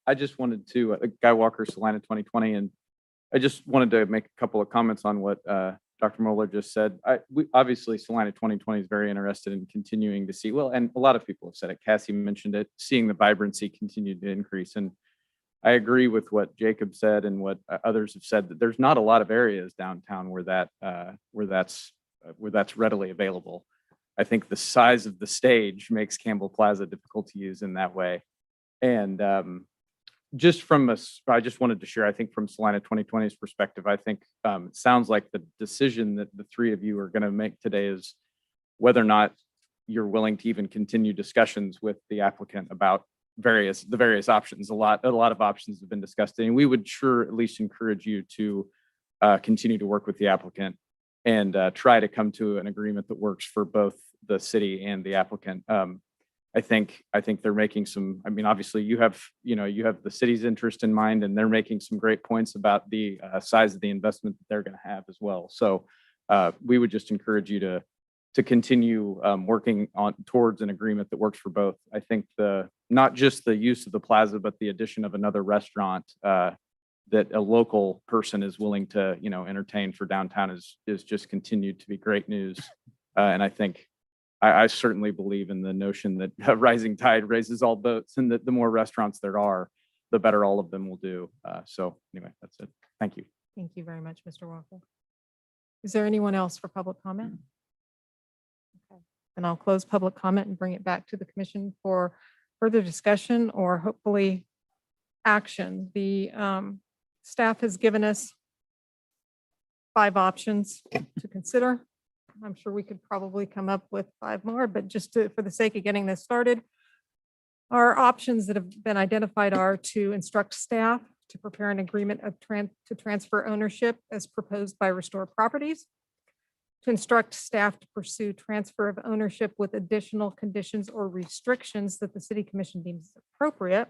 I just wanted to, Guy Walker, Salina 2020, and I just wanted to make a couple of comments on what Dr. Moeller just said. Obviously, Salina 2020 is very interested in continuing to see, well, and a lot of people have said it. Cassie mentioned it, seeing the vibrancy continue to increase. And I agree with what Jacob said and what others have said, that there's not a lot of areas downtown where that's readily available. I think the size of the stage makes Campbell Plaza difficult to use in that way. And I just wanted to share, I think from Salina 2020's perspective, I think it sounds like the decision that the three of you are going to make today is whether or not you're willing to even continue discussions with the applicant about the various options. A lot of options have been discussed, and we would sure at least encourage you to continue to work with the applicant and try to come to an agreement that works for both the city and the applicant. I think they're making some, I mean, obviously you have the city's interest in mind, and they're making some great points about the size of the investment that they're going to have as well. So we would just encourage you to continue working towards an agreement that works for both. I think not just the use of the plaza, but the addition of another restaurant that a local person is willing to, entertain for downtown is just continued to be great news. And I think I certainly believe in the notion that a rising tide raises all boats, and that the more restaurants there are, the better all of them will do. So anyway, that's it. Thank you. Thank you very much, Mr. Walker. Is there anyone else for public comment? Okay. And I'll close public comment and bring it back to the commission for further discussion or hopefully action. The staff has given us 5 options to consider. I'm sure we could probably come up with 5 more, but just for the sake of getting this started, our options that have been identified are to instruct staff to prepare an agreement to transfer ownership as proposed by Restore Properties, to instruct staff to pursue transfer of ownership with additional conditions or restrictions that the city commission deems appropriate,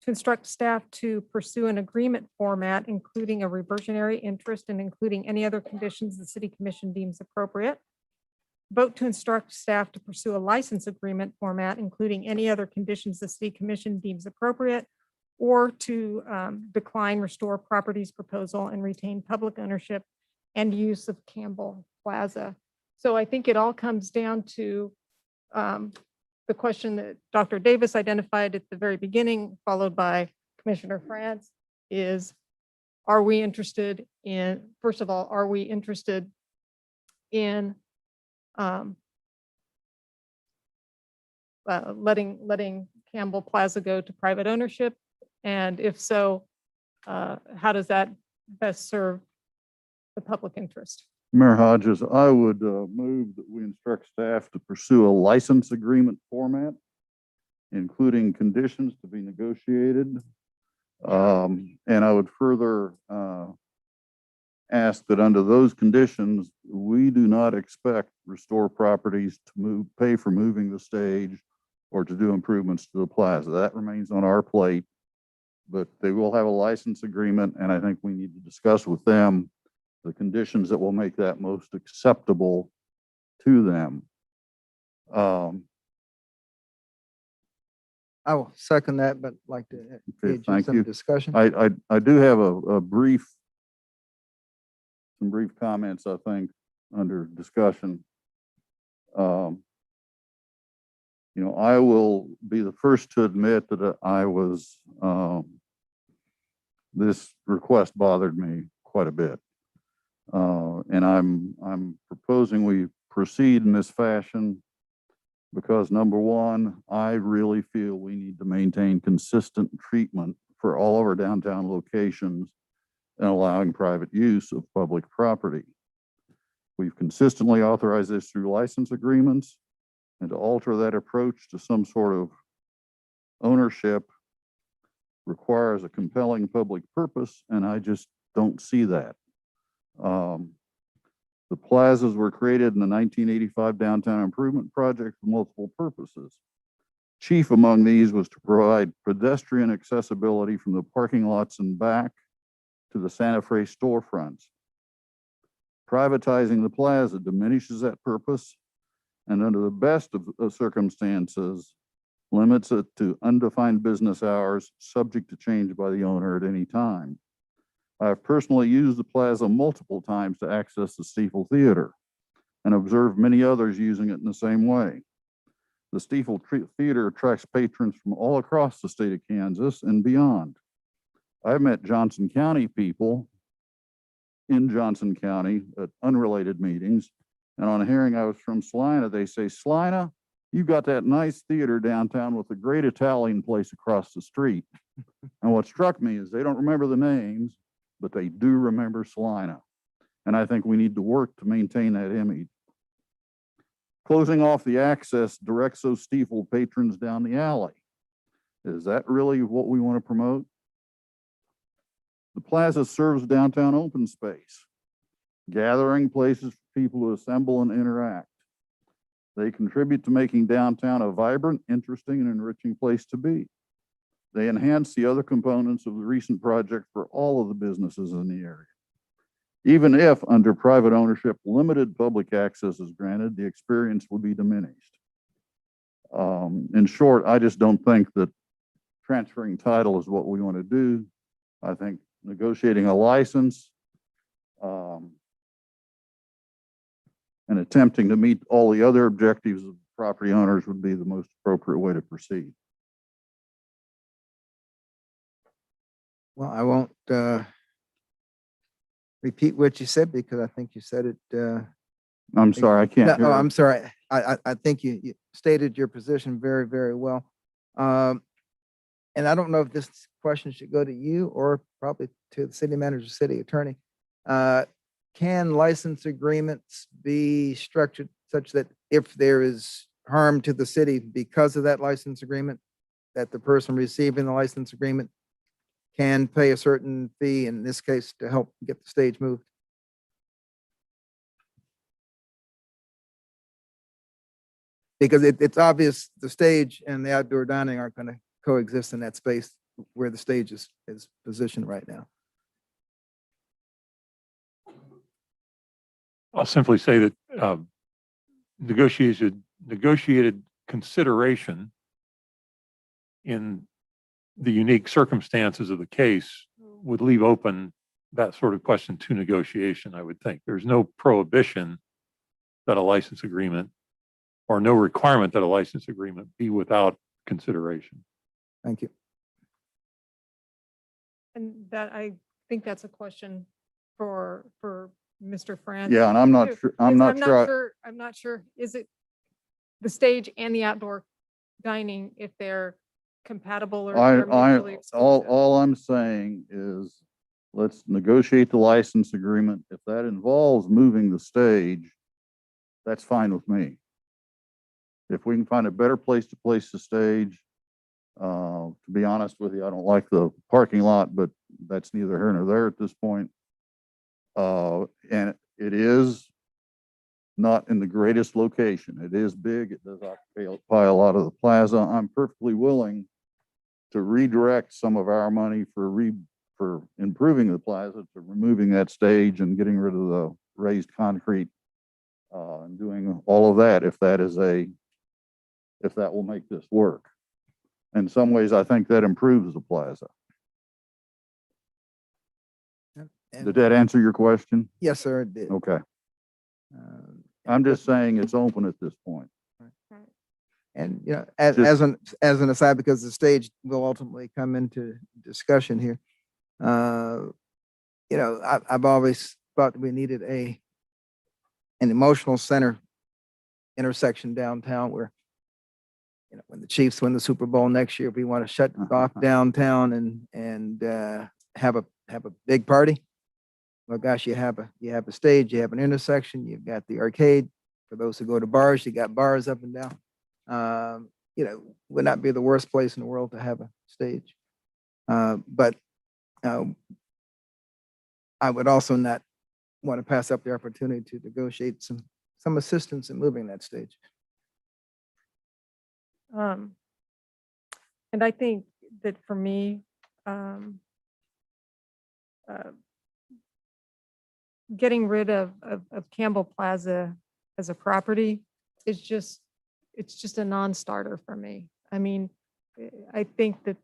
to instruct staff to pursue an agreement format, including a reversionary interest and including any other conditions the city commission deems appropriate. Vote to instruct staff to pursue a license agreement format, including any other conditions the city commission deems appropriate, or to decline Restore Properties proposal and retain public ownership and use of Campbell Plaza. So I think it all comes down to the question that Dr. Davis identified at the very beginning, followed by Commissioner France, is, are we interested in, first of all, are we interested in letting Campbell Plaza go to private ownership? And if so, how does that best serve the public interest? Mayor Hodges, I would move that we instruct staff to pursue a license agreement format, including conditions to be negotiated. And I would further ask that under those conditions, we do not expect Restore Properties to pay for moving the stage or to do improvements to the plaza. That remains on our plate, but they will have a license agreement, and I think we need to discuss with them the conditions that will make that most acceptable to them. I will second that, but like to Okay, engage in thank some you. discussion. I do have some brief comments, I think, under discussion. I will be the first to admit that I was, this request bothered me quite a bit. And I'm proposing we proceed in this fashion because, number one, I really feel we need to maintain consistent treatment for all of our downtown locations and allowing private use of public property. We've consistently authorized this through license agreements, and to alter that approach to some sort of ownership requires a compelling public purpose, and I just don't see that. The plazas were created in the 1985 Downtown Improvement Project for multiple purposes. Chief among these was to provide pedestrian accessibility from the parking lots and back to the Santa Fe storefronts. Privatizing the plaza diminishes that purpose, and under the best of circumstances, limits it to undefined business hours subject to change by the owner at any time. I've personally used the plaza multiple times to access the Stiefel Theater and observed many others using it in the same way. The Stiefel Theater attracts patrons from all across the state of Kansas and beyond. I've met Johnson County people in Johnson County at unrelated meetings, and on hearing I was from Salina, they say, Salina, you got that nice theater downtown with a great Italian place across the street. And what struck me is they don't remember the names, but they do remember Salina. And I think we need to work to maintain that image. Closing off the access directs those Stiefel patrons down the alley. Is that really what we want to promote? The plaza serves downtown open space, gathering places for people to assemble and interact. They contribute to making downtown a vibrant, interesting, and enriching place to be. They enhance the other components of the recent project for all of the businesses in the area. Even if under private ownership, limited public access is granted, the experience will be diminished. In short, I just don't think that transferring title is what we want to do. I think negotiating a license and attempting to meet all the other objectives of property owners would be the most appropriate way to proceed. Well, I won't repeat what you said because I think you said it. I'm sorry, I can't No, hear. oh, I'm sorry. I think you stated your position very, very well. And I don't know if this question should go to you or probably to the city manager, city attorney. Can license agreements be structured such that if there is harm to the city because of that license agreement, that the person receiving the license agreement can pay a certain fee, in this case, to help get the stage moved? Because it's obvious the stage and the outdoor dining aren't going to coexist in that space where the stage is positioned right now. I'll simply say that negotiated consideration in the unique circumstances of the case would leave open that sort of question to negotiation, I would think. There's no prohibition that a license agreement or no requirement that a license agreement be without consideration. Thank you. And that, I think that's a question for Mr. France. Yeah, and I'm not too. sure, I'm not sure. I'm not sure, is it the stage and the outdoor dining, if they're compatible or if they're mutually exclusive? All I'm saying is, let's negotiate the license agreement. If that involves moving the stage, that's fine with me. If we can find a better place to place the stage, to be honest with you, I don't like the parking lot, but that's neither here nor there at this point. And it is not in the greatest location. It is big. It does occupy a lot of the plaza. I'm perfectly willing to redirect some of our money for improving the plaza, to removing that stage and getting rid of the raised concrete, and doing all of that if that will make this work. In some ways, I think that improves the plaza. Did that answer your question? Yes, sir, it did. Okay. I'm just saying it's open at this point. And, you know, as an aside, because the stage will ultimately come into discussion here, you know, I've always thought we needed an emotional center intersection downtown where, you know, when the Chiefs win the Super Bowl next year, we want to shut off downtown and have a big party. Well, gosh, you have a stage, you have an intersection, you've got the arcade. For those who go to bars, you got bars up and down. You know, would not be the worst place in the world to have a stage. But uh, I would also not want to pass up the opportunity to negotiate some assistance in moving that stage. And I think that for me, um, uh, getting rid of Campbell Plaza as a property is just, it's just a non-starter for me. I mean, I think that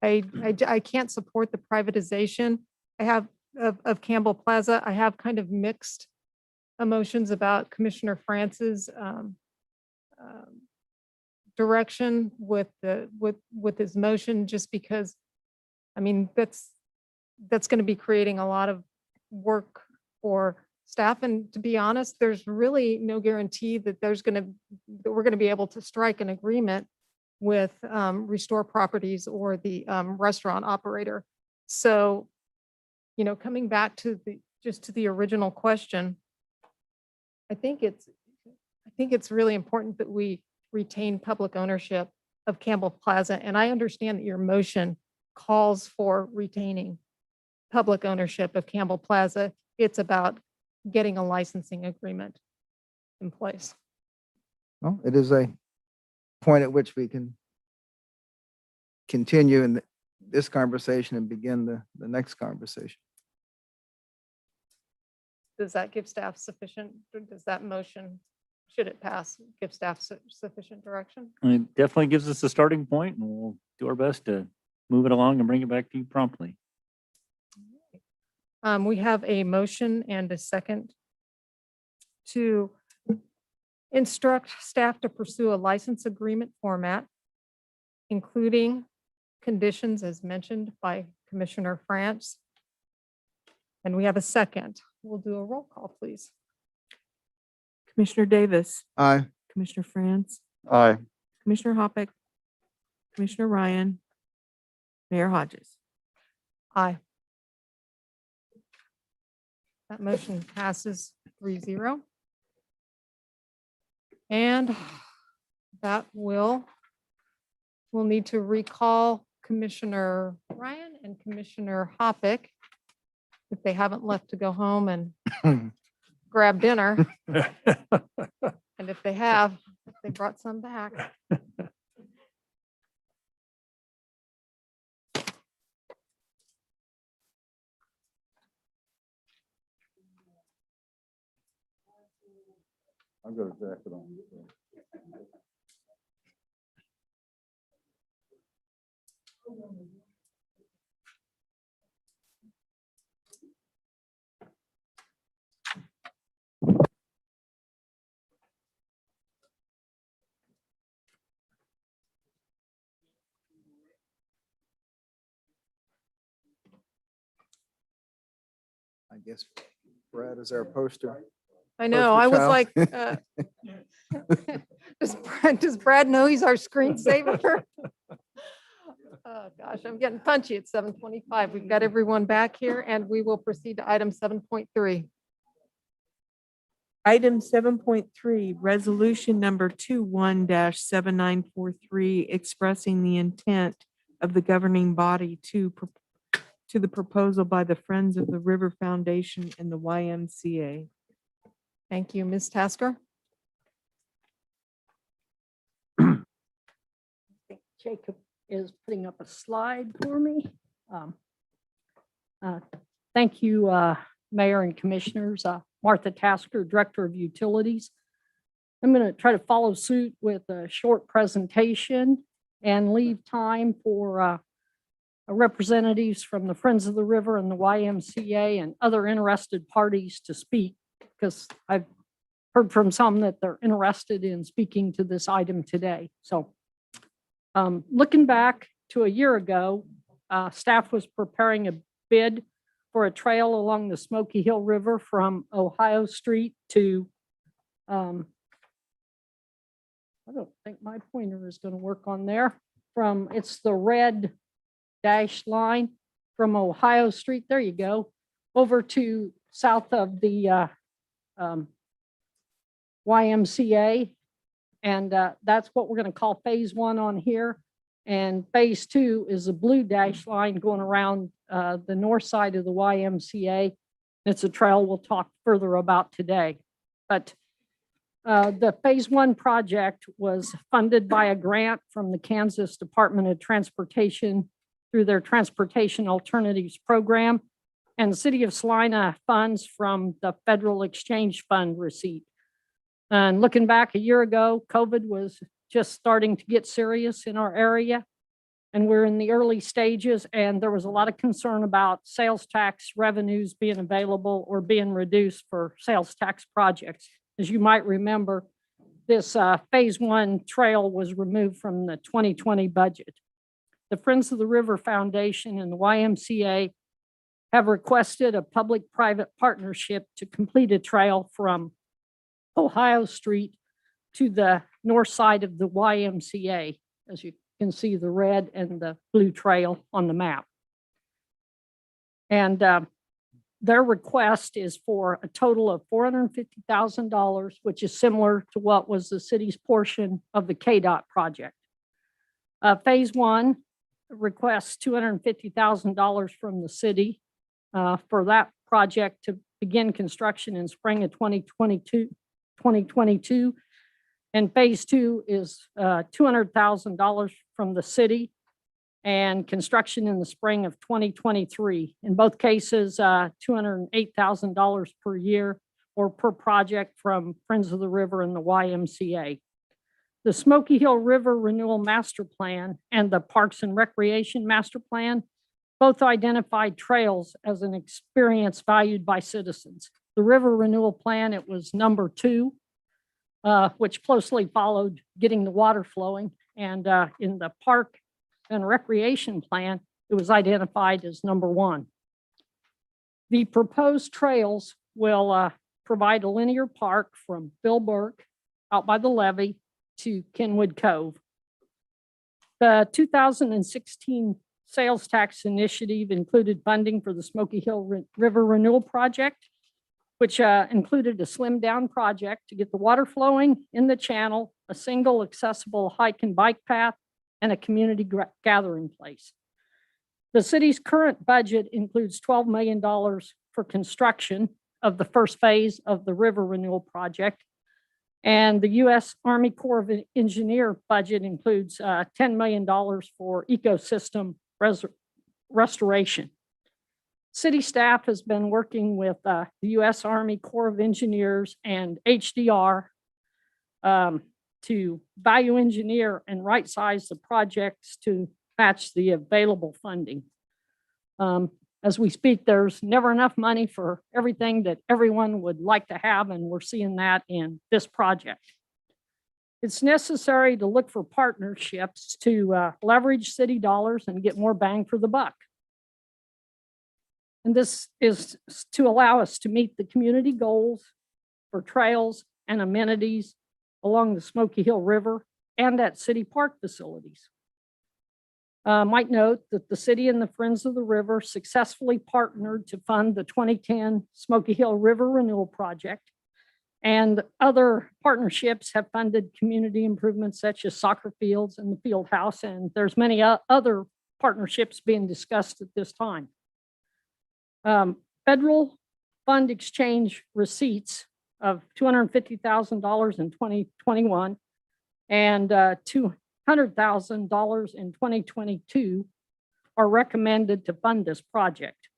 I can't support the privatization. I have of Campbell Plaza. I have kind of mixed emotions about Commissioner France's direction with his motion, just because, I mean, that's going to be creating a lot of work for staff. And to be honest, there's really no guarantee that that we're going to be able to strike an agreement with Restore Properties or the restaurant operator. So, you know, coming back to the original question, I think it's really important that we retain public ownership of Campbell Plaza. And I understand that your motion calls for retaining public ownership of Campbell Plaza. It's about getting a licensing agreement in place. Well, it is a point at which we can continue in this conversation and begin the next conversation. Does that give staff sufficient, does that motion, should it pass, give staff sufficient direction? It definitely gives us a starting point, and we'll do our best to move it along and bring it back to you promptly. We have a motion and a second to instruct staff to pursue a license agreement format, including conditions as mentioned by Commissioner France. And we have a second. We'll do a roll call, please. Commissioner Davis, Aye. Commissioner France, Aye. Commissioner Hoppick, Commissioner Ryan, Mayor Hodges. Aye. That motion passes 3-0. And that we'll need to recall Commissioner Ryan and Commissioner Hoppick if they haven't left to go home and grab dinner. And if they have, they brought some back. I've got a jacket on. I guess Brad is our poster. I know, poster I was child. like, does Brad know he's our screensaver? Oh, gosh, I'm getting punchy at 7:25. We've got everyone back here and we will proceed to item 7.3. Item 7.3, resolution number 21-7943, expressing the intent of the governing body to the proposal by the Friends of the River Foundation and the YMCA. Thank you, Ms. Tasker. I think Jacob is putting up a slide for me. Thank you, Mayor and Commissioners. Martha Tasker, Director of Utilities. I'm going to try to follow suit with a short presentation and leave time for representatives from the Friends of the River and the YMCA and other interested parties to speak, because I've heard from some that they're interested in speaking to this item today. So looking back to a year ago, staff was preparing a bid for a trail along the Smoky Hill River from Ohio Street to, I don't think my pointer is going to work on there. It's the red dashed line from Ohio Street, there you go, over to south of the YMCA. And that's what we're going to call phase one on here. And phase two is a blue dash line going around the north side of the YMCA. It's a trail we'll talk further about today. But the phase one project was funded by a grant from the Kansas Department of Transportation through their Transportation Alternatives Program, and the city of Salina funds from the Federal Exchange Fund receipt. And looking back a year ago, COVID was just starting to get serious in our area, and we're in the early stages, and there was a lot of concern about sales tax revenues being available or being reduced for sales tax projects. As you might remember, this phase one trail was removed from the 2020 budget. The Friends of the River Foundation and the YMCA have requested a public-private partnership to complete a trail from Ohio Street to the north side of the YMCA. As you can see, the red and the blue trail on the map. And their request is for a total of $450,000, which is similar to what was the city's portion of the KDOT project. Phase one requests $250,000 from the city for that project to begin construction in spring of 2022. And phase two is $200,000 from the city and construction in the spring of 2023. In both cases, $208,000 per year or per project from Friends of the River and the YMCA. The Smoky Hill River Renewal Master Plan and the Parks and Recreation Master Plan both identified trails as an experience valued by citizens. The River Renewal Plan, it was number 2, which closely followed getting the water flowing. And in the Park and Recreation Plan, it was identified as number 1. The proposed trails will provide a linear park from Bill Burke out by the levee to Kenwood Cove. The 2016 sales tax initiative included funding for the Smoky Hill River Renewal Project, which included a slimmed down project to get the water flowing in the channel, a single accessible hike and bike path, and a community gathering place. The city's current budget includes $12 million for construction of the first phase of the River Renewal Project. And the U.S. Army Corps of Engineer budget includes $10 million for ecosystem restoration. City staff has been working with the U.S. Army Corps of Engineers and HDR to value engineer and right size the projects to match the available funding. As we speak, there's never enough money for everything that everyone would like to have, and we're seeing that in this project. It's necessary to look for partnerships to leverage city dollars and get more bang for the buck. And this is to allow us to meet the community goals for trails and amenities along the Smoky Hill River and at city park facilities. Might note that the city and the Friends of the River successfully partnered to fund the 2010 Smoky Hill River Renewal Project, and other partnerships have funded community improvements such as soccer fields and the field house, and there's many other partnerships being discussed at this time. Federal fund exchange receipts of $250,000 in 2021 and $200,000 in 2022 are recommended to fund this project.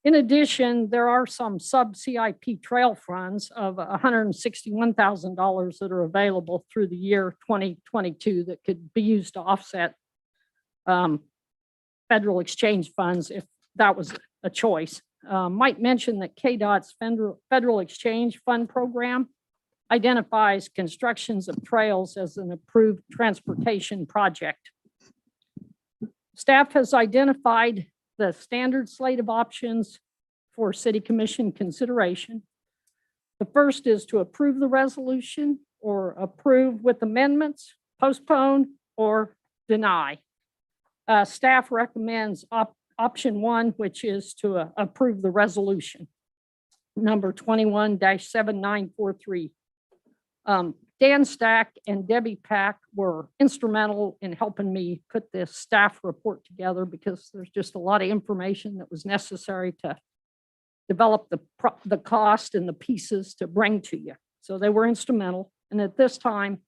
In addition, there are some sub-CIP trail funds of $161,000 that are available through the year 2022 that could be used to offset federal exchange funds if that was a choice. Might mention that KDOT's Federal Exchange Fund program identifies constructions of trails as an approved transportation project. Staff has identified the standard slate of options for City Commission consideration. The first is to approve the resolution or approve with amendments, postpone, or deny. Staff recommends option 1, which is to approve the resolution, number 21-7943. Dan Stack and Debbie Pack were instrumental in helping me put this staff report together because there's just a lot of information that was necessary to develop the cost and the pieces to bring to you. So they were instrumental. And at this time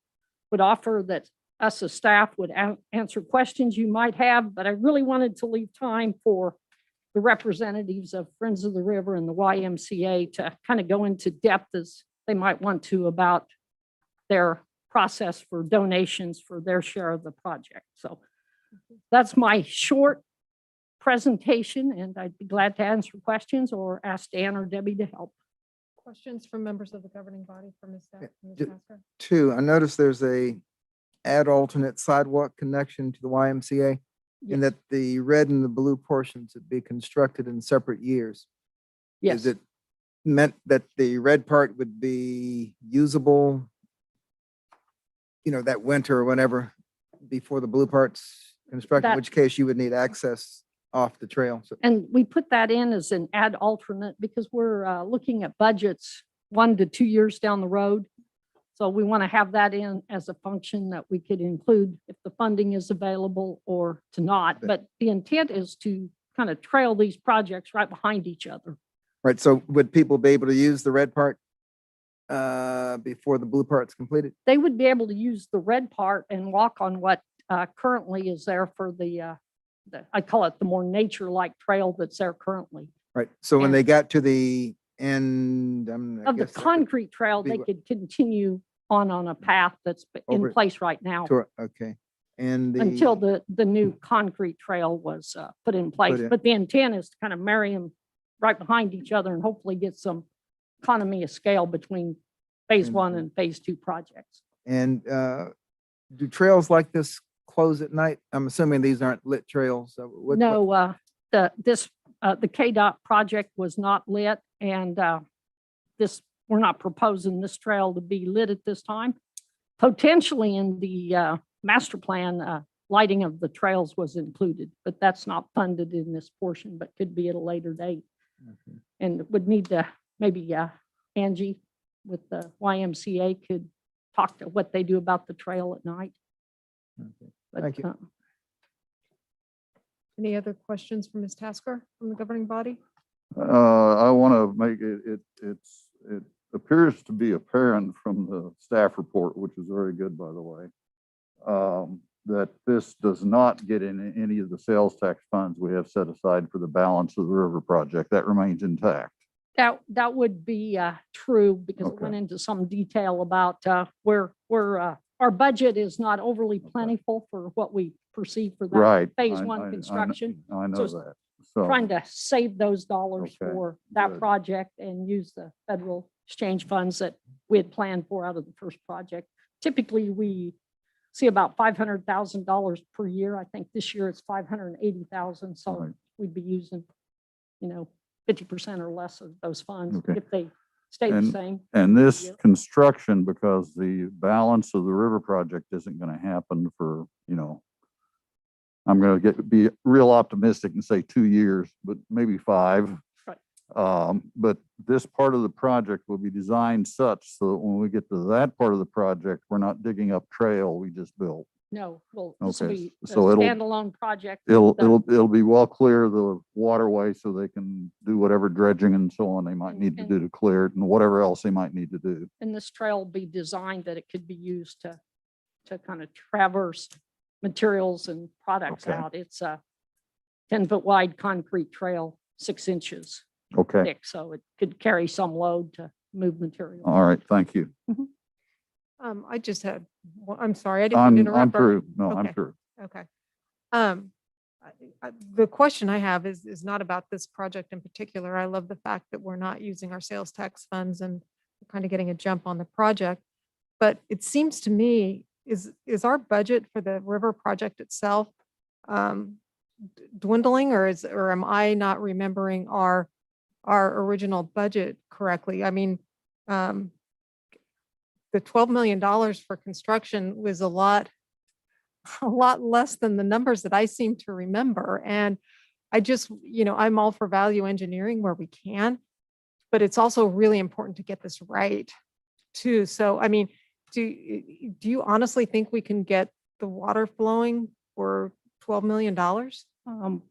would offer that us as staff would answer questions you might have, but I really wanted to leave time for the representatives of Friends of the River and the YMCA to kind of go into depth as they might want to about their process for donations for their share of the project. So that's my short presentation, and I'd be glad to answer questions or ask Dan or Debbie to help. Questions from members of the governing body for Ms. ju- Tasker? Two, I noticed there's a add alternate sidewalk connection to the YMCA and that the red and the blue portions would be constructed in separate years. Yes. Is it meant that the red part would be usable, that winter or whenever before the blue part's constructed, in That- which case you would need access off the trail? So And we put that in as an add alternate because we're looking at budgets 1 to 2 years down the road. So we want to have that in as a function that we could include if the funding is available or to not. But the intent is to kind of trail these projects right behind each other. Right, so would people be able to use the red part before the blue part's completed? They would be able to use the red part and walk on what currently is there for the I call it the more nature-like trail that's there currently. Right, so when And- they got to the end, I Of the guess that would concrete trail, be they what- could continue on a path that's Over in it. place right now Okay, and until the new concrete trail was put in place. in. But the intent is to kind of marry them right behind each other and hopefully get some economy of scale between phase And- 1 and phase 2 projects. And do trails like this close at night? I'm assuming these aren't lit trails. So No, the KDOT project was not lit, and we're not proposing this trail to be lit at this time. Potentially in the master plan, lighting of the trails was included, but that's not funded in this portion, but could be at a later date. And would need to, maybe Angie with the YMCA could talk to what they do about the trail at night. But, Thank you. Any other questions for Ms. Tasker from the governing body? I want to make it appears to be apparent from the staff report, which is very good, by the way, that this does not get in any of the sales tax funds we have set aside for the balance of the river project. That remains intact. That would be true because it Okay. went into some detail about where our budget is not overly plentiful for what we perceive for that Right. phase I- 1 I- I kn- construction. I know it's that. So, Trying to save those dollars Okay, for that good. project and use the federal exchange funds that we had planned for out of the first project. Typically, we see about $500,000 per year. I think this year it's 580,000. So Right. we'd be using, 50% or less of those funds Okay. if they stay the And- same. and this Yeah. construction, because the balance of the river project isn't going to happen for, I'm going to be real optimistic and say 2 years, but maybe 5. Right. But this part of the project will be designed such so that when we get to that part of the project, we're not digging up trail we just built. No, well, this will Okay, be a so it'll- standalone project. It'll, with, it'll be well clear of the waterway so they can do whatever dredging and so on they might need to And- do to clear it and whatever else they might need to do. And this trail will be designed that it could be used to kind of traverse materials and products Okay. out. It's a 10-foot wide concrete trail, 6 inches Okay, thick, so it could carry some load to move material. all right, thank you. I just had, I'm sorry, I didn't mean to I'm interrupt. through. No, I'm Okay. through. Okay. The question I have is not about this project in particular. I love the fact that we're not using our sales tax funds and kind of getting a jump on the project. But it seems to me, is our budget for the river project itself dwindling, or am I not remembering our original budget correctly? I mean, the $12 million for construction was a lot less than the numbers that I seem to remember. And I just, I'm all for value engineering where we can, but it's also really important to get this right too. So, I mean, do you honestly think we can get the water flowing for $12 million?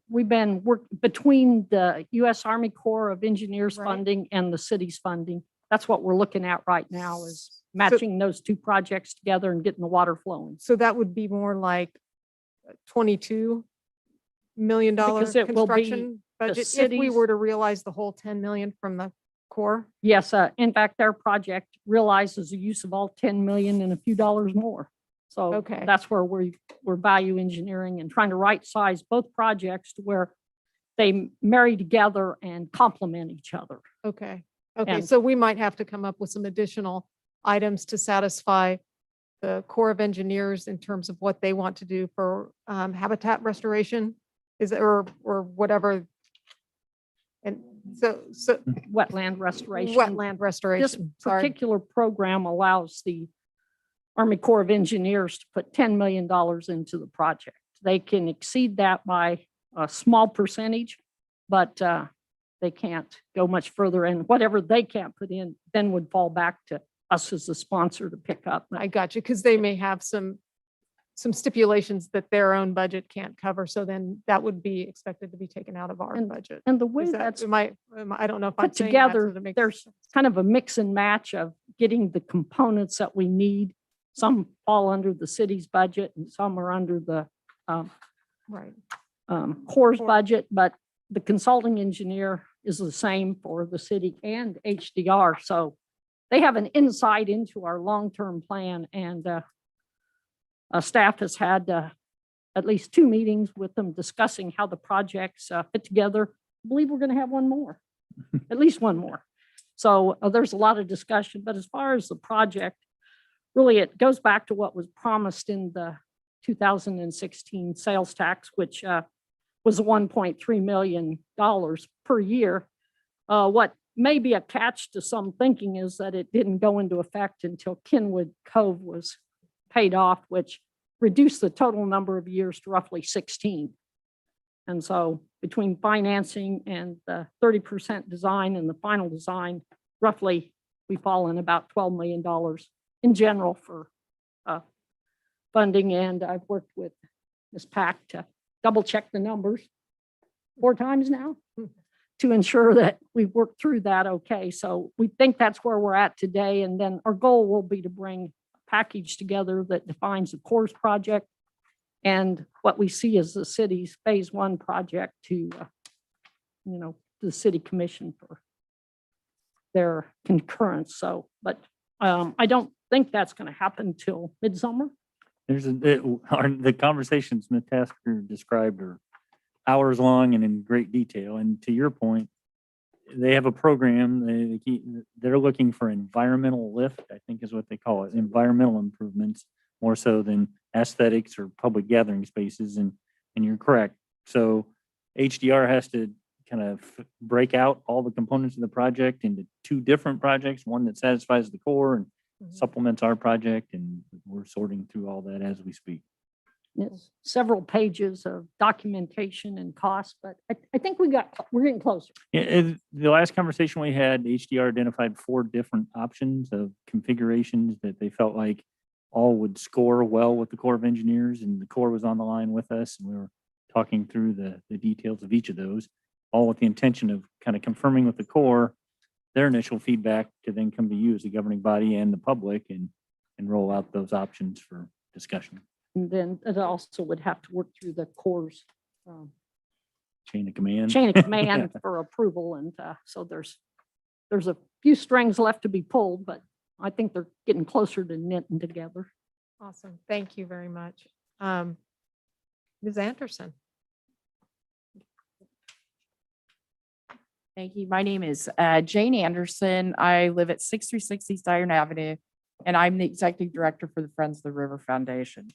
We've been between the U.S. Army Corps of Engineers Right. funding and the city's funding. That's what we're looking at right now is matching those two projects together and getting the water flowing. So that would be more like $22 million Because it will be construction the budget if we city's- were to realize the whole 10 million from the Corps? Yes, in fact, their project realizes the use of all 10 million and a few dollars more. So Okay. that's where we're value engineering and trying to right size both projects to where they marry together and complement each other. Okay, okay, And- so we might have to come up with some additional items to satisfy the Corps of Engineers in terms of what they want to do for habitat restoration, is it, or whatever. And so Wetland restoration. wetland This restoration, sorry. particular program allows the Army Corps of Engineers to put $10 million into the project. They can exceed that by a small percentage, but they can't go much further. And whatever they can't put in then would fall back to us as the sponsor to pick up. I got you, because they may have some stipulations that their own budget can't cover, so then that would be expected to be taken out of our budget. And the way Is that, that's I don't know if I'm put saying that so together, that it makes there's sense. kind of a mix and match of getting the components that we need. Some fall under the city's budget and some are under the Right. Corps' budget, but the consulting engineer is the same for the city and HDR. So they have an insight into our long-term plan, and staff has had at least 2 meetings with them discussing how the projects fit together. I believe we're going to have one more, at least one more. So there's a lot of discussion, but as far as the project, really it goes back to what was promised in the 2016 sales tax, which was $1.3 million per year. What may be a catch to some thinking is that it didn't go into effect until Kenwood Cove was paid off, which reduced the total number of years to roughly 16. And so between financing and the 30% design and the final design, roughly we fall in about $12 million in general for funding. And I've worked with Ms. Pack to double check the numbers 4 times now to ensure that we've worked through that okay. So we think that's where we're at today. And then our goal will be to bring a package together that defines the Corps project and what we see as the city's phase 1 project to, the city commission for their concurrence. So, but I don't think that's going to happen till midsummer. The conversations Ms. Tasker described are hours long and in great detail. And to your point, they have a program, they're looking for environmental lift, I think is what they call it, environmental improvements, more so than aesthetics or public gathering spaces. And you're correct. So HDR has to kind of break out all the components of the project into 2 different projects, one that satisfies the core and supplements our project. And we're sorting through all that as we speak. Yes, several pages of documentation and cost, but I think we're getting closer. Yeah, the last conversation we had, HDR identified 4 different options of configurations that they felt like all would score well with the Corps of Engineers, and the Corps was on the line with us, and we were talking through the details of each of those, all with the intention of kind of confirming with the Corps their initial feedback to then come to you as the governing body and the public and roll out those options for discussion. And then it also would have to work through the Corps' Chain of command. chain of command for approval. And so there's a few strings left to be pulled, but I think they're getting closer to knitting together. Awesome, thank you very much. Ms. Anderson. Thank you. My name is Jane Anderson. I live at 6360 Siren Avenue, and I'm the executive director for the Friends of the River Foundation.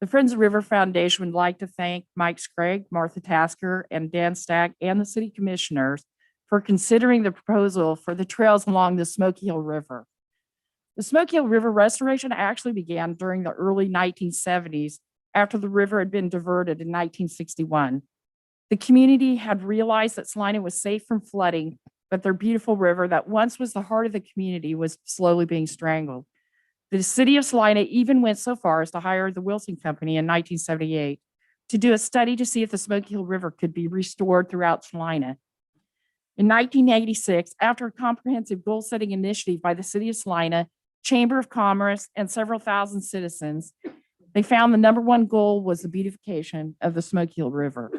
The Friends of the River Foundation would like to thank Mike Scragg, Martha Tasker, and Dan Stack, and the city commissioners for considering the proposal for the trails along the Smoky Hill River. The Smoky Hill River restoration actually began during the early 1970s after the river had been diverted in 1961. The community had realized that Salina was safe from flooding, but their beautiful river that once was the heart of the community was slowly being strangled. The city of Salina even went so far as to hire the Wilson Company in 1978 to do a study to see if the Smoky Hill River could be restored throughout Salina. In 1986, after a comprehensive goal-setting initiative by the city of Salina, Chamber of Commerce, and several thousand citizens, they found the number one goal was the beautification of the Smoky Hill River.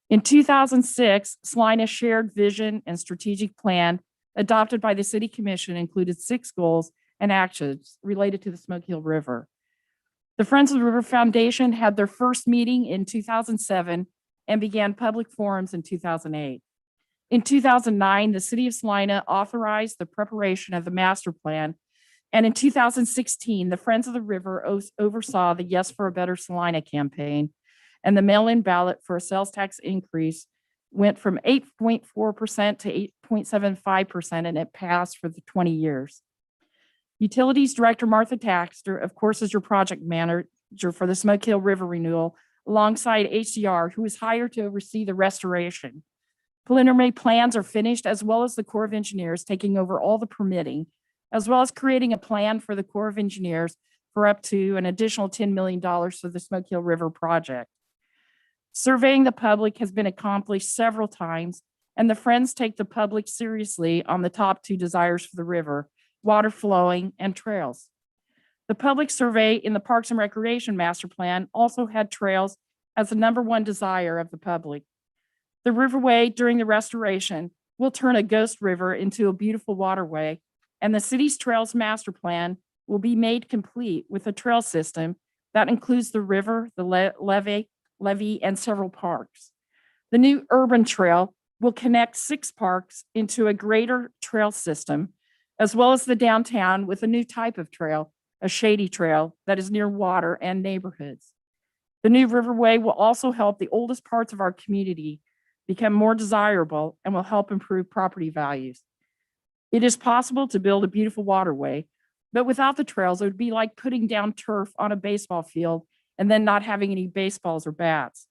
In 2006, Salina's shared vision and strategic plan adopted by the city commission included 6 goals and actions related to the Smoky Hill River. The Friends of the River Foundation had their first meeting in 2007 and began public forums in 2008. In 2009, the city of Salina authorized the preparation of the master plan. And in 2016, the Friends of the River oversaw the Yes for a Better Salina campaign, and the mail-in ballot for a sales tax increase went from 8.4% to 8.75%, and it passed for the 20 years. Utilities Director Martha Taxter, of course, is your project manager for the Smoky Hill River renewal, alongside HDR, who is hired to oversee the restoration. Preliminary plans are finished, as well as the Corps of Engineers taking over all the permitting, as well as creating a plan for the Corps of Engineers for up to an additional $10 million for the Smoky Hill River project. Surveying the public has been accomplished several times, and the Friends take the public seriously on the top 2 desires for the river: water flowing and trails. The public survey in the Parks and Recreation Master Plan also had trails as the number 1 desire of the public. The riverway during the restoration will turn a ghost river into a beautiful waterway, and the city's Trails Master Plan will be made complete with a trail system that includes the river, the levee, and several parks. The new urban trail will connect 6 parks into a greater trail system, as well as the downtown with a new type of trail, a shady trail that is near water and neighborhoods. The new riverway will also help the oldest parts of our community become more desirable and will help improve property values. It is possible to build a beautiful waterway, but without the trails, it would be like putting down turf on a baseball field and then not having any baseballs or bats.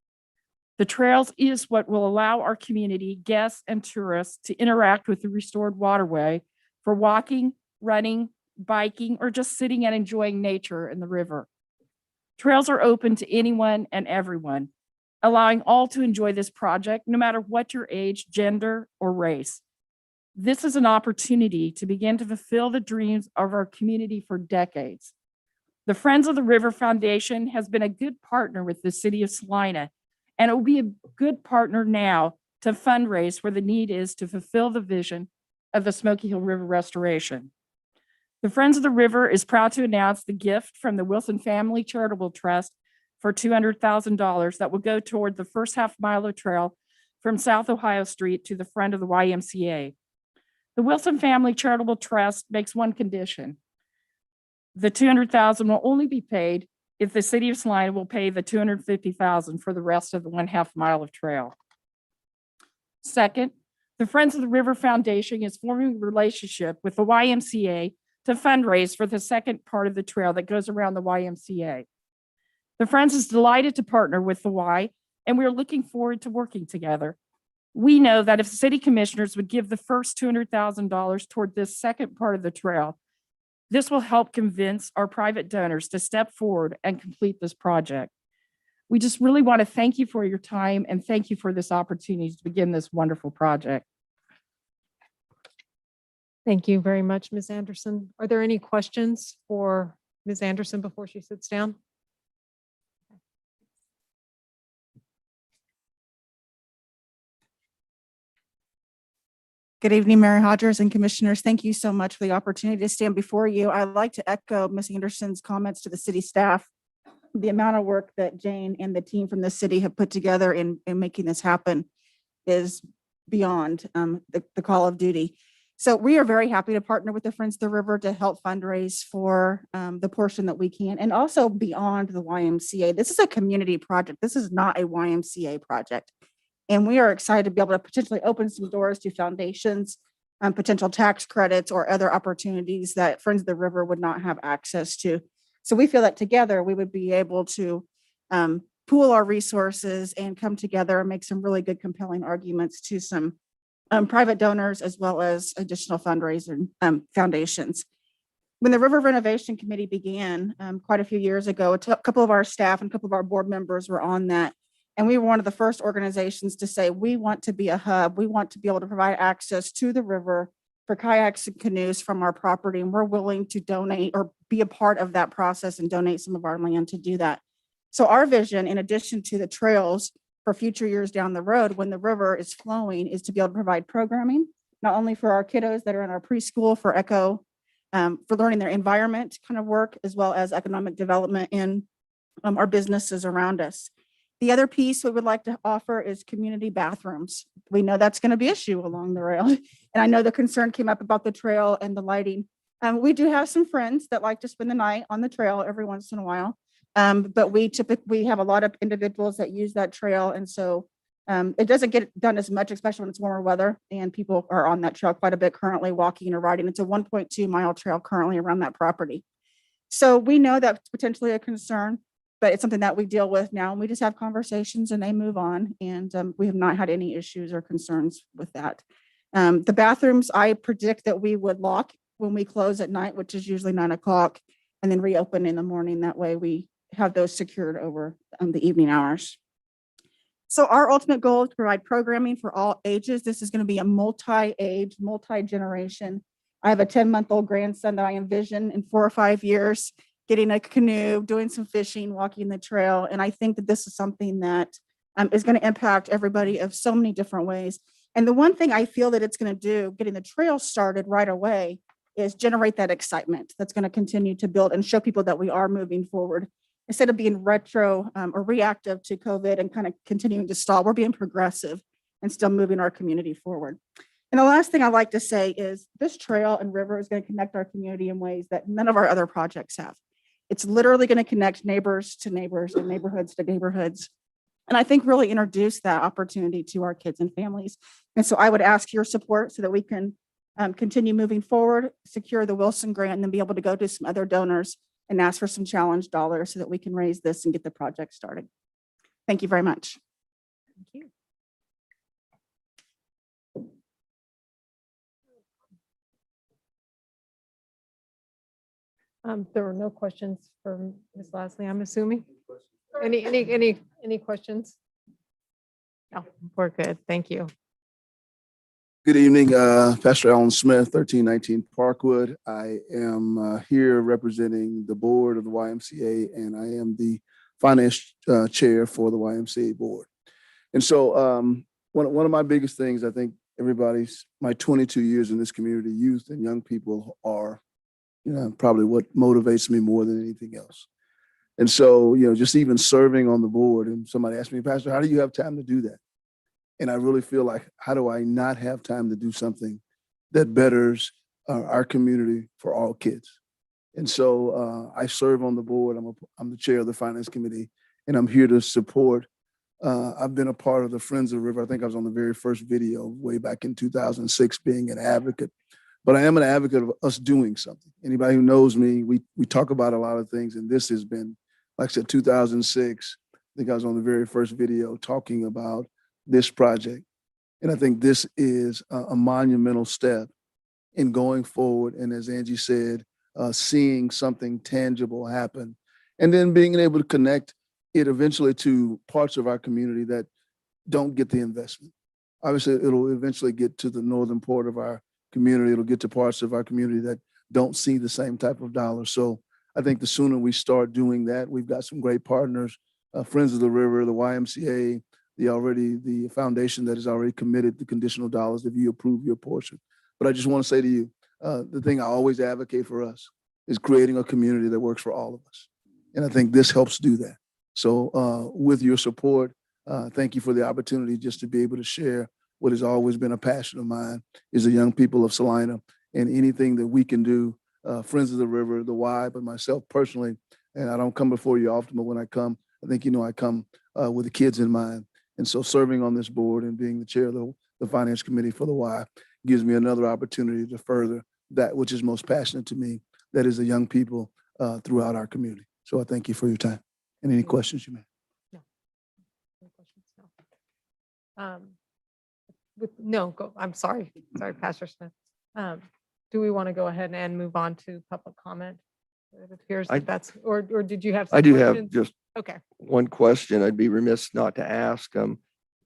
The trails is what will allow our community, guests, and tourists to interact with the restored waterway for walking, running, biking, or just sitting and enjoying nature in the river. Trails are open to anyone and everyone, allowing all to enjoy this project, no matter what your age, gender, or race. This is an opportunity to begin to fulfill the dreams of our community for decades. The Friends of the River Foundation has been a good partner with the city of Salina, and it will be a good partner now to fundraise where the need is to fulfill the vision of the Smoky Hill River restoration. The Friends of the River is proud to announce the gift from the Wilson Family Charitable Trust for $200,000 that will go toward the first half mile of trail from South Ohio Street to the front of the YMCA. The Wilson Family Charitable Trust makes one condition. The $200,000 will only be paid if the city of Salina will pay the $250,000 for the rest of the 1/2 mile of trail. Second, the Friends of the River Foundation is forming a relationship with the YMCA to fundraise for the second part of the trail that goes around the YMCA. The Friends is delighted to partner with the Y, and we are looking forward to working together. We know that if city commissioners would give the first $200,000 toward this second part of the trail, this will help convince our private donors to step forward and complete this project. We just really want to thank you for your time and thank you for this opportunity to begin this wonderful project. Thank you very much, Ms. Anderson. Are there any questions for Ms. Anderson before she sits down? Good evening, Mayor Hodgers and Commissioners. Thank you so much for the opportunity to stand before you. I'd like to echo Ms. Anderson's comments to the city staff. The amount of work that Jane and the team from the city have put together in making this happen is beyond the call of duty. So we are very happy to partner with the Friends of the River to help fundraise for the portion that we can, and also beyond the YMCA. This is a community project. This is not a YMCA project. And we are excited to be able to potentially open some doors to foundations, potential tax credits, or other opportunities that Friends of the River would not have access to. So we feel that together we would be able to pool our resources and come together and make some really good, compelling arguments to some private donors as well as additional fundraising foundations. when the River Renovation Committee began quite a few years ago, a couple of our staff and a couple of our board members were on that. And we were one of the first organizations to say, we want to be a hub. We want to be able to provide access to the river for kayaks and canoes from our property. And we're willing to donate or be a part of that process and donate some of our land to do that. So our vision, in addition to the trails for future years down the road, when the river is flowing, is to be able to provide programming, not only for our kiddos that are in our preschool for eco, for learning their environment kind of work, as well as economic development in our businesses around us. The other piece we would like to offer is community bathrooms. We know that's going to be an issue along the rail. And I know the concern came up about the trail and the lighting. We do have some friends that like to spend the night on the trail every once in a while. But we have a lot of individuals that use that trail. And so it doesn't get done as much, especially when it's warmer weather and people are on that trail quite a bit currently walking or riding. It's a 1.2-mile trail currently around that property. So we know that's potentially a concern, but it's something that we deal with now. And we just have conversations and they move on. And we have not had any issues or concerns with that. The bathrooms, I predict that we would lock when we close at night, which is usually 9 o'clock, and then reopen in the morning. That way we have those secured over the evening hours. So our ultimate goal is to provide programming for all ages. This is going to be a multi-age, multi-generation. I have a 10-month-old grandson that I envision in 4 or 5 years getting a canoe, doing some fishing, walking the trail. And I think that this is something that is going to impact everybody of so many different ways. And the one thing I feel that it's going to do, getting the trail started right away, is generate that excitement that's going to continue to build and show people that we are moving forward. Instead of being retro or reactive to COVID and kind of continuing to stall, we're being progressive and still moving our community forward. And the last thing I'd like to say is this trail and river is going to connect our community in ways that none of our other projects have. It's literally going to connect neighbors to neighbors and neighborhoods to neighborhoods. And I think really introduce that opportunity to our kids and families. And so I would ask your support so that we can continue moving forward, secure the Wilson grant, and then be able to go to some other donors and ask for some challenge dollars so that we can raise this and get the project started. Thank you very much. Thank you. There were no questions for Ms. Lasley, I'm assuming. Any questions? No, we're good. Thank you. Good evening, Pastor Alan Smith, 1319 Parkwood. I am here representing the board of the YMCA, and I am the finance chair for the YMCA board. And so one of my biggest things, I think my 22 years in this community, youth and young people are, probably what motivates me more than anything else. And so, just even serving on the board, and somebody asked me, Pastor, how do you have time to do that? And I really feel like, how do I not have time to do something that betters our community for all kids? And so I serve on the board. I'm the chair of the finance committee, and I'm here to support. I've been a part of the Friends of the River. I think I was on the very first video way back in 2006, being an advocate. But I am an advocate of us doing something. Anybody who knows me, we talk about a lot of things, and this has been, like I said, 2006. I think I was on the very first video talking about this project. And I think this is a monumental step in going forward. And as Angie said, seeing something tangible happen and then being able to connect it eventually to parts of our community that don't get the investment. Obviously, it'll eventually get to the northern part of our community. It'll get to parts of our community that don't see the same type of dollars. So I think the sooner we start doing that, we've got some great partners, Friends of the River, the YMCA, the foundation that has already committed the conditional dollars if you approve your portion. But I just want to say to you, the thing I always advocate for us is creating a community that works for all of us. And I think this helps do that. So with your support, thank you for the opportunity just to be able to share what has always been a passion of mine is the young people of Salina, and anything that we can do, Friends of the River, the Y, but myself personally, and I don't come before you often, but when I come, I think I come with the kids in mind. And so serving on this board and being the chair of the finance committee for the Y gives me another opportunity to further that which is most passionate to me, that is the young people throughout our community. So I thank you for your time and any questions you may have. No questions, no. No, go. I'm sorry. Sorry, Pastor Smith. do we want to go ahead and move on to public comment? It appears I- that that's, or did you have? I some do have questions? just Okay. one question. I'd be remiss not to ask. And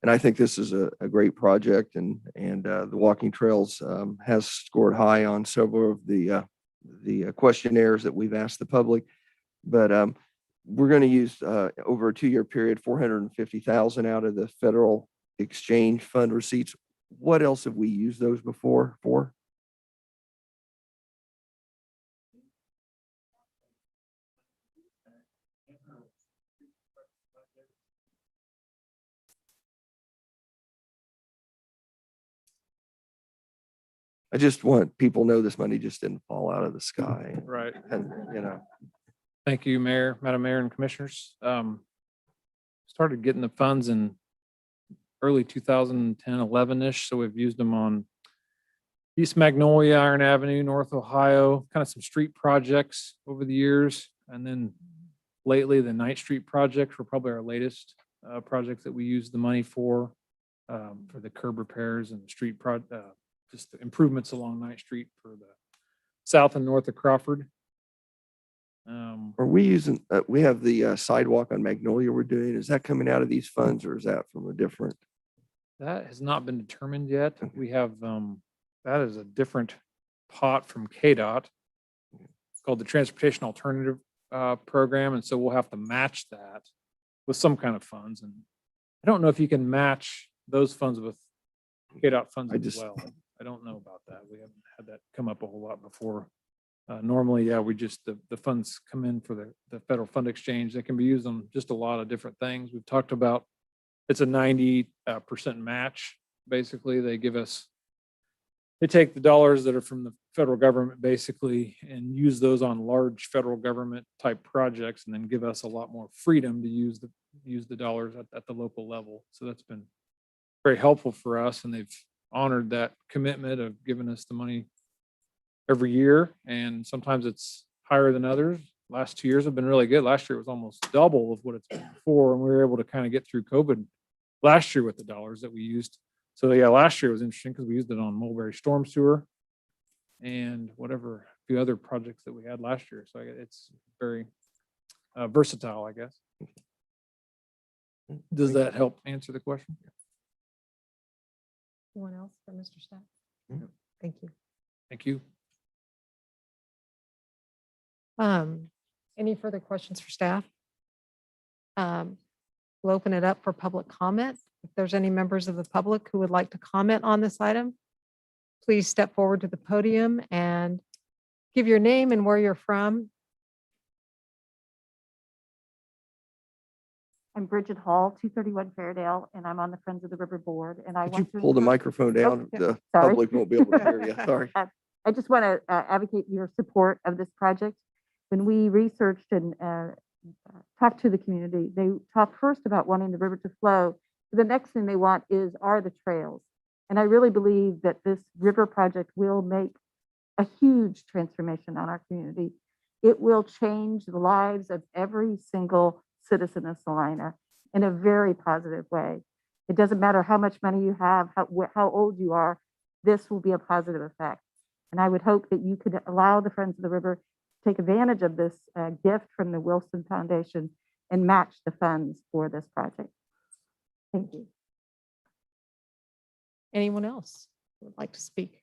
I think this is a great project and the walking trails has scored high on several of the questionnaires that we've asked the public. But we're going to use over a 2-year period, 450,000 out of the federal exchange fund receipts. What else have we used those before for? I just want people to know this money just didn't fall out of the sky. Right. And, you know, Thank you, Mayor, Madam Mayor and Commissioners. Started getting the funds in early 2010, 11-ish. So we've used them on East Magnolia, Iron Avenue, North Ohio, kind of some street projects over the years. And then lately, the Ninth Street projects were probably our latest projects that we used the money for the curb repairs and the street just the improvements along Ninth Street for the south and north of Crawford. are we using, we have the sidewalk on Magnolia we're doing. Is that coming out of these funds or is that from a different? That has not been determined yet. We have, that is a different pot from KDOT. It's called the Transportation Alternative Program, and so we'll have to match that with some kind of funds. And I don't know if you can match those funds with KDOT funds as well. I don't know about that. We haven't had that come up a whole lot before. Normally, yeah, we just, the funds come in for the federal fund exchange. They can be used on just a lot of different things. We've talked about, it's a 90% match. Basically, they give us, they take the dollars that are from the federal government basically and use those on large federal government type projects and then give us a lot more freedom to use the dollars at the local level. So that's been very helpful for us, and they've honored that commitment of giving us the money every year, and sometimes it's higher than others. Last 2 years have been really good. Last year it was almost double of what it's been before, and we were able to kind of get through COVID last year with the dollars that we used. So yeah, last year was interesting because we used it on Mulberry Storm Sewer and whatever, a few other projects that we had last year. So it's very versatile, I guess. Does that help answer the question? Anyone else for Mr. Staff? No. Thank you. Thank you. Any further questions for staff? We'll open it up for public comment. If there's any members of the public who would like to comment on this item, please step forward to the podium and give your name and where you're from. I'm Bridget Hall, 231 Fairdale, and I'm on the Friends of the River Board. And I Could you want to pull the encourage- microphone down? Oh, The sorry. public won't be able to hear you. Sorry. I just want to advocate your support of this project. When we researched and talked to the community, they talked first about wanting the river to flow. The next thing they want are the trails. And I really believe that this river project will make a huge transformation on our community. It will change the lives of every single citizen of Salina in a very positive way. It doesn't matter how much money you have, how old you are, this will be a positive effect. And I would hope that you could allow the Friends of the River to take advantage of this gift from the Wilson Foundation and match the funds for this project. Thank you. Anyone else who would like to speak?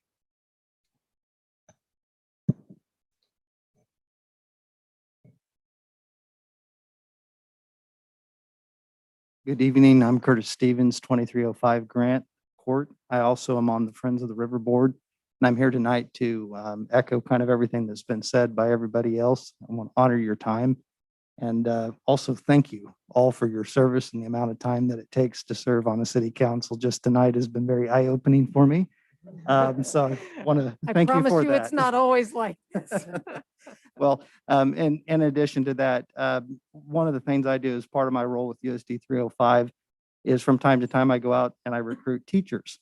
Good evening. I'm Curtis Stevens, 2305 Grant Court. I also am on the Friends of the River Board, and I'm here tonight to echo kind of everything that's been said by everybody else. I want to honor your time and also thank you all for your service and the amount of time that it takes to serve on a city council. Just tonight has been very eye-opening for me. So I want to thank you for that. I promise you it's not always like this. Well, in addition to that, one of the things I do as part of my role with USD 305 is from time to time I go out and I recruit teachers.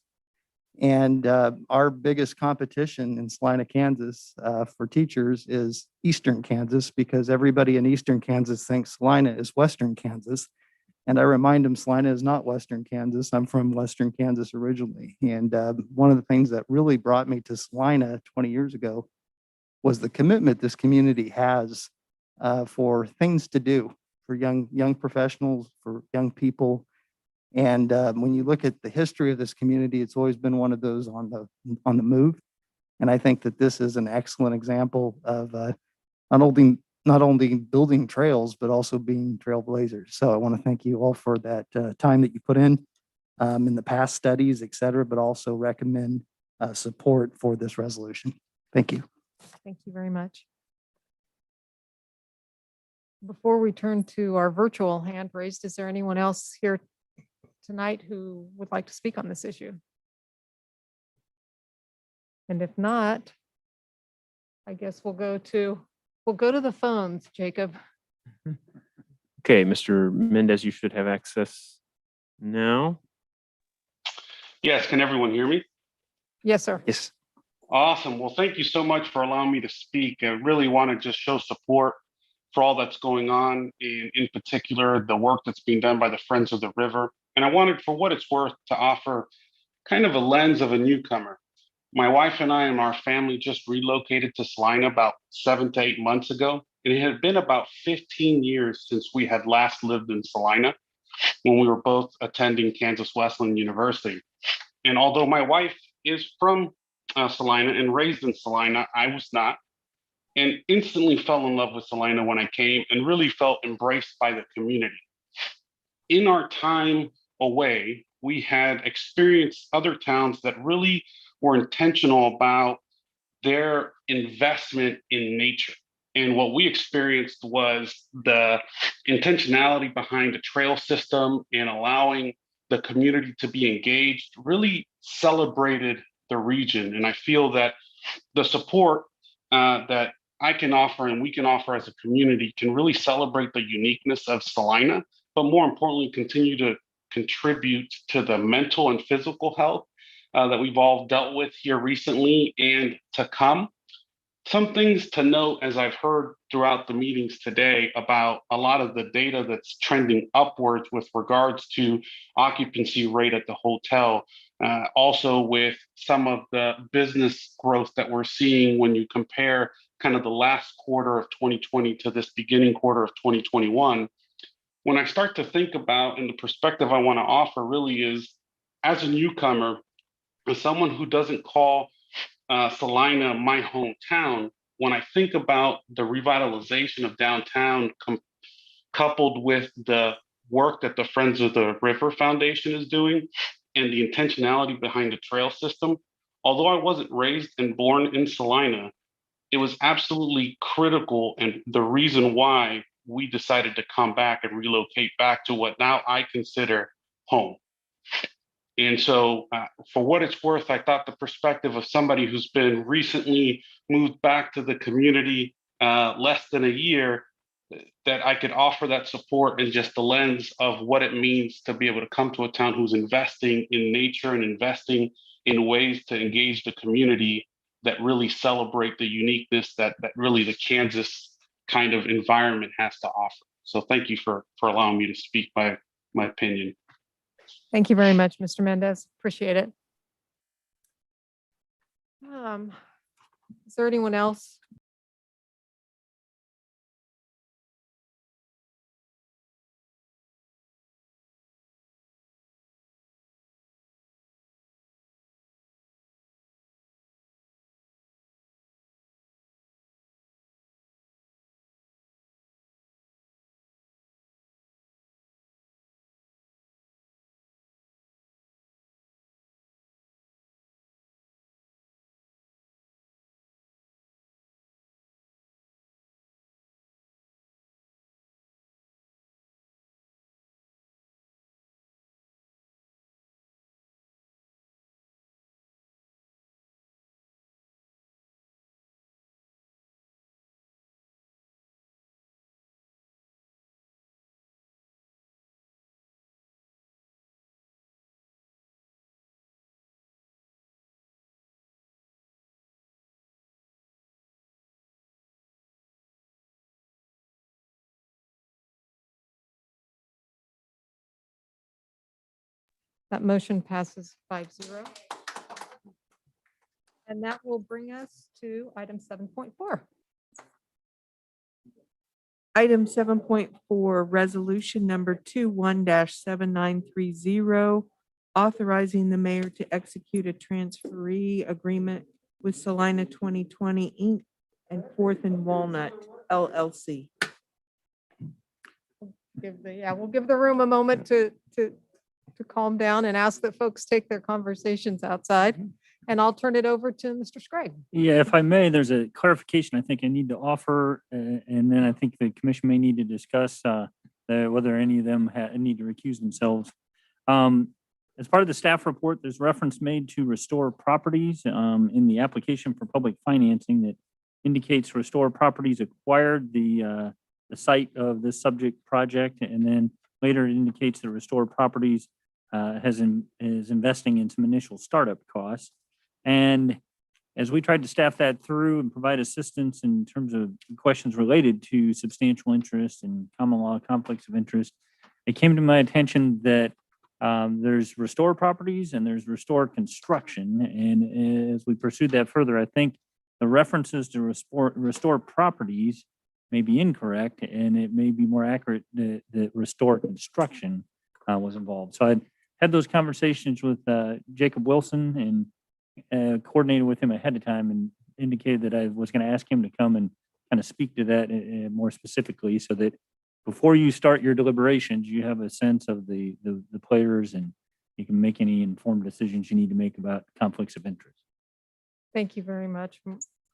And our biggest competition in Salina, Kansas for teachers is Eastern Kansas, because everybody in Eastern Kansas thinks Salina is Western Kansas. And I remind them Salina is not Western Kansas. I'm from Western Kansas originally. And one of the things that really brought me to Salina 20 years ago was the commitment this community has for things to do for young professionals, for young people. And when you look at the history of this community, it's always been one of those on the move. And I think that this is an excellent example of not only building trails, but also being trailblazers. So I want to thank you all for that time that you put in the past studies, et cetera, but also recommend support for this resolution. Thank you. Thank you very much. Before we turn to our virtual hand raised, is there anyone else here tonight who would like to speak on this issue? And if not, I guess we'll go to the phones, Jacob. Okay, Mr. Mendez, you should have access now. Yes, can everyone hear me? Yes, sir. Yes. Awesome. Well, thank you so much for allowing me to speak. I really want to just show support for all that's going on, in particular, the work that's being done by the Friends of the River. And I wanted, for what it's worth, to offer kind of a lens of a newcomer. My wife and I and our family just relocated to Salina about 7 to 8 months ago. And it had been about 15 years since we had last lived in Salina when we were both attending Kansas Wesleyan University. And although my wife is from Salina and raised in Salina, I was not, and instantly fell in love with Salina when I came and really felt embraced by the community. In our time away, we had experienced other towns that really were intentional about their investment in nature. And what we experienced was the intentionality behind the trail system and allowing the community to be engaged really celebrated the region. And I feel that the support that I can offer and we can offer as a community can really celebrate the uniqueness of Salina, but more importantly, continue to contribute to the mental and physical health that we've all dealt with here recently and to come. Some things to note, as I've heard throughout the meetings today, about a lot of the data that's trending upwards with regards to occupancy rate at the hotel. Also with some of the business growth that we're seeing when you compare kind of the last quarter of 2020 to this beginning quarter of 2021. When I start to think about, and the perspective I want to offer really is, as a newcomer, as someone who doesn't call Salina my hometown, when I think about the revitalization of downtown coupled with the work that the Friends of the River Foundation is doing and the intentionality behind the trail system, although I wasn't raised and born in Salina, it was absolutely critical and the reason why we decided to come back and relocate back to what now I consider home. And so, for what it's worth, I thought the perspective of somebody who's been recently moved back to the community less than a year, that I could offer that support and just the lens of what it means to be able to come to a town who's investing in nature and investing in ways to engage the community that really celebrate the uniqueness that really the Kansas kind of environment has to offer. So thank you for allowing me to speak my opinion. Thank you very much, Mr. Mendez. Appreciate it. Is there anyone else That motion passes 5-0. And that will bring us to item 7.4. Item 7.4, resolution number 21-7930, authorizing the mayor to execute a transferee agreement with Salina 2020 Inc. and Fourth and Walnut LLC. We'll give the room a moment to calm down and ask that folks take their conversations outside. And I'll turn it over to Mr. Scragg. Yeah, if I may, there's a clarification I think I need to offer, and then I think the commission may need to discuss whether any of them need to recuse themselves. As part of the staff report, there's reference made to Restore Properties in the application for public financing that indicates Restore Properties acquired the site of this subject project, and then later it indicates that Restore Properties is investing in some initial startup costs. And as we tried to staff that through and provide assistance in terms of questions related to substantial interest and common law conflicts of interest, it came to my attention that there's Restore Properties and there's Restore Construction. And as we pursued that further, I think the references to Restore Properties may be incorrect, and it may be more accurate that Restore Construction was involved. So I had those conversations with Jacob Wilson and coordinated with him ahead of time and indicated that I was going to ask him to come and kind of speak to that more specifically, so that before you start your deliberations, you have a sense of the players and you can make any informed decisions you need to make about conflicts of interest. Thank you very much,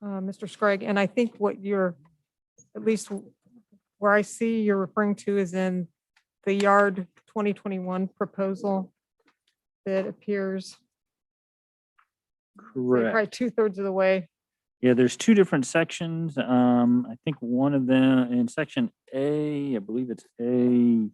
Mr. Scragg. And I think what you're, at least where I see you're referring to, is in the Yard 2021 proposal that appears Correct. right 2/3 of the way. Yeah, there's two different sections. I think one of them in section A, I believe it's A3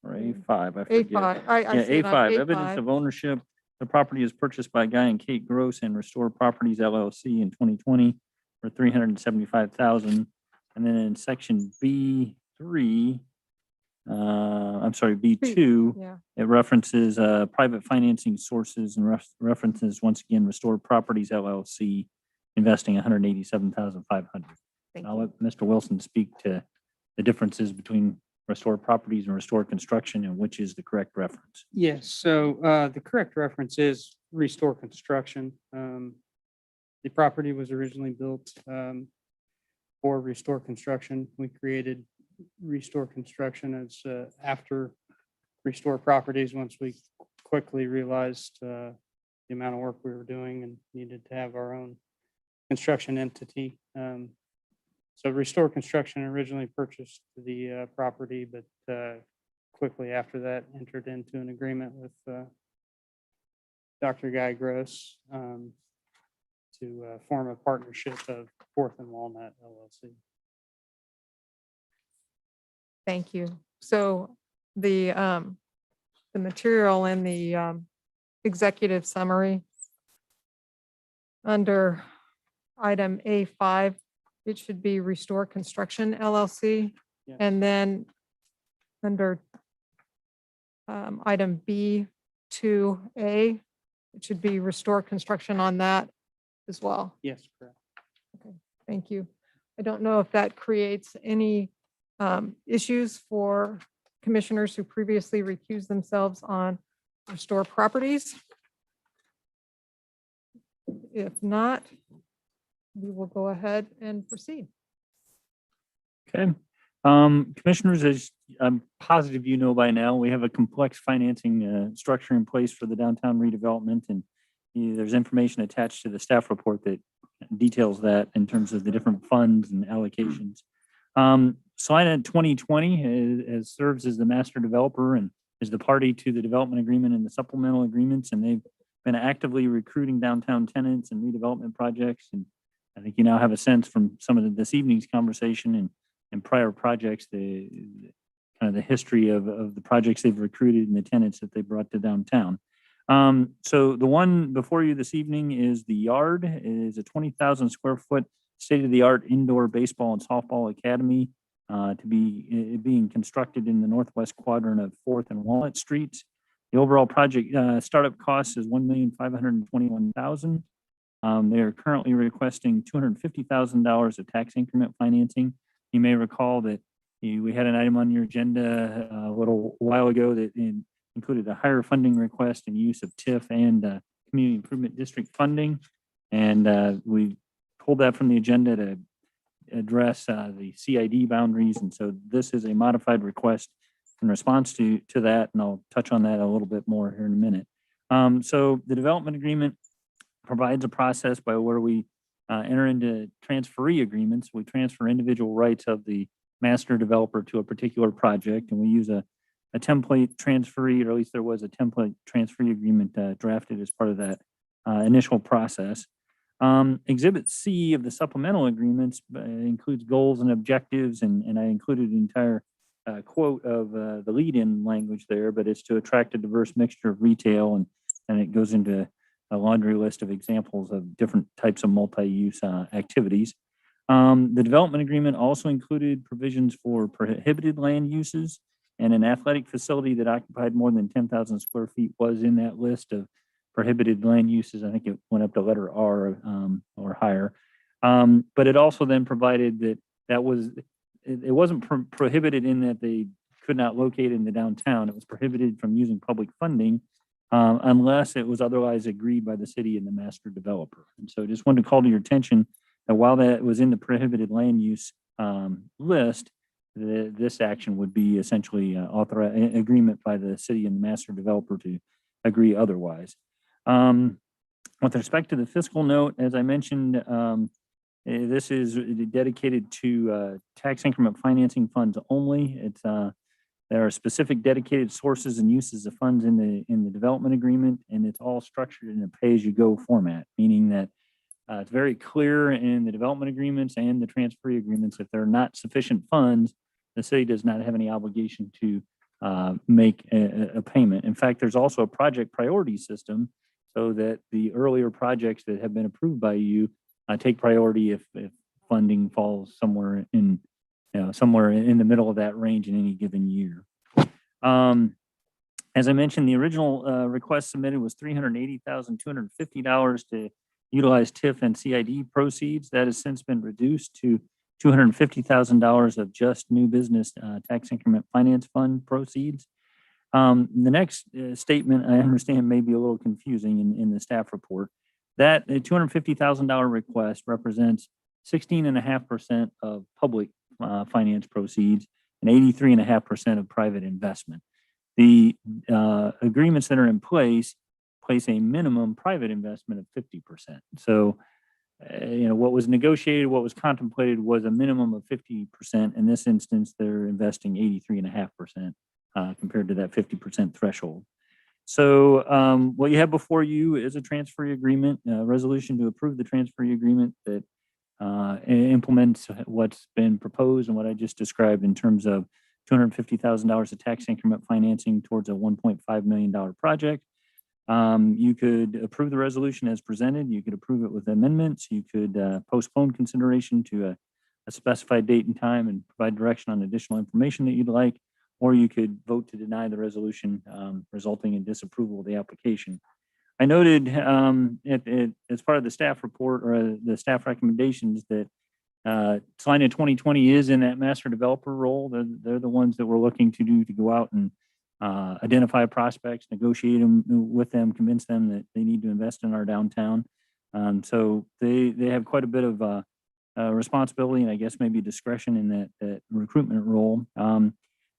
or A5, I forget. A5. Yeah, see it on A5, evidence A5. of ownership. The property is purchased by Guy and Kate Gross and Restore Properties LLC in 2020 for $375,000. And then in section B3, I'm sorry, B2, Yeah. it references private financing sources and references once again Restore Properties LLC investing $187,500. Thank I'll you. let Mr. Wilson speak to the differences between Restore Properties and Restore Construction and which is the correct reference. Yes, so the correct reference is Restore Construction. The property was originally built for Restore Construction. We created Restore Construction as after Restore Properties, once we quickly realized the amount of work we were doing and needed to have our own construction entity. So Restore Construction originally purchased the property, but quickly after that entered into an agreement with Dr. Guy Gross to form a partnership of Fourth and Walnut LLC. Thank you. So the material in the executive summary under item A5, it should be Restore Construction LLC. Yes. And then under item B2A, it should be Restore Construction on that as well. Yes, correct. Okay, thank you. I don't know if that creates any issues for commissioners who previously recused themselves on Restore Properties. If not, we will go ahead and proceed. Okay. Commissioners, as I'm positive you know by now, we have a complex financing structure in place for the downtown redevelopment, and there's information attached to the staff report that details that in terms of the different funds and allocations. Salina 2020 serves as the master developer and is the party to the development agreement and the supplemental agreements, and they've been actively recruiting downtown tenants and redevelopment projects. And I think you now have a sense from some of this evening's conversation and prior projects, the kind of the history of the projects they've recruited and the tenants that they brought to downtown. So the one before you this evening is the Yard. It is a 20,000 square foot state-of-the-art indoor baseball and softball academy. to be being constructed in the northwest quadrant of 4th and Walnut Streets. The overall project startup cost is $1,521,000. They are currently requesting $250,000 of tax increment financing. You may recall that we had an item on your agenda a little while ago that included a higher funding request and use of TIF and Community Improvement District funding. And we pulled that from the agenda to address the CID boundaries. And so this is a modified request in response to that, and I'll touch on that a little bit more here in a minute. So the development agreement provides a process by where we enter into transferee agreements. We transfer individual rights of the master developer to a particular project, and we use a template transferee, or at least there was a template transferee agreement drafted as part of that initial process. Exhibit C of the supplemental agreements includes goals and objectives, and I included the entire quote of the lead-in language there, but it's to attract a diverse mixture of retail, and it goes into a laundry list of examples of different types of multi-use activities. The development agreement also included provisions for prohibited land uses, and an athletic facility that occupied more than 10,000 square feet was in that list of prohibited land uses. I think it went up to letter R or higher. But it also then provided that it wasn't prohibited in that they could not locate in the downtown. It was prohibited from using public funding unless it was otherwise agreed by the city and the master developer. And so I just wanted to call to your attention that while that was in the prohibited land use list, this action would be essentially agreement by the city and the master developer to agree otherwise. With respect to the fiscal note, as I mentioned, this is dedicated to tax increment financing funds only. There are specific dedicated sources and uses of funds in the development agreement, and it's all structured in a pay-as-you-go format, meaning that it's very clear in the development agreements and the transfer agreements if there are not sufficient funds, the city does not have any obligation to make a payment. In fact, there's also a project priority system so that the earlier projects that have been approved by you take priority if funding falls somewhere in the middle of that range in any given year. As I mentioned, the original request submitted was $380,250 to utilize TIF and CID proceeds. That has since been reduced to $250,000 of just new business tax increment finance fund proceeds. The next statement I understand may be a little confusing in the staff report. That $250,000 request represents 16.5% of public finance proceeds and 83.5% of private investment. The agreements that are in place a minimum private investment of 50%. So, what was negotiated, what was contemplated was a minimum of 50%. In this instance, they're investing 83.5% compared to that 50% threshold. So what you have before you is a transfer agreement, a resolution to approve the transfer agreement that implements what's been proposed and what I just described in terms of $250,000 of tax increment financing towards a $1.5 million project. You could approve the resolution as presented. You could approve it with amendments. You could postpone consideration to a specified date and time and provide direction on additional information that you'd like, or you could vote to deny the resolution, resulting in disapproval of the application. I noted as part of the staff report or the staff recommendations that Salina 2020 is in that master developer role. They're the ones that we're looking to go out and identify prospects, negotiate them with them, convince them that they need to invest in our downtown. So they have quite a bit of responsibility and I guess maybe discretion in that recruitment role.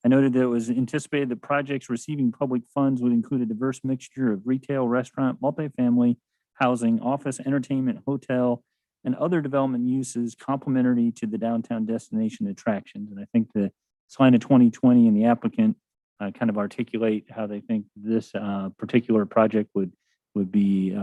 I noted that it was anticipated that projects receiving public funds would include a diverse mixture of retail, restaurant, multifamily, housing, office, entertainment, hotel, and other development uses complementary to the downtown destination attractions. And I think the Salina 2020 and the applicant kind of articulate how they think this particular project would be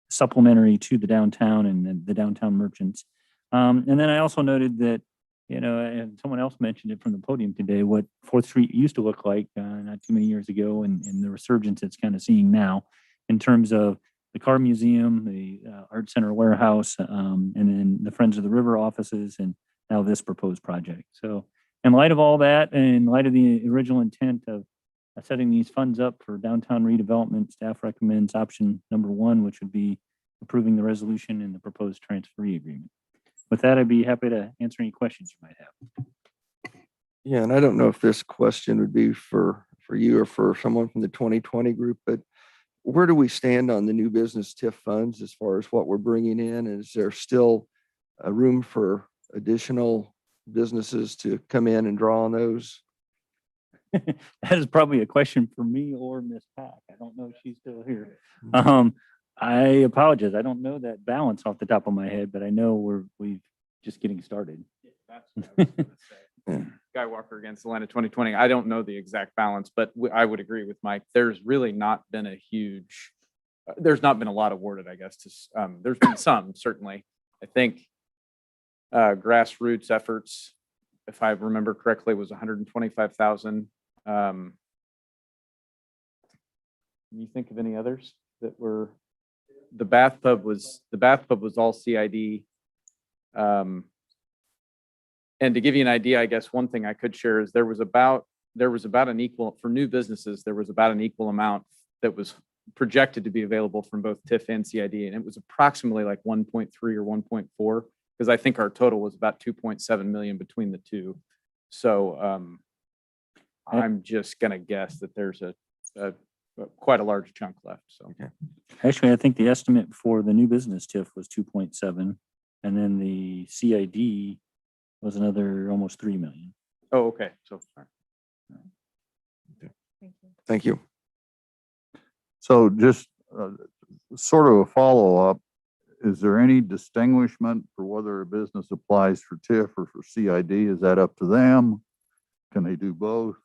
supplementary to the downtown and the downtown merchants. And then I also noted that, and someone else mentioned it from the podium today, what 4th Street used to look like not too many years ago and the resurgence it's kind of seeing now in terms of the car museum, the art center warehouse, and then the Friends of the River offices and now this proposed project. So in light of all that, and in light of the original intent of setting these funds up for downtown redevelopment, staff recommends option number 1, which would be approving the resolution and the proposed transferee agreement. With that, I'd be happy to answer any questions you might have. Yeah, and I don't know if this question would be for you or for someone from the 2020 group, but where do we stand on the new business TIF funds as far as what we're bringing in? Is there still a room for additional businesses to come in and draw on those? That is probably a question for me or Miss Pack. I don't know if she's still here. I apologize. I don't know that balance off the top of my head, but I know we've just getting started. Guy Walker against Salina 2020. I don't know the exact balance, but I would agree with Mike. There's really not been a huge, there's not been a lot awarded, I guess. There's been some, certainly. I think grassroots efforts, if I remember correctly, was 125,000. You think of any others that were? The bathtub was all CID. And to give you an idea, I guess one thing I could share is there was about an equal, for new businesses, there was about an equal amount that was projected to be available from both TIF and CID. And it was approximately like 1.3 or 1.4, because I think our total was about 2.7 million between the two. So I'm just gonna guess that there's a quite a large chunk left. So Actually, I think the estimate for the new business TIF was 2.7, and then the CID was another almost 3 million. Oh, okay. So Thank you. So just sort of a follow-up, is there any distinguishment for whether a business applies for TIF or for CID? Is that up to them? Can they do both?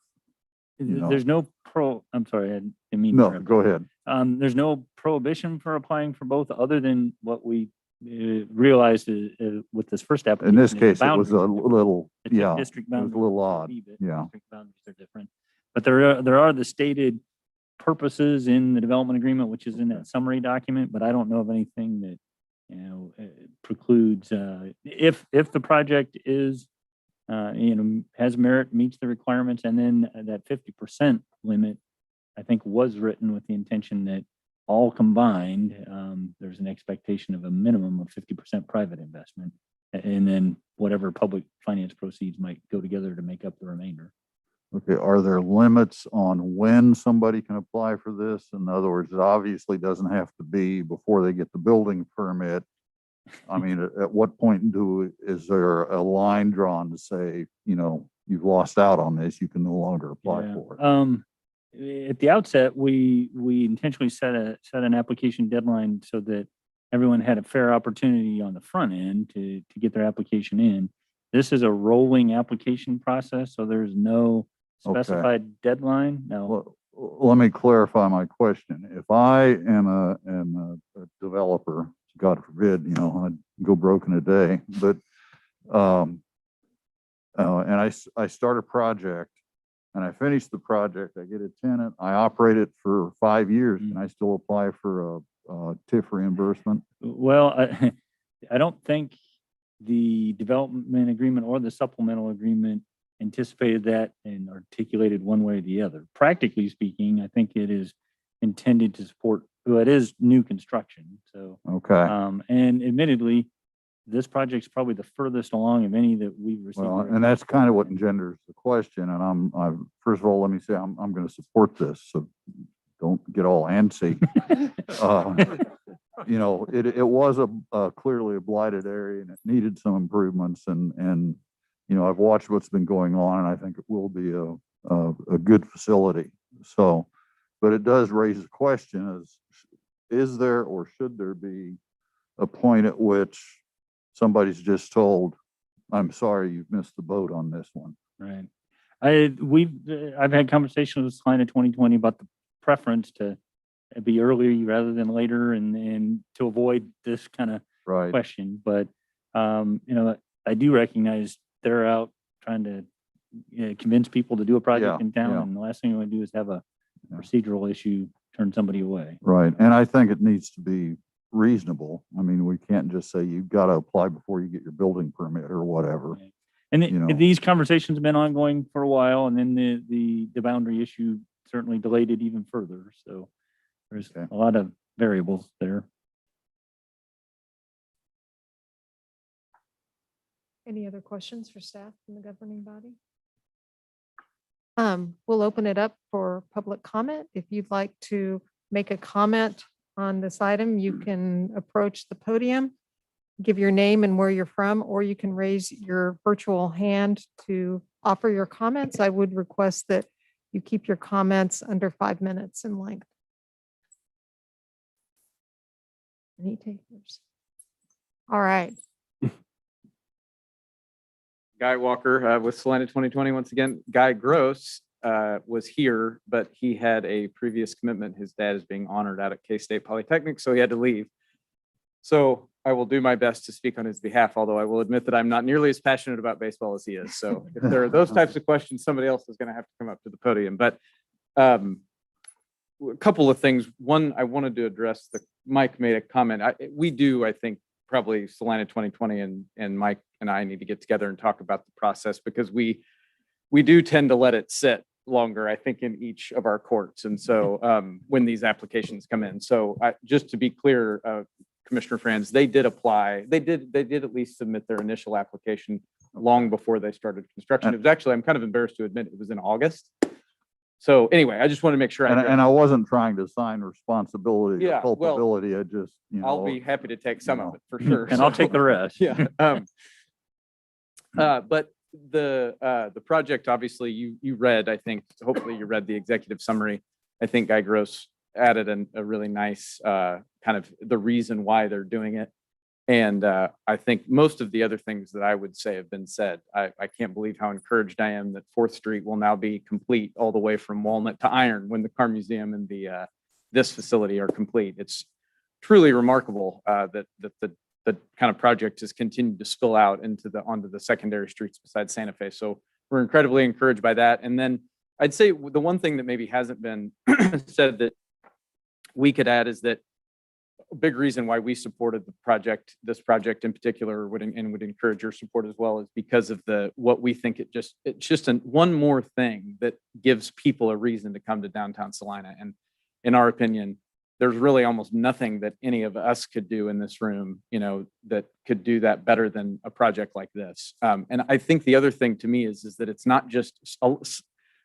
There's no I'm sorry, I didn't mean to No, interrupt. go ahead. There's no prohibition for applying for both, other than what we realized with this first application. In this is the case, it was a boundaries. little, The TIF yeah, it district was a boundaries little are odd. key, but Yeah. district boundaries are different. But there are the stated purposes in the development agreement, which is in that summary document, but I don't know of anything that, precludes, if the project is, has merit, meets the requirements, and then that 50% limit, I think, was written with the intention that all combined, there's an expectation of a minimum of 50% private investment, and then whatever public finance proceeds might go together to make up the remainder. Okay, are there limits on when somebody can apply for this? In other words, it obviously doesn't have to be before they get the building permit. I mean, at what point is there a line drawn to say, you've lost out on this, you can no longer apply Yeah. for it? At the outset, we intentionally set an application deadline so that everyone had a fair opportunity on the front end to get their application in. This is a rolling application process, so there's no specified deadline. No. Let me clarify my question. If I am a developer, God forbid, I'd go broke in a day, but, and I start a project and I finish the project, I get a tenant, I operate it for 5 years, and I still apply for a TIF reimbursement? Well, I don't think the development agreement or the supplemental agreement anticipated that and articulated one way or the other. Practically speaking, I think it is intended to support, well, it is new construction. So, Okay. And admittedly, this project's probably the furthest along of any that we've received. Well, and that's kind of what engenders the question. And I'm first of all, let me say, I'm going to support this. So don't get all antsy. It was a clearly a blighted area and it needed some improvements, and I've watched what's been going on, and I think it will be a good facility. So, but it does raise a question: is there or should there be a point at which somebody's just told, "I'm sorry, you've missed the boat on this one"? Right. I've had conversations with Salina 2020 about the preference to be early rather than later, and to avoid this kind of question. But I do recognize they're out trying to convince people to do a project in town, and the last thing you want to do is have a procedural issue turn somebody away. Right, and I think it needs to be reasonable. I mean, we can't just say you've got to apply before you get your building permit or whatever. And you know. these conversations have been ongoing for a while, and then the boundary issue certainly delayed it even further. So there's a lot of variables there. Any other questions for staff from the governing body? We'll open it up for public comment. If you'd like to make a comment on this item, you can approach the podium, give your name and where you're from, or you can raise your virtual hand to offer your comments. I would request that you keep your comments under 5 minutes in length. Any takers? All right. Guy Walker with Salina 2020. Once again, Guy Gross was here, but he had a previous commitment. His dad is being honored out at K-State Polytechnic, so he had to leave. So I will do my best to speak on his behalf, although I will admit that I'm not nearly as passionate about baseball as he is. So if there are those types of questions, somebody else is going to have to come up to the podium. But a couple of things. One, I wanted to address Mike made a comment. We do, I think, probably Salina 2020 and Mike and I need to get together and talk about the process, because we do tend to let it sit longer, I think, in each of our courts. And so when these applications come in. So just to be clear, Commissioner Franz, they did apply. They did at least submit their initial application long before they started construction. It was actually, I'm kind of embarrassed to admit, it was in August. So anyway, I just want to make sure. And I wasn't trying to assign responsibility or Yeah, well, culpability. I just, you know. I'll be happy to take some of it for sure. And I'll take the rest. Yeah. But the project, obviously, you read, I think, hopefully you read the executive summary. I think Guy Gross added a really nice kind of the reason why they're doing it. And I think most of the other things that I would say have been said. I can't believe how encouraged I am that 4th Street will now be complete all the way from Walnut to Iron when the Car Museum and this facility are complete. It's truly remarkable that the kind of project has continued to spill out onto the secondary streets besides Santa Fe. So we're incredibly encouraged by that. And then I'd say the one thing that maybe hasn't been said that we could add is that a big reason why we supported this project in particular, would encourage your support as well, is because of what we think it's just one more thing that gives people a reason to come to downtown Salina. And in our opinion, there's really almost nothing that any of us could do in this room, that could do that better than a project like this. And I think the other thing to me is that it's not just,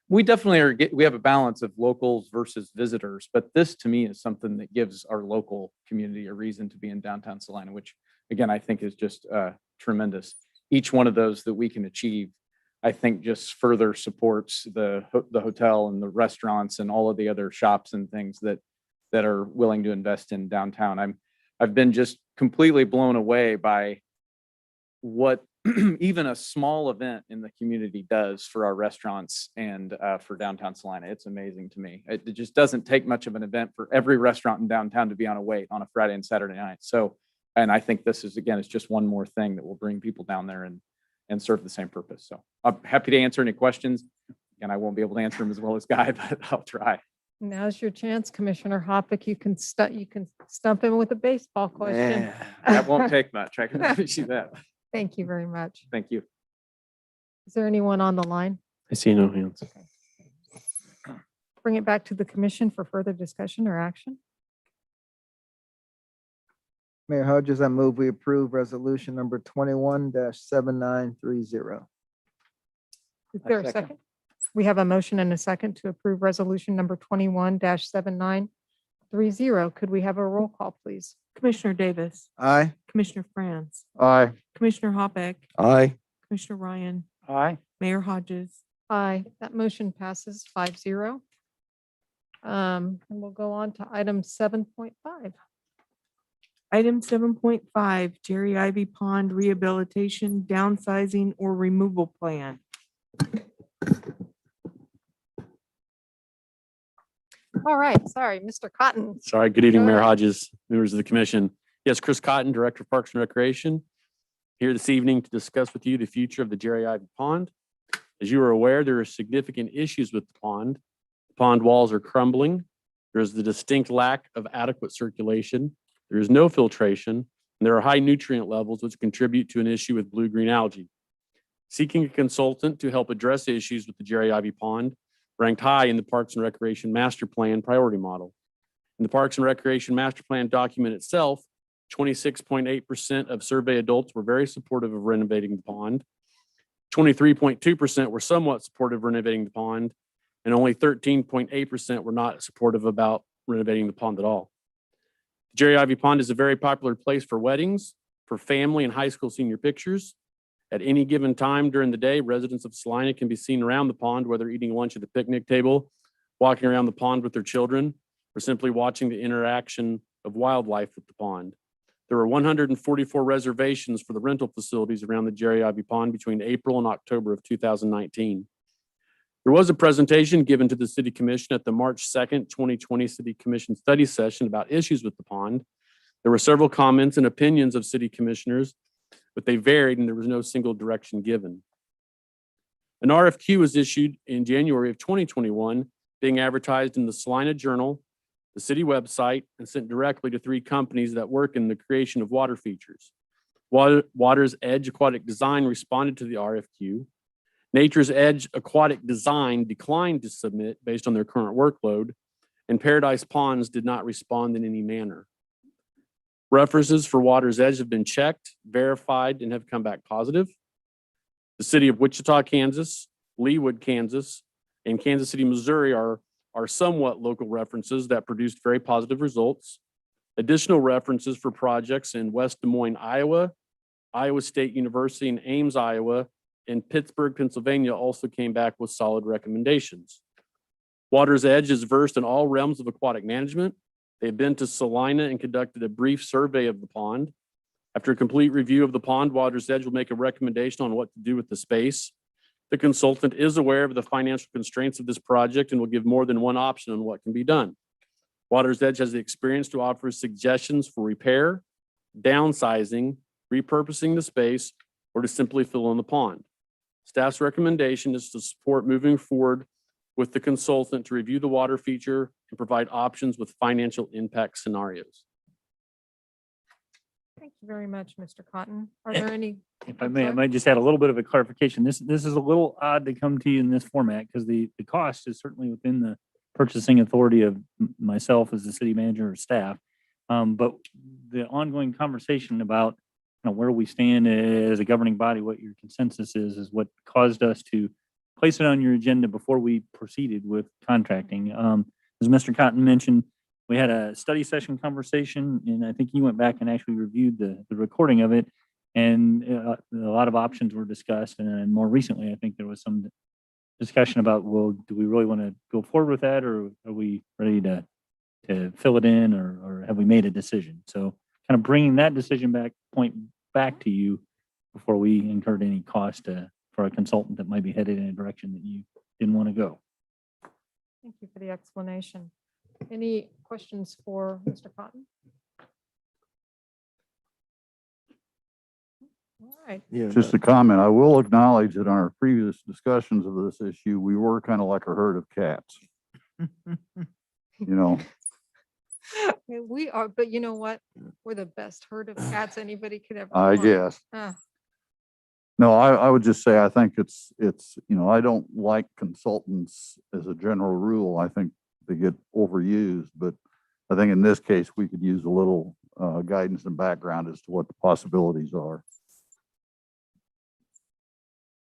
we definitely we have a balance of locals versus visitors, but this to me is something that gives our local community a reason to be in downtown Salina, which again, I think is just tremendous. Each one of those that we can achieve, I think just further supports the hotel and the restaurants and all of the other shops and things that are willing to invest in downtown. I've been just completely blown away by what even a small event in the community does for our restaurants and for downtown Salina. It's amazing to me. It just doesn't take much of an event for every restaurant in downtown to be on a wait on a Friday and Saturday night. So, and I think this is, again, it's just one more thing that will bring people down there and serve the same purpose. So I'm happy to answer any questions. And I won't be able to answer them as well as Guy, but I'll try. Now's your chance, Commissioner Hoppick. You can stump him with a baseball question. That won't take much. I can promise you that. Thank you very much. Thank you. Is there anyone on the line? I see no hands. Bring it back to the commission for further discussion or action. Mayor Hodges, I move we approve resolution number 21-7930. Is there a second? We have a motion and a second to approve resolution number 21-7930. Could we have a roll call, please? Commissioner Davis, Aye. Commissioner Franz, Aye. Commissioner Hoppick, Aye. Commissioner Ryan, Aye. Mayor Hodges. Aye, that motion passes 5-0. And we'll go on to item 7.5. Item 7.5, Jerry Ivy Pond Rehabilitation, Downsizing or Removal Plan. All right, sorry, Mr. Cotton. Sorry, good evening, Go Mayor ahead. Hodges, members of the commission. Yes, Chris Cotton, Director of Parks and Recreation, here this evening to discuss with you the future of the Jerry Ivy Pond. As you are aware, there are significant issues with the pond. The pond walls are crumbling. There is the distinct lack of adequate circulation. There is no filtration, and there are high nutrient levels which contribute to an issue with blue-green algae. seeking a consultant to help address issues with the Jerry Ivy Pond, ranked high in the Parks and Recreation Master Plan priority model. In the Parks and Recreation Master Plan document itself, 26.8% of survey adults were very supportive of renovating the pond. 23.2% were somewhat supportive of renovating the pond, and only 13.8% were not supportive about renovating the pond at all. The Jerry Ivy Pond is a very popular place for weddings, for family and high school senior pictures. At any given time during the day, residents of Salina can be seen around the pond, whether eating lunch at the picnic table, walking around the pond with their children, or simply watching the interaction of wildlife with the pond. There were 144 reservations for the rental facilities around the Jerry Ivy Pond between April and October of 2019. There was a presentation given to the City Commission at the March 2nd, 2020 City Commission study session about issues with the pond. There were several comments and opinions of city commissioners, but they varied and there was no single direction given. An RFQ was issued in January of 2021, being advertised in the Salina Journal, the city website, and sent directly to 3 companies that work in the creation of water features. Water's Edge Aquatic Design responded to the RFQ. Nature's Edge Aquatic Design declined to submit based on their current workload, and Paradise Ponds did not respond in any manner. References for Water's Edge have been checked, verified, and have come back positive. The city of Wichita, Kansas, Leawood, Kansas, and Kansas City, Missouri are somewhat local references that produced very positive results. Additional references for projects in West Des Moines, Iowa, Iowa State University in Ames, Iowa, and Pittsburgh, Pennsylvania also came back with solid recommendations. Water's Edge is versed in all realms of aquatic management. They've been to Salina and conducted a brief survey of the pond. After a complete review of the pond, Water's Edge will make a recommendation on what to do with the space. The consultant is aware of the financial constraints of this project and will give more than one option on what can be done. Water's Edge has the experience to offer suggestions for repair, downsizing, repurposing the space, or to simply fill in the pond. Staff's recommendation is to support moving forward with the consultant to review the water feature and provide options with financial impact scenarios. Thank you very much, Mr. Cotton. Are there any? If I may, I might just add a little bit of a clarification. This is a little odd to come to you in this format because the cost is certainly within the purchasing authority of myself as the city manager or staff. But the ongoing conversation about where we stand as a governing body, what your consensus is what caused us to place it on your agenda before we proceeded with contracting. As Mr. Cotton mentioned, we had a study session conversation, and I think you went back and actually reviewed the recording of it. And a lot of options were discussed. And then more recently, I think there was some discussion about, well, do we really want to go forward with that, or are we ready to fill it in, or have we made a decision? So kind of bringing that decision point back to you before we incurred any cost for a consultant that might be headed in a direction that you didn't want to go. Thank you for the explanation. Any questions for Mr. Cotton? All right. Yeah. Just a comment. I will acknowledge that on our previous discussions of this issue, we were kind of like a herd of cats. You know, We are, but you know what? We're the best herd of cats anybody could ever I want. guess. No, I would just say, I think it's, I don't like consultants as a general rule. I think they get overused, but I think in this case, we could use a little guidance and background as to what the possibilities are.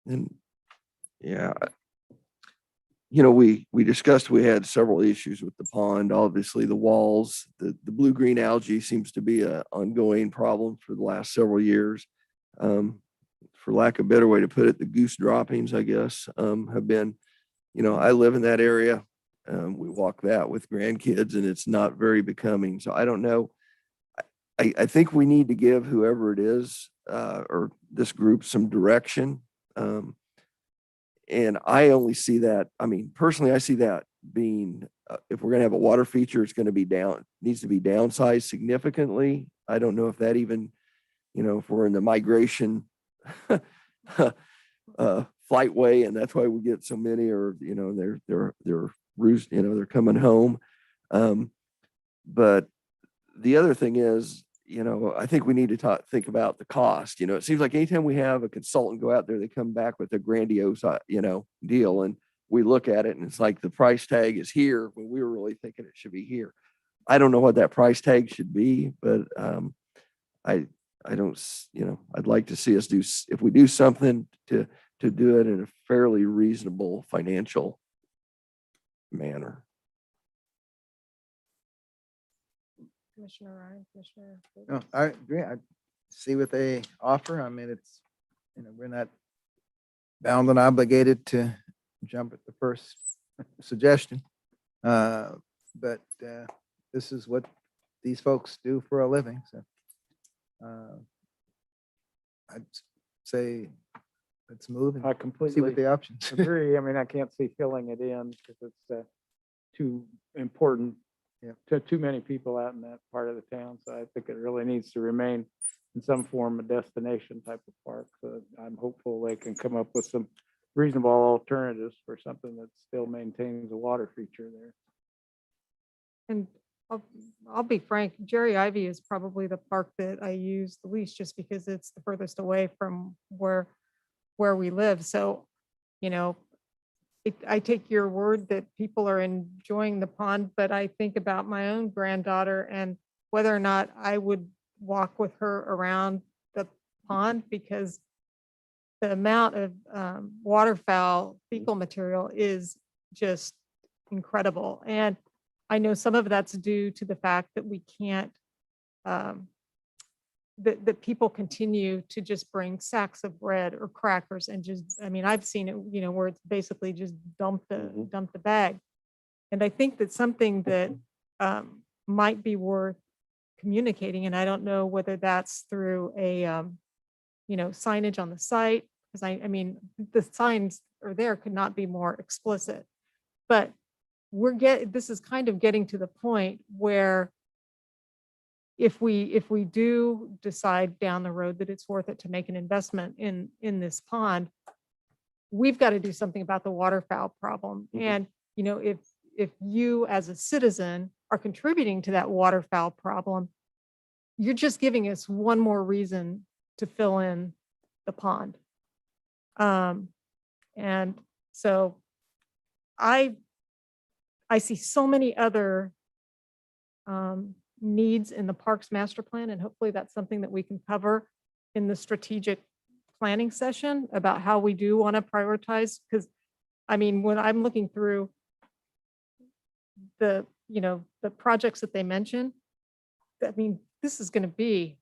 And yeah, we discussed, we had several issues with the pond. Obviously, the walls, the blue-green algae seems to be an ongoing problem for the last several years. For lack of a better way to put it, the goose droppings, I guess, have been, I live in that area. We walk that with grandkids, and it's not very becoming. So I don't know. I think we need to give whoever it is, or this group, some direction. And I only see that, personally, I see that being, if we're going to have a water feature, it's going to be needs to be downsized significantly. I don't know if that even, if we're in the migration flight way, and that's why we get so many, or, they're roost, they're coming home. But the other thing is, you know, I think we need to think about the cost. You know, it seems like anytime we have a consultant go out there, they come back with a grandiose, you know, deal. And we look at it and it's like the price tag is here when we were really thinking it should be here. I don't know what that price tag should be, but I don't, you know, I'd like to see us do, if we do something to do it in a fairly reasonable financial manner. Commissioner Ryan, Commissioner. No, I agree. I see what they offer. I mean, it's, you know, we're not bound and obligated to jump at the first suggestion. But this is what these folks do for a living, so. I'd say, let's move I and see completely what the options. agree. I mean, I can't see filling it in because it's too important. Yeah. To too many people out in that part of the town. So I think it really needs to remain in some form a destination type of park. So I'm hopeful they can come up with some reasonable alternatives for something that still maintains a water feature there. And I'll be frank, Jerry Ivy is probably the park that I use the least just because it's the furthest away from where we live. So, you know, I take your word that people are enjoying the pond, but I think about my own granddaughter and whether or not I would walk with her around the pond because the amount of waterfowl fecal material is just incredible. And I know some of that's due to the fact that we can't, that people continue to just bring sacks of bread or crackers and just, I mean, I've seen it, you know, where it's basically just dump the bag. And I think that's something that might be worth communicating. And I don't know whether that's through a, you know, signage on the site, because I mean, the signs are there could not be more explicit, but this is kind of getting to the point where if we do decide down the road that it's worth it to make an investment in this pond, we've got to do something about the waterfowl problem. And, you know, if you as a citizen are contributing to that waterfowl problem, you're just giving us one more reason to fill in the pond. And so I see so many other needs in the Parks Master Plan, and hopefully that's something that we can cover in the strategic planning session about how we do want to prioritize. Because I mean, when I'm looking through the, you know, the projects that they mentioned, I mean, this is going to be,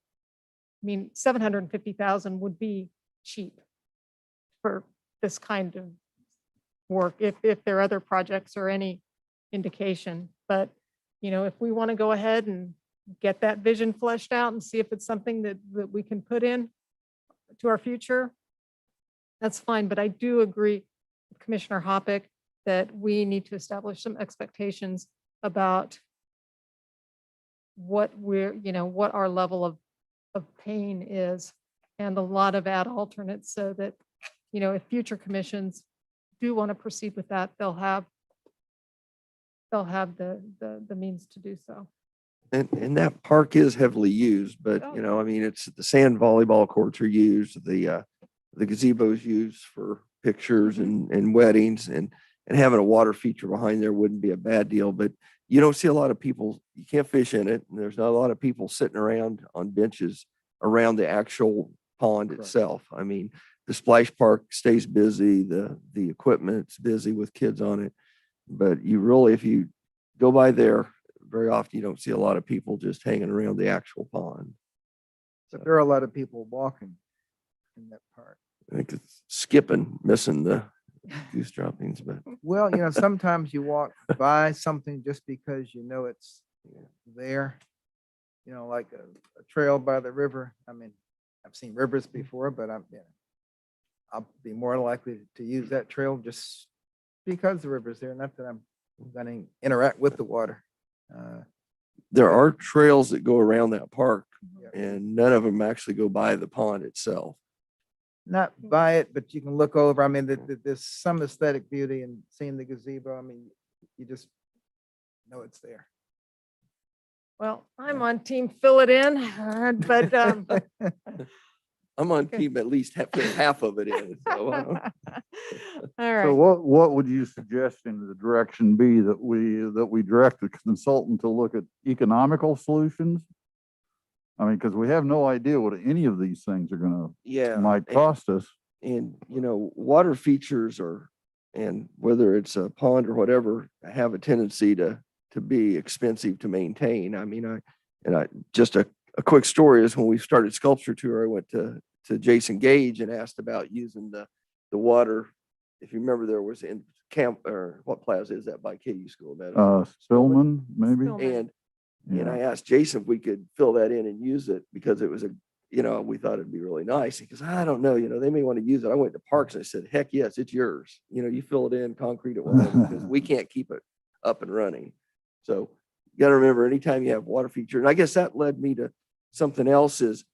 I mean, 750,000 would be cheap for this kind of work if there are other projects or any indication. But you know, if we want to go ahead and get that vision fleshed out and see if it's something that we can put in to our future, that's fine. But I do agree with Commissioner Hoppick that we need to establish some expectations about what what our level of pain is, and a lot of add alternates so that, you know, if future commissions do want to proceed with that, they'll have the means to do so. And that park is heavily used, but you know, I mean, it's the sand volleyball courts are used, the gazebo's used for pictures and weddings, and having a water feature behind there wouldn't be a bad deal. But you don't see a lot of people, you can't fish in it, and there's not a lot of people sitting around on benches around the actual pond itself. I mean, the splash park stays busy, the equipment's busy with kids on it. But you really, if you go by there, very often you don't see a lot of people just hanging around the actual pond. But there are a lot of people walking in that park. I think it's skipping, missing the goose droppings, but Well, you know, sometimes you walk by something just because you know it's there. You know, like a trail by the river. I mean, I've seen rivers before, but I'll be more likely to use that trail just because the river's there. Not that I'm going to interact with the water. there are trails that go around that park, and none of them actually go by the pond itself. Not by it, but you can look over. I mean, there's some aesthetic beauty in seeing the gazebo. I mean, you just know it's there. Well, I'm on team fill it in, but, I'm on team at least half of it in. So, all So right. what would you suggest in the direction be that we direct the consultant to look at economical solutions? I mean, because we have no idea what any of these things are gonna, yeah. might cost us. And, you know, water features and whether it's a pond or whatever, have a tendency to be expensive to maintain. I mean, just a quick story is when we started sculpture tour, I went to Jason Gage and asked about using the water. If you remember, there was in camp, or what plaza is that by KU School of Medicine? Spillman, maybe? Spillman. And I asked Jason if we could fill that in and use it because it was we thought it'd be really nice. He goes, I don't know, they may want to use it. I went to Parks and I said, heck yes, it's yours. You fill it in, concrete it, whatever, because we can't keep it up and running. So you got to remember, anytime you have water feature, and I guess that led me to something else is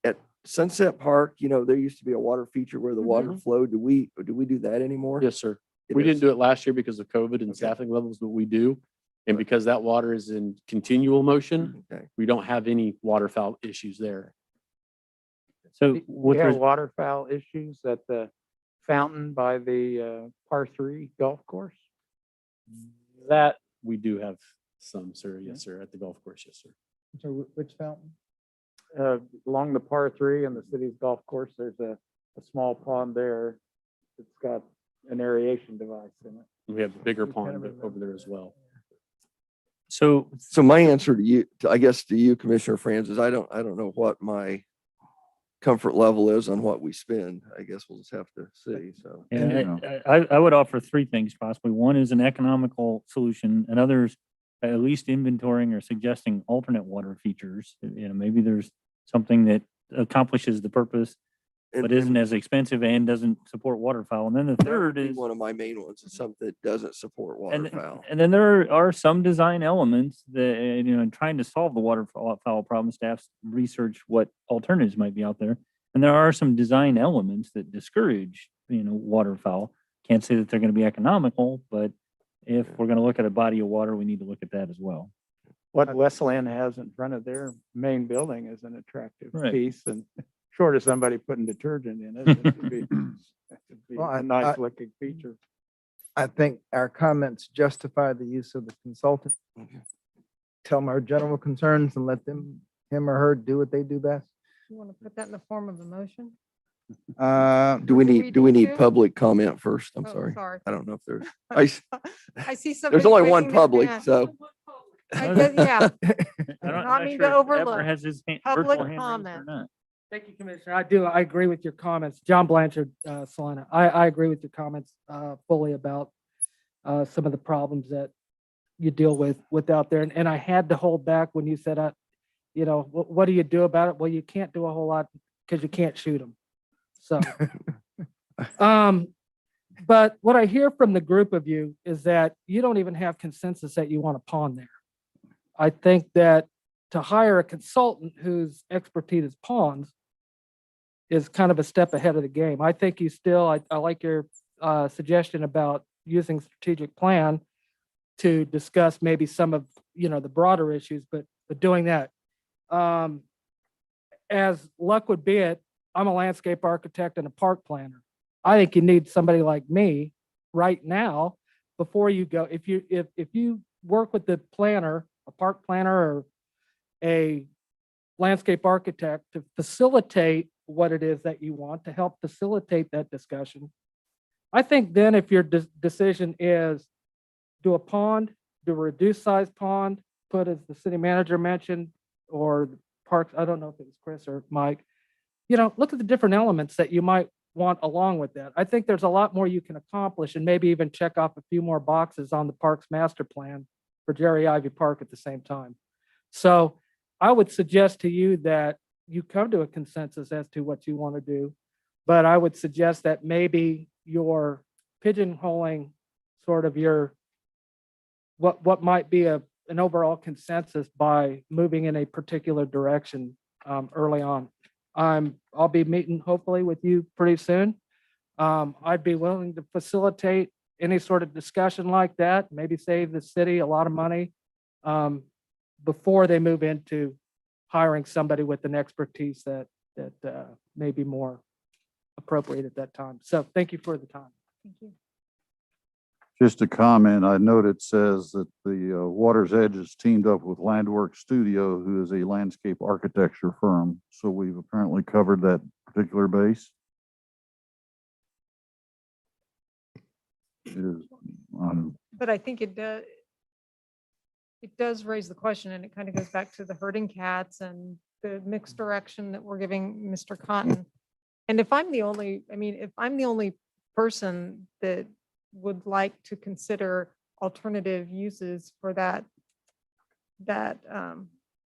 at Sunset Park, there used to be a water feature where the water flowed. Do we do that anymore? Yes, sir. It We is. didn't do it last year because of COVID and staffing levels, but we do. And because that water is in continual motion, Okay. we don't have any waterfowl issues there. So We with, have res- waterfowl issues at the fountain by the par 3 golf course. That we do have some, sir. Yes, sir. At the golf course. Yes, sir. So which fountain? Along the par 3 and the city's golf course, there's a small pond there. It's got an aeration device in it. We have a bigger pond over there as well. so So my answer to you, I guess to you, Commissioner Franz, is I don't know what my comfort level is on what we spend. I guess we'll just have to see. So yeah, I would offer three things possibly. One is an economical solution, and others at least inventorying or suggesting alternate water features. Maybe there's something that accomplishes the purpose, but isn't as expensive and doesn't support waterfowl. And then the third is one of my main ones is something that doesn't support waterfowl. And then there are some design elements that, in trying to solve the waterfowl problem, staffs research what alternatives might be out there. And there are some design elements that discourage, waterfowl. Can't say that they're going to be economical, but if we're going to look at a body of water, we need to look at that as well. What Wesleyan has in front of their main building is an attractive Right. piece, and short of somebody putting detergent in it, it would be Well, a nice looking feature. I think our comments justify the use of the consultant. Tell them our general concerns and let him or her do what they do best. You want to put that in the form of a motion? Do we read these need two? public comment first? I'm Oh, sorry. sorry. I don't know if there's, I see somebody. there's only one waving their public, hand. so. I guess, yeah. I'm Not not mean sure to if overlook. Ever has his Public virtual hand raised or comment. not. Thank you, Commissioner. I agree with your comments. John Blanchard, Salina. I agree with your comments fully about some of the problems that you deal with out there. And I had to hold back when you said, what do you do about it? Well, you can't do a whole lot because you can't shoot them. So, but what I hear from the group of you is that you don't even have consensus that you want a pond there. I think that to hire a consultant whose expertise is ponds is kind of a step ahead of the game. I think you still, I like your suggestion about using strategic plan to discuss maybe some of, the broader issues, but doing that. As luck would be it, I'm a landscape architect and a park planner. I think you need somebody like me right now before you go. If you work with the planner, a park planner or a landscape architect to facilitate what it is that you want, to help facilitate that discussion. I think then if your decision is do a pond, do a reduced size pond, put as the city manager mentioned, or the parks, I don't know if it was Chris or Mike, look at the different elements that you might want along with that. I think there's a lot more you can accomplish and maybe even check off a few more boxes on the parks master plan for Jerry Ivy Park at the same time. So I would suggest to you that you come to a consensus as to what you want to do, but I would suggest that maybe you're pigeonholing sort of your what might be an overall consensus by moving in a particular direction early on. I'll be meeting hopefully with you pretty soon. I'd be willing to facilitate any sort of discussion like that, maybe save the city a lot of money. before they move into hiring somebody with an expertise that may be more appropriate at that time. So thank you for the time. Thank you. Just a comment, I note it says that the Water's Edge is teamed up with Landwork Studio, who is a landscape architecture firm. So we've apparently covered that particular base. It is, But I think it does raise the question, and it kind of goes back to the herding cats and the mixed direction that we're giving Mr. Cotton. And if I'm the only, I mean, if I'm the only person that would like to consider alternative uses for that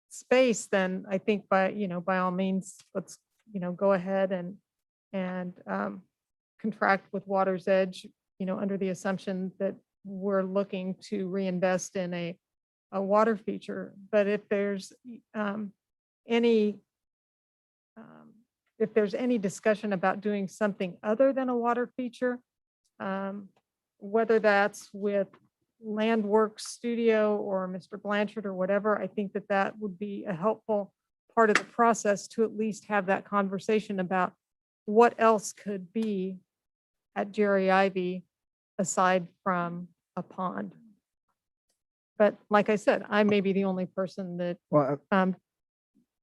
space, then I think by all means, let's, go ahead and contract with Water's Edge, under the assumption that we're looking to reinvest in a water feature. But if there's any discussion about doing something other than a water feature, whether that's with Landworks Studio or Mr. Blanchard or whatever, I think that would be a helpful part of the process to at least have that conversation about what else could be at Jerry Ivy aside from a pond. But like I said, I may be the only person that, Well,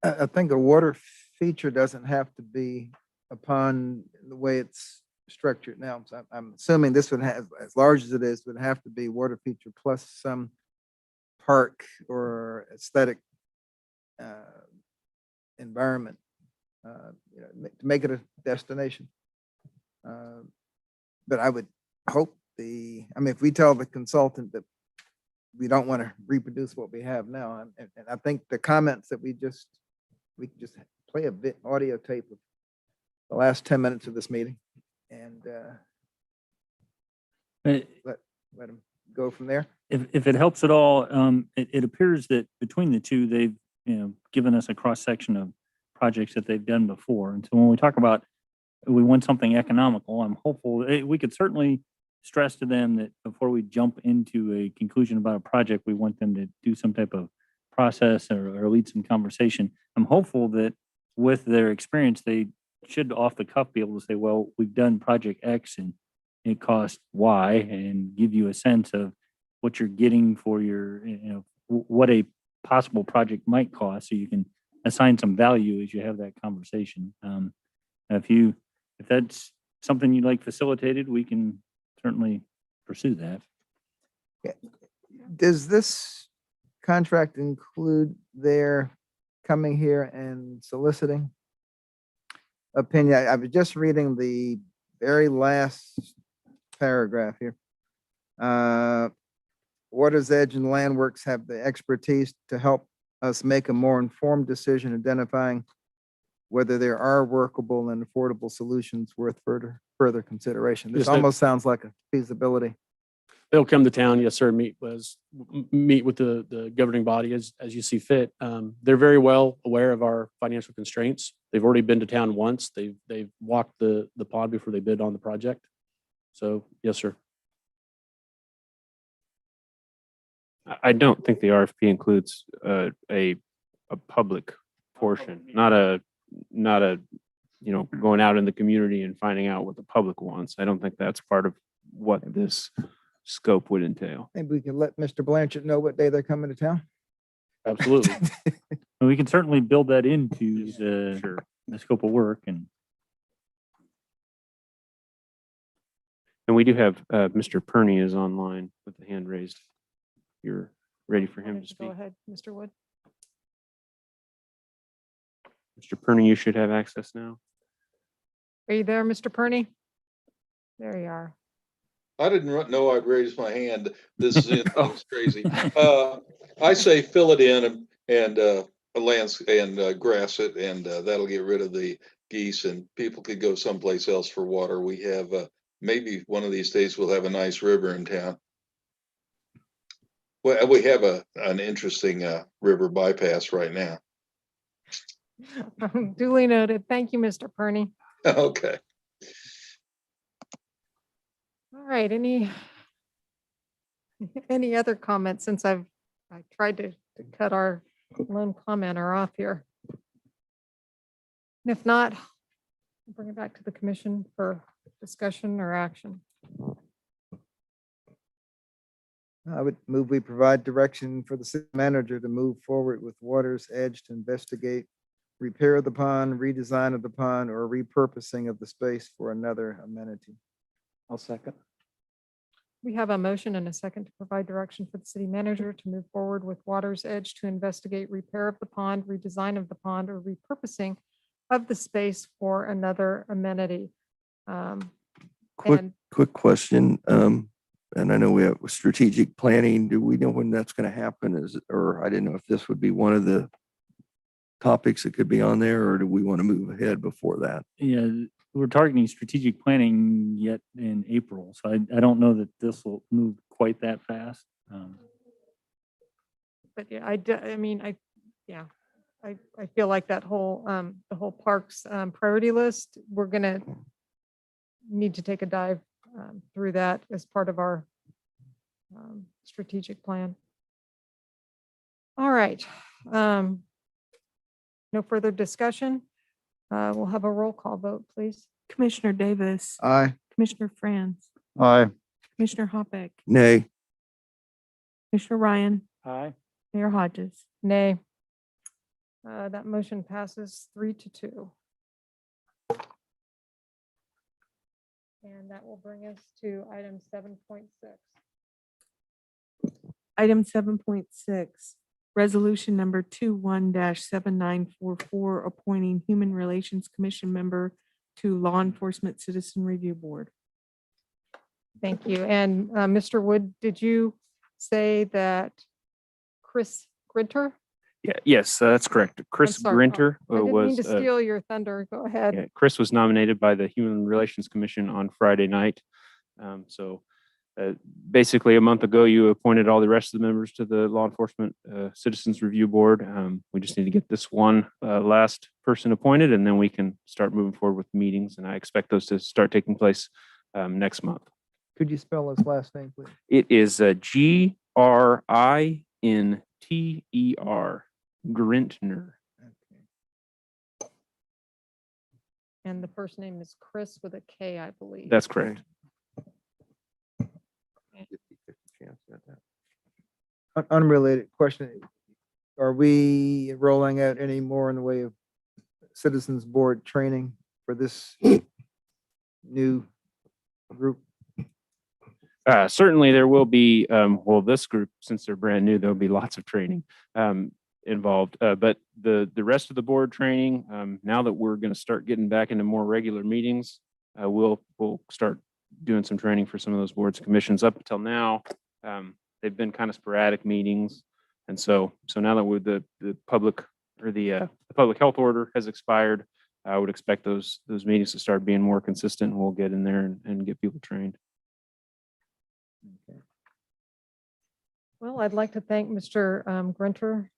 I think a water feature doesn't have to be upon the way it's structured now. So I'm assuming this would have, as large as it is, would have to be water feature plus some park or aesthetic environment, to make it a destination. But I would hope if we tell the consultant that we don't want to reproduce what we have now, and I think the comments that we can just play a bit audio tape of the last 10 minutes of this meeting and let them go from there. If it helps at all, it appears that between the two, they've, given us a cross-section of projects that they've done before. And so when we talk about, we want something economical, I'm hopeful, we could certainly stress to them that before we jump into a conclusion about a project, we want them to do some type of process or lead some conversation. I'm hopeful that with their experience, they should off the cuff be able to say, well, we've done project X and it cost Y, and give you a sense of what you're getting for your, what a possible project might cost, so you can assign some value as you have that conversation. If that's something you'd like facilitated, we can certainly pursue that. Does this contract include their coming here and soliciting opinion? I was just reading the very last paragraph here. Water's Edge and Landworks have the expertise to help us make a more informed decision, identifying whether there are workable and affordable solutions worth further consideration. This Yes, almost sounds like a feasibility. They'll come to town, yes, sir, meet with the governing body as you see fit. They're very well aware of our financial constraints. They've already been to town once. They've walked the pond before they bid on the project. So, yes, sir. I don't think the RFP includes a public portion, not a going out in the community and finding out what the public wants. I don't think that's part of what this scope would entail. Maybe we can let Mr. Blanchard know what day they're coming to town. Absolutely. We can certainly build that into the scope of work. And we do have Mr. Perney is online with the hand raised. You're ready for him to speak. Go ahead, Mr. Wood. Mr. Perney, you should have access now. Are you there, Mr. Perney? There you are. I didn't know I'd raised my hand. This is crazy. I say fill it in and grass it, and that'll get rid of the geese, and people could go someplace else for water. We have maybe one of these days we'll have a nice river in town. Well, we have an interesting river bypass right now. Duly noted. Thank you, Mr. Perney. Okay. All right, any other comments, since I tried to to cut our lone commenter off here. And if not, I'll bring it back to the commission for discussion or action. I would move we provide direction for the city manager to move forward with Water's Edge to investigate repair of the pond, redesign of the pond, or repurposing of the space for another amenity. I'll second. We have a motion and a second to provide direction for the city manager to move forward with Water's Edge to investigate repair of the pond, redesign of the pond, or repurposing of the space for another amenity. Quick, And quick question. And I know we have strategic planning. Do we know when that's going to happen? Or I didn't know if this would be one of the topics that could be on there, or do we want to move ahead before that? Yeah, we're targeting strategic planning yet in April, so I don't know that this will move quite that fast. But yeah, I mean, I feel like that whole, the whole parks priority list, we're gonna need to take a dive through that as part of our strategic plan. All right. No further discussion. We'll have a roll call vote, please. Commissioner Davis. Aye. Commissioner Franz. Aye. Commissioner Hoppeck. Nay. Commissioner Ryan. Aye. Mayor Hodges. Nay. That motion passes 3-2. And that will bring us to item 7.6. Item 7.6, resolution number 21-7944, appointing Human Relations Commission member to Law Enforcement Citizen Review Board. Thank you. And Mr. Wood, did you say that Chris Grinter? Yeah, yes, that's correct. Chris sorry. Grinter I didn't mean was, to steal your thunder. Go ahead. yeah, Chris was nominated by the Human Relations Commission on Friday night. Basically, a month ago, you appointed all the rest of the members to the Law Enforcement Citizens Review Board. We just need to get this one last person appointed, and then we can start moving forward with meetings. And I expect those to start taking place next month. Could you spell his last name, please? It is Grinter, Grintner. And the first name is Chris with a K, I believe. That's correct. Unrelated question. Are we rolling out any more in the way of citizens board training for this new group? Certainly there will be, this group, since they're brand new, there'll be lots of training involved. But the rest of the board training, now that we're going to start getting back into more regular meetings, we'll start doing some training for some of those boards and commissions. Up until now, they've been kind of sporadic meetings. And so now that the public or the public health order has expired, I would expect those meetings to start being more consistent, and we'll get in there and get people trained. Well, I'd like to thank Mr. Grinter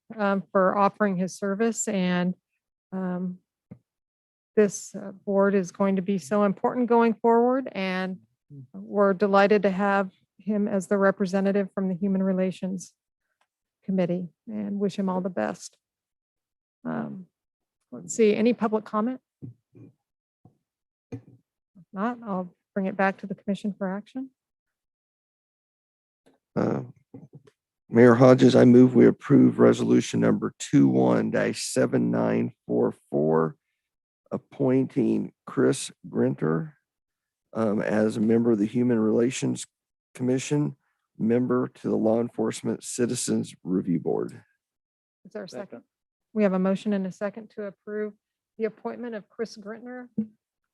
for offering his service, and this board is going to be so important going forward, and we're delighted to have him as the representative from the Human Relations Committee, and wish him all the best. Let's see, any public comment? If not, I'll bring it back to the commission for action. Mayor Hodges, I move we approve resolution number 21-7944, appointing Chris Grinter as a member of the Human Relations Commission, member to the Law Enforcement Citizens Review Board. Is there a second? We have a motion and a second to approve the appointment of Chris Grinter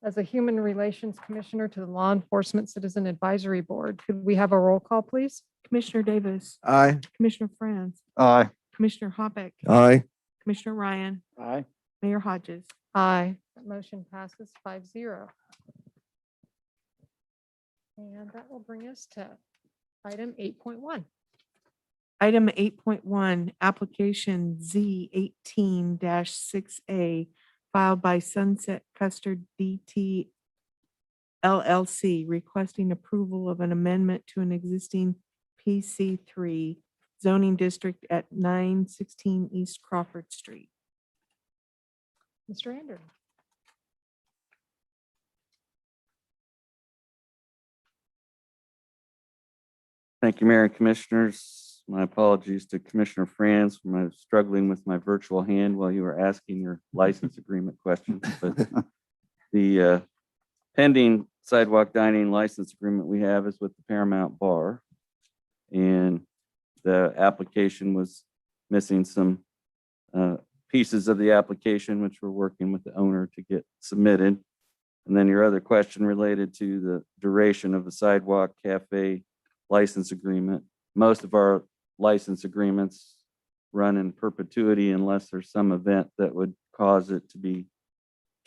as a Human Relations Commissioner to the Law Enforcement Citizen Advisory Board. Could we have a roll call, please? Commissioner Davis. Aye. Commissioner Franz. Aye. Commissioner Hoppeck. Aye. Commissioner Ryan. Aye. Mayor Hodges. Aye. That motion passes 5-0. And that will bring us to item 8.1. Item 8.1, application Z18-6A, filed by Sunset Custard DT LLC, requesting approval of an amendment to an existing PC3 zoning district at 916 East Crawford Street. Mr. Andrew. Thank you, Mayor and Commissioners. My apologies to Commissioner Franz for my struggling with my virtual hand while you were asking your license agreement questions. But the pending sidewalk dining license agreement we have is with the Paramount Bar. And the application was missing some pieces of the application, which we're working with the owner to get submitted. And then your other question related to the duration of the sidewalk cafe license agreement. Most of our license agreements run in perpetuity unless there's some event that would cause it to be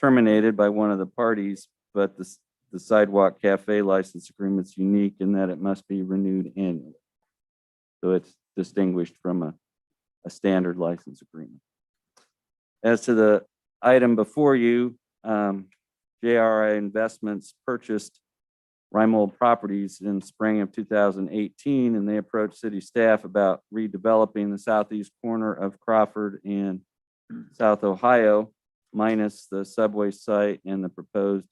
terminated by one of the parties. But the sidewalk cafe license agreement's unique in that it must be renewed annually. So it's distinguished from a standard license agreement. As to the item before you, JRI Investments purchased Reimold Properties in spring of 2018, and they approached city staff about redeveloping the southeast corner of Crawford and South Ohio, minus the subway site and the proposed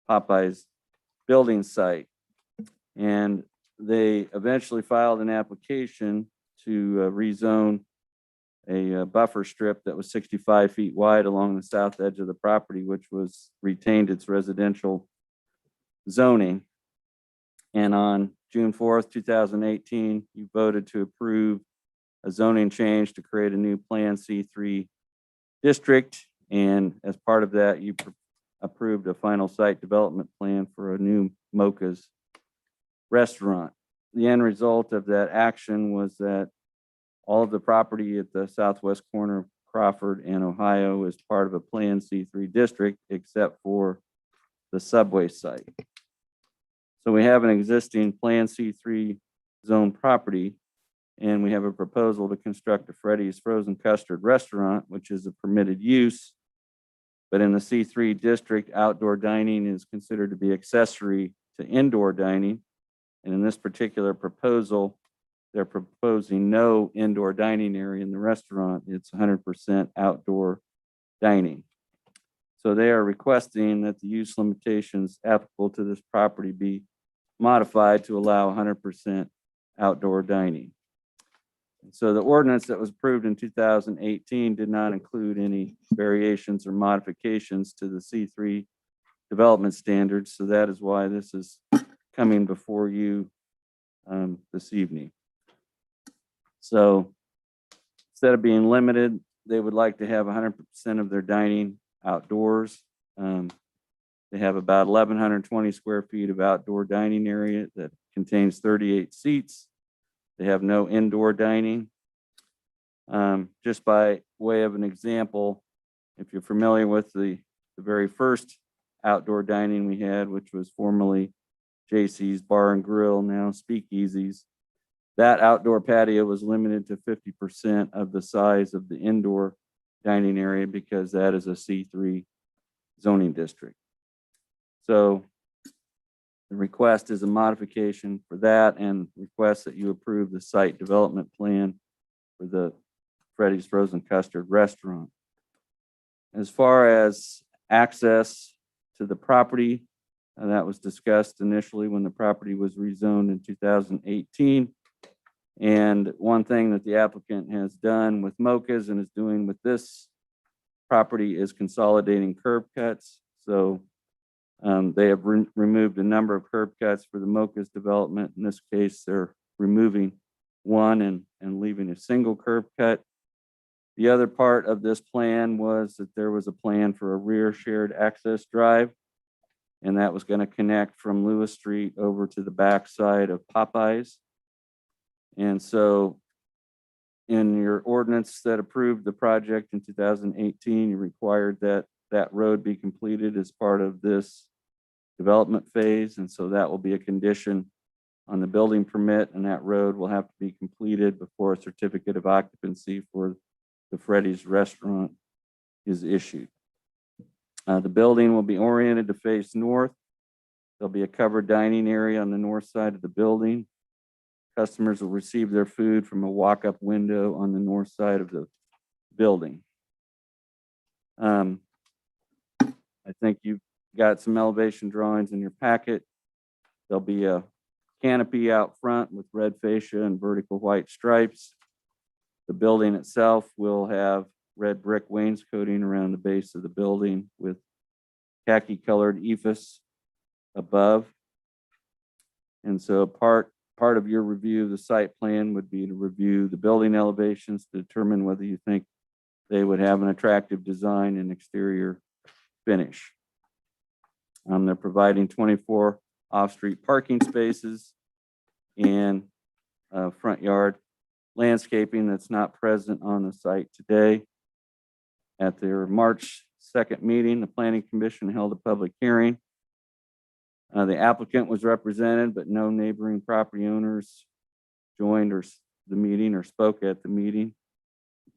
Popeyes building site. And they eventually filed an application to rezone a buffer strip that was 65 feet wide along the south edge of the property, which was retained its residential zoning. And on June 4th, 2018, you voted to approve a zoning change to create a new Plan C3 district. And as part of that, you approved a final site development plan for a new Mocha's restaurant. The end result of that action was that all of the property at the southwest corner of Crawford and Ohio is part of a Plan C3 district, except for the subway site. So we have an existing Plan C3 zone property, and we have a proposal to construct a Freddy's Frozen Custard restaurant, which is a permitted use. But in the C3 district, outdoor dining is considered to be accessory to indoor dining. And in this particular proposal, they're proposing no indoor dining area in the restaurant. It's 100% outdoor dining. So they are requesting that the use limitations applicable to this property be modified to allow 100% outdoor dining. And so the ordinance that was approved in 2018 did not include any variations or modifications to the C3 development standards. So that is why this is coming before you this evening. So instead of being limited, they would like to have 100% of their dining outdoors. They have about 1,120 square feet of outdoor dining area that contains 38 seats. They have no indoor dining. Just by way of an example, if you're familiar with the very first outdoor dining we had, which was formerly JC's Bar and Grill, now Speakeasies, that outdoor patio was limited to 50% of the size of the indoor dining area because that is a C3 zoning district. So the request is a modification for that and request that you approve the site development plan for the Freddy's Frozen Custard restaurant. As far as access to the property, that was discussed initially when the property was rezoned in 2018. And one thing that the applicant has done with Mocha's and is doing with this property is consolidating curb cuts. So they have removed a number of curb cuts for the Mocha's development. In this case, they're removing one and leaving a single curb cut. The other part of this plan was that there was a plan for a rear shared access drive, and that was going to connect from Lewis Street over to the backside of Popeyes. And so in your ordinance that approved the project in 2018, you required that that road be completed as part of this development phase. And so that will be a condition on the building permit, and that road will have to be completed before a certificate of occupancy for the Freddy's restaurant is issued. The building will be oriented to face north. There'll be a covered dining area on the north side of the building. Customers will receive their food from a walk-up window on the north side of the building. I think you've got some elevation drawings in your packet. There'll be a canopy out front with red fascia and vertical white stripes. The building itself will have red brick wainscoting around the base of the building with khaki colored ephes above. And so part of your review of the site plan would be to review the building elevations to determine whether you think they would have an attractive design and exterior finish. They're providing 24 off-street parking spaces and front yard landscaping that's not present on the site today. At their March 2nd meeting, the Planning Commission held a public hearing. The applicant was represented, but no neighboring property owners joined the meeting or spoke at the meeting.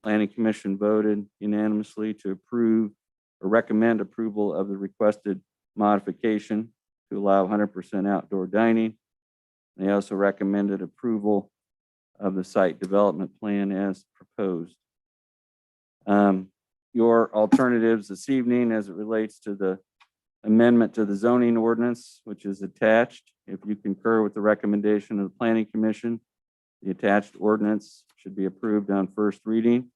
Planning Commission voted unanimously to approve or recommend approval of the requested modification to allow 100% outdoor dining. They also recommended approval of the site development plan as proposed. Your alternatives this evening as it relates to the amendment to the zoning ordinance, which is attached. If you concur with the recommendation of the Planning Commission, the attached ordinance should be approved on first reading.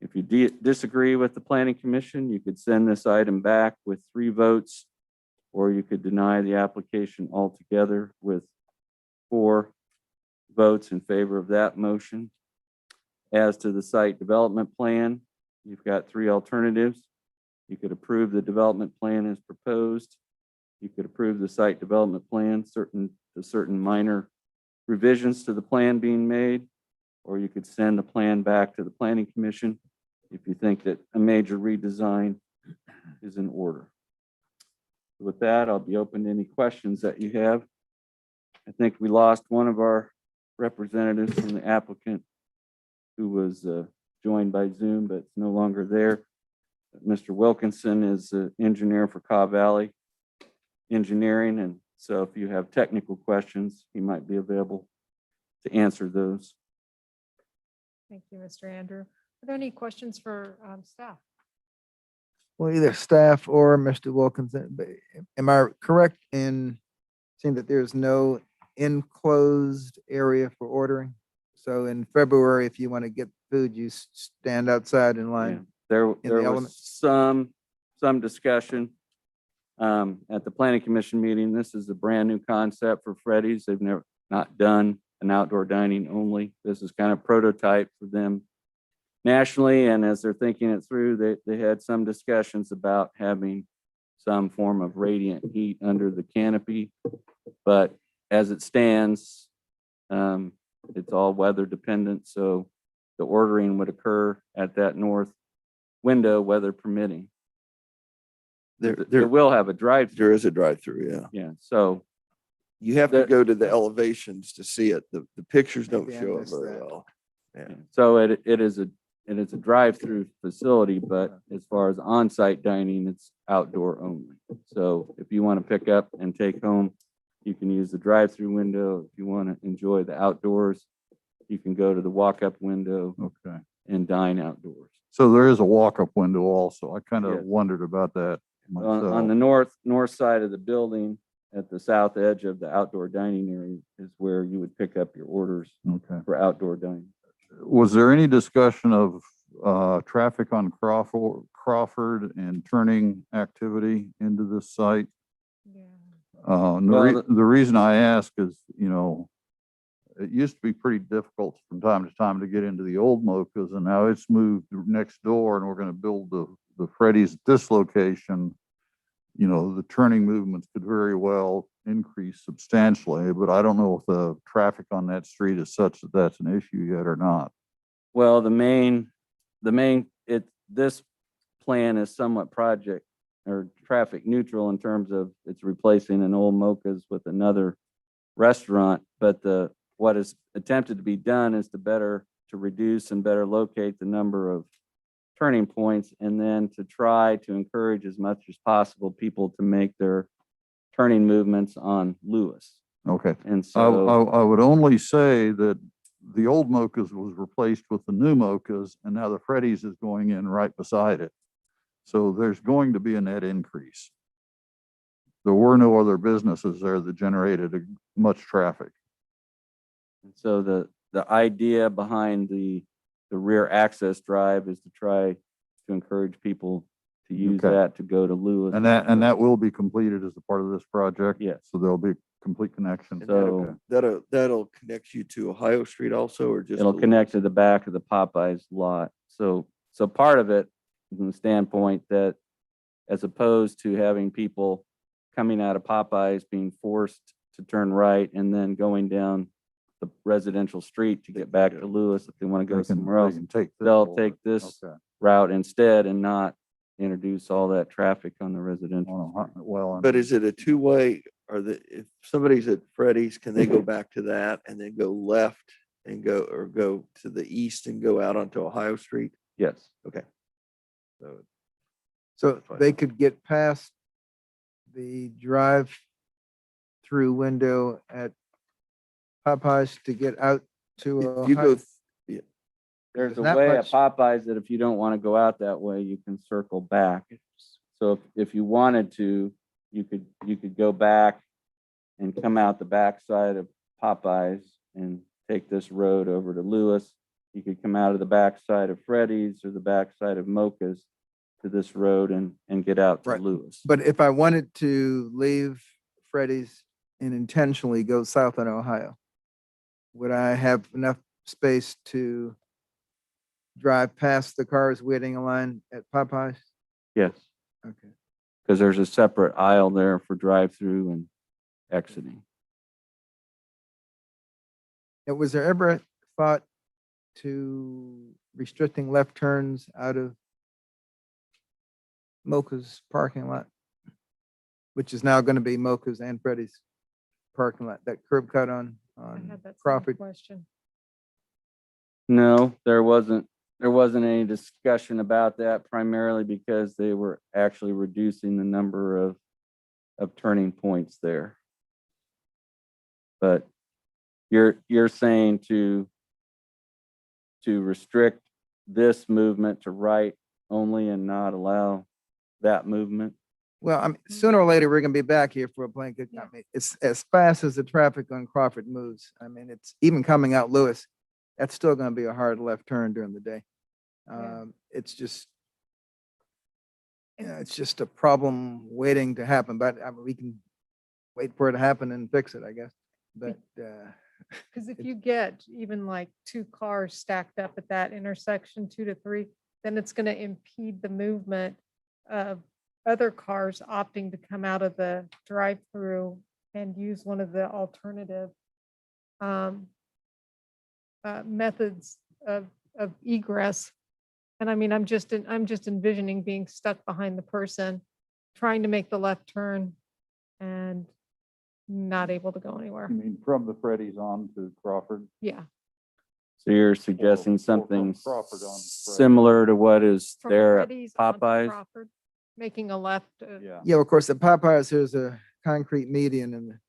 If you disagree with the Planning Commission, you could send this item back with 3 votes, or you could deny the application altogether with 4 votes in favor of that motion. As to the site development plan, you've got 3 alternatives. You could approve the development plan as proposed. You could approve the site development plan, certain minor revisions to the plan being made, or you could send the plan back to the Planning Commission if you think that a major redesign is in order. With that, I'll be open to any questions that you have. I think we lost one of our representatives from the applicant who was joined by Zoom, but no longer there. Mr. Wilkinson is an engineer for Cobb Valley Engineering, and so if you have technical questions, he might be available to answer those. Thank you, Mr. Andrew. Are there any questions for staff? Well, either staff or Mr. Wilkinson, but am I correct in saying that there's no enclosed area for ordering? So in February, if you want to get food, you stand outside in line. There the was element. some discussion at the Planning Commission meeting. This is a brand new concept for Freddy's. They've not done an outdoor dining only. This is kind of prototype for them nationally, and as they're thinking it through, they had some discussions about having some form of radiant heat under the canopy. But as it stands, it's all weather dependent, so the ordering would occur at that north window, weather permitting. There will have a drive-through. There is a drive-through, yeah. Yeah, so You have to go to the elevations to see it. The pictures don't show it very well. Yeah. so it is a drive-through facility, but as far as on-site dining, it's outdoor only. So if you want to pick up and take home, you can use the drive-through window. If you want to enjoy the outdoors, you can go to the walk-up window Okay. and dine outdoors. So there is a walk-up window also. I kind of Yes. wondered about that On myself. the north side of the building, at the south edge of the outdoor dining area is where you would pick up your orders Okay. for outdoor dining. Was there any discussion of traffic on Crawford and turning activity into this site? The reason I ask is, it used to be pretty difficult from time to time to get into the old Mocha's, and now it's moved next door, and we're going to build the Freddy's at this location. The turning movements could very well increase substantially, but I don't know if the traffic on that street is such that that's an issue yet or not. Well, this plan is somewhat project or traffic neutral in terms of it's replacing an old Mocha's with another restaurant, but what is attempted to be done is to reduce and better locate the number of turning points, and then to try to encourage as much as possible people to make their turning movements on Lewis. Okay. And I, so, I would only say that the old Mocha's was replaced with the new Mocha's, and now the Freddy's is going in right beside it. So there's going to be a net increase. There were no other businesses there that generated much traffic. so the idea behind the rear access drive is to try to encourage people to use Okay. that to go to Lewis. And that will be completed as a part of this project? Yes. So there'll be complete connection. And So that'll connect you to Ohio Street also, or just? it'll to connect Lewis? to the back of the Popeyes lot. So part of it from the standpoint that as opposed to having people coming out of Popeyes being forced to turn right and then going down the residential street to get back to Lewis if they want to go somewhere else, they'll take this route instead and not introduce all that traffic on the residential. Well, But is it a two-way, or if somebody's at Freddy's, can they go back to that and then go left and go to the east and go out onto Ohio Street? Yes. Okay. So they could get past the drive-through window at Popeyes to get out to If you go, Ohio? There's a There's not way at much- Popeyes that if you don't want to go out that way, you can circle back. So if you wanted to, you could go back and come out the backside of Popeyes and take this road over to Lewis. You could come out of the backside of Freddy's or the backside of Mocha's to this road and get out to Right. Lewis. But if I wanted to leave Freddy's and intentionally go south on Ohio, would I have enough space to drive past the cars waiting in line at Popeyes? Yes, Okay. because there's a separate aisle there for drive-through and exiting. And was there ever a thought to restricting left turns out of Mocha's parking lot, which is now going to be Mocha's and Freddy's parking lot, that curb cut on I had that same Crawford? question. No, there wasn't any discussion about that primarily because they were actually reducing the number of turning points there. But you're saying to restrict this movement to right only and not allow that movement? Well, I mean, sooner or later, we're gonna be back here for a blanket. I mean, it's as fast as the traffic on Crawford moves. I mean, it's even coming out Lewis, that's still gonna be a hard left turn during the day. It's just, it's just a problem waiting to happen, but I mean, we can wait for it to happen and fix it, I guess. But, Because if you get even like two cars stacked up at that intersection, 2 to 3, then it's going to impede the movement of other cars opting to come out of the drive-through and use one of the alternative methods of egress. And I mean, I'm just envisioning being stuck behind the person, trying to make the left turn and not able to go anywhere. You mean from the Freddy's on to Crawford? Yeah. So you're suggesting Or from something Crawford on Freddy. similar to what is From there at Freddy's onto Popeyes? Crawford, making a left. yeah, of course, at Popeyes, there's a concrete median in the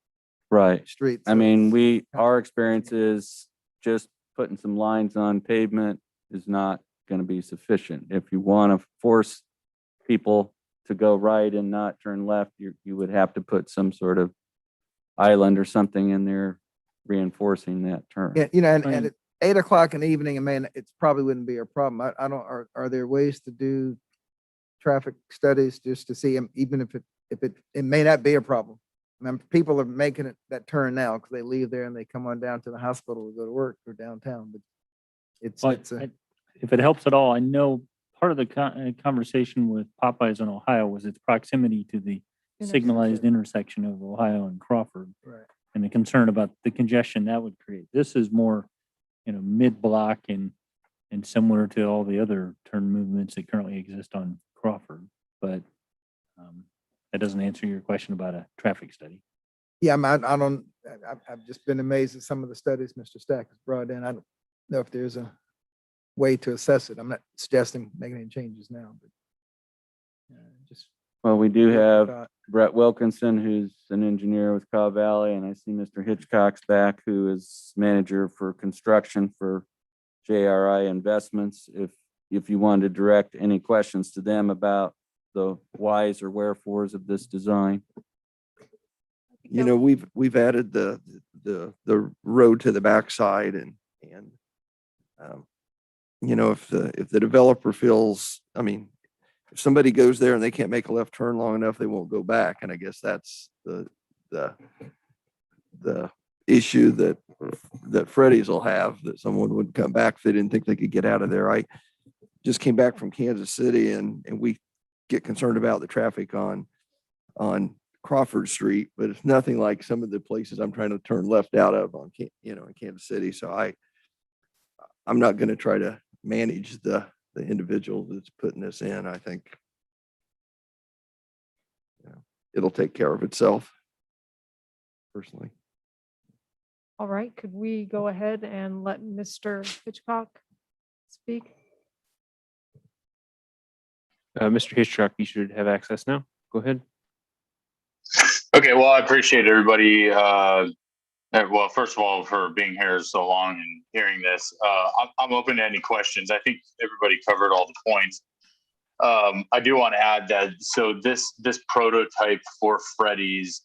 Right. street. I so mean, it's our experience is just putting some lines on pavement is not going to be sufficient. If you want to force people to go right and not turn left, you would have to put some sort of island or something in there reinforcing that turn. Yeah, and at 8 o'clock in the evening, I mean, it probably wouldn't be a problem. I don't, are there ways to do traffic studies just to see, even if it may not be a problem? I mean, people are making it that turn now because they leave there and they come on down to the hospital to go to work or downtown, but it's If it helps at all, I know part of the conversation with Popeyes in Ohio was its proximity to the signalized intersection of Ohio and Crawford. Right. And the concern about the congestion that would create. This is more, mid-block and similar to all the other turn movements that currently exist on Crawford. But that doesn't answer your question about a traffic study. Yeah, I've just been amazed at some of the studies Mr. Stack has brought in. I don't know if there's a way to assess it. I'm not suggesting making any changes now, but just Well, we do have Got- Brett Wilkinson, who's an engineer with Cobb Valley, and I see Mr. Hitchcock's back, who is manager for construction for JRI Investments. If you wanted to direct any questions to them about the whys or wherefores of this design. You know, we've added the road to the backside and, you know, if the developer feels, I mean, if somebody goes there and they can't make a left turn long enough, they won't go back. And I guess that's the issue that Freddy's will have, that someone would come back if they didn't think they could get out of there. I just came back from Kansas City and we get concerned about the traffic on Crawford Street, but it's nothing like some of the places I'm trying to turn left out of in Kansas City. So I'm not going to try to manage the individual that's putting this in. I think it'll take care of itself personally. All right, could we go ahead and let Mr. Hitchcock speak? Mr. Hitchcock, you should have access now. Go ahead. Okay, well, I appreciate everybody. Well, first of all, for being here so long and hearing this. I'm open to any questions. I think everybody covered all the points. I do want to add that so this prototype for Freddy's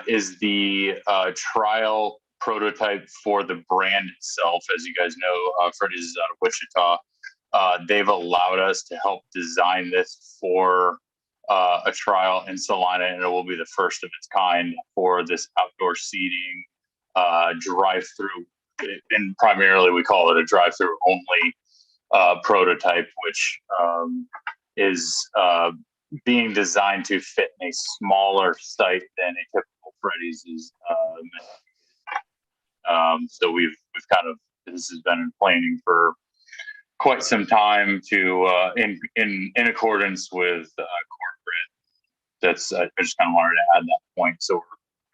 is the trial prototype for the brand itself. As you guys know, Freddy's is out of Wichita. They've allowed us to help design this for a trial in Salina, and it will be the first of its kind for this outdoor seating drive-through. And primarily, we call it a drive-through only prototype, which is being designed to fit in a smaller site than a typical Freddy's is. So we've kind of, this has been in planning for quite some time to in accordance with corporate. That's I just kind of wanted to add that point. So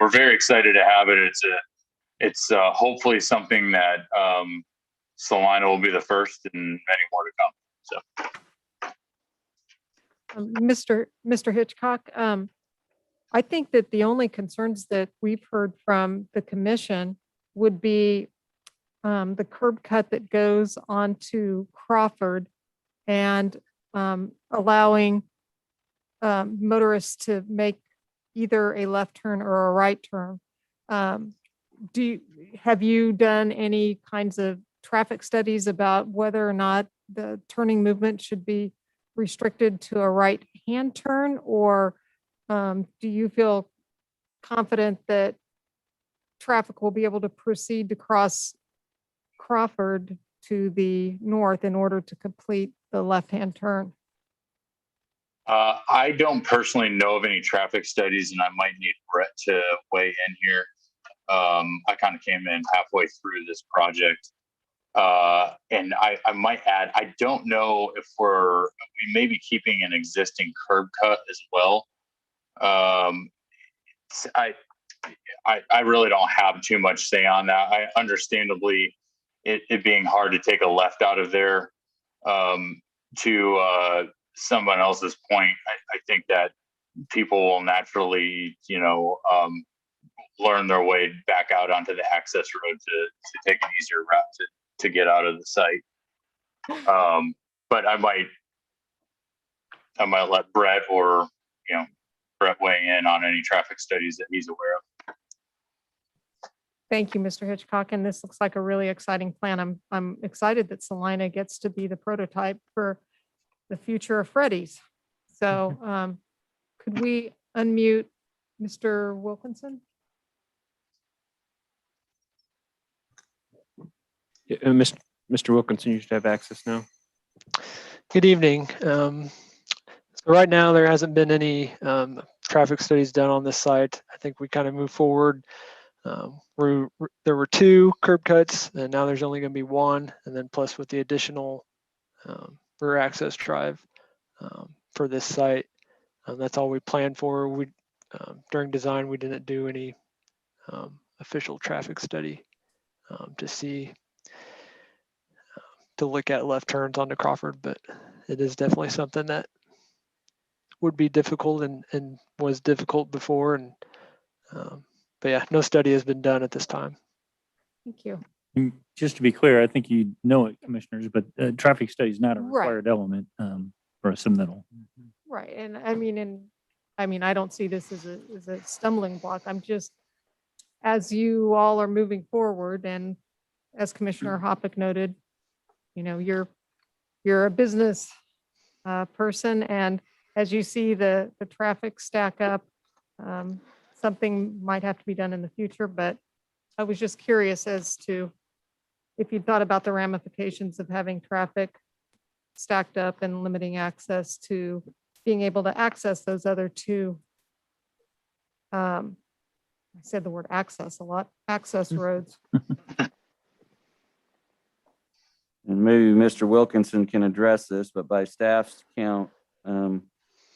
we're very excited to have it. It's hopefully something that Salina will be the first and many more to come. So. Mr. Hitchcock, I think that the only concerns that we've heard from the commission would be the curb cut that goes onto Crawford and allowing motorists to make either a left turn or a right turn. Have you done any kinds of traffic studies about whether or not the turning movement should be restricted to a right hand turn, or do you feel confident that traffic will be able to proceed to cross Crawford to the north in order to complete the left-hand turn? I don't personally know of any traffic studies, and I might need Brett to weigh in here. I kind of came in halfway through this project. And I might add, I don't know if we may be keeping an existing curb cut as well. I really don't have too much say on that. I understandably, it being hard to take a left out of there, to someone else's point, I think that people will naturally, learn their way back out onto the access road to take an easier route to get out of the site. But I might let Brett or, Brett weigh in on any traffic studies that he's aware of. Thank you, Mr. Hitchcock. And this looks like a really exciting plan. I'm excited that Salina gets to be the prototype for the future of Freddy's. So could we unmute Mr. Wilkinson? Mr. Wilkinson, you should have access now. Good evening. So right now there hasn't been any traffic studies done on this site. I think we kind of move forward. There were 2 curb cuts, and now there's only going to be 1, and then plus with the additional rear access drive for this site. That's all we planned for. We during design we didn't do any official traffic study to look at left turns onto Crawford, but it is definitely something that would be difficult and was difficult before. And but yeah, no study has been done at this time. Thank you. And just to be clear, I think you know it, commissioners, but traffic study is not a Right. required element for a submittal. Right. And I mean, I don't see this as a stumbling block. I'm just, as you all are moving forward, and as Commissioner Hoppick noted, you know, you're a business person, and as you see the traffic stack up, something might have to be done in the future, but I was just curious as to if you thought about the ramifications of having traffic stacked up and limiting access to being able to access those other two. I said the word access a lot, access roads. And maybe Mr. Wilkinson can address this, but by staff's count,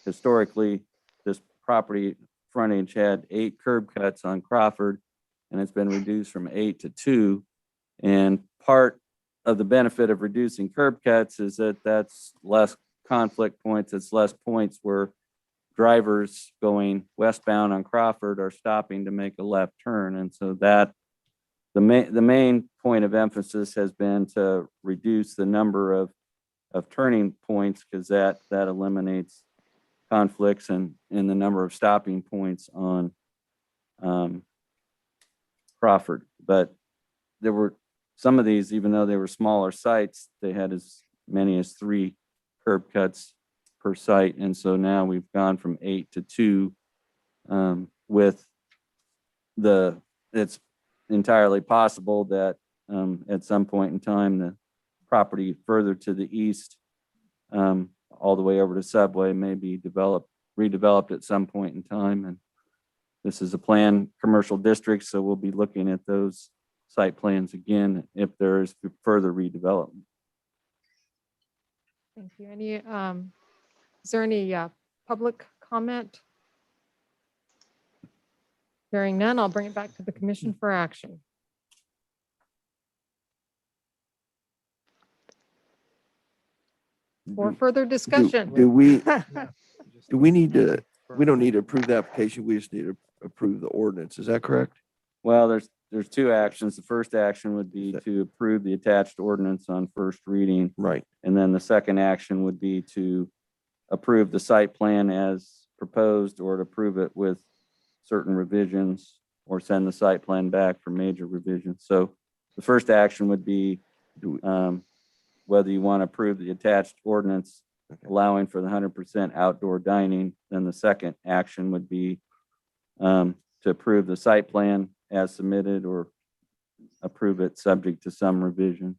historically, this property frontage had 8 curb cuts on Crawford, and it's been reduced from 8 to 2. And part of the benefit of reducing curb cuts is that that's less conflict points. It's less points where drivers going westbound on Crawford are stopping to make a left turn. And so that the main point of emphasis has been to reduce the number of turning points, because that eliminates conflicts and the number of stopping points on Crawford. But there were some of these, even though they were smaller sites, they had as many as 3 curb cuts per site. And so now we've gone from 8 to 2 with it's entirely possible that at some point in time, the property further to the east, all the way over to Subway, may be redeveloped at some point in time. And this is a planned commercial district, so we'll be looking at those site plans again if there is further redevelopment. Thank you. Is there any public comment? Hearing none, I'll bring it back to the commission for action. For further discussion. Do we need to, we don't need to approve the application, we just need to approve the ordinance, is that correct? Well, there's 2 actions. The first action would be to approve the attached ordinance on first reading. Right. And then the second action would be to approve the site plan as proposed, or to approve it with certain revisions, or send the site plan back for major revisions. So the first action would be whether you want to approve the attached ordinance allowing for the 100% outdoor dining. Then the second action would be to approve the site plan as submitted, or approve it subject to some revision.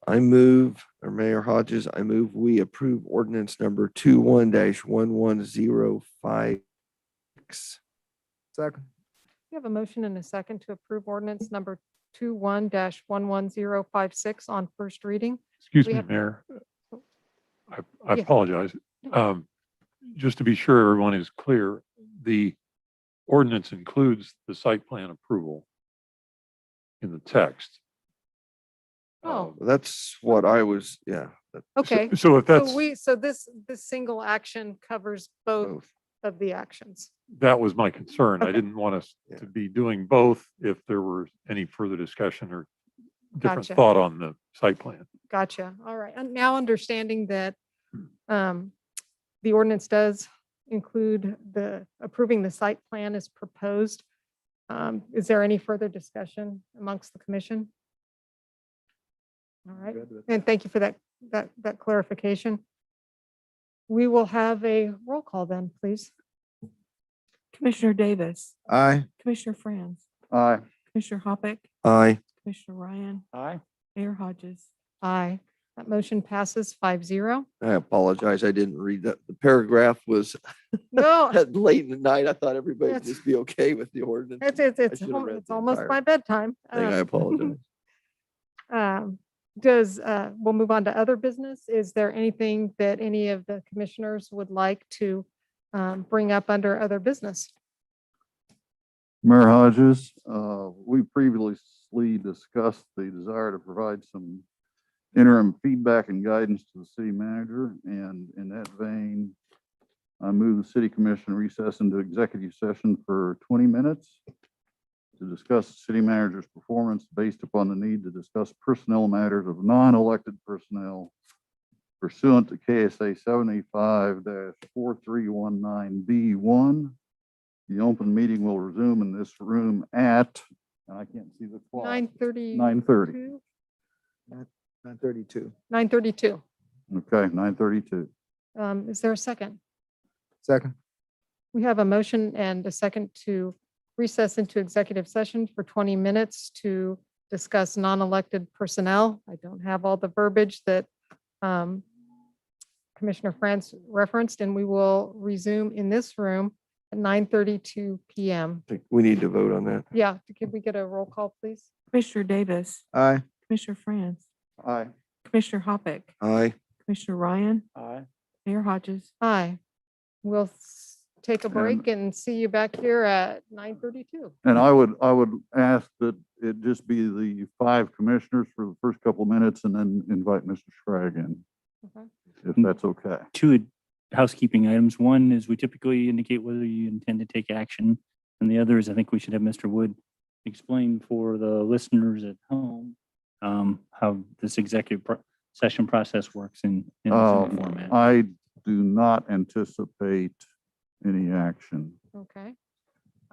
I move, or Mayor Hodges, I move we approve ordinance number 21-1105. Second. We have a motion and a second to approve ordinance number 21-11056 on first reading. Excuse We me, have- Mayor. I Yeah. apologize. Just to be sure everyone is clear, the ordinance includes the site plan approval in the text. Oh, That's what I was, yeah. okay. So if that's, So this single action covers both of the actions. that was my concern. I Okay. didn't want us to be doing both if there were any further discussion or different Gotcha. thought on the site plan. Gotcha. All right. And now understanding that the ordinance does include the approving the site plan as proposed. Is there any further discussion amongst the commission? All right. And thank you for that clarification. We will have a roll call then, please. Commissioner Davis, Aye. Commissioner Franz, Aye. Commissioner Hoppick, Aye. Commissioner Ryan, Aye. Mayor Hodges. Aye. That motion passes 5-0. I apologize, I didn't read that. The paragraph was No, late in the night. I thought everybody would That's- just be okay with the ordinance. it's I should've read it's the almost entire my bedtime. thing. I apologize. We'll move on to other business. Is there anything that any of the commissioners would like to bring up under other business? Mayor Hodges, we previously discussed the desire to provide some interim feedback and guidance to the city manager. And in that vein, I move the city commission recess into executive session for 20 minutes to discuss the city manager's performance based upon the need to discuss personnel matters of non-elected personnel pursuant to KSA 75-4319B1. The open meeting will resume in this room at, and I can't see the clock. 9:30. 9:30. 9:32. 9:32. Okay, 9:32. Is there a second? Second. We have a motion and a second to recess into executive session for 20 minutes to discuss non-elected personnel. I don't have all the verbiage that Commissioner France referenced, and we will resume in this room at 9:32 PM. I think we need to vote on that. Yeah, could we get a roll call, please? Commissioner Davis, Aye. Commissioner France, Aye. Commissioner Hoppick, Aye. Commissioner Ryan, Aye. Mayor Hodges. Aye. We'll take a break and see you back here at 9:32. And I would ask that it just be the 5 commissioners for the first couple of minutes and then invite Mr. Scragg in, Okay. if that's okay. Two housekeeping items. One is we typically indicate whether you intend to take action. And the other is I think we should have Mr. Wood explain for the listeners at home how this executive session process works in the Zoom format. I do not anticipate any action. Okay.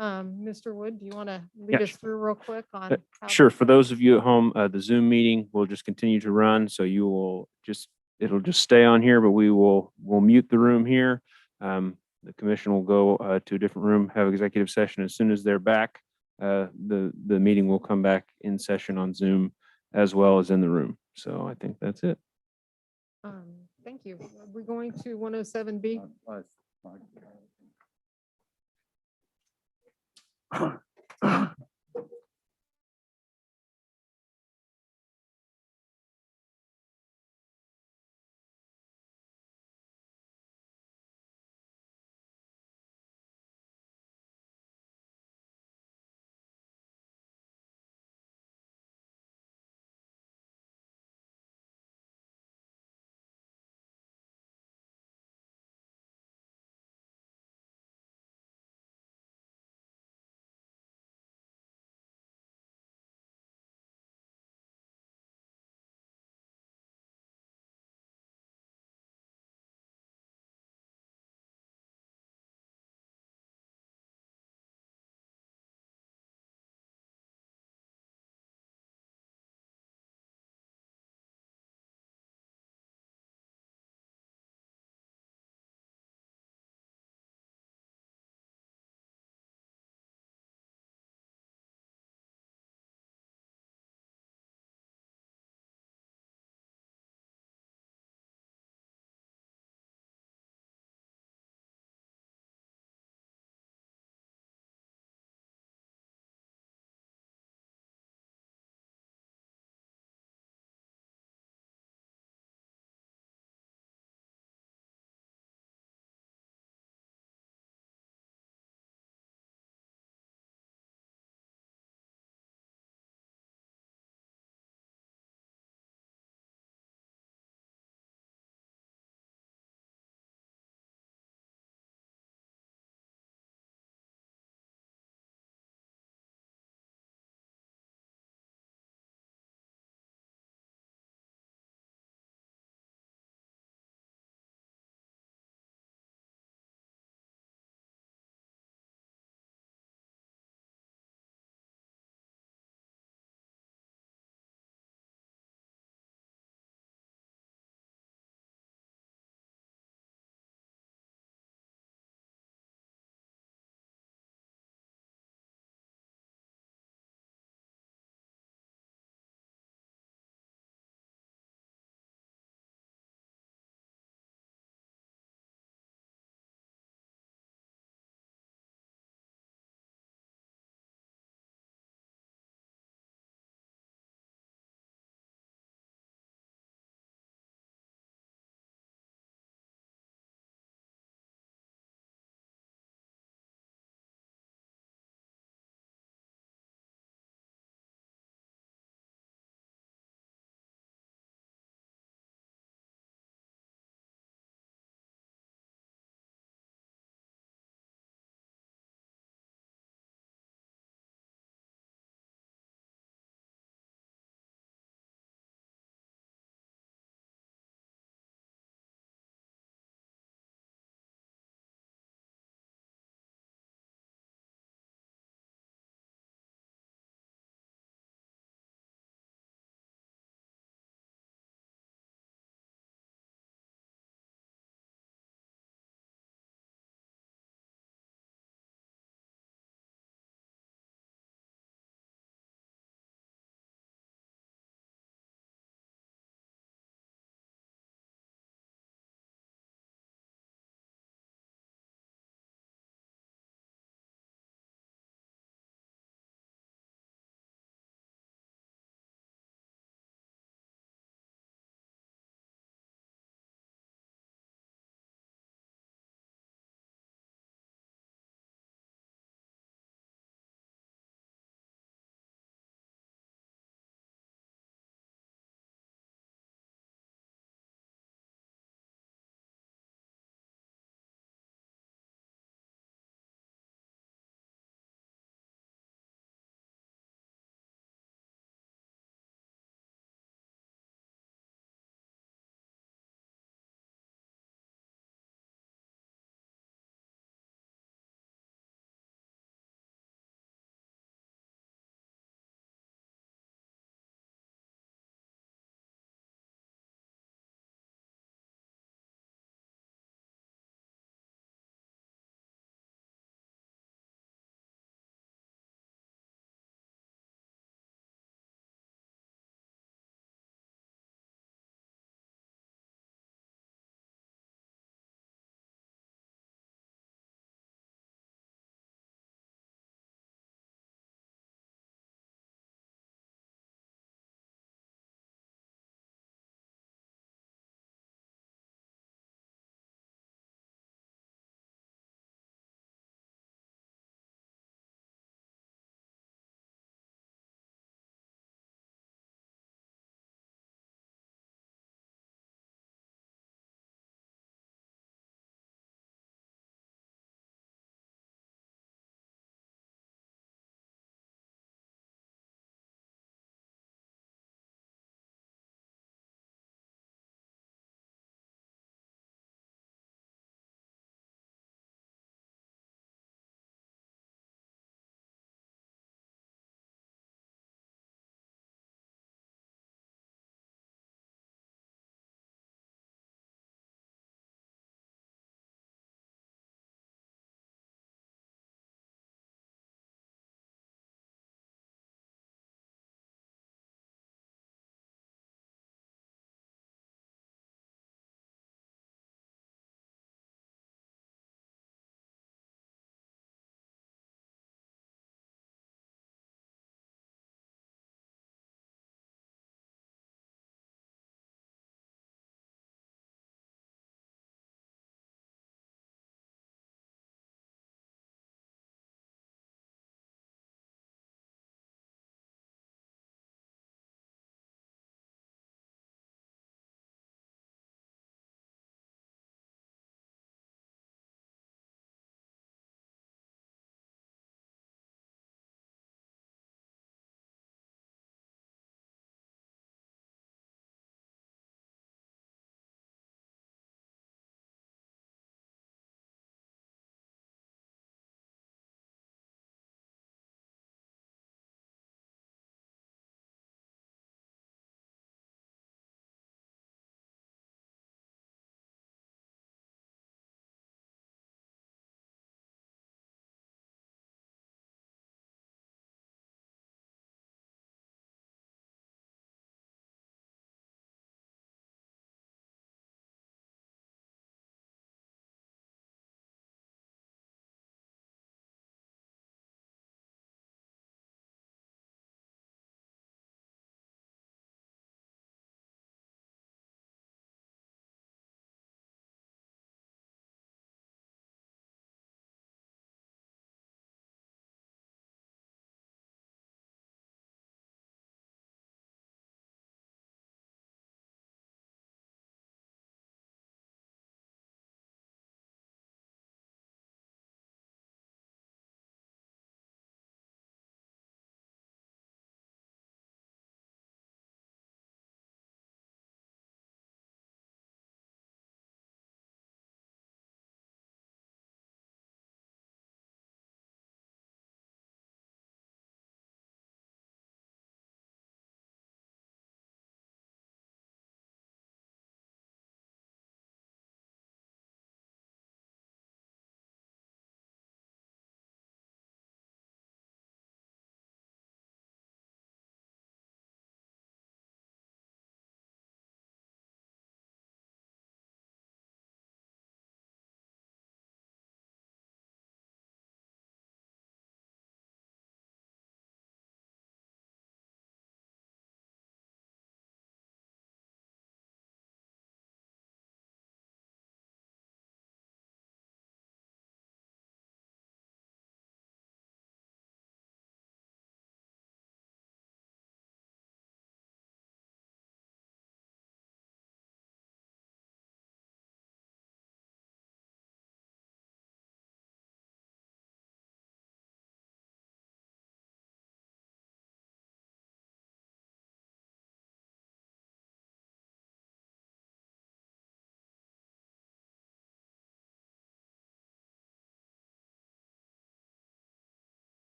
Mr. Wood, do you want to lead us through real quick on? how Sure. that For goes? those of you at home, the Zoom meeting will just continue to run. So you will it'll just stay on here, but we'll mute the room here. The commission will go to a different room, have executive session. As soon as they're back, the meeting will come back in session on Zoom as well as in the room. So I think that's it. Thank you. We're going to 107B.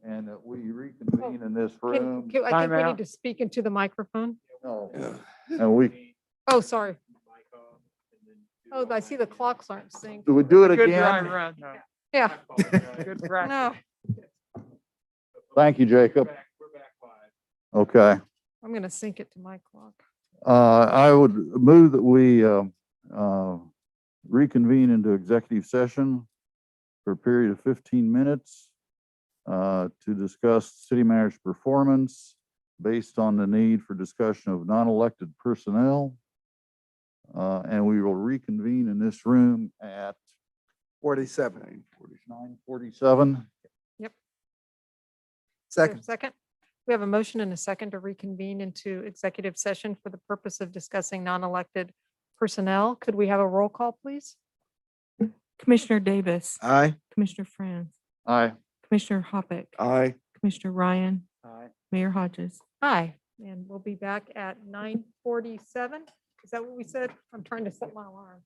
and that we reconvene in this room. I think we need to speak into the microphone. No. And we, Oh, sorry. Oh, I see the clocks aren't synced. do we do it Good dry again? run, though. Yeah. Good practice. No, Thank you, Jacob. Okay. I'm gonna sync it to my clock. I would move that we reconvene into executive session for a period of 15 minutes to discuss city manager's performance based on the need for discussion of non-elected personnel. And we will reconvene in this room at 47. 9:47. Yep. Second. Second. We have a motion and a second to reconvene into executive session for the purpose of discussing non-elected personnel. Could we have a roll call, please? Commissioner Davis. Aye. Commissioner Franz. Aye. Commissioner Hoppick. Aye. Commissioner Ryan. Aye. Mayor Hodges. Aye, and we'll be back at 9:47. Is that what we said? I'm trying to set my alarm.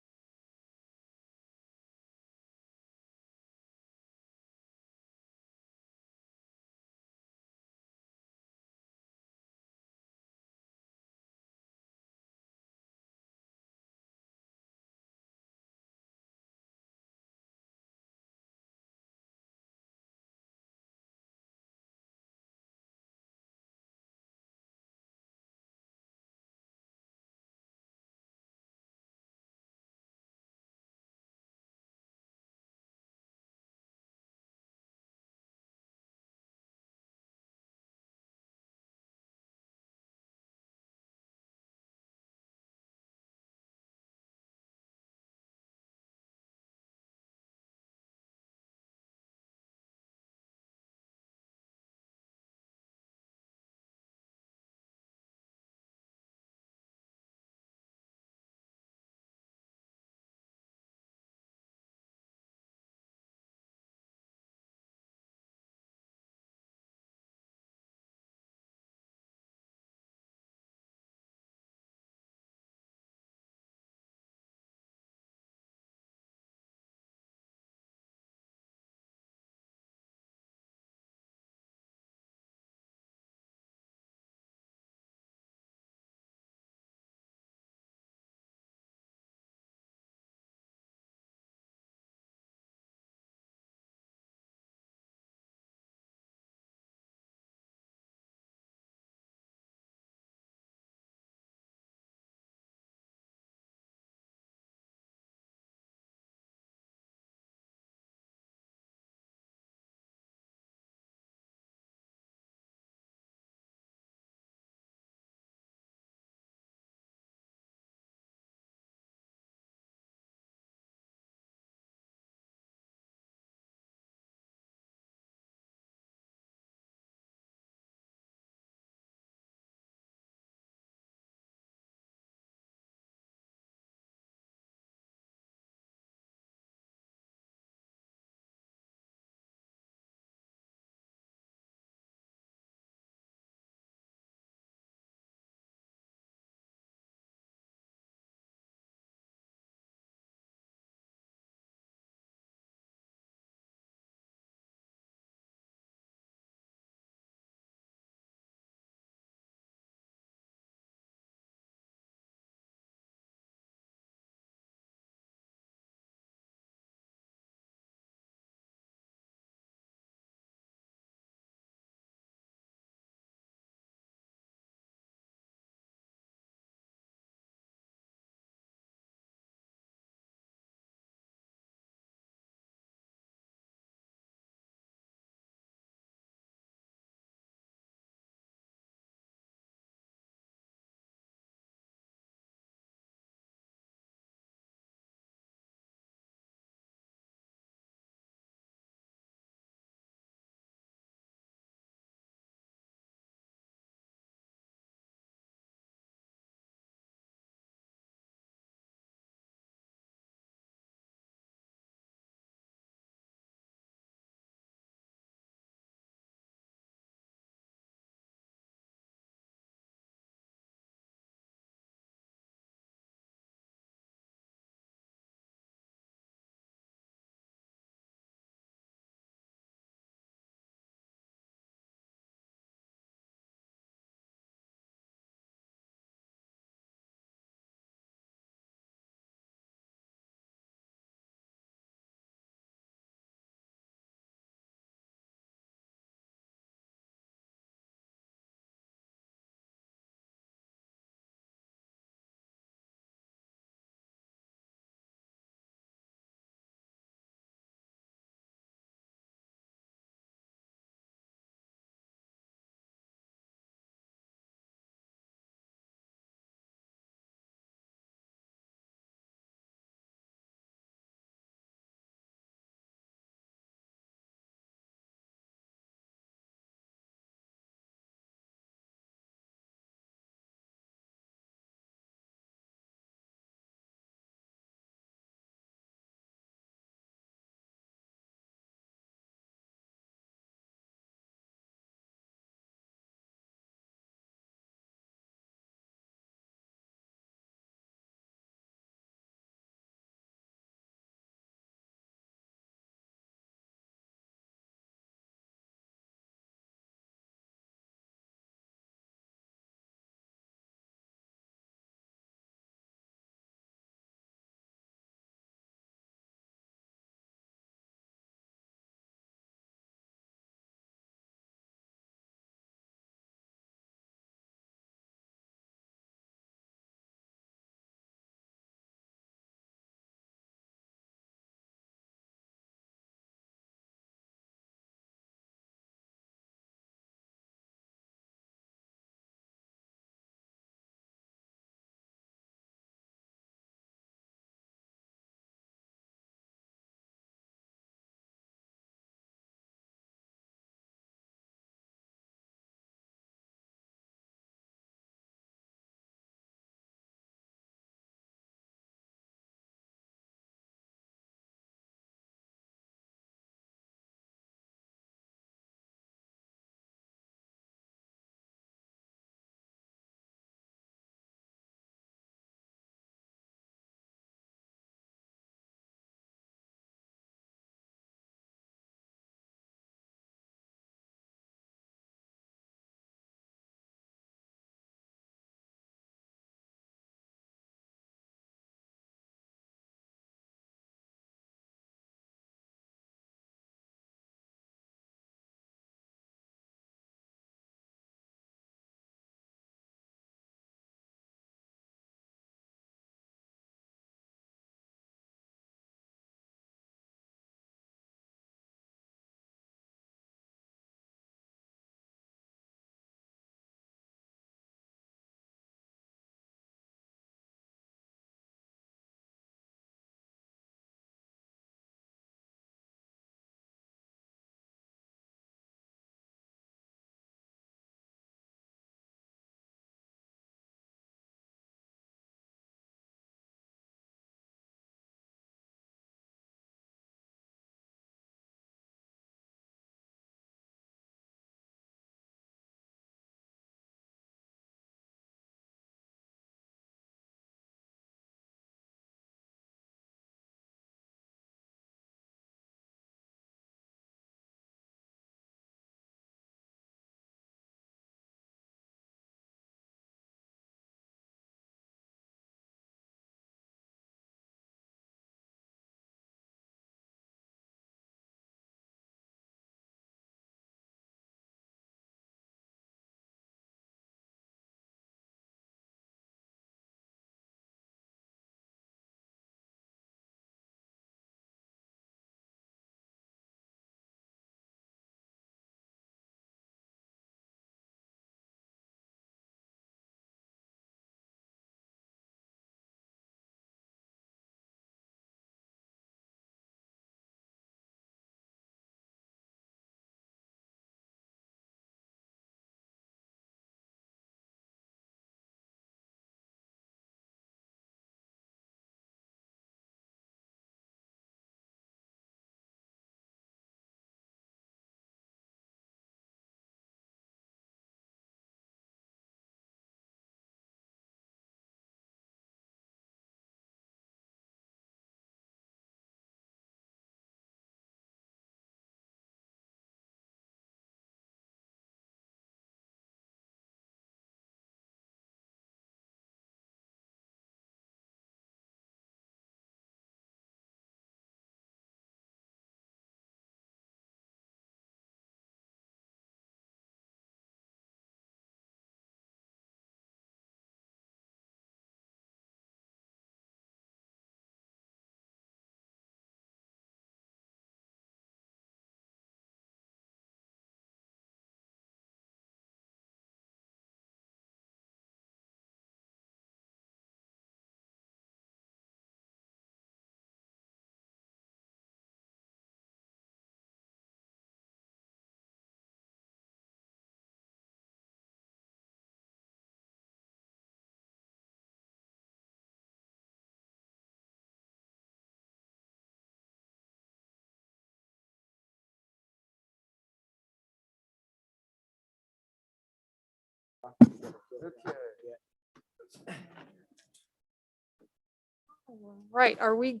Right, are we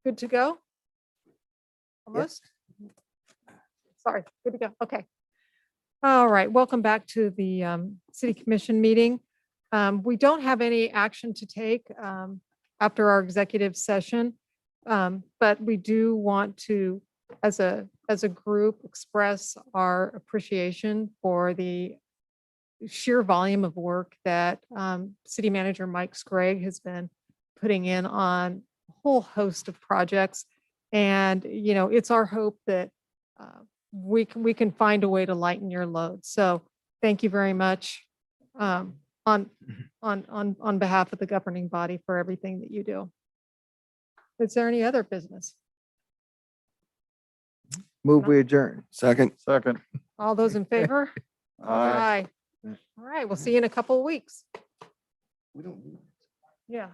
good to go? Almost? Sorry, good to go, okay. All right, welcome back to the City Commission meeting. We don't have any action to take after our executive session, but we do want to, as a group, express our appreciation for the sheer volume of work that City Manager Mike Scragg has been putting in on a whole host of projects. And, you know, it's our hope that we can find a way to lighten your load. So thank you very much on behalf of the governing body for everything that you do. Is there any other business? Move we adjourn. Second. Second. All those in favor? Aye. All right, we'll see you in a couple of weeks. We don't. Yeah.